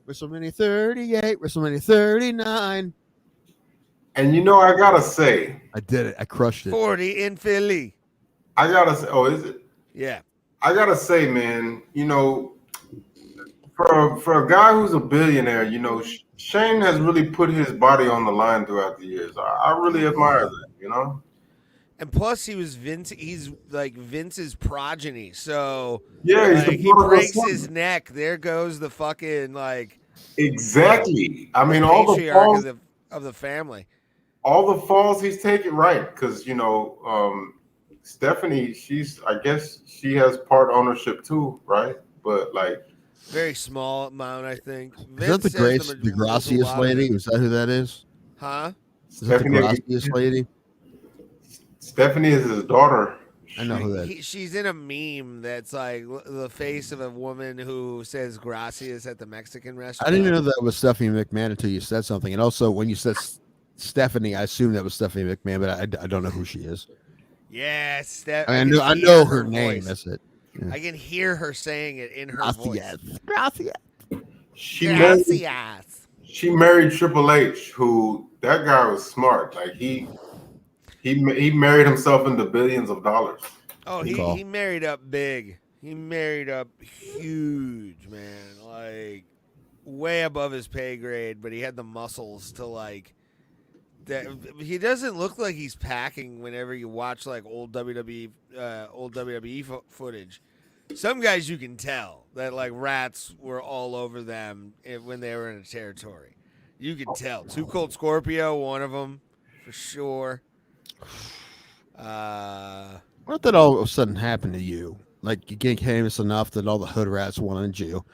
Speaker 1: WrestleMania 38, WrestleMania 39.
Speaker 3: And you know, I gotta say,
Speaker 1: I did it. I crushed it.
Speaker 2: 40 in Philly.
Speaker 3: I gotta say, oh, is it?
Speaker 2: Yeah.
Speaker 3: I gotta say, man, you know, for a guy who's a billionaire, you know, Shane has really put his body on the line throughout the years. I really admire that, you know.
Speaker 2: And plus, he was Vince. He's like Vince's progeny. So
Speaker 3: Yeah, he's
Speaker 2: like,
Speaker 3: the
Speaker 2: he breaks
Speaker 3: son.
Speaker 2: his neck. There goes the fucking like.
Speaker 3: Exactly. I mean,
Speaker 2: the
Speaker 3: all the
Speaker 2: patriarch
Speaker 3: falls,
Speaker 2: of the family.
Speaker 3: all the falls he's taken, right? Because you know, Stephanie, I guess she has part ownership too, right? But like,
Speaker 2: very small amount, I think.
Speaker 1: Is that the Gracious lady? Is that who that is?
Speaker 2: Huh?
Speaker 1: Is that the Gracious lady?
Speaker 3: Stephanie is his daughter.
Speaker 1: I know who that is.
Speaker 2: She's in a meme that's like the face of a woman who says gracias at the Mexican restaurant.
Speaker 1: I didn't even know that was Stephanie McMahon until you said something. And also, when you said Stephanie, I assumed that was Stephanie McMahon, but I don't know who she is.
Speaker 2: Yeah,
Speaker 1: I know her name. That's it.
Speaker 2: Yeah. I can hear her saying it in her voice.
Speaker 1: Gracias.
Speaker 3: She married Triple H, who that guy was smart. Like he married himself into billions of dollars.
Speaker 2: Oh, he married up big. He married up huge, man. Like way above his pay grade, but he had the muscles to like that. He doesn't look like he's packing whenever you watch like old WWE footage. Some guys you can tell that like rats were all over them when they were in a territory. You can tell. Too Cold Scorpio, one of them for sure.
Speaker 1: What did all of a sudden happen to you? Like you get famous enough that all the hood rats wanted you.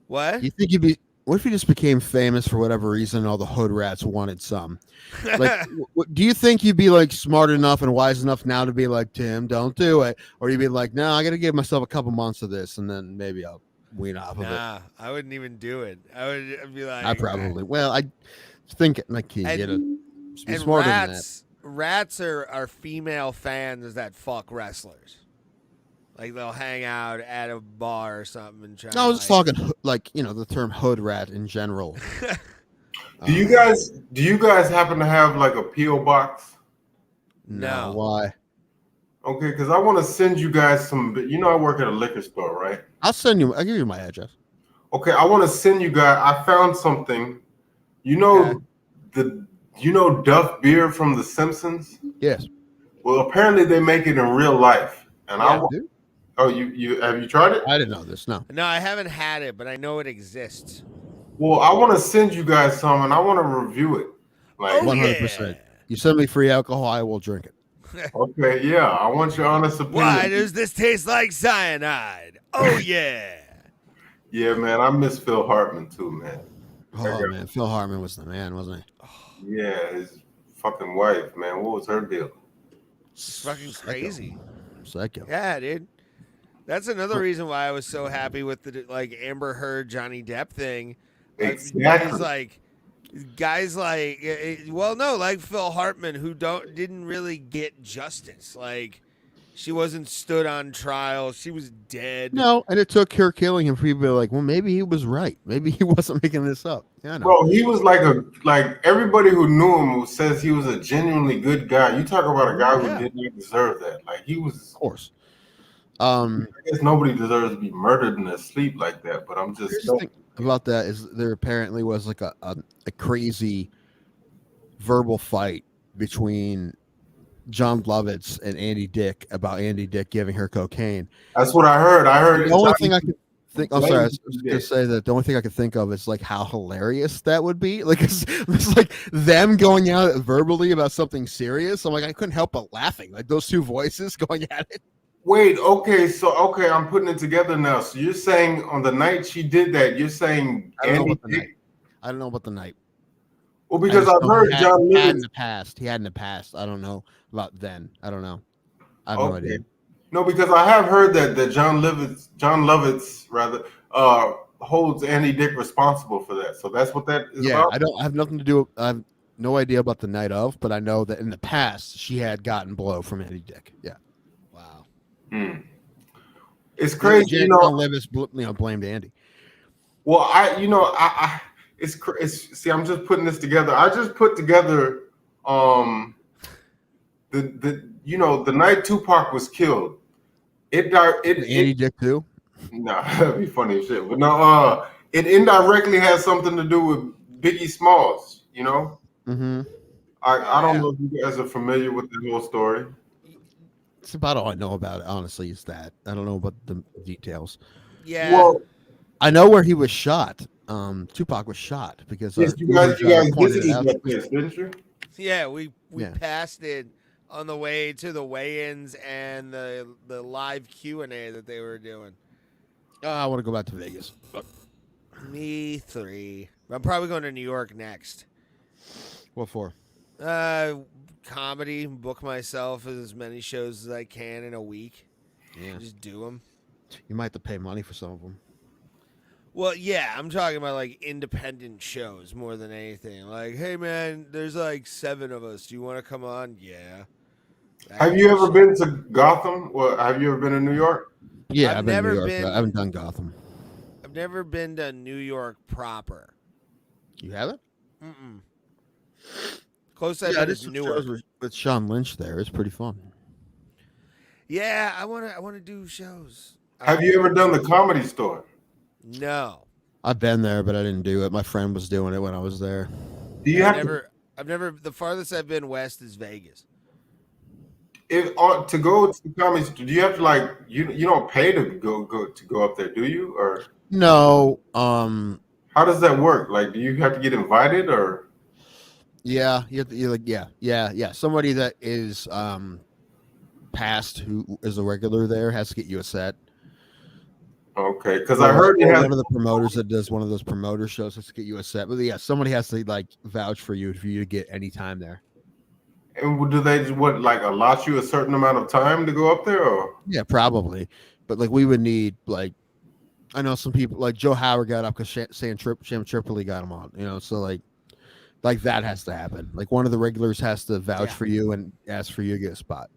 Speaker 2: What?
Speaker 1: You think you'd be? What if you just became famous for whatever reason? And all the hood rats wanted some. Like, do you think you'd be like smart enough and wise enough now to be like, Tim, don't do it, or you'd be like, no, I got to give myself a couple months of this, and then maybe I'll wean off of it.
Speaker 2: Nah, I wouldn't even do it. I'd be like,
Speaker 1: I probably. Well, I think like you get it. Be
Speaker 2: and
Speaker 1: smarter than that.
Speaker 2: Rats are female fans that fuck wrestlers. Like they'll hang out at a bar or something and try.
Speaker 1: No, I was just talking like the term hood rat in general.
Speaker 3: Do you guys happen to have like a PO box?
Speaker 2: No.
Speaker 1: Why?
Speaker 3: Okay, because I want to send you guys some. I work at a liquor store, right?
Speaker 1: I'll give you my address.
Speaker 3: Okay, I want to send you guys. I found something. You know Duff Beer from The Simpsons?
Speaker 1: Yes.
Speaker 3: Well, apparently they make it in real life. And
Speaker 2: Yeah.
Speaker 3: you have you tried it?
Speaker 1: I didn't know this. No.
Speaker 2: No, I haven't had it, but I know it exists.
Speaker 3: Well, I want to send you guys some, and I want to review it. Like,
Speaker 2: Oh,
Speaker 1: 100%.
Speaker 2: yeah.
Speaker 1: You send me free alcohol, I will drink it.
Speaker 3: okay, yeah, I want your honest opinion.
Speaker 2: Why does this taste like cyanide? Oh, yeah.
Speaker 3: Yeah, man, I miss Phil Hartman too, man.
Speaker 1: Oh man, Phil Hartman was the man, wasn't he?
Speaker 3: Yeah, his fucking wife, man. What was her deal?
Speaker 2: It's fucking crazy.
Speaker 1: Psycho.
Speaker 2: Yeah, dude. That's another reason why I was so happy with the Amber Heard Johnny Depp thing.
Speaker 3: Exactly.
Speaker 2: Guys like like Phil Hartman who didn't really get justice. Like she wasn't stood on trial. She was dead.
Speaker 1: No, and it took her killing him for people to be like, well, maybe he was right. Maybe he wasn't making this up. Yeah, I know.
Speaker 3: Bro, he was like everybody who knew him says he was a genuinely good guy. You talk about a guy who did not deserve that. Like he was,
Speaker 1: of course.
Speaker 3: I guess nobody deserves to be murdered in their sleep like that. But I'm just
Speaker 1: the thing about that is there apparently was like a crazy verbal fight between John Lovitz and Andy Dick about Andy Dick giving her cocaine.
Speaker 3: That's what I heard. The
Speaker 1: only thing I could think. I'm sorry, I was going to say that the only thing I could think of is like how hilarious that would be. Like it's like them going out verbally about something serious. I'm like I couldn't help but laughing. Like those two voices going at it.
Speaker 3: Wait, okay, I'm putting it together now. So you're saying on the night she did that, you're saying Andy Dick?
Speaker 1: I don't know about the night.
Speaker 3: Well, because I've heard John Lovitz
Speaker 1: had in the past. He had in the past. I don't know about then. I don't know. I have no idea.
Speaker 3: No, because I have heard that John Lovitz rather holds Andy Dick responsible for that. So that's what that is about.
Speaker 1: I have nothing to do. I have no idea about the night of, but I know that in the past she had gotten blow from Andy Dick. Yeah.
Speaker 2: Wow.
Speaker 3: It's crazy.
Speaker 1: John Lovitz, blamed Andy.
Speaker 3: Well, see, I'm just putting this together. I just put together the night Tupac was killed.
Speaker 1: Andy Dick too?
Speaker 3: Nah, that'd be funny as shit. But no, it indirectly has something to do with Biggie Smalls, you know?
Speaker 1: Mm-hmm.
Speaker 3: I don't know if you guys are familiar with the whole story.
Speaker 1: It's about all I know about it, honestly, is that. I don't know about the details.
Speaker 2: Yeah.
Speaker 3: Well,
Speaker 1: I know where he was shot. Tupac was shot because
Speaker 3: yes, you guys visited that place, didn't you?
Speaker 2: Yeah, we passed it on the way to the weigh-ins and the live Q&A that they were doing.
Speaker 1: I want to go back to Vegas.
Speaker 2: Me three. I'm probably going to New York next.
Speaker 1: What for?
Speaker 2: Comedy. Book myself as many shows as I can in a week.
Speaker 1: Yeah.
Speaker 2: Just do them.
Speaker 1: You might have to pay money for some of them.
Speaker 2: Well, yeah, I'm talking about like independent shows more than anything. Like, hey man, there's like 7 of us. Do you want to come on? Yeah.
Speaker 3: Have you ever been to Gotham? Or have you ever been to New York?
Speaker 1: Yeah, I've been to New York, but I haven't done Gotham.
Speaker 2: I've never been to New York proper.
Speaker 1: You haven't?
Speaker 2: Mm-mm. Close I've been is Newark.
Speaker 1: With Sean Lynch there. It's pretty fun.
Speaker 2: Yeah, I want to do shows.
Speaker 3: Have you ever done the Comedy Store?
Speaker 2: No.
Speaker 1: I've been there, but I didn't do it. My friend was doing it when I was there.
Speaker 3: Do you
Speaker 2: I've never. The farthest I've been west is Vegas.
Speaker 3: To go to the Comedy Store, do you have to you don't pay to go up there, do you? Or
Speaker 1: no.
Speaker 3: How does that work? Like, do you have to get invited or?
Speaker 1: Yeah, you have to, yeah. Somebody that is past who is a regular there has to get you a set.
Speaker 3: Okay, because I heard
Speaker 1: one of the promoters that does one of those promoter shows has to get you a set. But yeah, somebody has to vouch for you to get any time there.
Speaker 3: And do they allot you a certain amount of time to go up there? Or?
Speaker 1: Yeah, probably. But we would need I know some people like Joe Howard got up because Sam Tripoli got him on. So like that has to happen. Like one of the regulars has to vouch for you and ask for you to get a spot.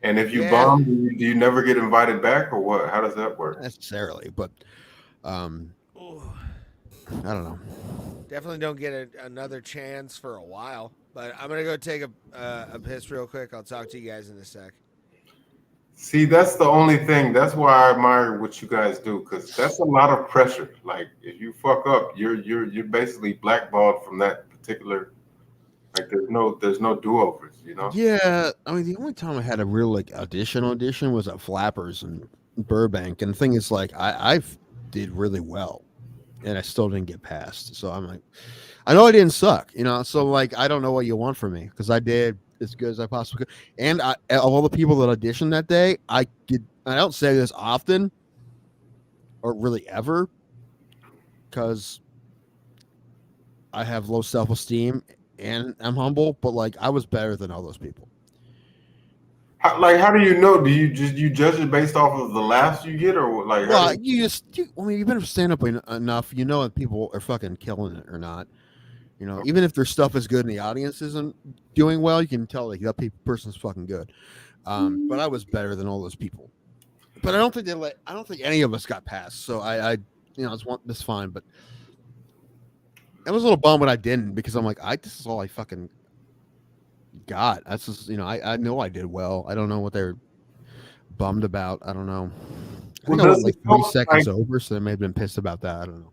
Speaker 3: And if you bomb, do you never get invited back, or what? How does that work?
Speaker 1: Not necessarily, but I don't know.
Speaker 2: Definitely don't get another chance for a while. But I'm gonna go take a piss real quick. I'll talk to you guys in a sec.
Speaker 3: See, that's the only thing. That's why I admire what you guys do, because that's a lot of pressure. Like if you fuck up, you're basically blackballed from that particular. Like there's no do-overs, you know.
Speaker 1: Yeah, I mean, the only time I had a real like audition was at Flappers in Burbank, and the thing is, like, I've did really well, and I still didn't get passed. So I'm like, I know I didn't suck, you know. So like, I don't know what you want from me because I did as good as I possibly could. And of all the people that auditioned that day, I did. I don't say this often, or really ever, because I have low self-esteem and I'm humble. But like, I was better than all those people.
Speaker 3: How do you know? Do you judge it based off of the laughs you get, or like?
Speaker 1: Well, I mean, you've been stand up enough. You know if people are fucking killing it or not. You know, even if their stuff is good and the audience isn't doing well, you can tell like that person's fucking good. But I was better than all those people. But I don't think I don't think any of us got passed. So I you know, it's fine. But I was a little bummed when I didn't because I'm like, this is all I fucking got. That's just, you know, I know I did well. I don't know what they're bummed about. I don't know. I think I went like 3 seconds over, so they may have been pissed about that. I don't know.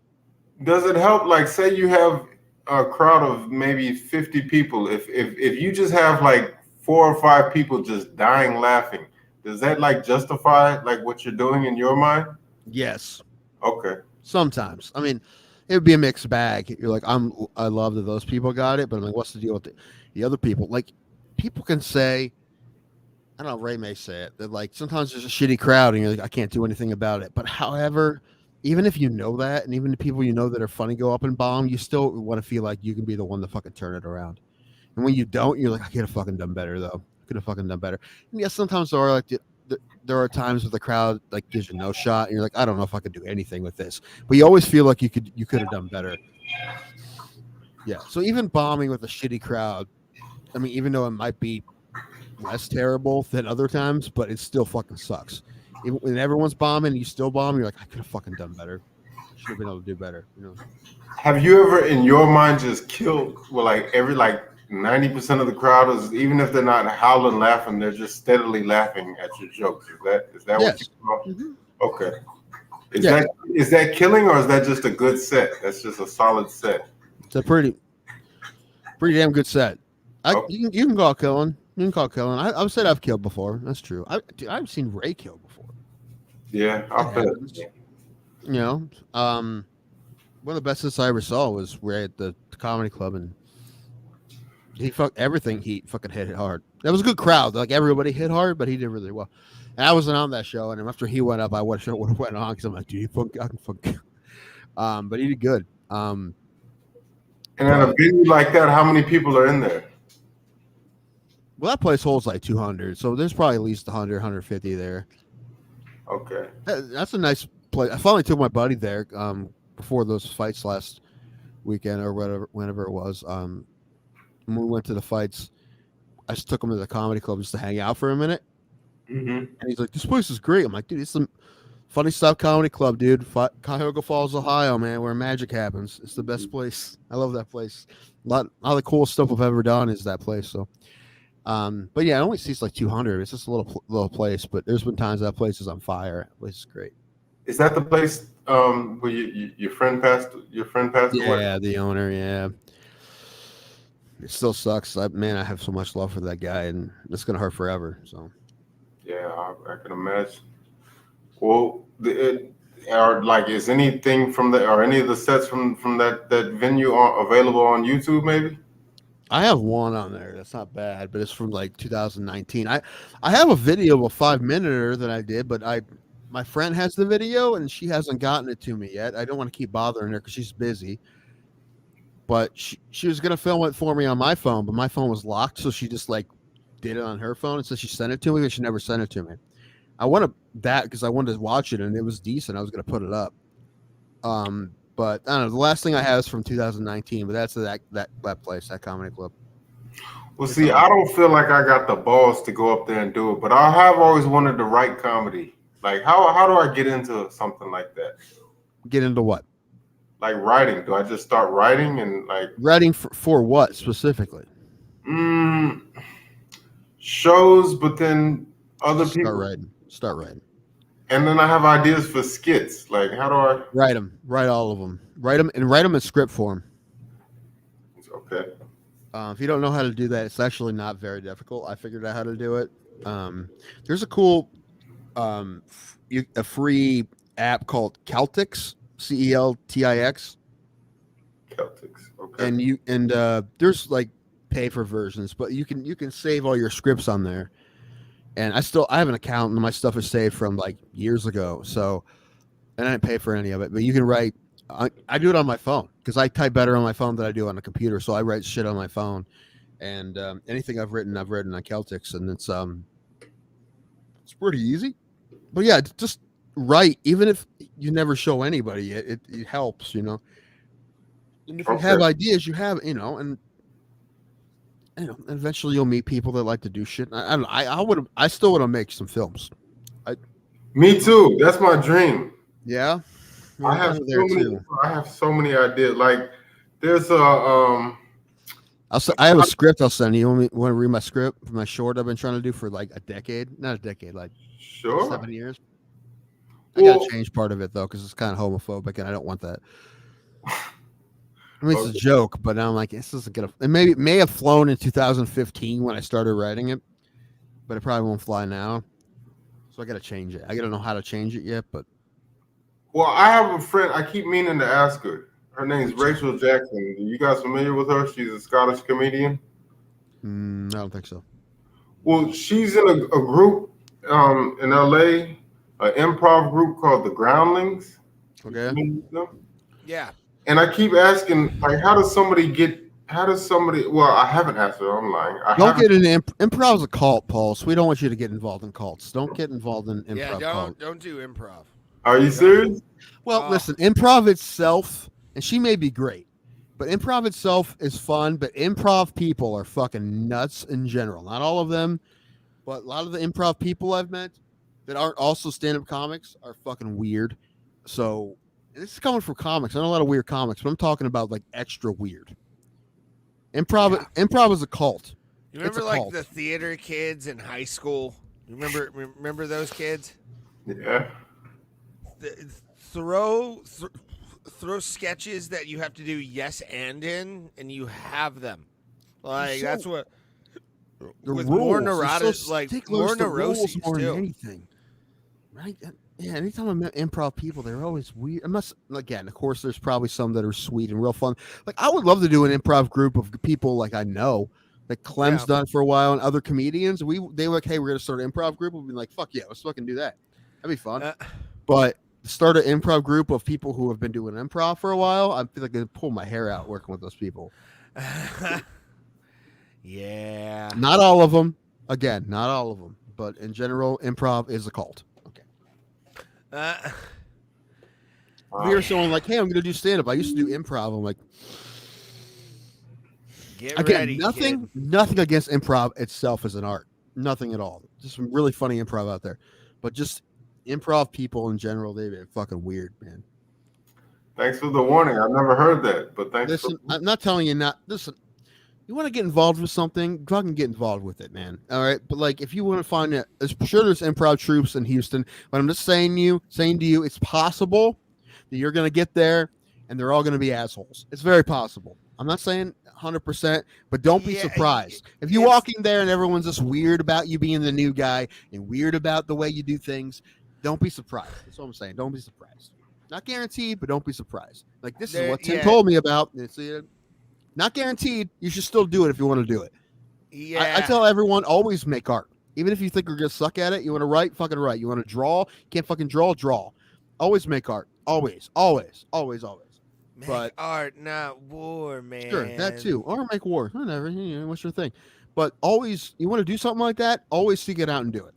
Speaker 3: Does it help? Like, say you have a crowd of maybe 50 people. If you just have like 4 or 5 people just dying laughing, does that like justify like what you're doing in your mind?
Speaker 1: Yes.
Speaker 3: Okay.
Speaker 1: Sometimes. I mean, it would be a mixed bag. You're like, I love that those people got it, but I'm like, what's the deal with the other people? Like, people can say, I don't know, Ray may say it, that like sometimes there's a shitty crowd and you're like, I can't do anything about it. But however, even if you know that, and even the people you know that are funny go up and bomb, you still want to feel like you can be the one to fucking turn it around. And when you don't, you're like, I could have fucking done better though. Could have fucking done better. And yes, sometimes there are like there are times where the crowd like gives you no shot, and you're like, I don't know if I could do anything with this. But you always feel like you could have done better. Yeah. So even bombing with a shitty crowd, I mean, even though it might be less terrible than other times, but it still fucking sucks. Even when everyone's bombing, you still bomb. You're like, I could have fucking done better. Should have been able to do better. You know.
Speaker 3: Have you ever, in your mind, just killed? Well, like 90% of the crowd is, even if they're not howling laughing, they're just steadily laughing at your jokes. Is that
Speaker 1: yes.
Speaker 3: what you call? Okay. Is that killing, or is that just a good set? That's just a solid set.
Speaker 1: It's a pretty damn good set. You can call it killing. You can call it killing. I've said I've killed before. That's true. I've seen Ray kill before.
Speaker 3: Yeah, I'll bet.
Speaker 1: You know, one of the best hits I ever saw was Ray at the comedy club, and he everything. He fucking hit it hard. That was a good crowd. Like everybody hit hard, but he did really well. And I wasn't on that show, and after he went up, I would have went on because I'm like, dude, I can fucking. But he did good.
Speaker 3: And at a venue like that, how many people are in there?
Speaker 1: Well, that place holds like 200, so there's probably at least 100, 150 there.
Speaker 3: Okay.
Speaker 1: That's a nice place. I finally took my buddy there before those fights last weekend or whenever it was. When we went to the fights, I just took him to the comedy club just to hang out for a minute.
Speaker 3: Mm-hmm.
Speaker 1: And he's like, this place is great. I'm like, dude, it's some funny stuff comedy club, dude. Cuyahoga Falls, Ohio, man, where magic happens. It's the best place. I love that place. A lot of the cool stuff I've ever done is that place. So, but yeah, it only seats like 200. It's just a little place, but there's been times that place is on fire. That place is great.
Speaker 3: Is that the place where your friend passed? Your friend passed away?
Speaker 1: Yeah, the owner. Yeah, it still sucks. I have so much love for that guy, and it's gonna hurt forever. So.
Speaker 3: Yeah, I can imagine. Well, is anything from any of the sets from that venue available on YouTube? Maybe.
Speaker 1: I have one on there. That's not bad, but it's from like 2019. I have a video of a 5-minute that I did, but my friend has the video and she hasn't gotten it to me yet. I don't want to keep bothering her because she's busy. But she was gonna film it for me on my phone, but my phone was locked, so she just like did it on her phone and said she sent it to me, but she never sent it to me. I wanted that because I wanted to watch it and it was decent. I was gonna put it up. But I don't know. The last thing I have is from 2019, but that's that place, that comedy club.
Speaker 3: Well, see, I don't feel like I got the balls to go up there and do it, but I have always wanted to write comedy. Like, how do I get into something like that?
Speaker 1: Get into what?
Speaker 3: Like writing. Do I just start writing and like
Speaker 1: writing for what specifically?
Speaker 3: Shows, but then other people.
Speaker 1: Start writing. Start writing.
Speaker 3: And then I have ideas for skits. Like, how do I?
Speaker 1: Write them. Write all of them. Write them in script form.
Speaker 3: Okay.
Speaker 1: If you don't know how to do that, it's actually not very difficult. I figured out how to do it. There's a cool, a free app called Celtics, Celtix,
Speaker 3: Celtics. Okay.
Speaker 1: and there's like pay for versions, but you can save all your scripts on there. And I have an account and my stuff is saved from like years ago. So, and I didn't pay for any of it, but you can write. I do it on my phone because I type better on my phone than I do on a computer. So I write shit on my phone, and anything I've written on Celtics, and it's pretty easy. But yeah, just write, even if you never show anybody, it helps, you know. And if you have ideas, you have, and eventually you'll meet people that like to do shit. I still want to make some films.
Speaker 3: Me too. That's my dream.
Speaker 1: Yeah.
Speaker 3: I have so many ideas. Like there's I
Speaker 1: have a script I'll send you. Want to read my script for my short I've been trying to do for like a decade? Not a decade, like 7 years. I gotta change part of it though, because it's kind of homophobic and I don't want that. I mean, it's a joke, but I'm like, this isn't gonna. It may have flown in 2015 when I started writing it, but it probably won't fly now. So I gotta change it. I gotta know how to change it yet, but.
Speaker 3: Well, I have a friend. I keep meaning to ask her. Her name's Rachel Jackson. Are you guys familiar with her? She's a Scottish comedian.
Speaker 1: I don't think so.
Speaker 3: Well, she's in a group in LA, an improv group called the Groundlings.
Speaker 1: Okay.
Speaker 2: Yeah.
Speaker 3: And I keep asking, like, how does somebody? Well, I haven't asked her. I'm lying.
Speaker 1: Don't get in improv is a cult, Paul. So we don't want you to get involved in cults. Don't get involved in improv.
Speaker 2: Yeah, don't do improv.
Speaker 3: Are you serious?
Speaker 1: Well, listen, improv itself, and she may be great, but improv itself is fun, but improv people are fucking nuts in general. Not all of them, but a lot of the improv people I've met that aren't also stand-up comics are fucking weird. So this is coming from comics. I know a lot of weird comics, but I'm talking about like extra weird. Improv is a cult.
Speaker 2: You remember like the theater kids in high school? Remember those kids?
Speaker 3: Yeah.
Speaker 2: Throw sketches that you have to do yes and you have them. Like that's what with
Speaker 1: rules.
Speaker 2: more neurosis, like more neuroses
Speaker 1: more
Speaker 2: too.
Speaker 1: Than anything, right? Yeah. Anytime I met improv people, they're always weird. Again, of course, there's probably some that are sweet and real fun. Like I would love to do an improv group of people like I know. Like Clem's done it for a while, and other comedians. They were like, hey, we're gonna start an improv group. We'll be like, fuck yeah, let's fucking do that. That'd be fun. But start an improv group of people who have been doing improv for a while. I feel like I pull my hair out working with those people.
Speaker 2: Yeah.
Speaker 1: Not all of them. Again, not all of them. But in general, improv is a cult. Okay. If you're someone like, hey, I'm going to do stand-up. I used to do improv. I'm like, nothing against improv itself as an art. Nothing at all. Just some really funny improv out there. But just improv people in general, they've been fucking weird, man.
Speaker 3: Thanks for the warning. I've never heard that, but thanks.
Speaker 1: Listen, I'm not telling you not. Listen, you want to get involved with something, fucking get involved with it, man. All right, but like, if you want to find it, I'm sure there's improv troops in Houston. But I'm just saying to you, it's possible that you're gonna get there, and they're all gonna be assholes. It's very possible. I'm not saying 100%, but don't be surprised if you walk in there and everyone's just weird about you being the new guy and weird about the way you do things. Don't be surprised. That's what I'm saying. Don't be surprised. Not guaranteed, but don't be surprised. Like this is what Tim told me about. It's not guaranteed. You should still do it if you want to do it.
Speaker 2: Yeah.
Speaker 1: I tell everyone, always make art. Even if you think you're gonna suck at it, you want to write, fucking write. You want to draw, can't fucking draw. Always make art. Always.
Speaker 2: Make art, not war, man.
Speaker 1: Sure, that too. Or make war. Whatever. What's your thing? But always, you want to do something like that, always seek it out and do it.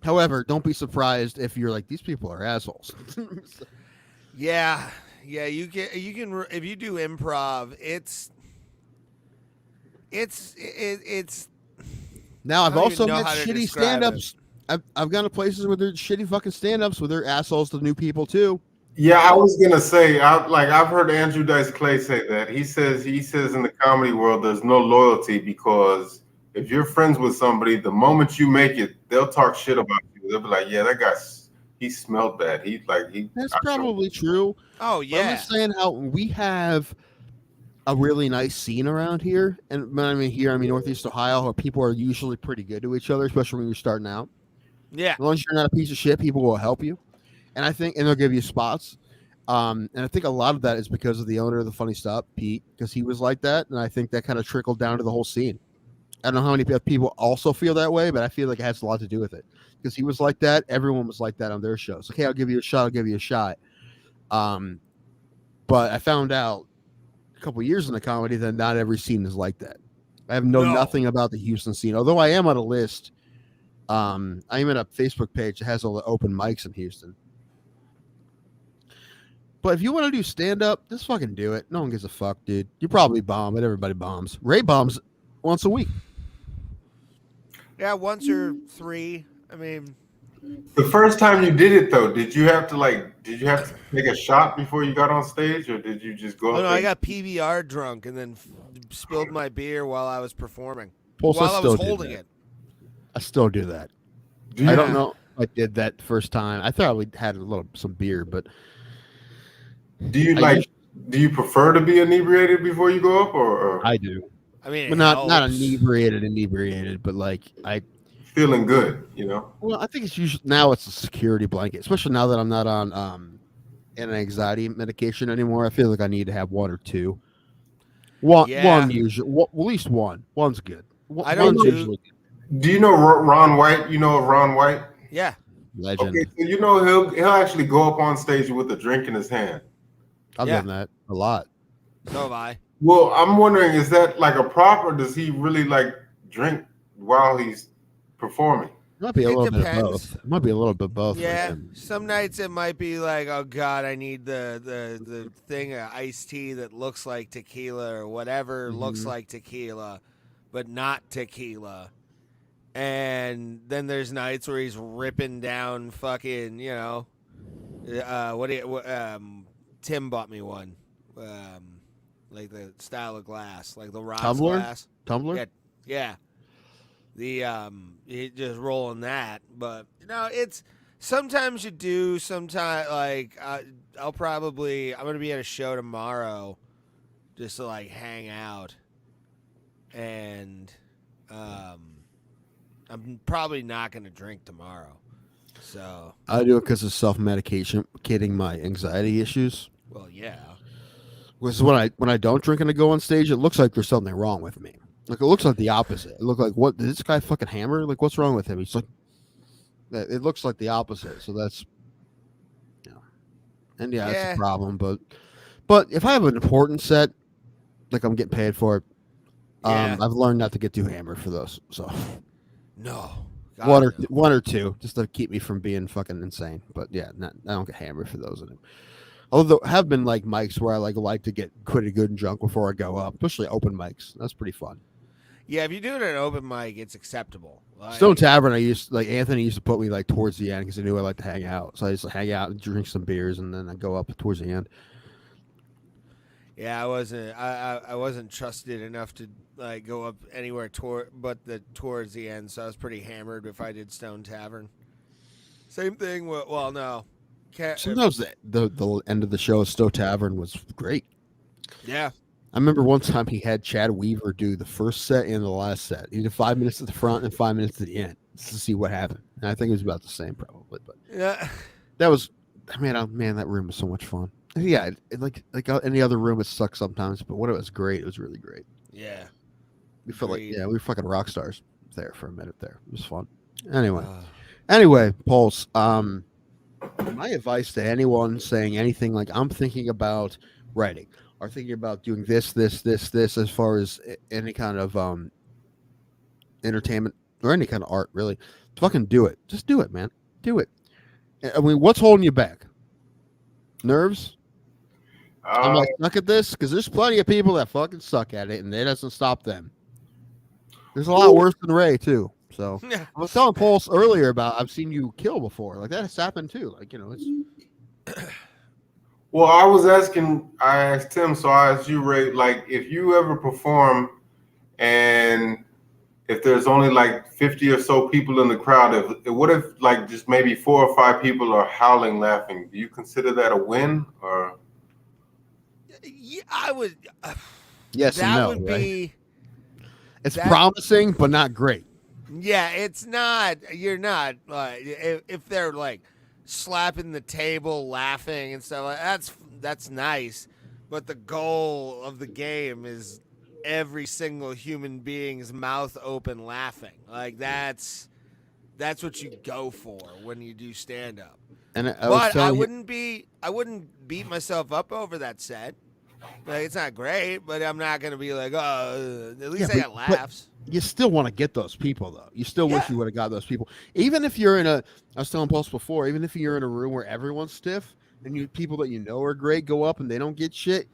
Speaker 1: However, don't be surprised if you're like, these people are assholes.
Speaker 2: Yeah. You can if you do improv, it's.
Speaker 1: Now I've also met shitty stand-ups. I've gone to places where there's shitty fucking stand-ups where they're assholes to new people too.
Speaker 3: Yeah, I was gonna say, I've heard Andrew Dice Clay say that. He says in the comedy world there's no loyalty because if you're friends with somebody, the moment you make it, they'll talk shit about you They'll be like, yeah, that guy, he smelled bad.
Speaker 1: That's probably true.
Speaker 2: Oh
Speaker 1: But I'm
Speaker 2: yeah.
Speaker 1: just saying how we have a really nice scene around here, and when I mean here, I mean Northeast Ohio, where people are usually pretty good to each other, especially when you're starting out.
Speaker 2: Yeah.
Speaker 1: As long as you're not a piece of shit, people will help you, and they'll give you spots. And I think a lot of that is because of the owner of the Funny Stop, Pete, because he was like that, and I think that kind of trickled down to the whole scene. I don't know how many people also feel that way, but I feel like it has a lot to do with it because he was like that. Everyone was like that on their shows. Okay, I'll give you a shot. I'll give you a shot. But I found out a couple years in the comedy that not every scene is like that. I have nothing about the Houston scene, although I am on a list. I am in a Facebook page that has all the open mics in Houston. But if you want to do stand up, just fucking do it. No one gives a fuck, dude. You probably bomb, but everybody bombs. Ray bombs once a week.
Speaker 2: Yeah, once or three. I mean,
Speaker 3: The first time you did it though, did you have to take a shot before you got on stage, or did you just go?
Speaker 2: oh
Speaker 3: up
Speaker 2: no,
Speaker 3: there?
Speaker 2: I got PBR drunk and then spilled my beer while I was performing.
Speaker 1: Pulse,
Speaker 2: while I was
Speaker 1: still do
Speaker 2: holding
Speaker 1: that.
Speaker 2: it.
Speaker 1: I still do that. I don't know if I did that the first time. I thought we had some beer, but
Speaker 3: do you prefer to be inebriated before you go up, or
Speaker 1: I do.
Speaker 2: I mean,
Speaker 1: But not inebriated, but like
Speaker 3: feeling good, you know?
Speaker 1: Well, I think it's usually now it's a security blanket, especially now that I'm not on an anxiety medication anymore. I feel like I need to have one or two. One usually, at least one. One's good.
Speaker 2: I don't
Speaker 1: One's
Speaker 2: do.
Speaker 1: Usually good.
Speaker 3: Do you know Ron White? You know of Ron White?
Speaker 2: Yeah.
Speaker 1: Legend.
Speaker 3: Okay, so you know he'll actually go up on stage with a drink in his hand.
Speaker 1: I've done that a lot.
Speaker 2: So have I.
Speaker 3: Well, I'm wondering, is that like a prop, or does he really like drink while he's performing?
Speaker 1: It might be a little bit
Speaker 2: depends.
Speaker 1: of both. It might be a little bit of both.
Speaker 2: Yeah, some nights it might be like, oh god, I need the thing of iced tea that looks like tequila or whatever looks like tequila, but not tequila. And then there's nights where he's ripping down fucking, Tim bought me one, like the style of glass, like the Ross glass.
Speaker 1: Tumbler.
Speaker 2: Yeah. You just rolling that, but it's sometimes you do. Sometimes like I'm gonna be at a show tomorrow, just to like hang out, and I'm probably not gonna drink tomorrow. So
Speaker 1: I do it because of self-medication, kidding my anxiety issues.
Speaker 2: Well, yeah.
Speaker 1: Because when I don't drink and I go on stage, it looks like there's something wrong with me. Like it looks like the opposite. It looked like, what, did this guy fucking hammer? Like, what's wrong with him? He's like, it looks like the opposite. So that's, that's a problem. But if I have an important set, like I'm getting paid for it, I've learned not to get too hammered for those. So
Speaker 2: no,
Speaker 1: one or two, just to keep me from being fucking insane. But yeah, I don't get hammered for those. Although there have been like mics where I like to get pretty good and drunk before I go up, especially open mics. That's pretty fun.
Speaker 2: Yeah, if you do it at an open mic, it's acceptable. Like,
Speaker 1: Stone Tavern, Anthony used to put me like towards the end because I knew I liked to hang out. So I used to hang out and drink some beers, and then I go up towards the end.
Speaker 2: Yeah, I wasn't trusted enough to like go up anywhere towards the end, so I was pretty hammered if I did Stone Tavern. Same thing. Well, no.
Speaker 1: Sometimes the end of the show at Stowe Tavern was great.
Speaker 2: Yeah.
Speaker 1: I remember one time he had Chad Weaver do the first set and the last set. He did 5 minutes at the front and 5 minutes at the end to see what happened. And I think it was about the same probably. But
Speaker 2: yeah,
Speaker 1: that was, man, that room was so much fun. Yeah, like any other room, it sucks sometimes. But when it was great, it was really great.
Speaker 2: Yeah.
Speaker 1: We felt like, we were fucking rock stars there for a minute there. It was fun. Anyway, Pulse, my advice to anyone saying anything like I'm thinking about writing or thinking about doing this as far as any kind of entertainment or any kind of art, really, fucking do it. Just do it, man. Do it. I mean, what's holding you back? Nerves? I'm like stuck at this because there's plenty of people that fucking suck at it, and it doesn't stop them. There's a lot worse than Ray too. So I was telling Pulse earlier about I've seen you kill before. Like that has happened too. Like it's.
Speaker 3: Well, I asked him, so I asked you, Ray. Like, if you ever perform and if there's only like 50 or so people in the crowd, what if like just maybe 4 or 5 people are howling laughing? Do you consider that a win or?
Speaker 2: Yeah, I would.
Speaker 1: Yes and
Speaker 2: That
Speaker 1: no,
Speaker 2: would
Speaker 1: right?
Speaker 2: be.
Speaker 1: It's
Speaker 2: That-
Speaker 1: promising, but not great.
Speaker 2: Yeah, it's not. You're not. If they're like slapping the table, laughing and stuff, that's nice. But the goal of the game is every single human being's mouth open, laughing. Like that's what you go for when you do stand up.
Speaker 1: And I was
Speaker 2: But I
Speaker 1: telling you,
Speaker 2: wouldn't beat myself up over that set. Like it's not great, but I'm not gonna be like, oh, at least I got laughs.
Speaker 1: you still want to get those people though. You still wish
Speaker 2: Yeah.
Speaker 1: you would have got those people. Even if you're in a, I was telling Pulse before, even if you're in a room where everyone's stiff and you people that you know are great go up and they don't get shit,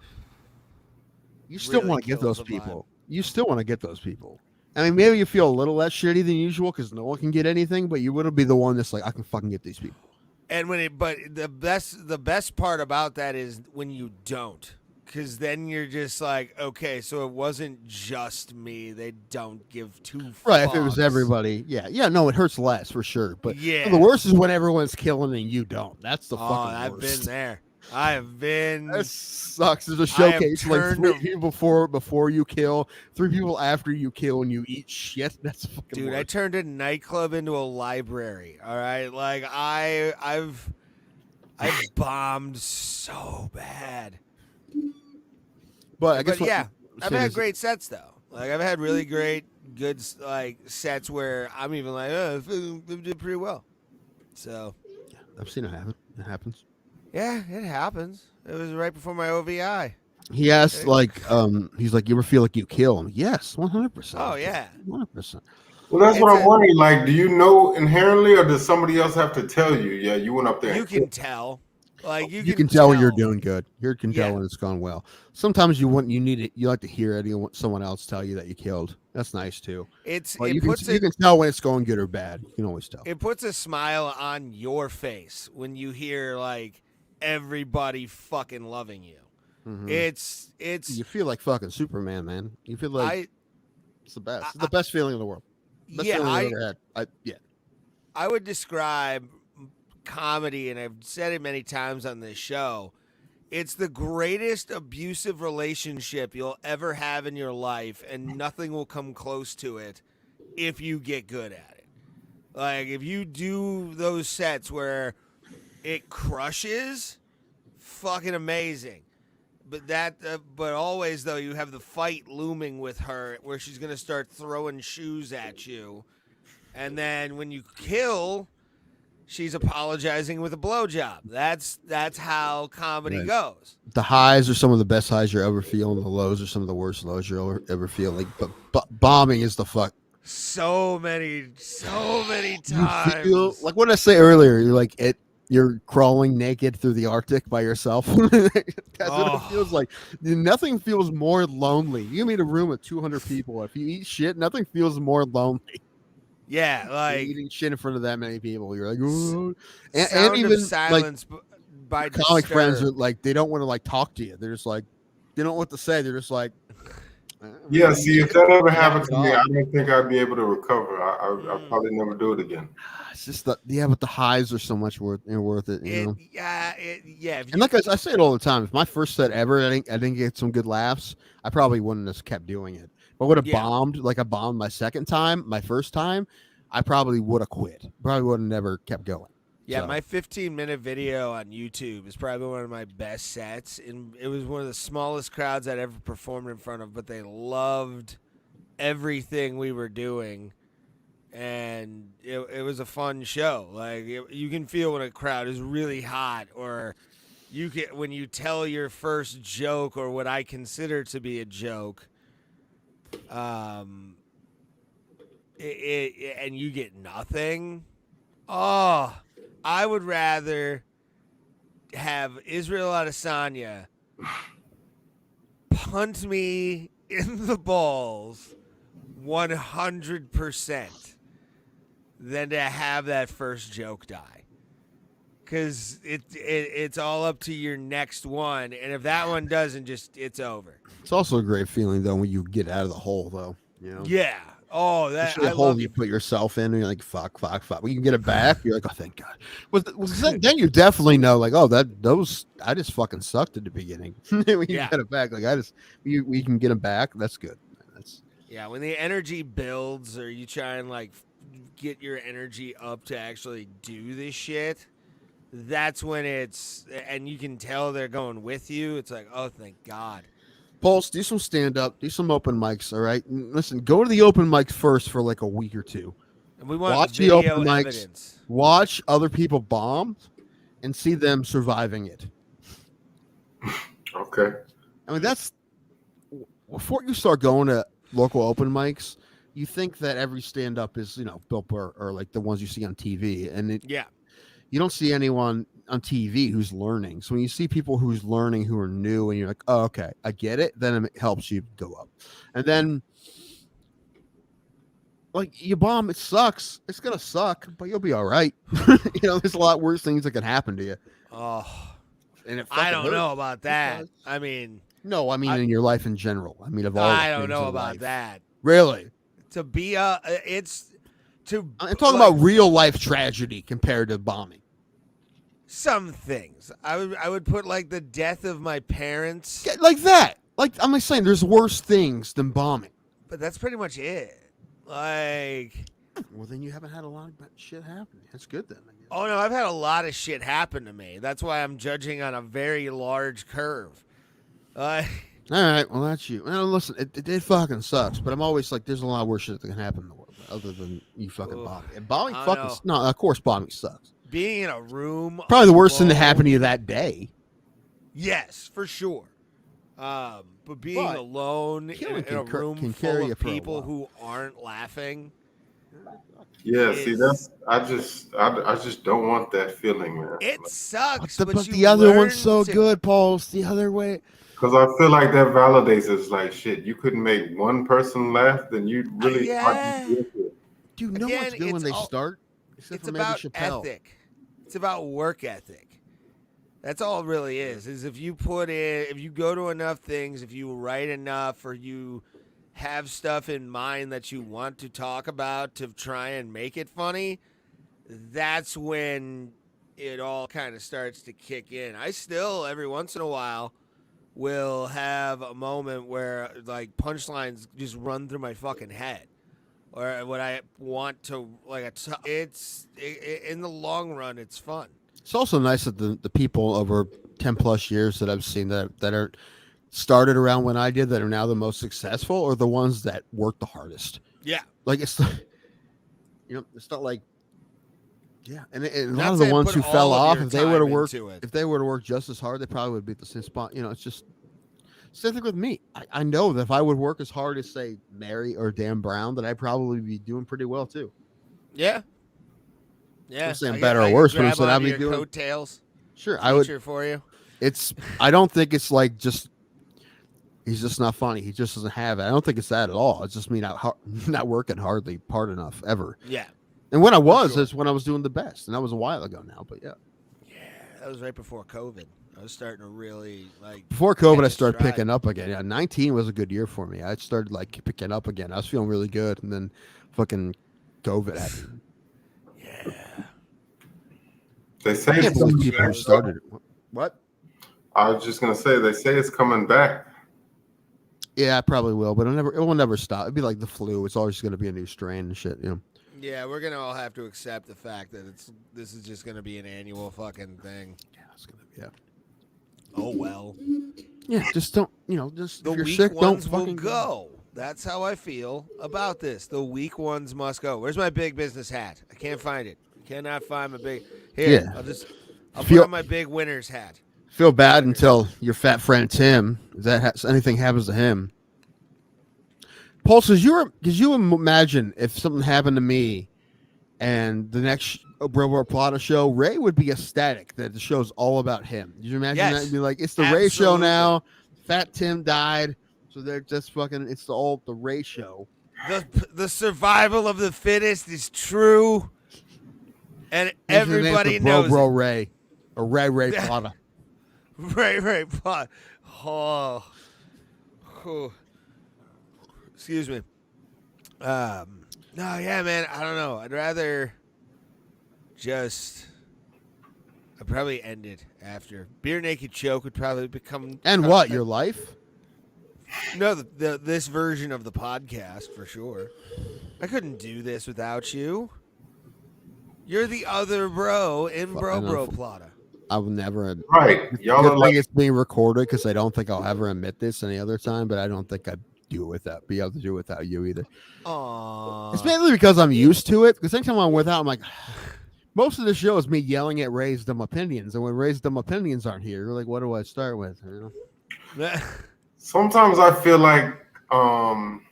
Speaker 1: you still
Speaker 2: Really
Speaker 1: want to get
Speaker 2: kills
Speaker 1: those
Speaker 2: the vibe.
Speaker 1: people. You still want to get those people. I mean, maybe you feel a little less shitty than usual because no one can get anything, but you would be the one that's like, I can fucking get these people.
Speaker 2: And but the best part about that is when you don't, because then you're just like, okay, so it wasn't just me. They don't give two
Speaker 1: Right, if it was
Speaker 2: fucks.
Speaker 1: everybody, yeah, no, it hurts less for sure. But
Speaker 2: Yeah.
Speaker 1: the worst is when everyone's killing and you don't. That's the
Speaker 2: Oh,
Speaker 1: fucking
Speaker 2: I've
Speaker 1: worst.
Speaker 2: been there. I have been.
Speaker 1: That sucks. There's a
Speaker 2: I have
Speaker 1: showcase like
Speaker 2: turned
Speaker 1: 3
Speaker 2: a-
Speaker 1: people before you kill, 3 people after you kill, and you eat shit. That's fucking
Speaker 2: Dude, I
Speaker 1: worst.
Speaker 2: turned a nightclub into a library. All right, like I've bombed so bad.
Speaker 1: But I guess
Speaker 2: But yeah,
Speaker 1: what
Speaker 2: I've
Speaker 1: I'm saying
Speaker 2: had
Speaker 1: is-
Speaker 2: great sets though. Like I've had really great, good like sets where I'm even like, oh, I did pretty well. So
Speaker 1: I've seen it happen. It happens.
Speaker 2: yeah, it happens. It was right before my OVI.
Speaker 1: He asked he's like, you ever feel like you kill him? Yes, 100%.
Speaker 2: Oh yeah,
Speaker 1: 100%.
Speaker 3: Well, that's what
Speaker 2: It's
Speaker 3: I'm
Speaker 2: a-
Speaker 3: wondering. Like, do you know inherently, or does somebody else have to tell you? Yeah, you went up there.
Speaker 2: you
Speaker 3: and
Speaker 2: can tell. Like
Speaker 1: You can tell when you're doing good. You can tell
Speaker 2: Yeah.
Speaker 1: when it's gone well. Sometimes you need it. You like to hear someone else tell you that you killed. That's nice too.
Speaker 2: It's
Speaker 1: But
Speaker 2: it
Speaker 1: you
Speaker 2: puts
Speaker 1: can tell when it's going good or bad. You can always tell.
Speaker 2: it puts a smile on your face when you hear like everybody fucking loving you.
Speaker 1: Mhm.
Speaker 2: It's
Speaker 1: You feel like fucking Superman, man. You feel like it's the best. It's the best feeling in the world. Best
Speaker 2: yeah,
Speaker 1: feeling I've ever had.
Speaker 2: I would describe comedy, and I've said it many times on this show. It's the greatest abusive relationship you'll ever have in your life, and nothing will come close to it if you get good at it. Like, if you do those sets where it crushes, fucking amazing. But always, though, you have the fight looming with her where she's going to start throwing shoes at you. And then when you kill, she's apologizing with a blowjob. That's how comedy
Speaker 1: Right.
Speaker 2: goes.
Speaker 1: The highs are some of the best highs you'll ever feel, and the lows are some of the worst lows you'll ever feel. Like, but bombing is the fuck.
Speaker 2: So many
Speaker 1: You
Speaker 2: times.
Speaker 1: feel like what I say earlier. You're like it. You're crawling naked through the Arctic by yourself. That's what it feels like. Nothing feels more lonely. You meet a room with 200 people. If you eat shit, nothing feels more lonely.
Speaker 2: Yeah,
Speaker 1: You're
Speaker 2: like
Speaker 1: eating shit in front of that many people. You're like, "Ooh." and
Speaker 2: Sound
Speaker 1: even
Speaker 2: of Silence by
Speaker 1: like comic friends are
Speaker 2: Disturbed.
Speaker 1: like they don't want to like talk to you. They're just like they don't know what to say. They're just like,
Speaker 3: Yeah, see, if that ever happened
Speaker 1: it
Speaker 3: to me,
Speaker 1: off.
Speaker 3: I don't think I'd be able to recover. I'll probably never do it again.
Speaker 1: It's just but the highs are so much worth it. You know?
Speaker 2: Yeah. If
Speaker 1: And like I say it all the time. If my first set ever, I didn't get some good laughs, I probably wouldn't have kept doing it. But would have bombed like I bombed my second time, my first time, I probably would have quit. Probably would have never kept going.
Speaker 2: Yeah,
Speaker 1: So,
Speaker 2: my 15-minute video on YouTube is probably one of my best sets. And it was one of the smallest crowds I'd ever performed in front of, but they loved everything we were doing. And it was a fun show. Like, you can feel when a crowd is really hot, or you can when you tell your first joke or what I consider to be a joke. And you get nothing. Oh, I would rather have Israel Adesanya punt me in the balls 100% than to have that first joke die. Because it's all up to your next one. And if that one doesn't, it's over.
Speaker 1: it's also a great feeling though when you get out of the hole though. You know?
Speaker 2: Yeah. Oh, that
Speaker 1: Especially
Speaker 2: I
Speaker 1: a hole
Speaker 2: love
Speaker 1: you
Speaker 2: you.
Speaker 1: put yourself in, and you're like, fuck. When you can get it back, you're like, oh, thank God. Then you definitely know, like, oh, I just fucking sucked at the beginning. When you
Speaker 2: Yeah.
Speaker 1: get it back, like, we can get them back. That's good. That's
Speaker 2: Yeah, when the energy builds, or you try and like get your energy up to actually do this shit, that's when and you can tell they're going with you. It's like, oh, thank God.
Speaker 1: Pulse, do some stand up, do some open mics. All right. Listen, go to the open mics first for like a week or two.
Speaker 2: And we want
Speaker 1: Watch the
Speaker 2: video
Speaker 1: open mics,
Speaker 2: evidence.
Speaker 1: watch other people bomb, and see them surviving it.
Speaker 3: Okay.
Speaker 1: I mean, that's before you start going to local open mics. You think that every stand up is, Bill Burr or like the ones you see on TV, and
Speaker 2: Yeah.
Speaker 1: you don't see anyone on TV who's learning. So when you see people who's learning who are new, and you're like, oh, okay, I get it, then it helps you go up. And then, like, you bomb, it sucks. It's gonna suck, but you'll be all right. There's a lot worse things that can happen to you.
Speaker 2: Oh,
Speaker 1: And
Speaker 2: I don't know
Speaker 1: hurts.
Speaker 2: about that. I mean,
Speaker 1: No, I mean in your life in general. I mean, of all.
Speaker 2: I don't
Speaker 1: things
Speaker 2: know
Speaker 1: in
Speaker 2: about
Speaker 1: life.
Speaker 2: that.
Speaker 1: Really.
Speaker 2: To be it's to.
Speaker 1: I'm talking
Speaker 2: like,
Speaker 1: about real life tragedy compared to bombing.
Speaker 2: some things. I would put like the death of my parents,
Speaker 1: Like that. Like I'm like saying, there's worse things than bombing.
Speaker 2: but that's pretty much it. Like,
Speaker 1: Well, then you haven't had a lot of bad shit happen. That's good then. I guess.
Speaker 2: oh no, I've had a lot of shit happen to me. That's why I'm judging on a very large curve.
Speaker 1: All right, well that's you. Well, listen, it fucking sucks, but I'm always like, there's a lot worse shit that can happen in the world other than you fucking
Speaker 2: Oof.
Speaker 1: bombing. And bombing
Speaker 2: I
Speaker 1: fucking
Speaker 2: know.
Speaker 1: no, of course bombing sucks.
Speaker 2: Being in a room,
Speaker 1: Probably the worst thing that
Speaker 2: alone-
Speaker 1: happened to you that day.
Speaker 2: Yes, for sure. But being
Speaker 1: But
Speaker 2: alone
Speaker 1: killing
Speaker 2: in a
Speaker 1: can
Speaker 2: room
Speaker 1: can carry
Speaker 2: full
Speaker 1: you
Speaker 2: of
Speaker 1: for a
Speaker 2: people
Speaker 1: while.
Speaker 2: who aren't laughing.
Speaker 3: Yeah. See,
Speaker 2: It's-
Speaker 3: I just don't want that feeling, man.
Speaker 2: It sucks,
Speaker 1: But
Speaker 2: but you
Speaker 1: the other one's
Speaker 2: learn
Speaker 1: so
Speaker 2: to-
Speaker 1: good, Paul. It's the other way.
Speaker 3: Because I feel like that validates us. Like, shit, you couldn't make one person laugh, then you really.
Speaker 2: Yeah.
Speaker 1: Dude, no
Speaker 2: Again,
Speaker 1: one's good when
Speaker 2: it's
Speaker 1: they
Speaker 2: all-
Speaker 1: start. Except
Speaker 2: It's
Speaker 1: for maybe
Speaker 2: about
Speaker 1: Chappelle.
Speaker 2: ethic. It's about work ethic. That's all it really is if you if you go to enough things, if you write enough, or you have stuff in mind that you want to talk about to try and make it funny, that's when it all kind of starts to kick in. I still, every once in a while, will have a moment where like punchlines just run through my fucking head. Or what I want to in the long run, it's fun.
Speaker 1: It's also nice that the people over 10 plus years that I've seen that are started around when I did that are now the most successful are the ones that worked the hardest.
Speaker 2: Yeah.
Speaker 1: Like it's it's not like and a lot
Speaker 2: Not
Speaker 1: of the
Speaker 2: saying
Speaker 1: ones
Speaker 2: put
Speaker 1: who
Speaker 2: all
Speaker 1: fell
Speaker 2: of
Speaker 1: off,
Speaker 2: your
Speaker 1: if they would have
Speaker 2: time
Speaker 1: worked
Speaker 2: into it.
Speaker 1: if they would have worked just as hard, they probably would be at the same spot. It's just same thing with me. I know that if I would work as hard as say Mary or Dan Brown, that I'd probably be doing pretty well too.
Speaker 2: Yeah. Yeah.
Speaker 1: I'm saying
Speaker 2: I
Speaker 1: better
Speaker 2: could-
Speaker 1: or
Speaker 2: I
Speaker 1: worse,
Speaker 2: could
Speaker 1: but I'm
Speaker 2: grab
Speaker 1: saying I'd
Speaker 2: onto
Speaker 1: be
Speaker 2: your
Speaker 1: doing
Speaker 2: coattails.
Speaker 1: sure. I would.
Speaker 2: Feature for you.
Speaker 1: I don't think it's like just he's just not funny. He just doesn't have it. I don't think it's that at all. It's just me not working hardly hard enough ever.
Speaker 2: Yeah.
Speaker 1: And when I was,
Speaker 2: sure.
Speaker 1: is when I was doing the best, and that was a while ago now. But yeah,
Speaker 2: That was right before COVID. I was starting to really like.
Speaker 1: before COVID,
Speaker 2: hit
Speaker 1: I
Speaker 2: the
Speaker 1: started
Speaker 2: stride.
Speaker 1: picking up again. Yeah, 19 was a good year for me. I started like picking up again. I was feeling really good, and then fucking COVID happened.
Speaker 2: Yeah.
Speaker 3: They say
Speaker 1: I can't
Speaker 3: it's
Speaker 1: believe
Speaker 3: coming
Speaker 1: people who
Speaker 3: back.
Speaker 1: started it. What?
Speaker 3: I was just gonna say they say it's coming back.
Speaker 1: Yeah, I probably will, but it will never stop. It'd be like the flu. It's always going to be a new strain and shit.
Speaker 2: Yeah, we're gonna all have to accept the fact that this is just gonna be an annual fucking thing.
Speaker 1: Yeah, it's gonna be. Yeah.
Speaker 2: Oh well.
Speaker 1: Yeah, just don't. Just
Speaker 2: The
Speaker 1: if you're
Speaker 2: weak
Speaker 1: sick, don't
Speaker 2: ones will
Speaker 1: fucking
Speaker 2: go. That's how I feel about this. The weak ones must go. Where's my big business hat? I can't find it. Cannot find my big. Here,
Speaker 1: Yeah.
Speaker 2: I'll
Speaker 1: Feel-
Speaker 2: put on my big winner's hat.
Speaker 1: Feel bad until your fat friend Tim. If anything happens to him. Paul says could you imagine if something happened to me, and the next Bro Plata show, Ray would be ecstatic that the show's all about him. Did you imagine
Speaker 2: Yes.
Speaker 1: that? He'd be like, it's the Ray show
Speaker 2: Absolutely.
Speaker 1: now. Fat Tim died, so they're just fucking. It's the Ray show.
Speaker 2: The survival of the fittest is true, and
Speaker 1: Change the name to
Speaker 2: everybody knows
Speaker 1: Bro
Speaker 2: it.
Speaker 1: Ray or Ray Plata.
Speaker 2: Right, but oh. Excuse me. No, yeah, man. I don't know. I'd rather just. I'd probably end it after. Beer Naked Choke would probably become.
Speaker 1: And what, your life?
Speaker 2: No, this version of the podcast for sure. I couldn't do this without you. You're the other bro in Bro Plata.
Speaker 1: I will never.
Speaker 3: Right. Y'all
Speaker 1: Good
Speaker 3: are like,
Speaker 1: thing it's being recorded because I don't think I'll ever admit this any other time, but I don't think I'd be able to do it without you either.
Speaker 2: Aww.
Speaker 1: It's mainly because I'm used to it. Because anytime I'm without, I'm like, most of the show is me yelling at Ray's dumb opinions, and when Ray's dumb opinions aren't here, you're like, what do I start with? You know?
Speaker 3: sometimes I feel like the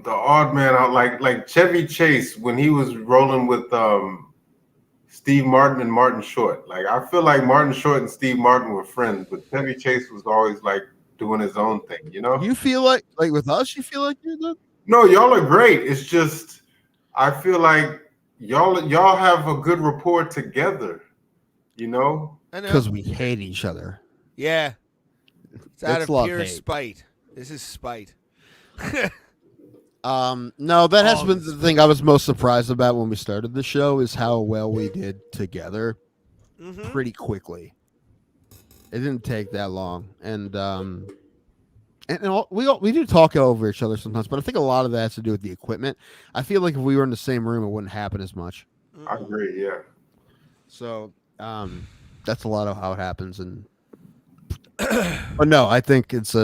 Speaker 3: odd man out, like Chevy Chase when he was rolling with Steve Martin and Martin Short. Like I feel like Martin Short and Steve Martin were friends, but Chevy Chase was always like doing his own thing, you know?
Speaker 1: You feel like with us, you feel like you're the.
Speaker 3: No, y'all are great. It's just I feel like y'all have a good rapport together, you know?
Speaker 2: I know.
Speaker 1: Because we hate each other.
Speaker 2: Yeah. It's out
Speaker 1: It's
Speaker 2: of
Speaker 1: love
Speaker 2: pure
Speaker 1: hate.
Speaker 2: spite. This is spite.
Speaker 1: No, that has been the thing I was most surprised about when we started the show is how well we did together pretty quickly. It didn't take that long. And we do talk over each other sometimes, but I think a lot of that has to do with the equipment. I feel like if we were in the same room, it wouldn't happen as much.
Speaker 3: I agree, yeah.
Speaker 1: So that's a lot of how it happens. And but no, I think it's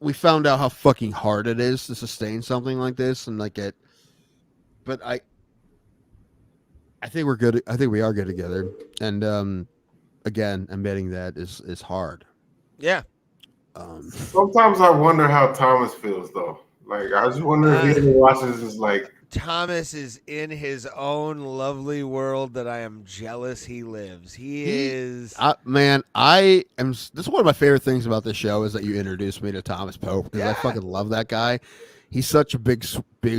Speaker 1: we found out how fucking hard it is to sustain something like this, and like it. But I think we're good. I think we are good together, and again, admitting that is hard.
Speaker 2: Yeah.
Speaker 3: Sometimes I wonder how Thomas feels though. Like I just wonder if he ever watches this like
Speaker 2: Thomas is in his own lovely world that I am jealous he lives. He is.
Speaker 1: Man, I am. This is one of my favorite things about this show is that you introduced me to Thomas Pope because I fucking love that guy. He's such a big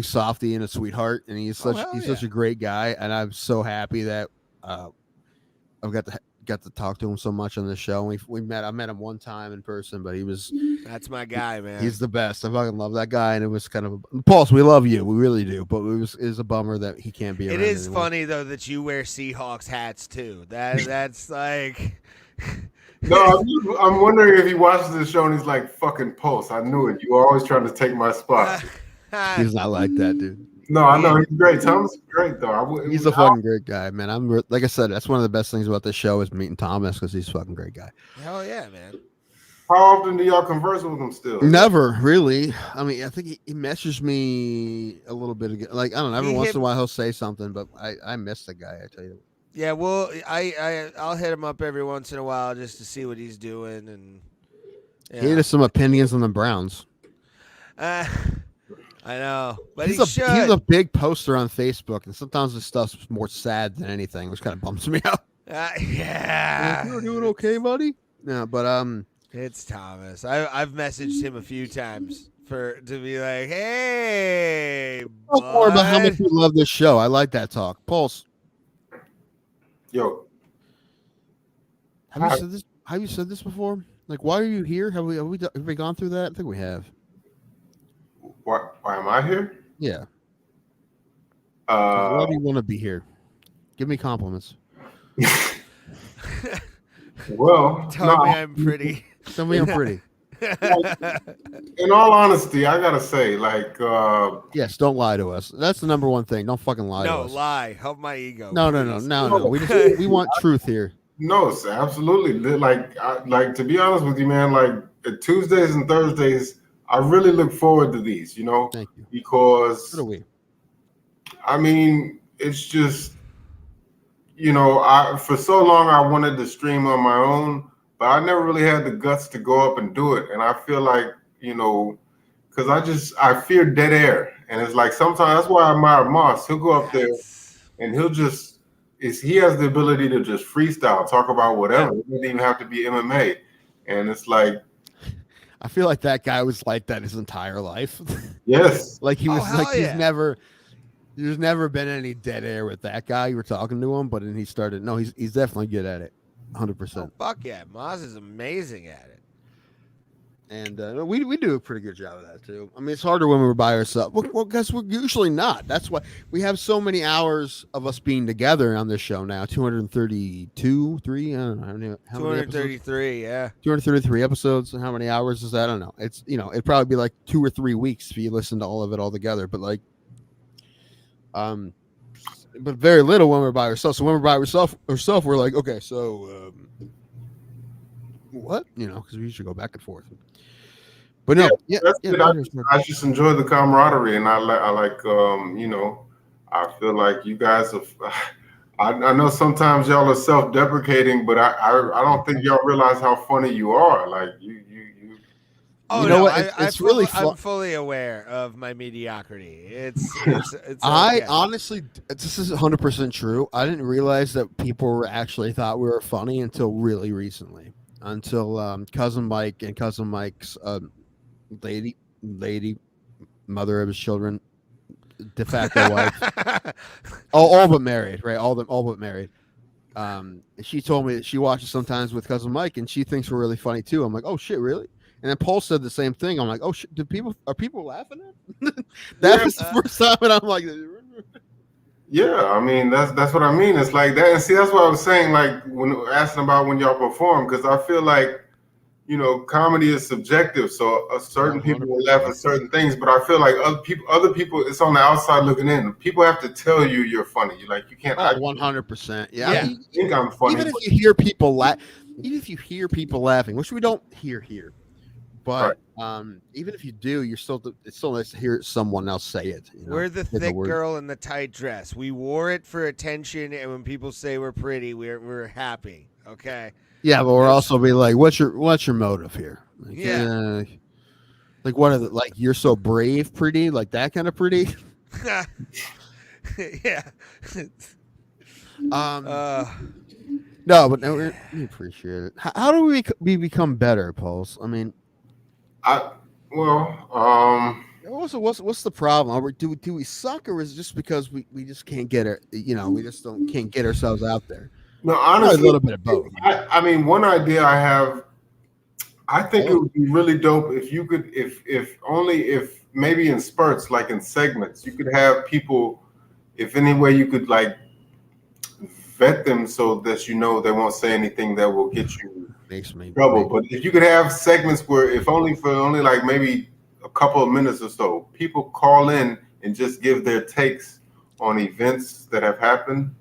Speaker 1: softy and a sweetheart, and he's such a great guy. And I'm so happy that I've got to talk to him so much on this show. I met him one time in person, but
Speaker 2: That's my guy, man.
Speaker 1: He's the best. I fucking love that guy, and it was kind of Pulse. We love you, we really do. But it was a bummer that he can't be around.
Speaker 2: It is
Speaker 1: anymore.
Speaker 2: funny though that you wear Seahawks hats too. That's like.
Speaker 3: No, I'm wondering if he watches the show and he's like, "Fucking Pulse, I knew it. You were always trying to take my spot."
Speaker 1: He's not like that, dude.
Speaker 3: No, I know he's great. Thomas is great though.
Speaker 1: He's a fucking great guy, man. Like I said, that's one of the best things about this show is meeting Thomas because he's a fucking great guy.
Speaker 2: Hell yeah, man.
Speaker 3: How often do y'all converse with him still?
Speaker 1: Never really. I mean, I think he messaged me a little bit ago. Like I don't know. Every once in a while he'll say something, but I miss the guy. I tell you.
Speaker 2: Yeah, well, I'll hit him up every once in a while just to see what he's doing, and
Speaker 1: he had some opinions on the Browns.
Speaker 2: I know, but
Speaker 1: he's a big poster on Facebook, and sometimes his stuff's more sad than anything, which kind of bums me out.
Speaker 2: Yeah,
Speaker 1: you're doing okay, buddy. Yeah, but
Speaker 2: it's Thomas. I've messaged him a few times to be like, hey,
Speaker 1: more about how much you love this show. I like that talk, Pulse.
Speaker 3: Yo,
Speaker 1: have you said this before? Like, why are you here? Have we gone through that? I think we have.
Speaker 3: Why am I here?
Speaker 1: Yeah. Why do you want to be here? Give me compliments.
Speaker 3: Well,
Speaker 2: tell me I'm pretty.
Speaker 1: Tell me I'm pretty.
Speaker 3: In all honesty, I gotta say, like,
Speaker 1: yes, don't lie to us. That's the number one thing. Don't fucking lie to us.
Speaker 2: No, lie. Help my ego.
Speaker 1: No. We want truth here.
Speaker 3: No, absolutely. Like to be honest with you, man, like Tuesdays and Thursdays, I really look forward to these, you know.
Speaker 1: Thank you.
Speaker 3: Because
Speaker 1: so do we.
Speaker 3: I mean, it's just, you know, for so long I wanted to stream on my own, but I never really had the guts to go up and do it. And I feel like, you know, because I fear dead air. And it's like sometimes that's why I admire Moss. He'll go up there and he has the ability to just freestyle, talk about whatever. It doesn't even have to be MMA. And it's like,
Speaker 1: I feel like that guy was like that his entire life.
Speaker 3: Yes.
Speaker 1: Like he was there's never been any dead air with that guy. You were talking to him, but then he started. No, he's definitely good at it. 100%.
Speaker 2: Oh, fuck yeah. Moz is amazing at it.
Speaker 1: And we do a pretty good job of that too. I mean, it's harder when we're by ourselves. Well, because we're usually not. That's why we have so many hours of us being together on this show now. 232, 3. I don't know how many episodes.
Speaker 2: 233, yeah.
Speaker 1: 233 episodes. And how many hours is that? I don't know. It's it'd probably be like 2 or 3 weeks if you listen to all of it all together. But like, but very little when we're by ourselves. So when we're by ourselves, we're like, okay, so what? Because we usually go back and forth. But no,
Speaker 3: that's good. I just enjoy the camaraderie, and I like I feel like you guys have. I know sometimes y'all are self-deprecating, but I don't think y'all realize how funny you are. Like you.
Speaker 2: Oh,
Speaker 1: you know
Speaker 2: no,
Speaker 1: what? It's really.
Speaker 2: I'm fully aware of my mediocrity. It's okay.
Speaker 1: I honestly, this is 100% true. I didn't realize that people actually thought we were funny until really recently. Until Cousin Mike and Cousin Mike's lady, mother of his children, de facto wife, all but married, right? All but married. She told me that she watches sometimes with Cousin Mike, and she thinks we're really funny too. I'm like, oh shit, really? And then Paul said the same thing. I'm like, oh shit, are people laughing at? That was the first time, and I'm like,
Speaker 3: yeah, I mean that's what I mean. It's like that, and see, that's what I was saying. Like when asking about when y'all perform, because I feel like comedy is subjective. So certain people will laugh at certain things, but I feel like other people, it's on the outside looking in. People have to tell you you're funny. You can't.
Speaker 1: 100%. Yeah. I
Speaker 3: think I'm funny.
Speaker 1: Even if you hear people laughing, which we don't hear here. But even if you do, it's still nice to hear someone else say it.
Speaker 2: We're the thick girl in the tight dress. We wore it for attention, and when people say we're pretty, we're happy. Okay.
Speaker 1: Yeah, but we're also be like, what's your motive here?
Speaker 2: Like,
Speaker 1: like what are you're so brave, pretty, like that kind of pretty.
Speaker 2: Yeah.
Speaker 1: No, but no, we appreciate it. How do we become better, Pulse? I mean. Also, what's the problem? Do we suck, or is it just because we just can't get it? We just can't get ourselves out there.
Speaker 3: No, honestly,
Speaker 1: a little bit of both.
Speaker 3: I mean, one idea I have, I think it would be really dope if you could, if maybe in spurts, like in segments, you could have people, if any way you could vet them so that they won't say anything that will get you trouble. But if you could have segments where, if only for like maybe a couple of minutes or so, people call in and just give their takes on events that have happened.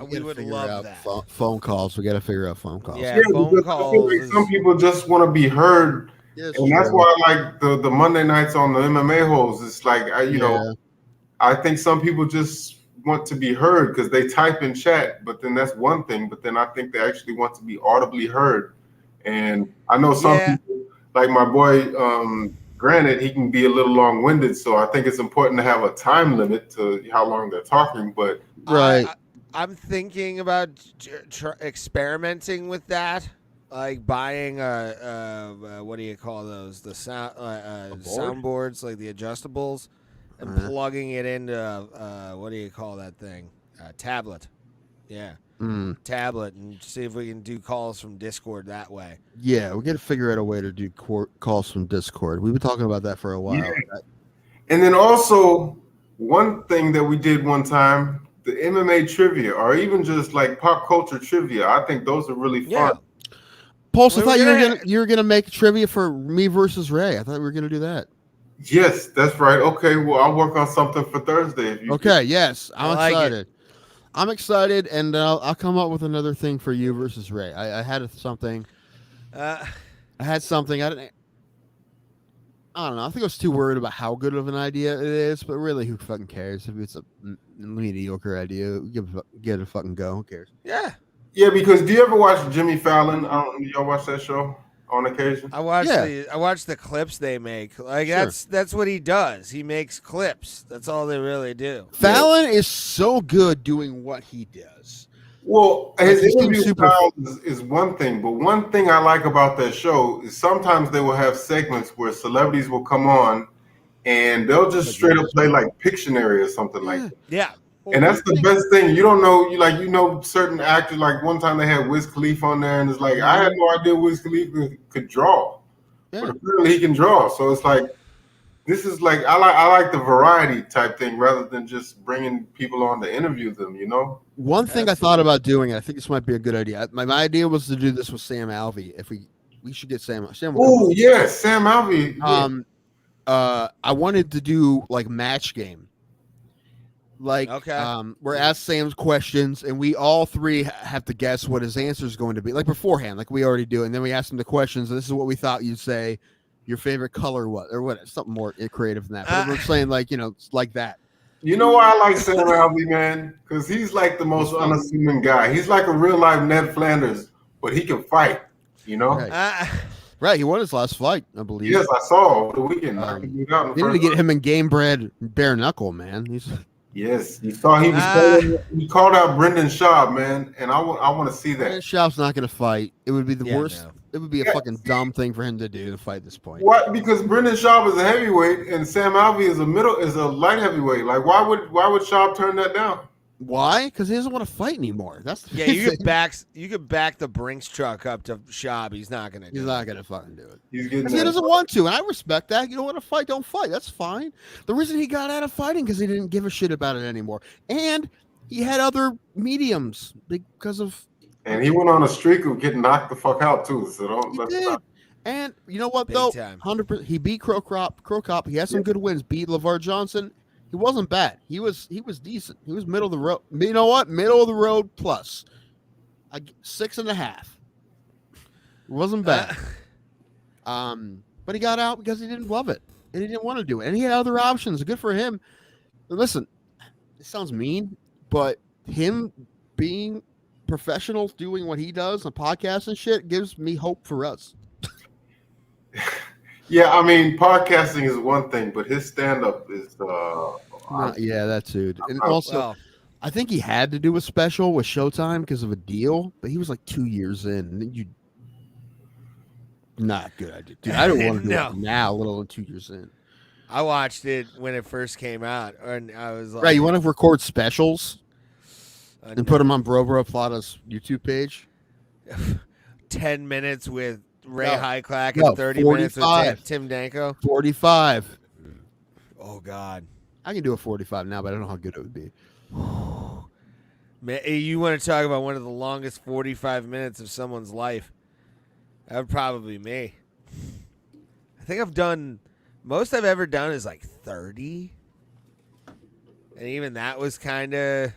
Speaker 2: We would love that.
Speaker 1: Phone calls. We got to figure out phone calls.
Speaker 2: Yeah, phone calls.
Speaker 3: Some people just want to be heard, and that's why I like the Monday nights on the MMA holes. It's like I think some people just want to be heard because they type in chat, but then that's one thing. But then I think they actually want to be audibly heard. And I know some people, like my boy, granted, he can be a little long-winded, so I think it's important to have a time limit to how long they're talking. But
Speaker 2: I'm thinking about experimenting with that, like buying what do you call those? The soundboards, like the adjustables, and plugging it into what do you call that thing? Tablet. Yeah. Tablet, and see if we can do calls from Discord that way.
Speaker 1: Yeah, we got to figure out a way to do calls from Discord. We've been talking about that for a while.
Speaker 3: Yeah. And then also, one thing that we did one time, the MMA trivia, or even just like pop culture trivia, I think those are really fun.
Speaker 2: Yeah.
Speaker 1: Pulse, I thought you were gonna make trivia for me versus Ray. I thought we were gonna do that.
Speaker 3: Yes, that's right. Okay, well, I'll work on something for Thursday.
Speaker 1: Yes, I'm excited. I'm excited, and I'll come up with another thing for you versus Ray. I had something. I don't know. I think I was too worried about how good of an idea it is, but really, who fucking cares if it's a mediocre idea? Get a fucking go. Who cares?
Speaker 2: Yeah.
Speaker 3: Yeah, because do you ever watch Jimmy Fallon? Do y'all watch that show on occasion?
Speaker 2: I watch the clips they make. Like that's what he does. He makes clips. That's all they really do.
Speaker 1: Fallon is so good doing what he does.
Speaker 3: Well, his interview style is one thing, but one thing I like about that show is sometimes they will have segments where celebrities will come on and they'll just straight up play like Pictionary or something like that.
Speaker 2: Yeah.
Speaker 3: And that's the best thing. You don't know, certain actors, like one time they had Wiz Khalifa on there, and it's like, I had no idea Wiz Khalifa could draw. but apparently he can draw. So it's like this is like I like the variety type thing rather than just bringing people on to interview them. You know.
Speaker 1: One thing I thought about doing, and I think this might be a good idea. My idea was to do this with Sam Alvey. If we should get Sam.
Speaker 3: Oh yeah, Sam Alvey.
Speaker 1: Yeah. I wanted to do like match game. Like, we're asked Sam's questions, and we all three have to guess what his answer is going to be, like beforehand, like we already do. And then we ask him the questions. And this is what we thought you'd say. Your favorite color, what or what? Something more creative than that. But we're saying like like that.
Speaker 3: You know why I like Sam Alvey, man? Because he's like the most unassuming guy. He's like a real life Ned Flanders, but he can fight. You know.
Speaker 1: Right, he won his last fight, I believe.
Speaker 3: Yes, I saw over the weekend.
Speaker 1: They need to get him in game bred bare knuckle, man.
Speaker 3: Yes, you saw he called out Brendan Schaub, man, and I want to see that.
Speaker 1: Brendan Schaub's not going to fight. It would be the worst. No. It would be a fucking dumb thing for him to do to fight at this point.
Speaker 3: What? Because Brendan Schaub is a heavyweight and Sam Alvey is a light heavyweight. Like why would Schaub turn that down?
Speaker 1: Why? Because he doesn't want to fight anymore. That's the
Speaker 2: you could back the Brinks truck up to Schaub. He's not gonna.
Speaker 1: He's not gonna fucking do it.
Speaker 3: He
Speaker 1: doesn't want to, and I respect that. You don't want to fight, don't fight. That's fine. The reason he got out of fighting because he didn't give a shit about it anymore, and he had other mediums because of.
Speaker 3: And he went on a streak of getting knocked the fuck out too. So don't.
Speaker 1: He did. And you know what though? 100%. He beat Crow Cop. He had some good wins. Beat LeVar Johnson. He wasn't bad. He was decent. He was middle of the road. You know what? Middle of the road plus 6.5. It wasn't bad. But he got out because he didn't love it and he didn't want to do it. And he had other options. Good for him. But listen, it sounds mean, but him being professional, doing what he does on podcasts and shit, gives me hope for us.
Speaker 3: Yeah, I mean, podcasting is one thing, but his stand-up is
Speaker 1: yeah, that dude. And also, I think he had to do a special with Showtime because of a deal, but he was like 2 years in. And not a good idea. Dude, I don't want to do it now, let alone 2 years in.
Speaker 2: I watched it when it first came out, and I was like,
Speaker 1: right, you want to record specials and put them on Bro Plata's YouTube page?
Speaker 2: 10 minutes with Ray Hyclack and 30 minutes with Tim Danko.
Speaker 1: 45.
Speaker 2: Oh God,
Speaker 1: I can do a 45 now, but I don't know how good it would be.
Speaker 2: Man, you want to talk about one of the longest 45 minutes of someone's life? That would probably be me. I think I've done most I've ever done is like 30, and even that was kind of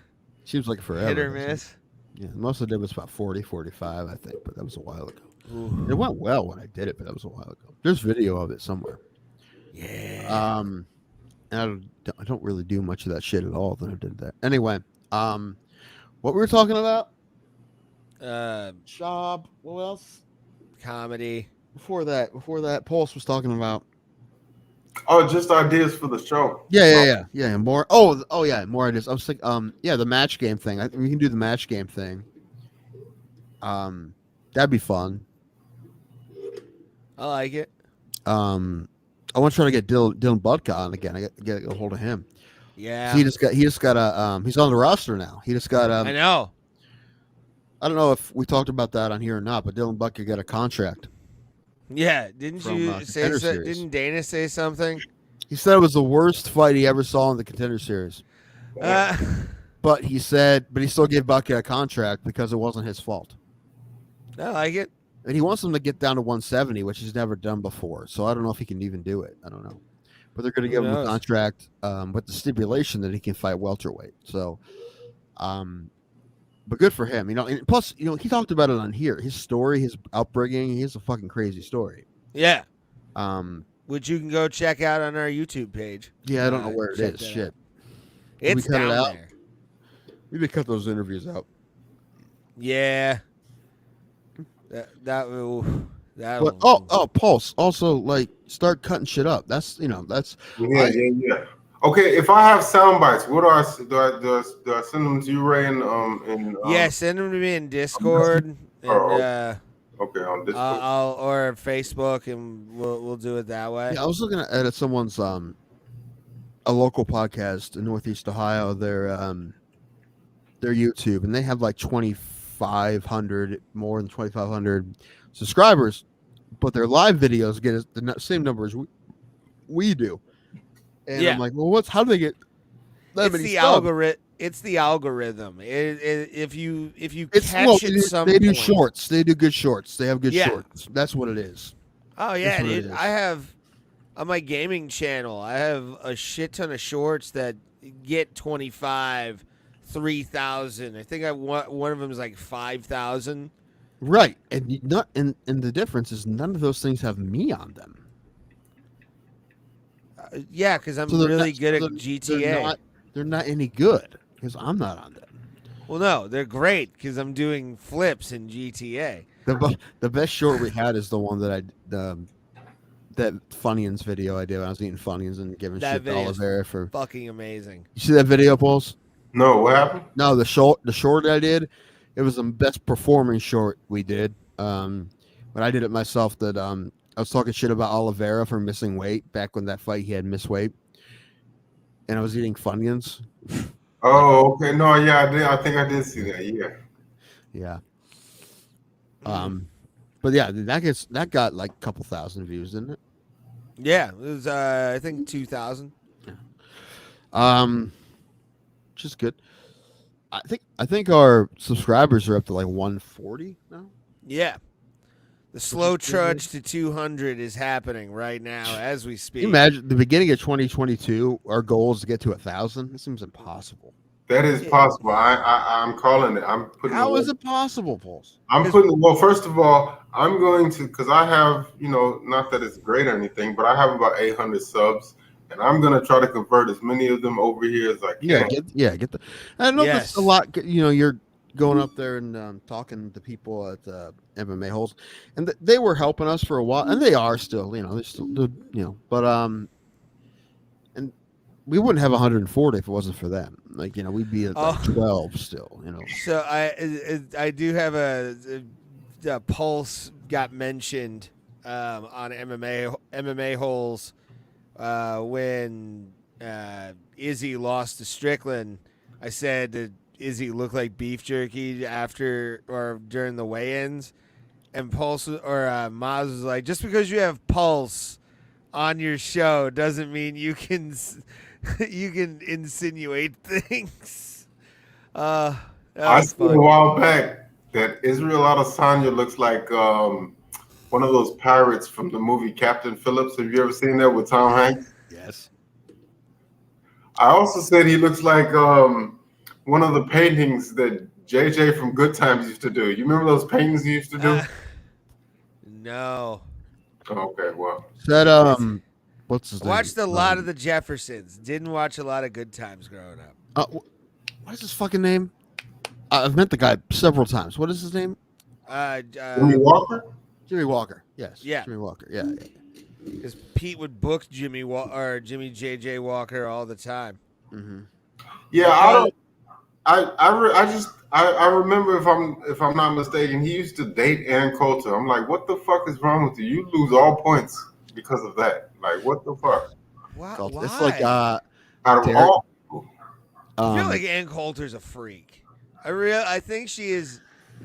Speaker 1: seems like forever.
Speaker 2: Hit or miss.
Speaker 1: Yeah, most of it was about 40, 45, I think, but that was a while ago.
Speaker 2: Ooh.
Speaker 1: It went well when I did it, but that was a while ago. There's video of it somewhere.
Speaker 2: Yeah.
Speaker 1: And I don't really do much of that shit at all. That I did that anyway. What we were talking about? Job. What else?
Speaker 2: Comedy.
Speaker 1: Before that, Pulse was talking about.
Speaker 3: Oh, just ideas for the show.
Speaker 1: Yeah. More. Oh, yeah. More ideas. I was thinking. The match game thing. We can do the match game thing. That'd be fun.
Speaker 2: I like it.
Speaker 1: I want to try to get Dylan Budka on again. I got to get a hold of him.
Speaker 2: Yeah.
Speaker 1: So he just got a he's on the roster now. He just got
Speaker 2: I know.
Speaker 1: I don't know if we talked about that on here or not, but Dylan Budka got a contract.
Speaker 2: Yeah, didn't you say so? Didn't Dana say something?
Speaker 1: He said it was the worst fight he ever saw in the Contender Series. But he still gave Budka a contract because it wasn't his fault.
Speaker 2: I like it.
Speaker 1: And he wants him to get down to 170, which he's never done before. So I don't know if he can even do it. I don't know. But they're going to give him a contract with the stipulation that he can fight welterweight. So, but good for him. And plus, he talked about it on here. His story, his upbringing, he has a fucking crazy story.
Speaker 2: Yeah. Which you can go check out on our YouTube page.
Speaker 1: Yeah, I don't know where it is. Shit.
Speaker 2: It's down there.
Speaker 1: Maybe cut those interviews out.
Speaker 2: Yeah.
Speaker 3: Pulse.
Speaker 1: Also, start cutting shit up. That's.
Speaker 3: Yeah. Okay, if I have sound bites, what do I send them to you, Ray?
Speaker 2: Send them to me in Discord.
Speaker 3: Okay, on Discord.
Speaker 2: Or Facebook, and we'll do it that way.
Speaker 1: Yeah, I was looking at someone's a local podcast in Northeast Ohio. Their YouTube, and they have like 2,500 more than 2,500 subscribers, but their live videos get the same numbers we do. And
Speaker 2: Yeah.
Speaker 1: I'm like, well, how do they get that
Speaker 2: It's
Speaker 1: many
Speaker 2: the
Speaker 1: subs?
Speaker 2: algorithm. It's the algorithm. If you
Speaker 1: It's
Speaker 2: catch at some
Speaker 1: they do
Speaker 2: point-
Speaker 1: shorts. They do good shorts. They have good
Speaker 2: Yeah.
Speaker 1: shorts. That's what it is.
Speaker 2: Oh yeah,
Speaker 1: That's what it
Speaker 2: dude.
Speaker 1: is.
Speaker 2: I have on my gaming channel. I have a shit ton of shorts that get 25, 3,000. I think one of them is like 5,000.
Speaker 1: Right, and the difference is none of those things have me on them.
Speaker 2: Yeah, because I'm
Speaker 1: So they're
Speaker 2: really
Speaker 1: not-
Speaker 2: good
Speaker 1: so
Speaker 2: at
Speaker 1: they're-
Speaker 2: GTA.
Speaker 1: They're not any good because I'm not on them.
Speaker 2: Well, no, they're great because I'm doing flips in GTA.
Speaker 1: The best short we had is the one that that Funyuns video I did when I was eating Funyuns and giving
Speaker 2: That
Speaker 1: shit to
Speaker 2: video is
Speaker 1: Oliveira for.
Speaker 2: fucking amazing.
Speaker 1: You see that video, Pauls?
Speaker 3: No, what happened?
Speaker 1: No, the short I did, it was the best performing short we did. When I did it myself, that I was talking shit about Oliveira for missing weight back when that fight he had missed weight, and I was eating Funyuns.
Speaker 3: Oh, okay. No, yeah, I did. I think I did see that. Yeah.
Speaker 1: Yeah. But yeah, that got like a couple thousand views, didn't it?
Speaker 2: Yeah, it was I think 2,000.
Speaker 1: Which is good. I think our subscribers are up to like 140 now.
Speaker 2: Yeah. The slow
Speaker 1: is crazy.
Speaker 2: trudge to 200 is happening right now as we speak.
Speaker 1: Can you imagine the beginning of 2022? Our goal is to get to 1,000. It seems impossible.
Speaker 3: That is possible. I'm calling it. I'm putting.
Speaker 1: How is it possible, Pauls?
Speaker 3: I'm putting. Well, first of all, I'm going to because I have, not that it's great or anything, but I have about 800 subs, and I'm going to try to convert as many of them over here as I can.
Speaker 1: Get the. I know
Speaker 2: Yes.
Speaker 1: that's a lot. You're going up there and talking to people at MMA holes, and they were helping us for a while, and they are still. They're still, but and we wouldn't have 140 if it wasn't for them. Like, we'd be at like 12 still.
Speaker 2: So I do have a Pulse got mentioned on MMA holes when Izzy lost to Strickland. I said that Izzy looked like beef jerky after or during the weigh-ins, and Pulse or Maz was like, just because you have Pulse on your show doesn't mean you can insinuate things.
Speaker 3: I said a while back that Israel Adesanya looks like one of those pirates from the movie Captain Phillips. Have you ever seen that with Tom Hanks?
Speaker 1: Yes.
Speaker 3: I also said he looks like one of the paintings that JJ from Good Times used to do. You remember those paintings he used to do?
Speaker 2: No.
Speaker 3: Oh, okay, well.
Speaker 1: That what's his name?
Speaker 2: Watched a lot of the Jeffersons. Didn't watch a lot of Good Times growing up.
Speaker 1: What is his fucking name? I've met the guy several times. What is his name?
Speaker 3: Jimmy Walker?
Speaker 1: Jimmy Walker. Yes.
Speaker 2: Yeah.
Speaker 1: Jimmy Walker. Yeah.
Speaker 2: Because Pete would book Jimmy JJ Walker all the time.
Speaker 1: Mm-hmm.
Speaker 3: Yeah, I remember if I'm not mistaken, he used to date Ann Coulter. I'm like, what the fuck is wrong with you? You lose all points because of that. Like, what the fuck?
Speaker 2: Why?
Speaker 1: It's like
Speaker 3: Out of
Speaker 1: Derek-
Speaker 3: all,
Speaker 2: I feel like Ann Coulter's a freak. I think she is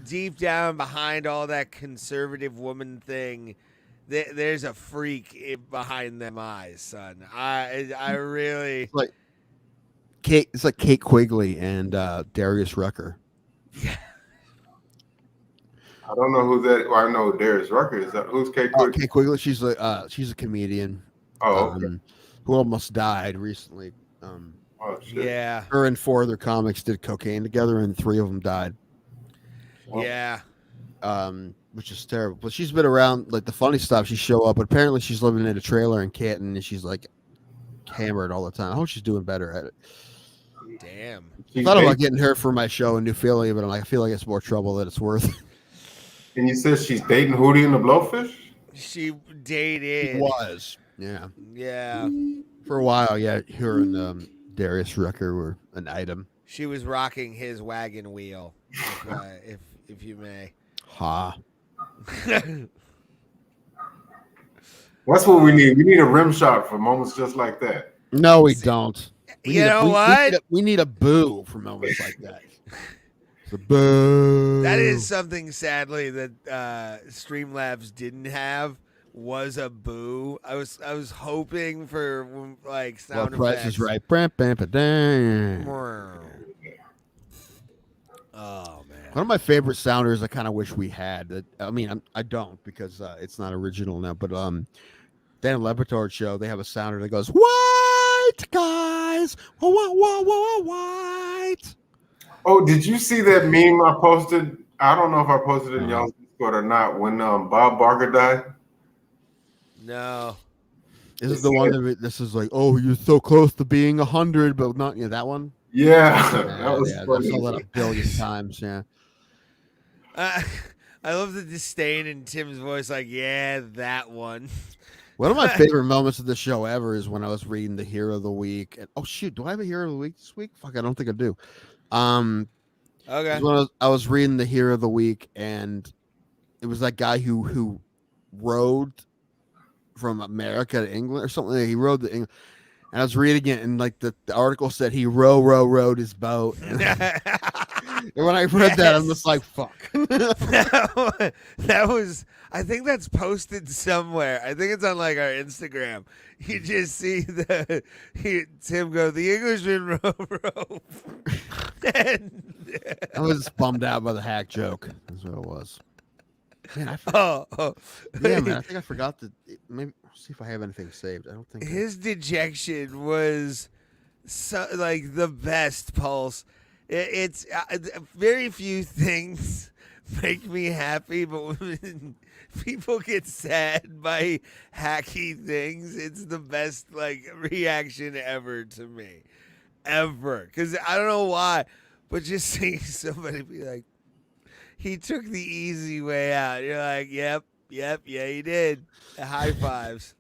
Speaker 2: deep down behind all that conservative woman thing. There's a freak behind them eyes, son. I really
Speaker 1: like Kate. It's like Kate Quigley and Darius Rucker.
Speaker 3: I don't know who that. Well, I know Darius Rucker. Is that who's Kate Quigley?
Speaker 1: Kate Quigley. She's a comedian.
Speaker 3: Oh, okay.
Speaker 1: Who almost died recently.
Speaker 3: Oh, shit.
Speaker 2: yeah.
Speaker 1: Her and 4 other comics did cocaine together, and 3 of them died.
Speaker 3: Well,
Speaker 2: Yeah.
Speaker 1: Which is terrible. But she's been around. Like the funny stuff, she show up, but apparently she's living in a trailer in Canton, and she's like hammered all the time. I hope she's doing better at it.
Speaker 2: Damn.
Speaker 1: I thought about getting her for my show in New Philly, but I feel like it's more trouble than it's worth.
Speaker 3: And you said she's dating Hootie and the Blowfish?
Speaker 2: She dated.
Speaker 1: Was. Yeah.
Speaker 2: Yeah.
Speaker 1: For a while, yeah. Her and Darius Rucker were an item.
Speaker 2: She was rocking his wagon wheel, if you may.
Speaker 1: Ha.
Speaker 3: That's what we need. We need a rim shot for moments just like that.
Speaker 1: No, we don't.
Speaker 2: You know what?
Speaker 1: We need a boo for moments like that. The boo.
Speaker 2: That is something, sadly, that Streamlabs didn't have, was a boo. I was hoping for like sound
Speaker 1: Price
Speaker 2: effects.
Speaker 1: is Right. Bam, bam, ba, dang.
Speaker 2: Oh man.
Speaker 1: One of my favorite sounders I kind of wish we had. I don't because it's not original now. But Dan Lebatard show, they have a sounder that goes, "White guys, white."
Speaker 3: Oh, did you see that meme I posted? I don't know if I posted it in y'all's Discord or not. When Bob Barker died.
Speaker 2: No.
Speaker 1: This is the one that this is like, oh, you're so close to being 100, but not that one.
Speaker 3: Yeah, that was
Speaker 1: I
Speaker 3: funny.
Speaker 1: saw that a billion times. Yeah.
Speaker 2: I love the disdain in Tim's voice. Like, yeah, that one.
Speaker 1: One of my favorite moments of the show ever is when I was reading the Hero of the Week. And oh shoot, do I have a Hero of the Week this week? Fuck, I don't think I do.
Speaker 2: Okay.
Speaker 1: When I was reading the Hero of the Week, and it was that guy who rode from America to England or something. He rode to England, and I was reading it, and like the article said he rowed his boat. And when I read that, I'm just like, fuck.
Speaker 2: that was. I think that's posted somewhere. I think it's on like our Instagram. You just see Tim go, the Englishman row.
Speaker 1: I was just bummed out by the hack joke. That's what it was. Man,
Speaker 2: oh.
Speaker 1: Yeah, man. I think I forgot to maybe see if I have anything saved. I don't think
Speaker 2: his dejection was like the best, Pulse. It's very few things make me happy, but when people get sad by hacky things, it's the best like reaction ever to me, ever. Because I don't know why, but just seeing somebody be like, he took the easy way out. You're like, yep, yeah, he did. High fives.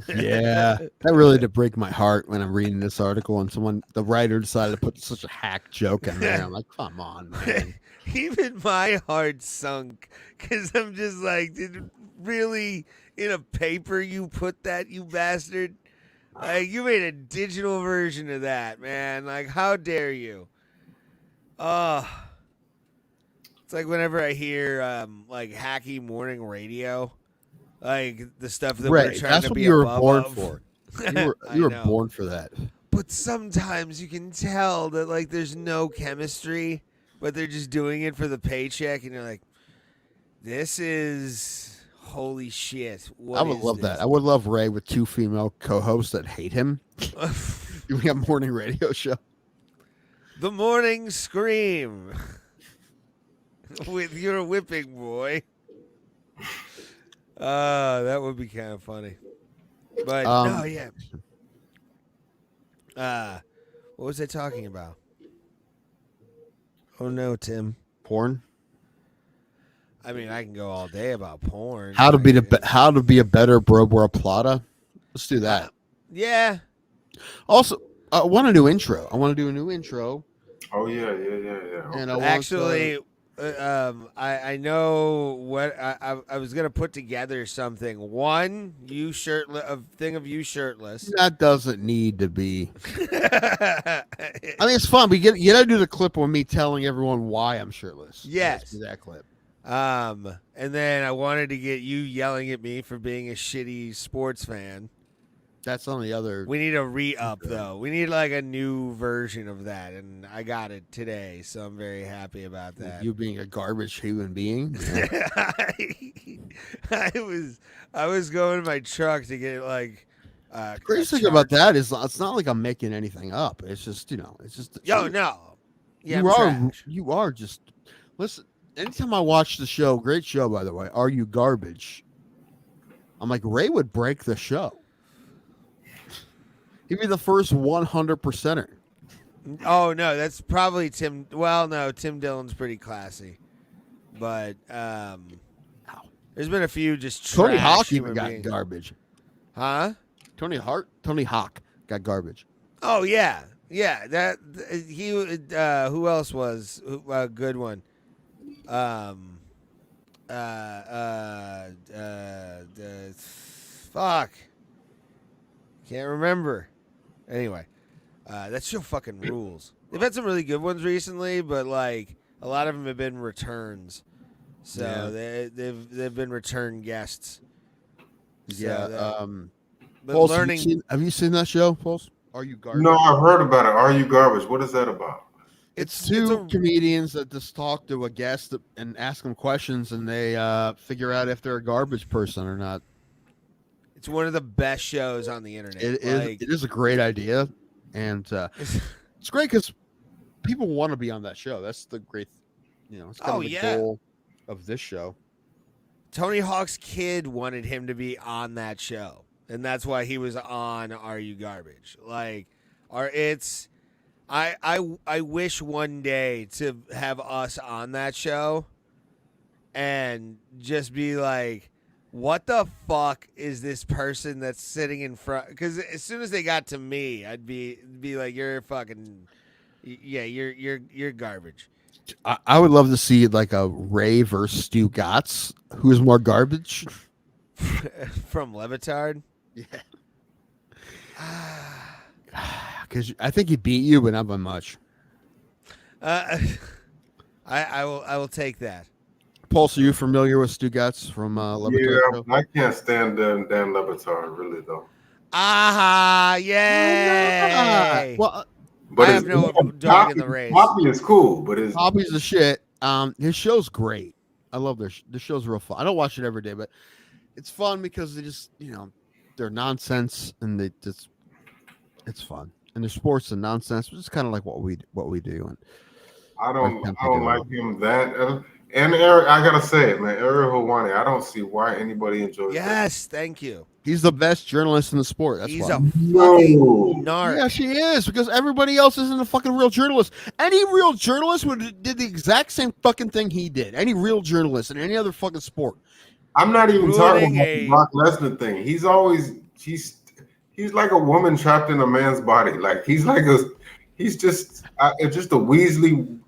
Speaker 1: Yeah, that really did break my heart when I'm reading this article and the writer decided to put such a hack joke in there. I'm like, come on, man.
Speaker 2: Even my heart sunk because I'm just like, did really in a paper you put that, you bastard? Like, you made a digital version of that, man. Like, how dare you? It's like whenever I hear like hacky morning radio. Like the stuff that we're trying to be above.
Speaker 1: That's what you were born for. You were born for that.
Speaker 2: But sometimes you can tell that like there's no chemistry, but they're just doing it for the paycheck, and you're like, "This is holy shit."
Speaker 1: I would love that. I would love Ray with two female co-hosts that hate him. Doing a morning radio show.
Speaker 2: The Morning Scream with your whipping boy. That would be kind of funny. But no, yeah. What was I talking about? Oh no, Tim.
Speaker 1: Porn.
Speaker 2: I mean, I can go all day about porn.
Speaker 1: How to be a better Bro Plata. Let's do that.
Speaker 2: Yeah.
Speaker 1: Also, I want a new intro. I want to do a new intro.
Speaker 3: Oh yeah.
Speaker 1: And
Speaker 2: actually, I know what I was gonna put together something. One, you shirtless, a thing of you shirtless.
Speaker 1: That doesn't need to be. I think it's fun. You gotta do the clip of me telling everyone why I'm shirtless.
Speaker 2: Yes,
Speaker 1: Let's do that clip.
Speaker 2: And then I wanted to get you yelling at me for being a shitty sports fan.
Speaker 1: That's on the other.
Speaker 2: We need a re-up though. We need like a new version of that, and I got it today, so I'm very happy about that.
Speaker 1: You being a garbage human being.
Speaker 2: I was going to my truck to get like.
Speaker 1: The crazy thing about that is it's not like I'm making anything up. It's just it's just.
Speaker 2: Yo, no. Yeah,
Speaker 1: you are just. Listen, anytime I watch the show, great show by the way. Are You Garbage? I'm like, Ray would break the show. He'd be the first 100%er.
Speaker 2: Oh no, that's probably Tim. Well, no, Tim Dillon's pretty classy, but there's been a few just
Speaker 1: Tony
Speaker 2: trash
Speaker 1: Hawk even got
Speaker 2: beings.
Speaker 1: garbage.
Speaker 2: Huh?
Speaker 1: Tony Hawk got garbage.
Speaker 2: Oh yeah. That he. Who else was a good one? Fuck. Can't remember. Anyway, that show fucking rules. They've had some really good ones recently, but like a lot of them have been returns. So they've been return guests. But
Speaker 1: Pulse,
Speaker 2: learning
Speaker 1: have you seen that show, Pulse? Are You Garbage?
Speaker 3: No, I've heard about it. Are You Garbage? What is that about?
Speaker 1: It's two comedians that just talk to a guest and ask them questions, and they figure out if they're a garbage person or not.
Speaker 2: It's one of the best shows on the internet.
Speaker 1: It is a great idea, and it's great because people want to be on that show. That's the great, it's kind of the goal of this show.
Speaker 2: Tony Hawk's kid wanted him to be on that show, and that's why he was on Are You Garbage? I wish one day to have us on that show and just be like, what the fuck is this person that's sitting in front? Because as soon as they got to me, I'd be like, you're fucking, you're garbage.
Speaker 1: I would love to see like a Ray versus Stu Gatz. Who's more garbage?
Speaker 2: From Levitard?
Speaker 1: Yeah. Because I think he beat you, but not by much.
Speaker 2: I will take that.
Speaker 1: Pulse, are you familiar with Stu Gatz from Levitard?
Speaker 3: Yeah, I can't stand Dan Levitard, really, though.
Speaker 2: Yay!
Speaker 1: Well,
Speaker 2: but I have no dog in the race.
Speaker 3: Poppy is cool, but
Speaker 1: Poppy's the shit. His show's great. I love the show's real fun. I don't watch it every day, but it's fun because they just, they're nonsense and it's fun. And their sports and nonsense, which is kind of like what we do. And
Speaker 3: I don't like him that. And Eric, I gotta say it, man. Ariel Helwani, I don't see why anybody enjoys.
Speaker 2: Yes, thank you.
Speaker 1: He's the best journalist in the sport. That's
Speaker 2: He's
Speaker 1: why.
Speaker 2: a fucking narc.
Speaker 1: Yes, he is, because everybody else isn't a fucking real journalist. Any real journalist did the exact same fucking thing he did. Any real journalist in any other fucking sport.
Speaker 3: I'm not even talking about the Brock Lesnar thing. He's like a woman trapped in a man's body. Like he's just a Weasley,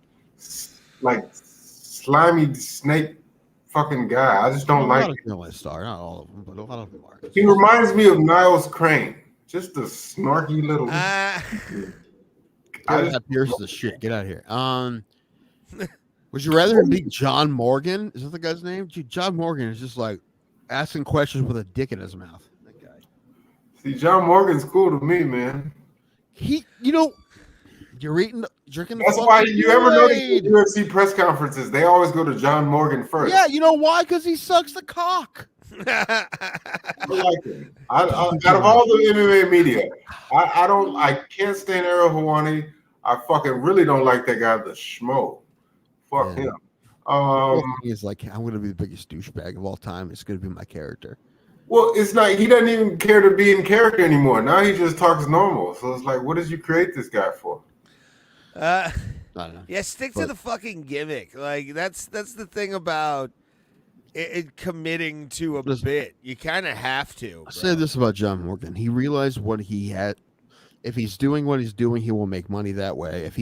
Speaker 3: like slimy snake fucking guy. I just don't like him.
Speaker 1: Journalists are, not all of them, but a lot of them are.
Speaker 3: He reminds me of Niles Crane. Just a snarky little.
Speaker 1: That Pierce the shit. Get out of here. Would you rather him be John Morgan? Is that the guy's name? Dude, John Morgan is just like asking questions with a dick in his mouth. That guy.
Speaker 3: See, John Morgan's cool to me, man.
Speaker 1: You're drinking.
Speaker 3: That's why you ever notice the UFC press conferences, they always go to John Morgan first.
Speaker 1: Yeah, you know why? Because he sucks the cock.
Speaker 3: I like him. Out of all the MMA media, I can't stand Ariel Helwani. I fucking really don't like that guy, the schmo. Fuck him.
Speaker 1: He's like, I'm gonna be the biggest douchebag of all time. It's gonna be my character.
Speaker 3: Well, it's not. He doesn't even care to be in character anymore. Now he just talks normal. So it's like, what did you create this guy for?
Speaker 1: I don't know.
Speaker 2: Yeah, stick to the fucking gimmick. Like that's the thing about it committing to a bit. You kind of have to.
Speaker 1: I'll say this about John Morgan. He realized what he had. If he's doing what he's doing, he will make money that way. If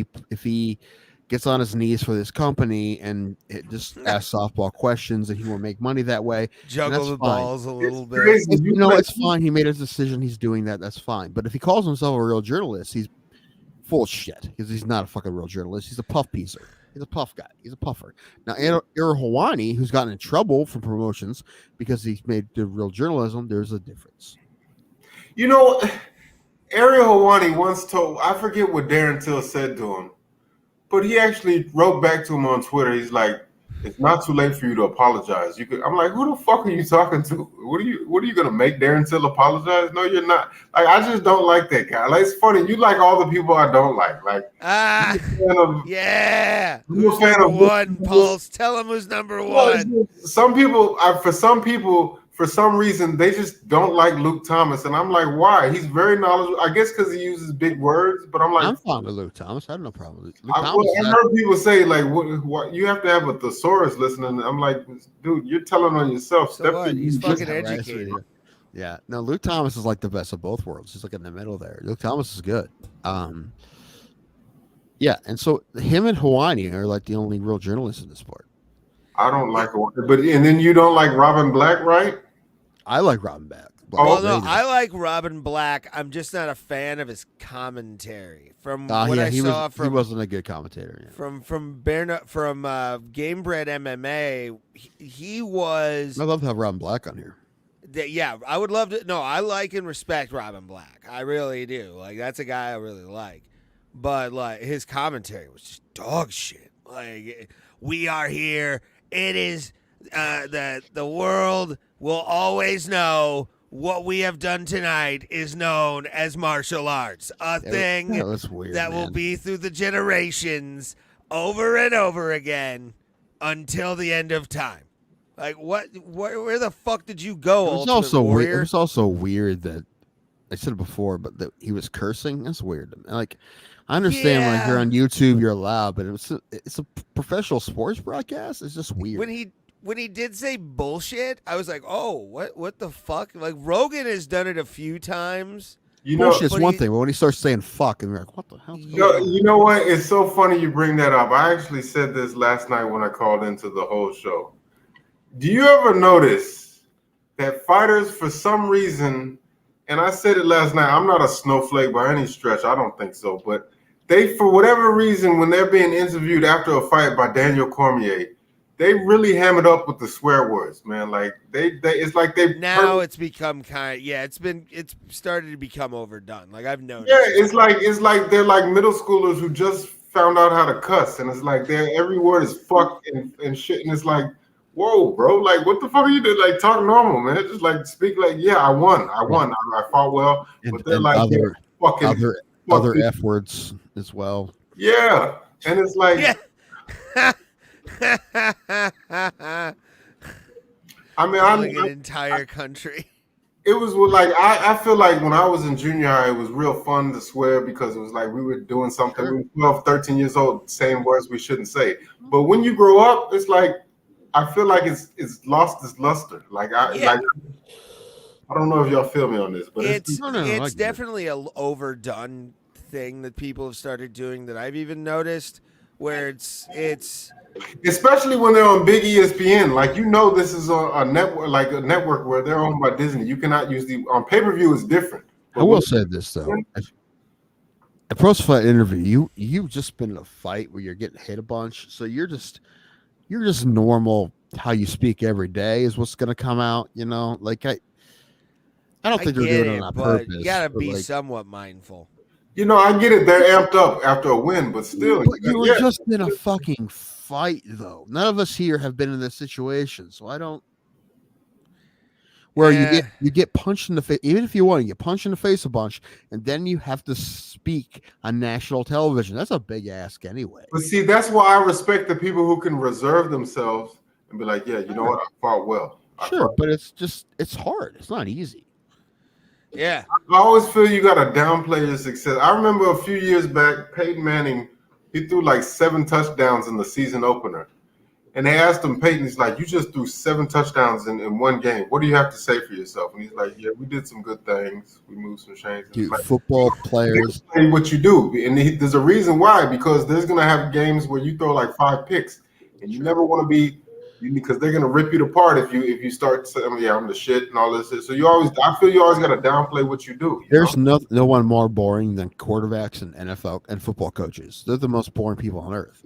Speaker 1: he gets on his knees for this company and just asks softball questions, and he will make money that way.
Speaker 2: Juggle the balls a little bit.
Speaker 1: It's fine. He made his decision. He's doing that. That's fine. But if he calls himself a real journalist, he's full of shit because he's not a fucking real journalist. He's a puff piecer. He's a puff guy. He's a puffer. Now, Ariel Helwani, who's gotten in trouble for promotions because he's made the real journalism, there's a difference.
Speaker 3: Ariel Helwani once told, I forget what Darren Till said to him, but he actually wrote back to him on Twitter. He's like, it's not too late for you to apologize. I'm like, who the fuck are you talking to? What are you gonna make Darren Till apologize? No, you're not. Like, I just don't like that guy. Like, it's funny. You like all the people I don't like. Like,
Speaker 2: yeah. Who's number one, Pulse? Tell him who's number one.
Speaker 3: Some people, for some reason, they just don't like Luke Thomas, and I'm like, why? He's very knowledgeable. I guess because he uses big words, but I'm like,
Speaker 1: I'm fine with Luke Thomas. I have no problem with Luke
Speaker 3: Thomas. I heard people say like, what you have to have a thesaurus listening. I'm like, dude, you're telling on yourself.
Speaker 2: So what? He's fucking educated.
Speaker 1: Yeah. No, Luke Thomas is like the best of both worlds. He's like in the middle there. Luke Thomas is good. Yeah, and so him and Helwani are like the only real journalists in the sport.
Speaker 3: I don't like Helwani, and then you don't like Robin Black, right?
Speaker 1: I like Robin
Speaker 2: Well, no,
Speaker 1: radio.
Speaker 2: I like Robin Black. I'm just not a fan of his commentary. From what
Speaker 1: Yeah,
Speaker 2: I saw
Speaker 1: he
Speaker 2: from
Speaker 1: wasn't a good commentator. Yeah.
Speaker 2: from Game Bread MMA, he was.
Speaker 1: I love to have Robin Black on here.
Speaker 2: Yeah, I would love to. No, I like and respect Robin Black. I really do. Like, that's a guy I really like. But like, his commentary was just dog shit. Like, we are here. It is the world will always know what we have done tonight is known as martial arts. A thing
Speaker 1: that's weird,
Speaker 2: that will be through the generations over and over again until the end of time. Like, where the fuck did you go,
Speaker 1: It was
Speaker 2: Ultimate
Speaker 1: also
Speaker 2: Warrior?
Speaker 1: weird. It was also weird that I said it before, but that he was cursing. That's weird. Like, I understand when you're on YouTube, you're allowed, but it's a professional sports broadcast. It's just weird.
Speaker 2: When he did say bullshit, I was like, oh, what the fuck? Like, Rogan has done it a few times.
Speaker 3: You know,
Speaker 1: Bullshit's one thing, but when he starts saying "fuck," and you're like, "What the hell?"
Speaker 3: You know what? It's so funny you bring that up. I actually said this last night when I called into the whole show. Do you ever notice that fighters, for some reason, and I said it last night, I'm not a snowflake by any stretch. I don't think so. But they, for whatever reason, when they're being interviewed after a fight by Daniel Cormier, they really ham it up with the swear words, man. Like they it's like they
Speaker 2: now it's become it's started to become overdone. Like, I've noticed.
Speaker 3: Yeah, it's like they're like middle schoolers who just found out how to cuss, and it's like every word is fuck and shit, and it's like, whoa, bro, like what the fuck are you doing? Like, talk normal, man. Just like speak like, yeah, I won, I fought well, but they're like
Speaker 1: other F words as well.
Speaker 3: Yeah, and it's like.
Speaker 2: Yeah.
Speaker 3: I mean,
Speaker 2: an entire country.
Speaker 3: It was like I feel like when I was in junior high, it was real fun to swear because it was like we were doing something.
Speaker 1: Sure.
Speaker 3: We were 12, 13 years old, saying words we shouldn't say. But when you grow up, it's like I feel like it's lost its luster. Like I don't know if y'all feel me on this, but
Speaker 2: it's definitely an overdone thing that people have started doing that I've even noticed, where it's
Speaker 3: especially when they're on big ESPN. Like, this is a network, like a network where they're owned by Disney. You cannot use on pay-per-view is different.
Speaker 1: I will say this though. A pro fight interview, you've just been in a fight where you're getting hit a bunch, so you're just normal. How you speak every day is what's going to come out. Like I don't think they're doing it on purpose.
Speaker 2: You gotta be somewhat mindful.
Speaker 3: I get it. They're amped up after a win, but still.
Speaker 1: But you were just in a fucking fight, though. None of us here have been in this situation, so I don't. Where you get punched in the face, even if you want to get punched in the face a bunch, and then you have to speak on national television. That's a big ask, anyway.
Speaker 3: But see, that's why I respect the people who can reserve themselves and be like, "Yeah, you know what? I fought well."
Speaker 1: But it's hard. It's not easy.
Speaker 2: Yeah.
Speaker 3: I always feel you got to downplay your success. I remember a few years back, Peyton Manning, he threw like 7 touchdowns in the season opener. And they asked him, Peyton, he's like, you just threw 7 touchdowns in one game. What do you have to say for yourself? And he's like, yeah, we did some good things. We moved some chains.
Speaker 1: Like, football players.
Speaker 3: Play what you do. And there's a reason why, because there's going to have games where you throw like 5 picks. And you never want to be, because they're gonna rip you apart if you start saying, "Yeah, I'm the shit" and all this. So I feel you always gotta downplay what you do.
Speaker 1: There's no one more boring than quarterbacks and NFL and football coaches. They're the most boring people on earth.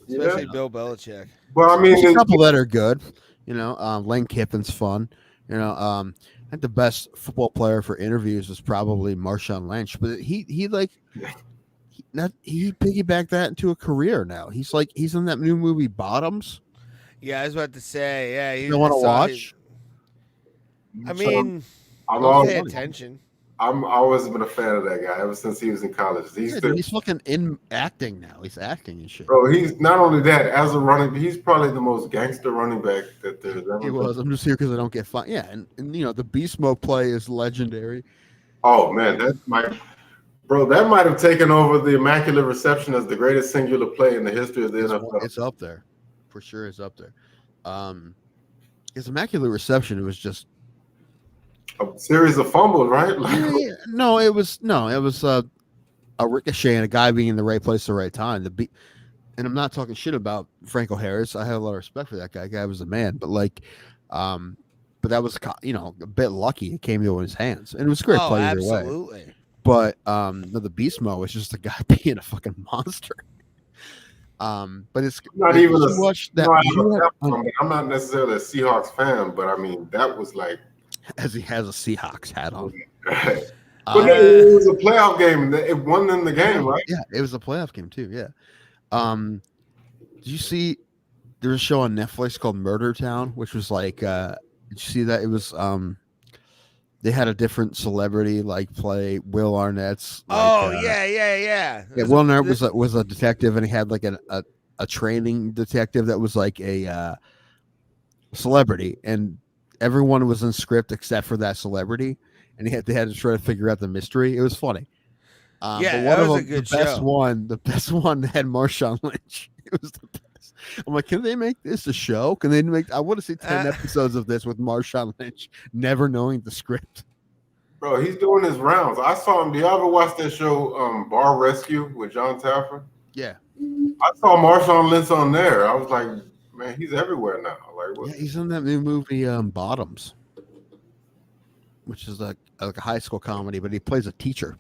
Speaker 2: Especially Bill Belichick.
Speaker 3: Well, I mean,
Speaker 1: there's a couple that are good. Lane Kiffin's fun. I think the best football player for interviews was probably Marshawn Lynch, but he piggybacked that into a career now. He's in that new movie Bottoms.
Speaker 2: Yeah, I was about to say, yeah.
Speaker 1: You want to watch?
Speaker 2: I mean,
Speaker 3: I'm
Speaker 2: pay attention.
Speaker 3: I've always been a fan of that guy ever since he was in college.
Speaker 1: He's fucking in acting now. He's acting and shit.
Speaker 3: Bro, he's not only that, as a he's probably the most gangster running back that there's ever been.
Speaker 1: He was. I'm just here because I don't get fun. Yeah, and the Beast Mode play is legendary.
Speaker 3: Oh man, that might have taken over the Immaculate Reception as the greatest singular play in the history of the NFL.
Speaker 1: It's up there. For sure, it's up there. His Immaculate Reception, it was just
Speaker 3: a series of fumbles, right?
Speaker 1: No, it was a ricochet and a guy being in the right place at the right time. And I'm not talking shit about Franco Harris. I have a lot of respect for that guy. Guy was a man, but but that was a bit lucky. It came to his hands, and it was a great
Speaker 2: Oh,
Speaker 1: play either way.
Speaker 2: absolutely.
Speaker 1: But the Beast Mode was just a guy being a fucking monster. But it's
Speaker 3: not even
Speaker 1: you watch that.
Speaker 3: I'm not necessarily a Seahawks fan, but I mean that was like
Speaker 1: as he has a Seahawks hat on.
Speaker 3: But it was a playoff game. It won them the game, right?
Speaker 1: Yeah, it was a playoff game too. Yeah. Did you see? There was a show on Netflix called Murder Town, which was like, did you see that? It was they had a different celebrity like play Will Arnett's. Like,
Speaker 2: yeah.
Speaker 1: Will Arnett was a detective, and he had like a training detective that was like a celebrity, and everyone was in script except for that celebrity, and they had to try to figure out the mystery. It was funny.
Speaker 2: But
Speaker 1: one of
Speaker 2: was
Speaker 1: them,
Speaker 2: a good
Speaker 1: the best one had Marshawn Lynch. It was the best. I'm like, can they make this a show? Can they make? I want to see 10 episodes of this with Marshawn Lynch never knowing the script.
Speaker 3: Bro, he's doing his rounds. I saw him. Do you ever watch that show, Bar Rescue with John Taffer?
Speaker 1: Yeah.
Speaker 3: I saw Marshawn Lynch on there. I was like, man, he's everywhere now. Like, what?
Speaker 1: Yeah, he's in that new movie, Bottoms, which is like a high school comedy, but he plays a teacher.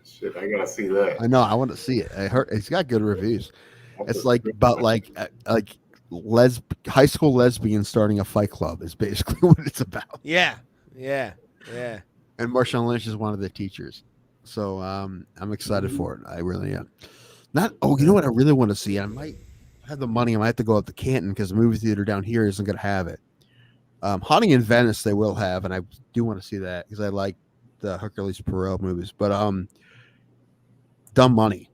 Speaker 3: Shit, I gotta see that.
Speaker 1: I know. I want to see it. I heard it's got good reviews. It's like about like high school lesbians starting a fight club is basically what it's about.
Speaker 2: Yeah.
Speaker 1: And Marshawn Lynch is one of the teachers, so I'm excited for it. I really am. You know what I really want to see? I might have the money. I might have to go up to Canton because the movie theater down here isn't going to have it. Haunting in Venice they will have, and I do want to see that because I like the Hercules Poirot movies. But Dumb Money.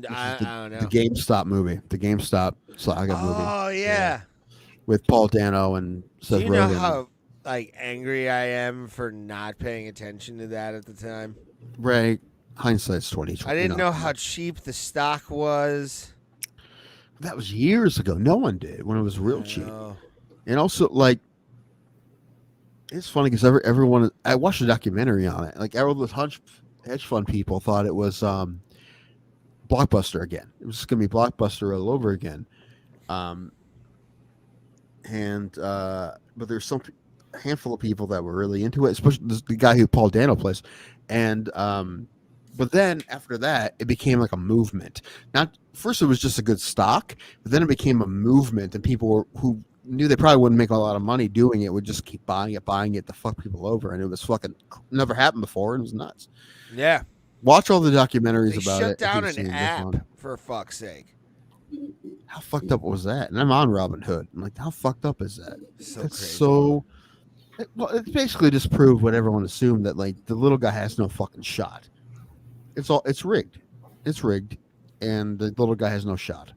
Speaker 2: I don't know.
Speaker 1: The GameStop movie. The GameStop saga movie.
Speaker 2: Oh yeah.
Speaker 1: With Paul Dano and Seth
Speaker 2: Do you know
Speaker 1: Rogen.
Speaker 2: how angry I am for not paying attention to that at the time?
Speaker 1: Right. Hindsight's 2020.
Speaker 2: I didn't know how cheap the stock was.
Speaker 1: That was years ago. No one did when it was real cheap.
Speaker 2: Know.
Speaker 1: And also, it's funny because everyone. I watched a documentary on it. Like, all those hedge fund people thought it was Blockbuster again. It was going to be Blockbuster all over again. But there's a handful of people that were really into it, especially the guy who Paul Dano plays. And but then after that, it became like a movement. First it was just a good stock, but then it became a movement, and people who knew they probably wouldn't make a lot of money doing it would just keep buying it to fuck people over, and it was fucking never happened before, and it was nuts.
Speaker 2: Yeah.
Speaker 1: Watch all the documentaries
Speaker 2: They
Speaker 1: about it.
Speaker 2: shut down an app for fuck's sake.
Speaker 1: How fucked up was that? And I'm on Robinhood. I'm like, how fucked up is that?
Speaker 2: So
Speaker 1: It's
Speaker 2: crazy.
Speaker 1: it basically just proved what everyone assumed, that like the little guy has no fucking shot. It's rigged. It's rigged, and the little guy has no shot.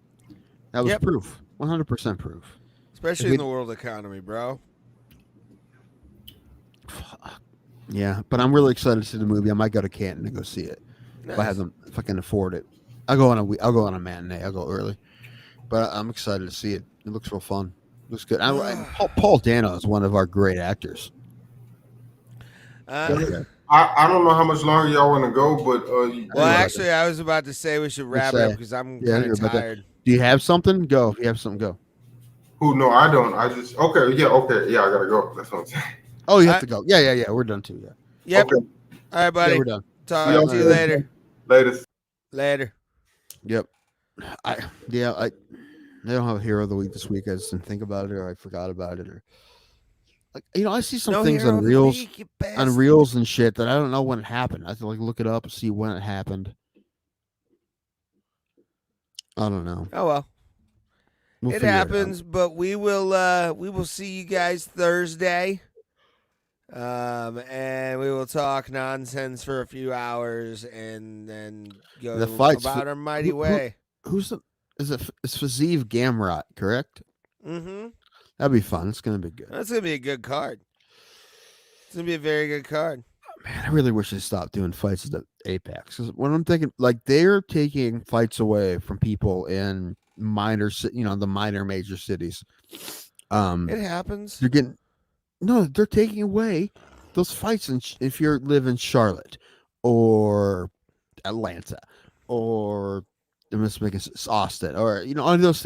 Speaker 1: That was proof. 100% proof.
Speaker 2: Especially in the world economy, bro.
Speaker 1: Yeah, but I'm really excited to see the movie. I might go to Canton and go see it if I can afford it. I'll go on a matinee. I'll go early, but I'm excited to see it. It looks real fun. It looks good. Paul Dano is one of our great actors.
Speaker 3: I don't know how much longer y'all want to go, but
Speaker 2: actually, I was about to say we should wrap it up because I'm kind of tired.
Speaker 1: Do you have something? Go. If you have something, go.
Speaker 3: Who? No, I don't. I just okay. Yeah, I gotta go. That's what I'm saying.
Speaker 1: Oh, you have to go. Yeah. We're done too. Yeah.
Speaker 2: Yep.
Speaker 3: Okay.
Speaker 2: All right, buddy.
Speaker 1: Yeah, we're done.
Speaker 2: Talk to you later.
Speaker 3: Later.
Speaker 1: Yep. I don't have a hero of the week this week. I just didn't think about it, or I forgot about it, or I see some things on Reels and shit that I don't know when it happened. I have to look it up and see when it happened. I don't know.
Speaker 2: Oh well. It happens, but we will see you guys Thursday. And we will talk nonsense for a few hours and then go about our mighty way.
Speaker 1: It's Fazeev Gamrot, correct?
Speaker 2: Mm-hmm.
Speaker 1: That'd be fun. It's gonna be good.
Speaker 2: That's gonna be a good card. It's gonna be a very good card.
Speaker 1: Man, I really wish they stopped doing fights at the Apex. Because when I'm thinking, they're taking fights away from people in the minor major cities.
Speaker 2: It happens.
Speaker 1: They're taking away those fights if you live in Charlotte or Atlanta or I'm just making Austin, or any of those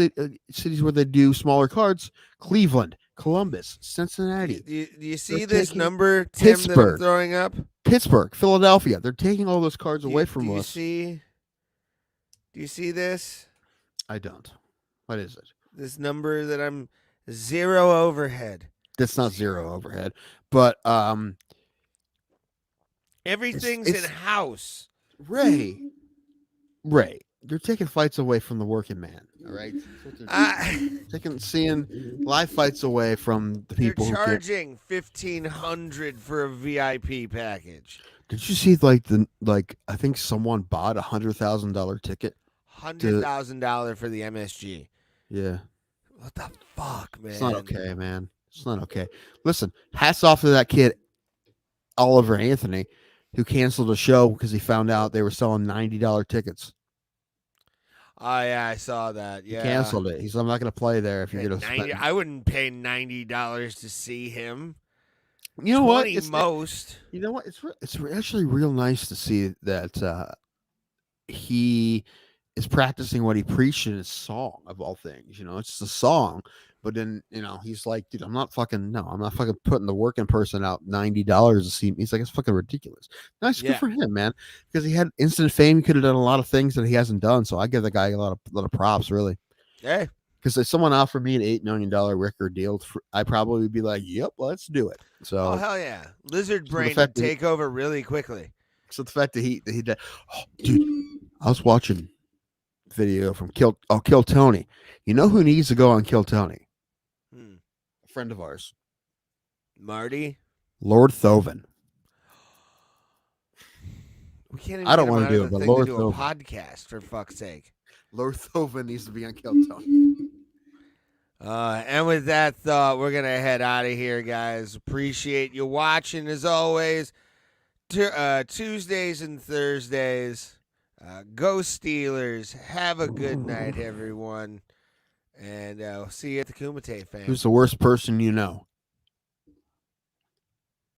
Speaker 1: cities where they do smaller cards. Cleveland, Columbus, Cincinnati.
Speaker 2: Do you see
Speaker 1: They're
Speaker 2: this
Speaker 1: taking
Speaker 2: number, Tim, that I'm
Speaker 1: Pittsburgh.
Speaker 2: throwing up?
Speaker 1: Pittsburgh, Philadelphia. They're taking all those cards away from
Speaker 2: Do you
Speaker 1: us.
Speaker 2: see? Do you see this?
Speaker 1: I don't. What is it?
Speaker 2: This number that I'm 0 overhead.
Speaker 1: That's not 0 overhead, but
Speaker 2: Everything's
Speaker 1: it's
Speaker 2: in house.
Speaker 1: Ray. They're taking fights away from the working man. All right, seeing live fights away from the people.
Speaker 2: They're charging $1,500 for a VIP package.
Speaker 1: Did you see I think someone bought $100,000 ticket?
Speaker 2: $100,000 for the MSG.
Speaker 1: Yeah.
Speaker 2: What the fuck, man?
Speaker 1: It's not okay, man. It's not okay. Listen, hats off to that kid, Oliver Anthony, who canceled a show because he found out they were selling $90 tickets.
Speaker 2: Oh, yeah, I saw that. Yeah.
Speaker 1: He canceled it. He said, I'm not going to play there if you're going to spend.
Speaker 2: I wouldn't pay $90 to see him.
Speaker 1: You know what?
Speaker 2: It's most.
Speaker 1: You know what? It's actually real nice to see that he is practicing what he preached in his song, of all things. It's a song, but then he's like, dude, I'm not fucking putting the working person out $90 to see me. He's like, it's fucking ridiculous. Nice, good for him, man, because he had instant fame. He could have done a lot of things that he hasn't done. So I give the guy a lot of props, really.
Speaker 2: Hey,
Speaker 1: because if someone offered me an $8 million record deal, I'd probably be like, yep, let's do it. So,
Speaker 2: oh hell yeah, Lizard Brain would take over really quickly.
Speaker 1: So the fact that he did, dude, I was watching video from Kill Tony. You know who needs to go on Kill Tony? A friend of ours,
Speaker 2: Marty,
Speaker 1: Lord Thoven.
Speaker 2: We can't. Even
Speaker 1: I don't want to do it, but Lord
Speaker 2: Thoven.
Speaker 1: Thoven.
Speaker 2: A podcast, for fuck's sake.
Speaker 1: Lord Thoven needs to be on Kill Tony.
Speaker 2: And with that thought, we're gonna head out of here, guys. Appreciate you watching as always. Tuesdays and Thursdays. Go Steelers. Have a good night, everyone. And we'll see you at the Kumite, fam.
Speaker 1: Who's the worst person you know?